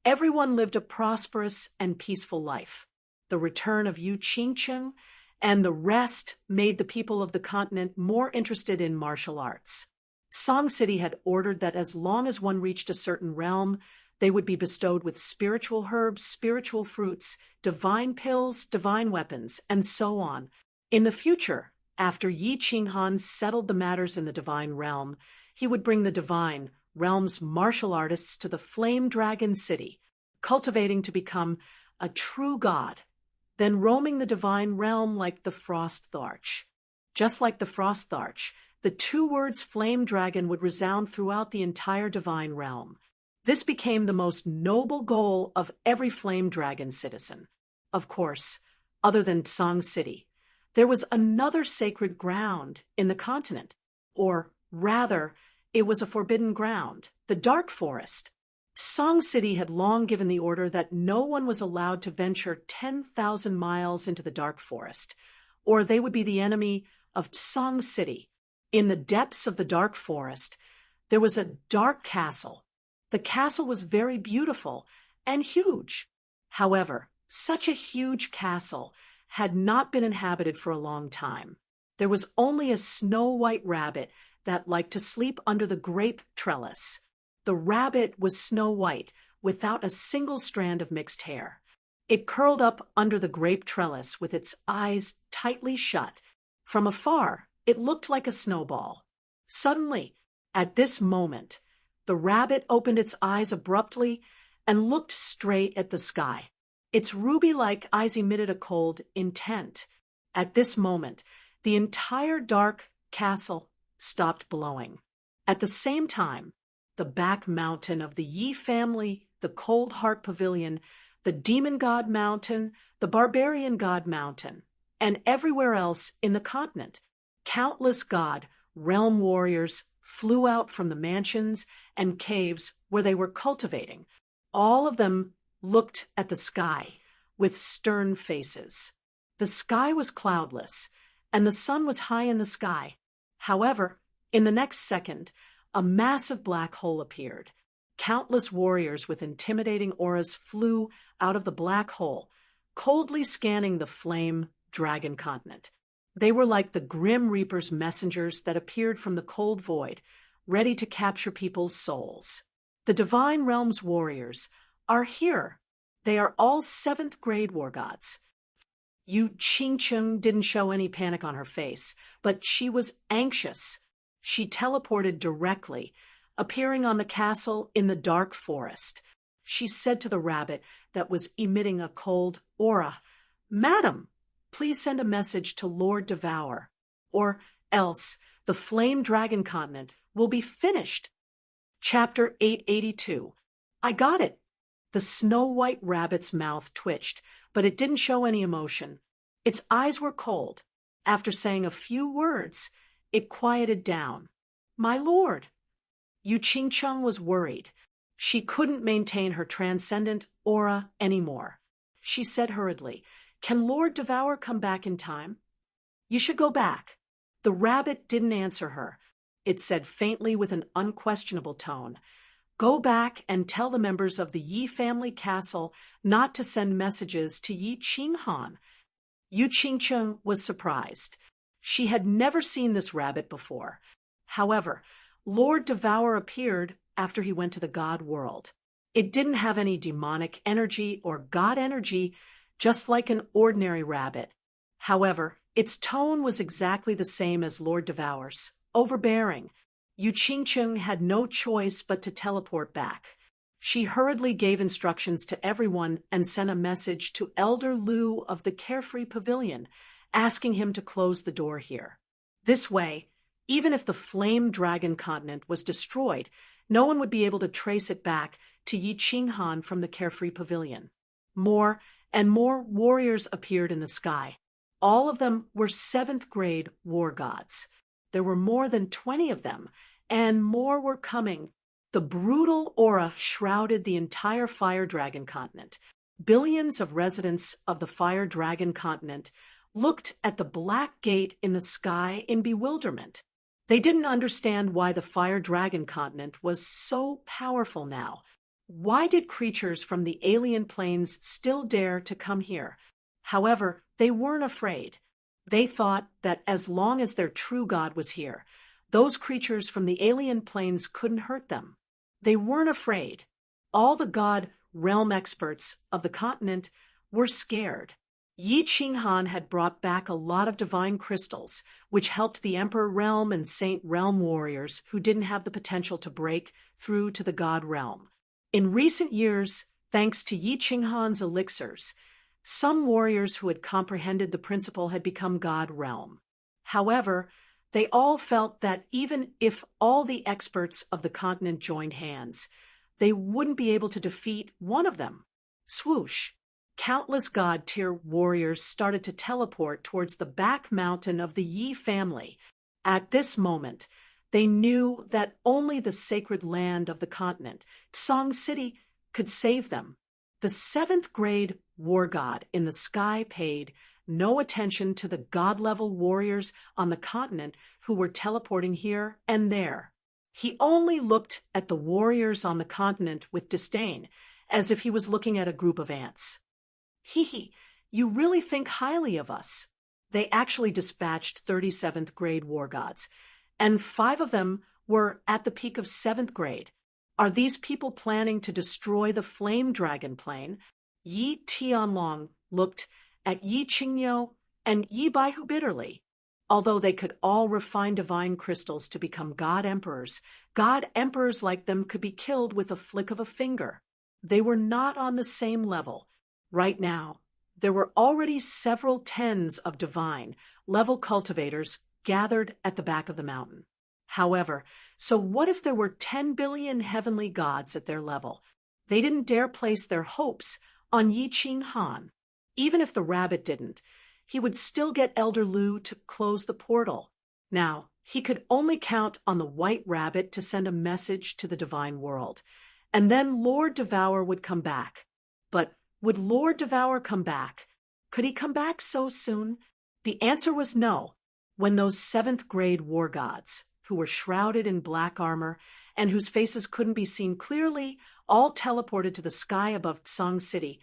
everyone lived a prosperous and peaceful life. The return of Yu Qingcheng and the rest made the people of the continent more interested in martial arts. Song City had ordered that as long as one reached a certain realm, they would be bestowed with spiritual herbs, spiritual fruits, divine pills, divine weapons, and so on. In the future, after Yi Qinghan settled the matters in the divine realm, he would bring the divine realm's martial artists to the Flame Dragon City, cultivating to become a true god, then roaming the divine realm like the Frost Tharch. Just like the Frost Tharch, the 2 words Flame Dragon would resound throughout the entire divine realm. This became the most noble goal of every Flame Dragon citizen. Of course, other than Song City, there was another sacred ground in the continent, or rather, it was a forbidden ground, the Dark Forest. Song City had long given the order that no one was allowed to venture 10,000 miles into the Dark Forest, or they would be the enemy of Song City. In the depths of the Dark Forest, there was a dark castle. The castle was very beautiful and huge. However, such a huge castle had not been inhabited for a long time. There was only a snow-white rabbit that liked to sleep under the grape trellis. The rabbit was snow-white, without a single strand of mixed hair. It curled up under the grape trellis with its eyes tightly shut. From afar, it looked like a snowball. Suddenly, at this moment, the rabbit opened its eyes abruptly and looked straight at the sky. Its ruby-like eyes emitted a cold intent. At this moment, the entire dark castle stopped blowing. At the same time, the back mountain of the Yi family, the Cold Heart Pavilion, the Demon God Mountain, the Barbarian God Mountain, and everywhere else in the continent, countless god realm warriors flew out from the mansions and caves where they were cultivating. All of them looked at the sky with stern faces. The sky was cloudless, and the sun was high in the sky. However, in the next second, a massive black hole appeared. Countless warriors with intimidating auras flew out of the black hole, coldly scanning the Flame dragon continent. They were like the Grim Reaper's messengers that appeared from the cold void, ready to capture people's souls. The Divine Realm's warriors are here. They are all 7th grade war gods. Yu Qingcheng didn't show any panic on her face, but she was anxious. She teleported directly, appearing on the castle in the dark forest. She said to the rabbit that was emitting a cold aura, "Madam, please send a message to Lord Devour, or else the Flame Dragon Continent will be finished." Chapter 882. I got it. The snow-white rabbit's mouth twitched, but it didn't show any emotion. Its eyes were cold. After saying a few words, it quieted down. "My lord." Yu Qingcheng was worried. She couldn't maintain her transcendent aura anymore. She said hurriedly, "Can Lord Devour come back in time?" "You should go back." The rabbit didn't answer her. It said faintly with an unquestionable tone, "Go back and tell the members of the Yi family castle not to send messages to Yi Qinghan." Yu Qingcheng was surprised. She had never seen this rabbit before. However, Lord Devour appeared after he went to the god world. It didn't have any demonic energy or god energy, just like an ordinary rabbit. However, its tone was exactly the same as Lord Devour's, overbearing. Yu Qingcheng had no choice but to teleport back. She hurriedly gave instructions to everyone and sent a message to Elder Lu of the Carefree Pavilion, asking him to close the door here. This way, even if the Flame Dragon Continent was destroyed, no one would be able to trace it back to Yi Qinghan from the Carefree Pavilion. More and more warriors appeared in the sky. All of them were 7th grade war gods. There were more than 20 of them, and more were coming. The brutal aura shrouded the entire Fire Dragon Continent. Billions of residents of the Fire Dragon Continent looked at the black gate in the sky in bewilderment. They didn't understand why the Fire Dragon Continent was so powerful now. Why did creatures from the alien planes still dare to come here? However, they weren't afraid. They thought that as long as their true god was here, those creatures from the alien planes couldn't hurt them. They weren't afraid. All the god realm experts of the continent were scared. Yi Qinghan had brought back a lot of divine crystals, which helped the Emperor Realm and Saint Realm warriors who didn't have the potential to break through to the God Realm. In recent years, thanks to Yi Qinghan's elixirs, some warriors who had comprehended the principle had become God Realm. However, they all felt that even if all the experts of the continent joined hands, they wouldn't be able to defeat one of them. Swoosh! Countless god-tier warriors started to teleport towards the back mountain of the Yi family. At this moment, they knew that only the sacred land of the continent, Song City, could save them. The 7th grade war god in the sky paid no attention to the god-level warriors on the continent who were teleporting here and there. He only looked at the warriors on the continent with disdain, as if he was looking at a group of ants. "Hee, you really think highly of us." They actually dispatched 37th grade war gods, and 5 of them were at the peak of 7th grade. Are these people planning to destroy the Flame Dragon plane? Yi Tianlong looked at Yi Qingyou and Yi Baihu bitterly. Although they could all refine divine crystals to become god emperors like them could be killed with a flick of a finger. They were not on the same level. Right now, there were already several tens of divine-level cultivators gathered at the back of the mountain. However, so what if there were 10 billion heavenly gods at their level? They didn't dare place their hopes on Yi Qinghan. Even if the rabbit didn't, he would still get Elder Lu to close the portal. Now, he could only count on the white rabbit to send a message to the divine world. And then Lord Devour would come back. But would Lord Devour come back? Could he come back so soon? The answer was no. When those 7th grade war gods, who were shrouded in black armor and whose faces couldn't be seen clearly, all teleported to the sky above Song City,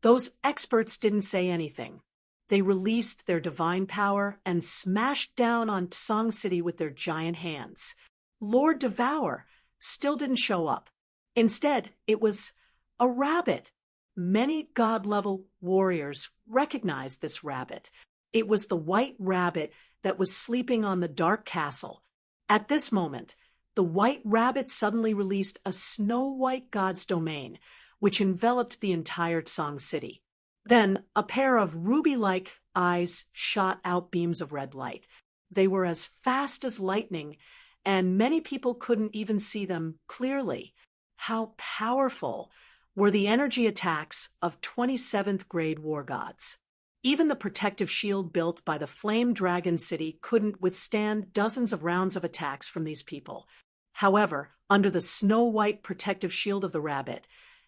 those experts didn't say anything. They released their divine power and smashed down on Song City with their giant hands. Lord Devour still didn't show up. Instead, it was a rabbit. Many god-level warriors recognized this rabbit. It was the white rabbit that was sleeping on the dark castle. At this moment, the white rabbit suddenly released a snow-white god's domain, which enveloped the entire Song City. Then, a pair of ruby-like eyes shot out beams of red light. They were as fast as lightning, and many people couldn't even see them clearly. How powerful were the energy attacks of 27th grade war gods. Even the protective shield built by the Flame Dragon City couldn't withstand dozens of rounds of attacks from these people. However, under the snow-white protective shield of the rabbit,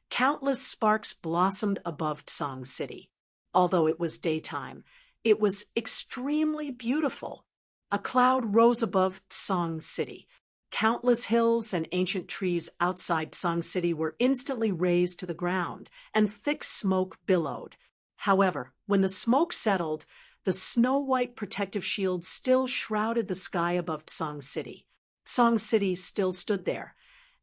countless sparks blossomed above Song City. Although it was daytime, it was extremely beautiful. A cloud rose above Song City. Countless hills and ancient trees outside Song City were instantly razed to the ground, and thick smoke billowed. However, when the smoke settled, the snow-white protective shield still shrouded the sky above Song City. Song City still stood there,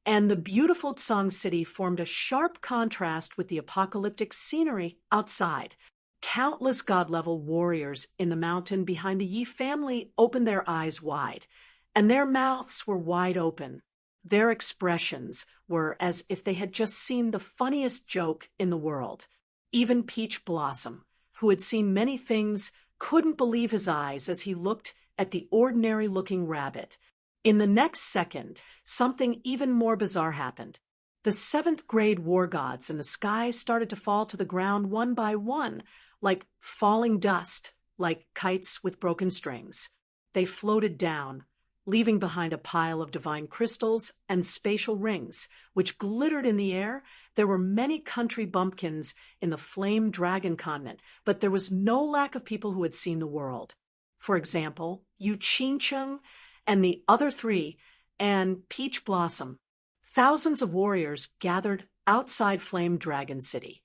and the beautiful Song City formed a sharp contrast with the apocalyptic scenery outside. Countless god-level warriors in the mountain behind the Yi family opened their eyes wide, and their mouths were wide open. Their expressions were as if they had just seen the funniest joke in the world. Even Peach Blossom, who had seen many things, couldn't believe his eyes as he looked at the ordinary-looking rabbit. In the next second, something even more bizarre happened. The 7th grade war gods in the sky started to fall to the ground one by one, like falling dust, like kites with broken strings. They floated down, leaving behind a pile of divine crystals and spatial rings, which glittered in the air. There were many country bumpkins in the Flame Dragon continent, but there was no lack of people who had seen the world. For example, Enchanting and the other three, and Peach Blossom. Thousands of warriors gathered outside Flame Dragon City.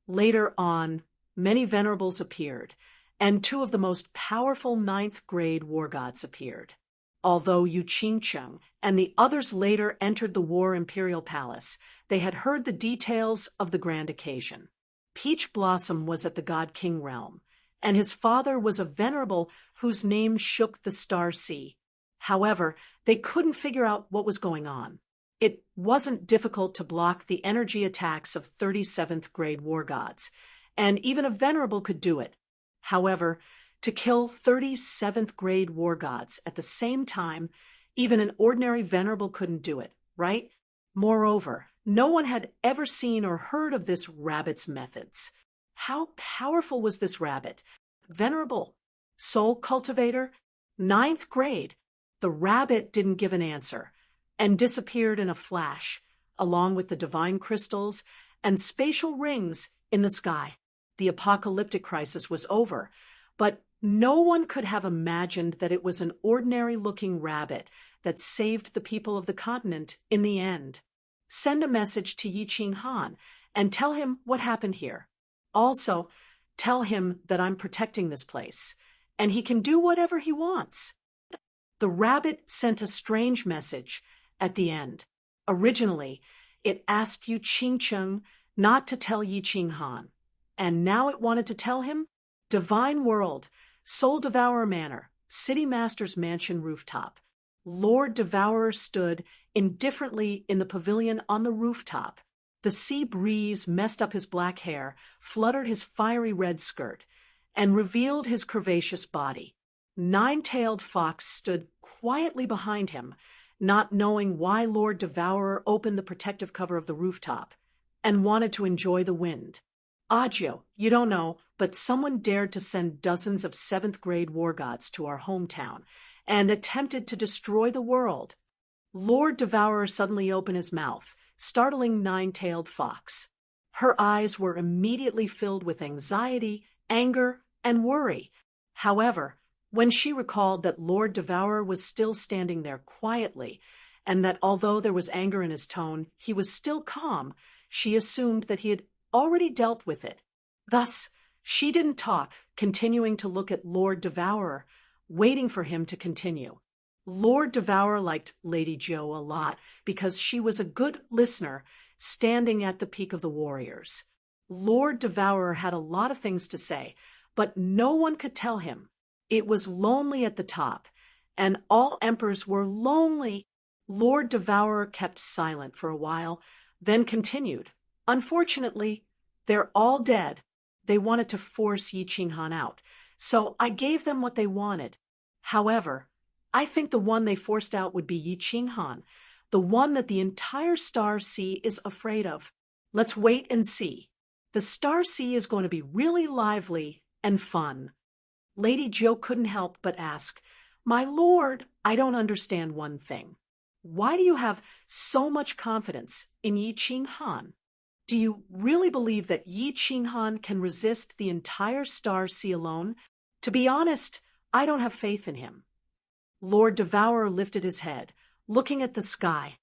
Later on, many venerables appeared, and two of the most powerful 9th grade war gods appeared. Although Enchanting and the others later entered the War Imperial Palace, they had heard the details of the grand occasion. Peach Blossom was at the God King realm, and his father was a venerable whose name shook the Star Sea. However, they couldn't figure out what was going on. It wasn't difficult to block the energy attacks of 37th grade war gods, and even a venerable could do it. However, to kill 37th grade war gods at the same time, even an ordinary venerable couldn't do it, right? Moreover, no one had ever seen or heard of this rabbit's methods. How powerful was this rabbit? Venerable? Soul cultivator? 9th grade? The rabbit didn't give an answer and disappeared in a flash, along with the divine crystals and spatial rings in the sky. The apocalyptic crisis was over, but no one could have imagined that it was an ordinary-looking rabbit that saved the people of the continent in the end. Send a message to Yi Ching Han and tell him what happened here. Also, tell him that I'm protecting this place, and he can do whatever he wants. The rabbit sent a strange message at the end. Originally, it asked Enchanting not to tell Yi Ching Han, and now it wanted to tell him Divine World, Soul Devourer Manor, City Master's Mansion rooftop. Lord Devourer stood indifferently in the pavilion on the rooftop. The sea breeze messed up his black hair, fluttered his fiery red skirt, and revealed his curvaceous body. 9-tailed Fox stood quietly behind him, not knowing why Lord Devourer opened the protective cover of the rooftop, and wanted to enjoy the wind. Agio, you don't know, but someone dared to send dozens of 7th grade war gods to our hometown, and attempted to destroy the world. Lord Devourer suddenly opened his mouth, startling 9-tailed Fox. Her eyes were immediately filled with anxiety, anger, and worry. However, when she recalled that Lord Devourer was still standing there quietly, and that although there was anger in his tone, he was still calm, she assumed that he had already dealt with it. Thus, She didn't talk, continuing to look at Lord Devourer, waiting for him to continue. Lord Devourer liked Lady Jo a lot because she was a good listener, standing at the peak of the warriors. Lord Devourer had a lot of things to say, but no one could tell him. It was lonely at the top, and all emperors were lonely. Lord Devourer kept silent for a while, then continued. Unfortunately, they're all dead. They wanted to force Yi Qinghan out, so I gave them what they wanted. However, I think the one they forced out would be Yi Qinghan, the one that the entire Star Sea is afraid of. Let's wait and see. The Star Sea is going to be really lively and fun. Lady Jo couldn't help but ask, "My lord, I don't understand one thing. Why do you have so much confidence in Yi Qinghan? Do you really believe that Yi Qinghan can resist the entire Star Sea alone? To be honest, I don't have faith in him." Lord Devourer lifted his head, looking at the sky.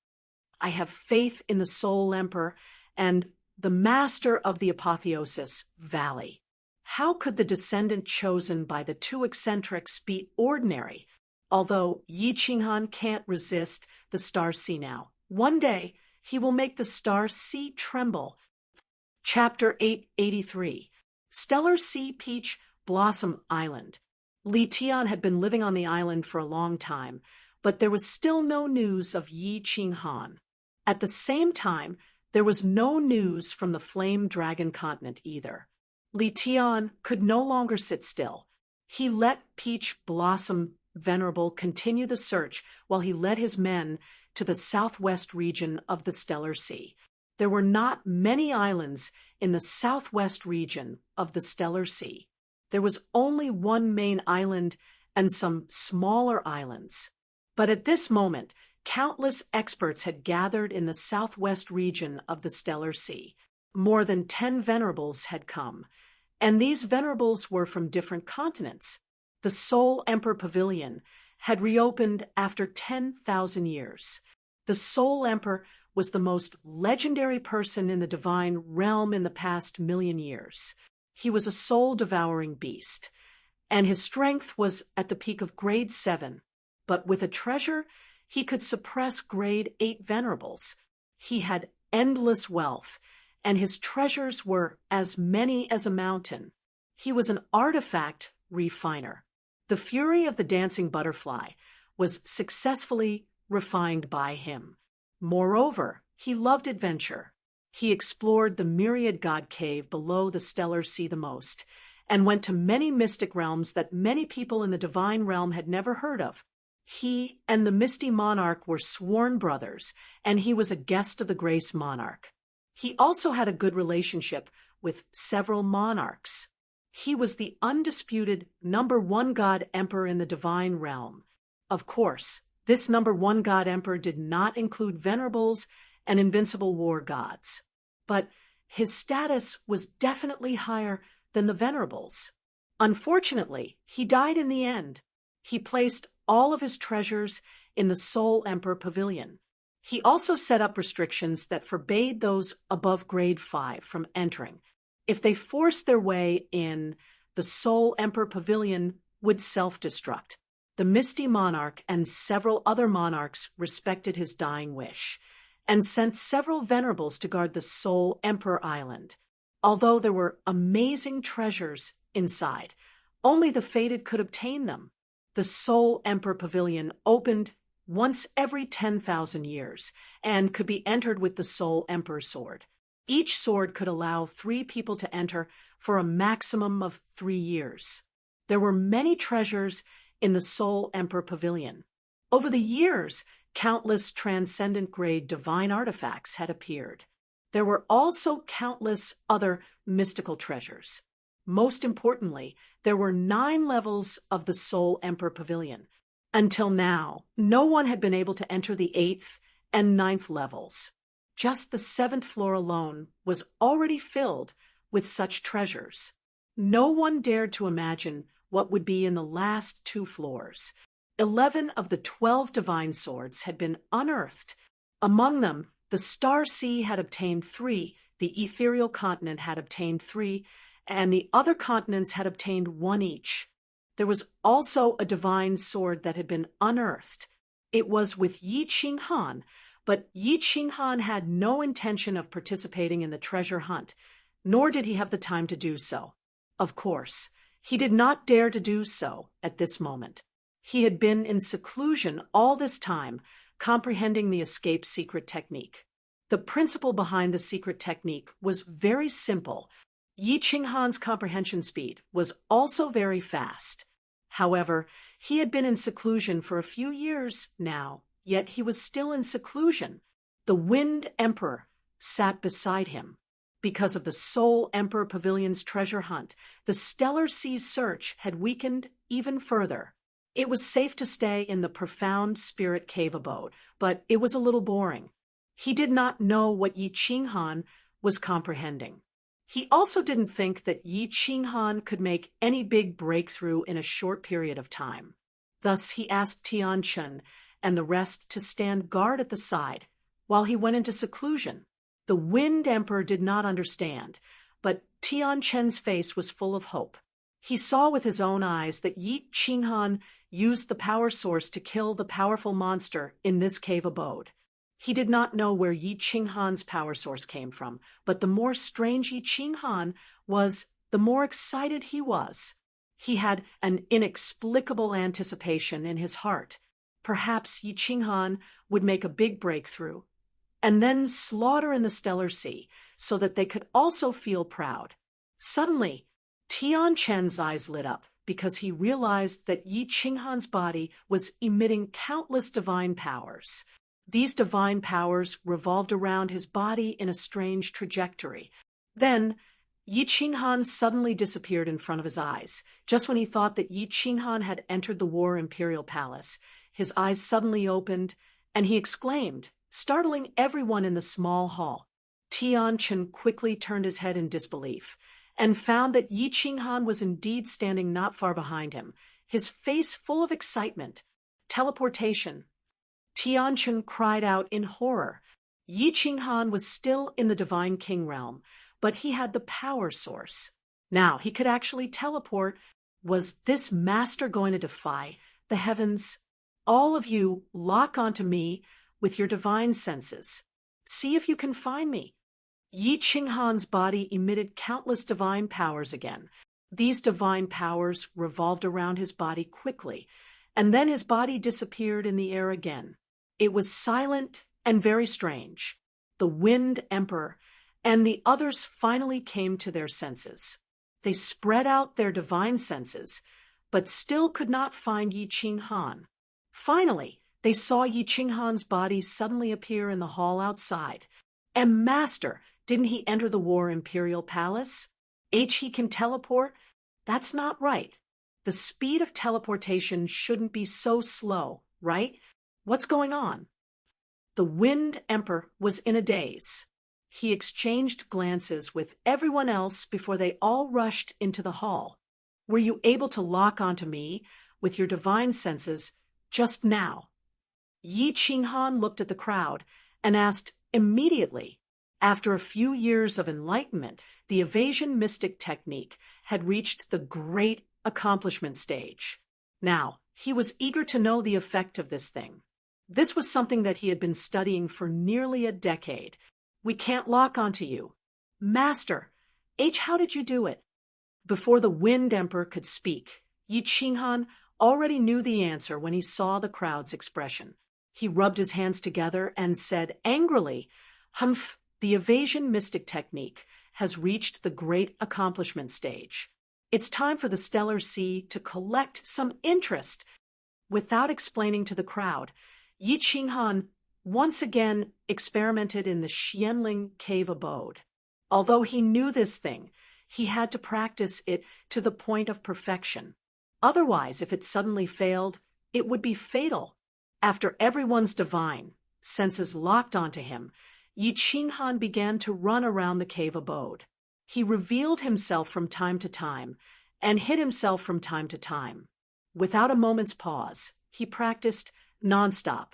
"I have faith in the Soul Emperor and the master of the Apotheosis Valley. How could the descendant chosen by the two eccentrics be ordinary? Although Yi Qinghan can't resist the Star Sea now, one day he will make the Star Sea tremble." Chapter 883. Stellar Sea Peach Blossom Island. Li Tian had been living on the island for a long time, but there was still no news of Yi Qinghan. At the same time, there was no news from the Flame Dragon continent either. Li Tian could no longer sit still. He let Peach Blossom Venerable continue the search while he led his men to the southwest region of the Stellar Sea. There were not many islands in the southwest region of the Stellar Sea. There was only one main island and some smaller islands. But at this moment, countless experts had gathered in the southwest region of the Stellar Sea. More than 10 venerables had come, and these venerables were from different continents. The Soul Emperor Pavilion had reopened after 10,000 years. The Soul Emperor was the most legendary person in the divine realm in the past 1,000,000 years. He was a soul-devouring beast, and his strength was at the peak of grade 7. But with a treasure, he could suppress grade 8 venerables. He had endless wealth, and his treasures were as many as a mountain. He was an artifact refiner. The fury of the dancing butterfly was successfully refined by him. Moreover, he loved adventure. He explored the myriad god cave below the Stellar Sea the most, and went to many mystic realms that many people in the divine realm had never heard of. He and the Misty Monarch were sworn brothers, and he was a guest of the Grace Monarch. He also had a good relationship with several monarchs. He was the undisputed #1 god emperor in the divine realm. Of course, this #1 god emperor did not include venerables and invincible war gods, but his status was definitely higher than the venerables. Unfortunately, he died in the end. He placed all of his treasures in the Soul Emperor Pavilion. He also set up restrictions that forbade those above grade 5 from entering. If they forced their way in, the Soul Emperor Pavilion would self-destruct. The Misty Monarch and several other monarchs respected his dying wish, and sent several venerables to guard the Soul Emperor Island. Although there were amazing treasures inside, only the fated could obtain them. The Soul Emperor Pavilion opened once every 10,000 years and could be entered with the Soul Emperor sword. Each sword could allow 3 people to enter for a maximum of 3 years. There were many treasures in the Soul Emperor Pavilion. Over the years, countless transcendent-grade divine artifacts had appeared. There were also countless other mystical treasures. Most importantly, there were 9 levels of the Soul Emperor Pavilion. Until now, no one had been able to enter the 8th and 9th levels. Just the 7th floor alone was already filled with such treasures. No one dared to imagine what would be in the last 2 floors. 11 of the 12 divine swords had been unearthed. Among them, the Star Sea had obtained 3, the Ethereal Continent had obtained 3, and the other continents had obtained one each. There was also a divine sword that had been unearthed. It was with Yi Qinghan, but Yi Qinghan had no intention of participating in the treasure hunt, nor did he have the time to do so. Of course, he did not dare to do so at this moment. He had been in seclusion all this time, comprehending the escape secret technique. The principle behind the secret technique was very simple. Yi Qinghan's comprehension speed was also very fast. However, he had been in seclusion for a few years now, yet he was still in seclusion. The Wind Emperor sat beside him. Because of the Soul Emperor Pavilion's treasure hunt, the Stellar Sea search had weakened even further. It was safe to stay in the profound spirit cave abode, but it was a little boring. He did not know what Yi Qinghan was comprehending. He also didn't think that Yi Qinghan could make any big breakthrough in a short period of time. Thus he asked Tianchen and the rest to stand guard at the side while he went into seclusion. The Wind Emperor did not understand, but Tianchen's face was full of hope. He saw with his own eyes that Yi Qinghan used the power source to kill the powerful monster in this cave abode. He did not know where Yi Qinghan's power source came from, but the more strange Yi Qinghan was, the more excited he was. He had an inexplicable anticipation in his heart. Perhaps Yi Qinghan would make a big breakthrough, and then slaughter in the Stellar Sea, so that they could also feel proud. Suddenly, Tianchen's eyes lit up because he realized that Yi Qinghan's body was emitting countless divine powers. These divine powers revolved around his body in a strange trajectory. Then, Yi Qinghan suddenly disappeared in front of his eyes. Just when he thought that Yi Qinghan had entered the War Imperial Palace, his eyes suddenly opened, and he exclaimed, startling everyone in the small hall. Tianchen quickly turned his head in disbelief, and found that Yi Qinghan was indeed standing not far behind him, his face full of excitement. Teleportation. Tianchen cried out in horror. Yi Qinghan was still in the Divine King realm, but he had the power source. Now he could actually teleport. Was this master going to defy the heavens? All of you lock onto me with your divine senses. See if you can find me. Yi Qinghan's body emitted countless divine powers again. These divine powers revolved around his body quickly, and then his body disappeared in the air again. It was silent and very strange. The Wind Emperor and the others finally came to their senses. They spread out their divine senses, but still could not find Yi Qinghan. Finally, they saw Yi Qinghan's body suddenly appear in the hall outside. And Master, didn't he enter the War Imperial Palace? He can teleport? That's not right. The speed of teleportation shouldn't be so slow, right? What's going on? The Wind Emperor was in a daze. He exchanged glances with everyone else before they all rushed into the hall. Were you able to lock onto me with your divine senses just now? Yi Qinghan looked at the crowd and asked immediately. After a few years of enlightenment, the evasion mystic technique had reached the great accomplishment stage. Now, he was eager to know the effect of this thing. This was something that he had been studying for nearly a decade. We can't lock onto you. Master, how did you do it? Before the Wind Emperor could speak, Yi Qinghan already knew the answer when he saw the crowd's expression. He rubbed his hands together and said angrily, "Humph, the evasion mystic technique has reached the great accomplishment stage. It's time for the Stellar Sea to collect some interest." Without explaining to the crowd, Yi Qinghan once again experimented in the Xianling cave abode. Although he knew this thing, he had to practice it to the point of perfection. Otherwise, if it suddenly failed, it would be fatal. After everyone's divine senses locked onto him, Yi Qinghan began to run around the cave abode. He revealed himself from time to time and hid himself from time to time. Without a moment's pause, he practiced nonstop.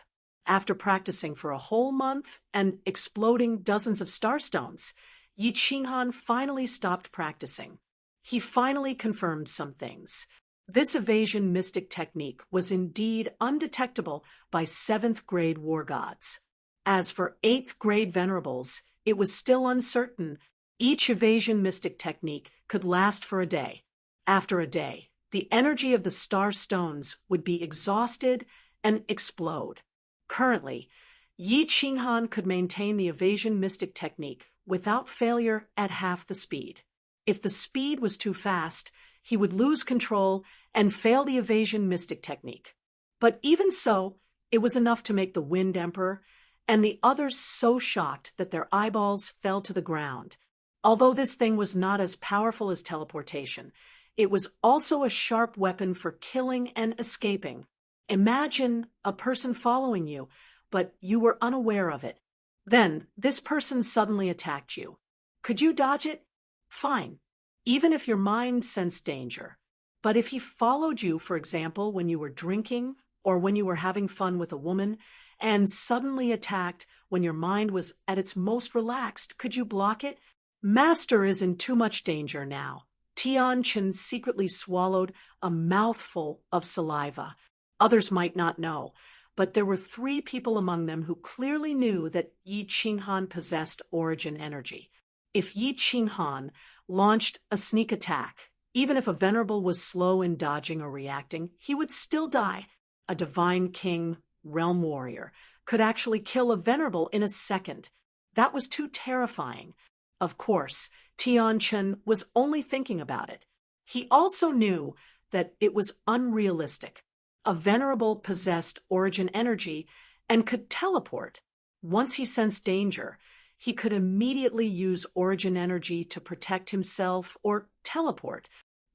After practicing for a whole month and exploding dozens of starstones, Yi Qinghan finally stopped practicing. he finally confirmed some things. This evasion mystic technique was indeed undetectable by 7th grade war gods. As for 8th grade venerables, it was still uncertain. Each evasion mystic technique could last for a day. After a day, the energy of the star stones would be exhausted and explode. Currently, Yi Qinghan could maintain the evasion mystic technique without failure at half the speed. If the speed was too fast, he would lose control and fail the evasion mystic technique. But even so, it was enough to make the Wind Emperor and the others so shocked that their eyeballs fell to the ground. Although this thing was not as powerful as teleportation, it was also a sharp weapon for killing and escaping. Imagine a person following you, but you were unaware of it. Then, this person suddenly attacked you. Could you dodge it? Fine, even if your mind sensed danger. But if he followed you, for example, when you were drinking or when you were having fun with a woman, and suddenly attacked when your mind was at its most relaxed, could you block it? Master is in too much danger now. Tianchen secretly swallowed a mouthful of saliva. Others might not know, but there were 3 people among them who clearly knew that Yi Qinghan possessed origin energy. If Yi Qinghan launched a sneak attack, even if a venerable was slow in dodging or reacting, he would still die. A divine king, realm warrior, could actually kill a venerable in a second. That was too terrifying. Of course, Tianchen was only thinking about it. He also knew that it was unrealistic. A venerable possessed origin energy and could teleport. Once he sensed danger, he could immediately use origin energy to protect himself or teleport.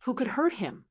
Who could hurt him?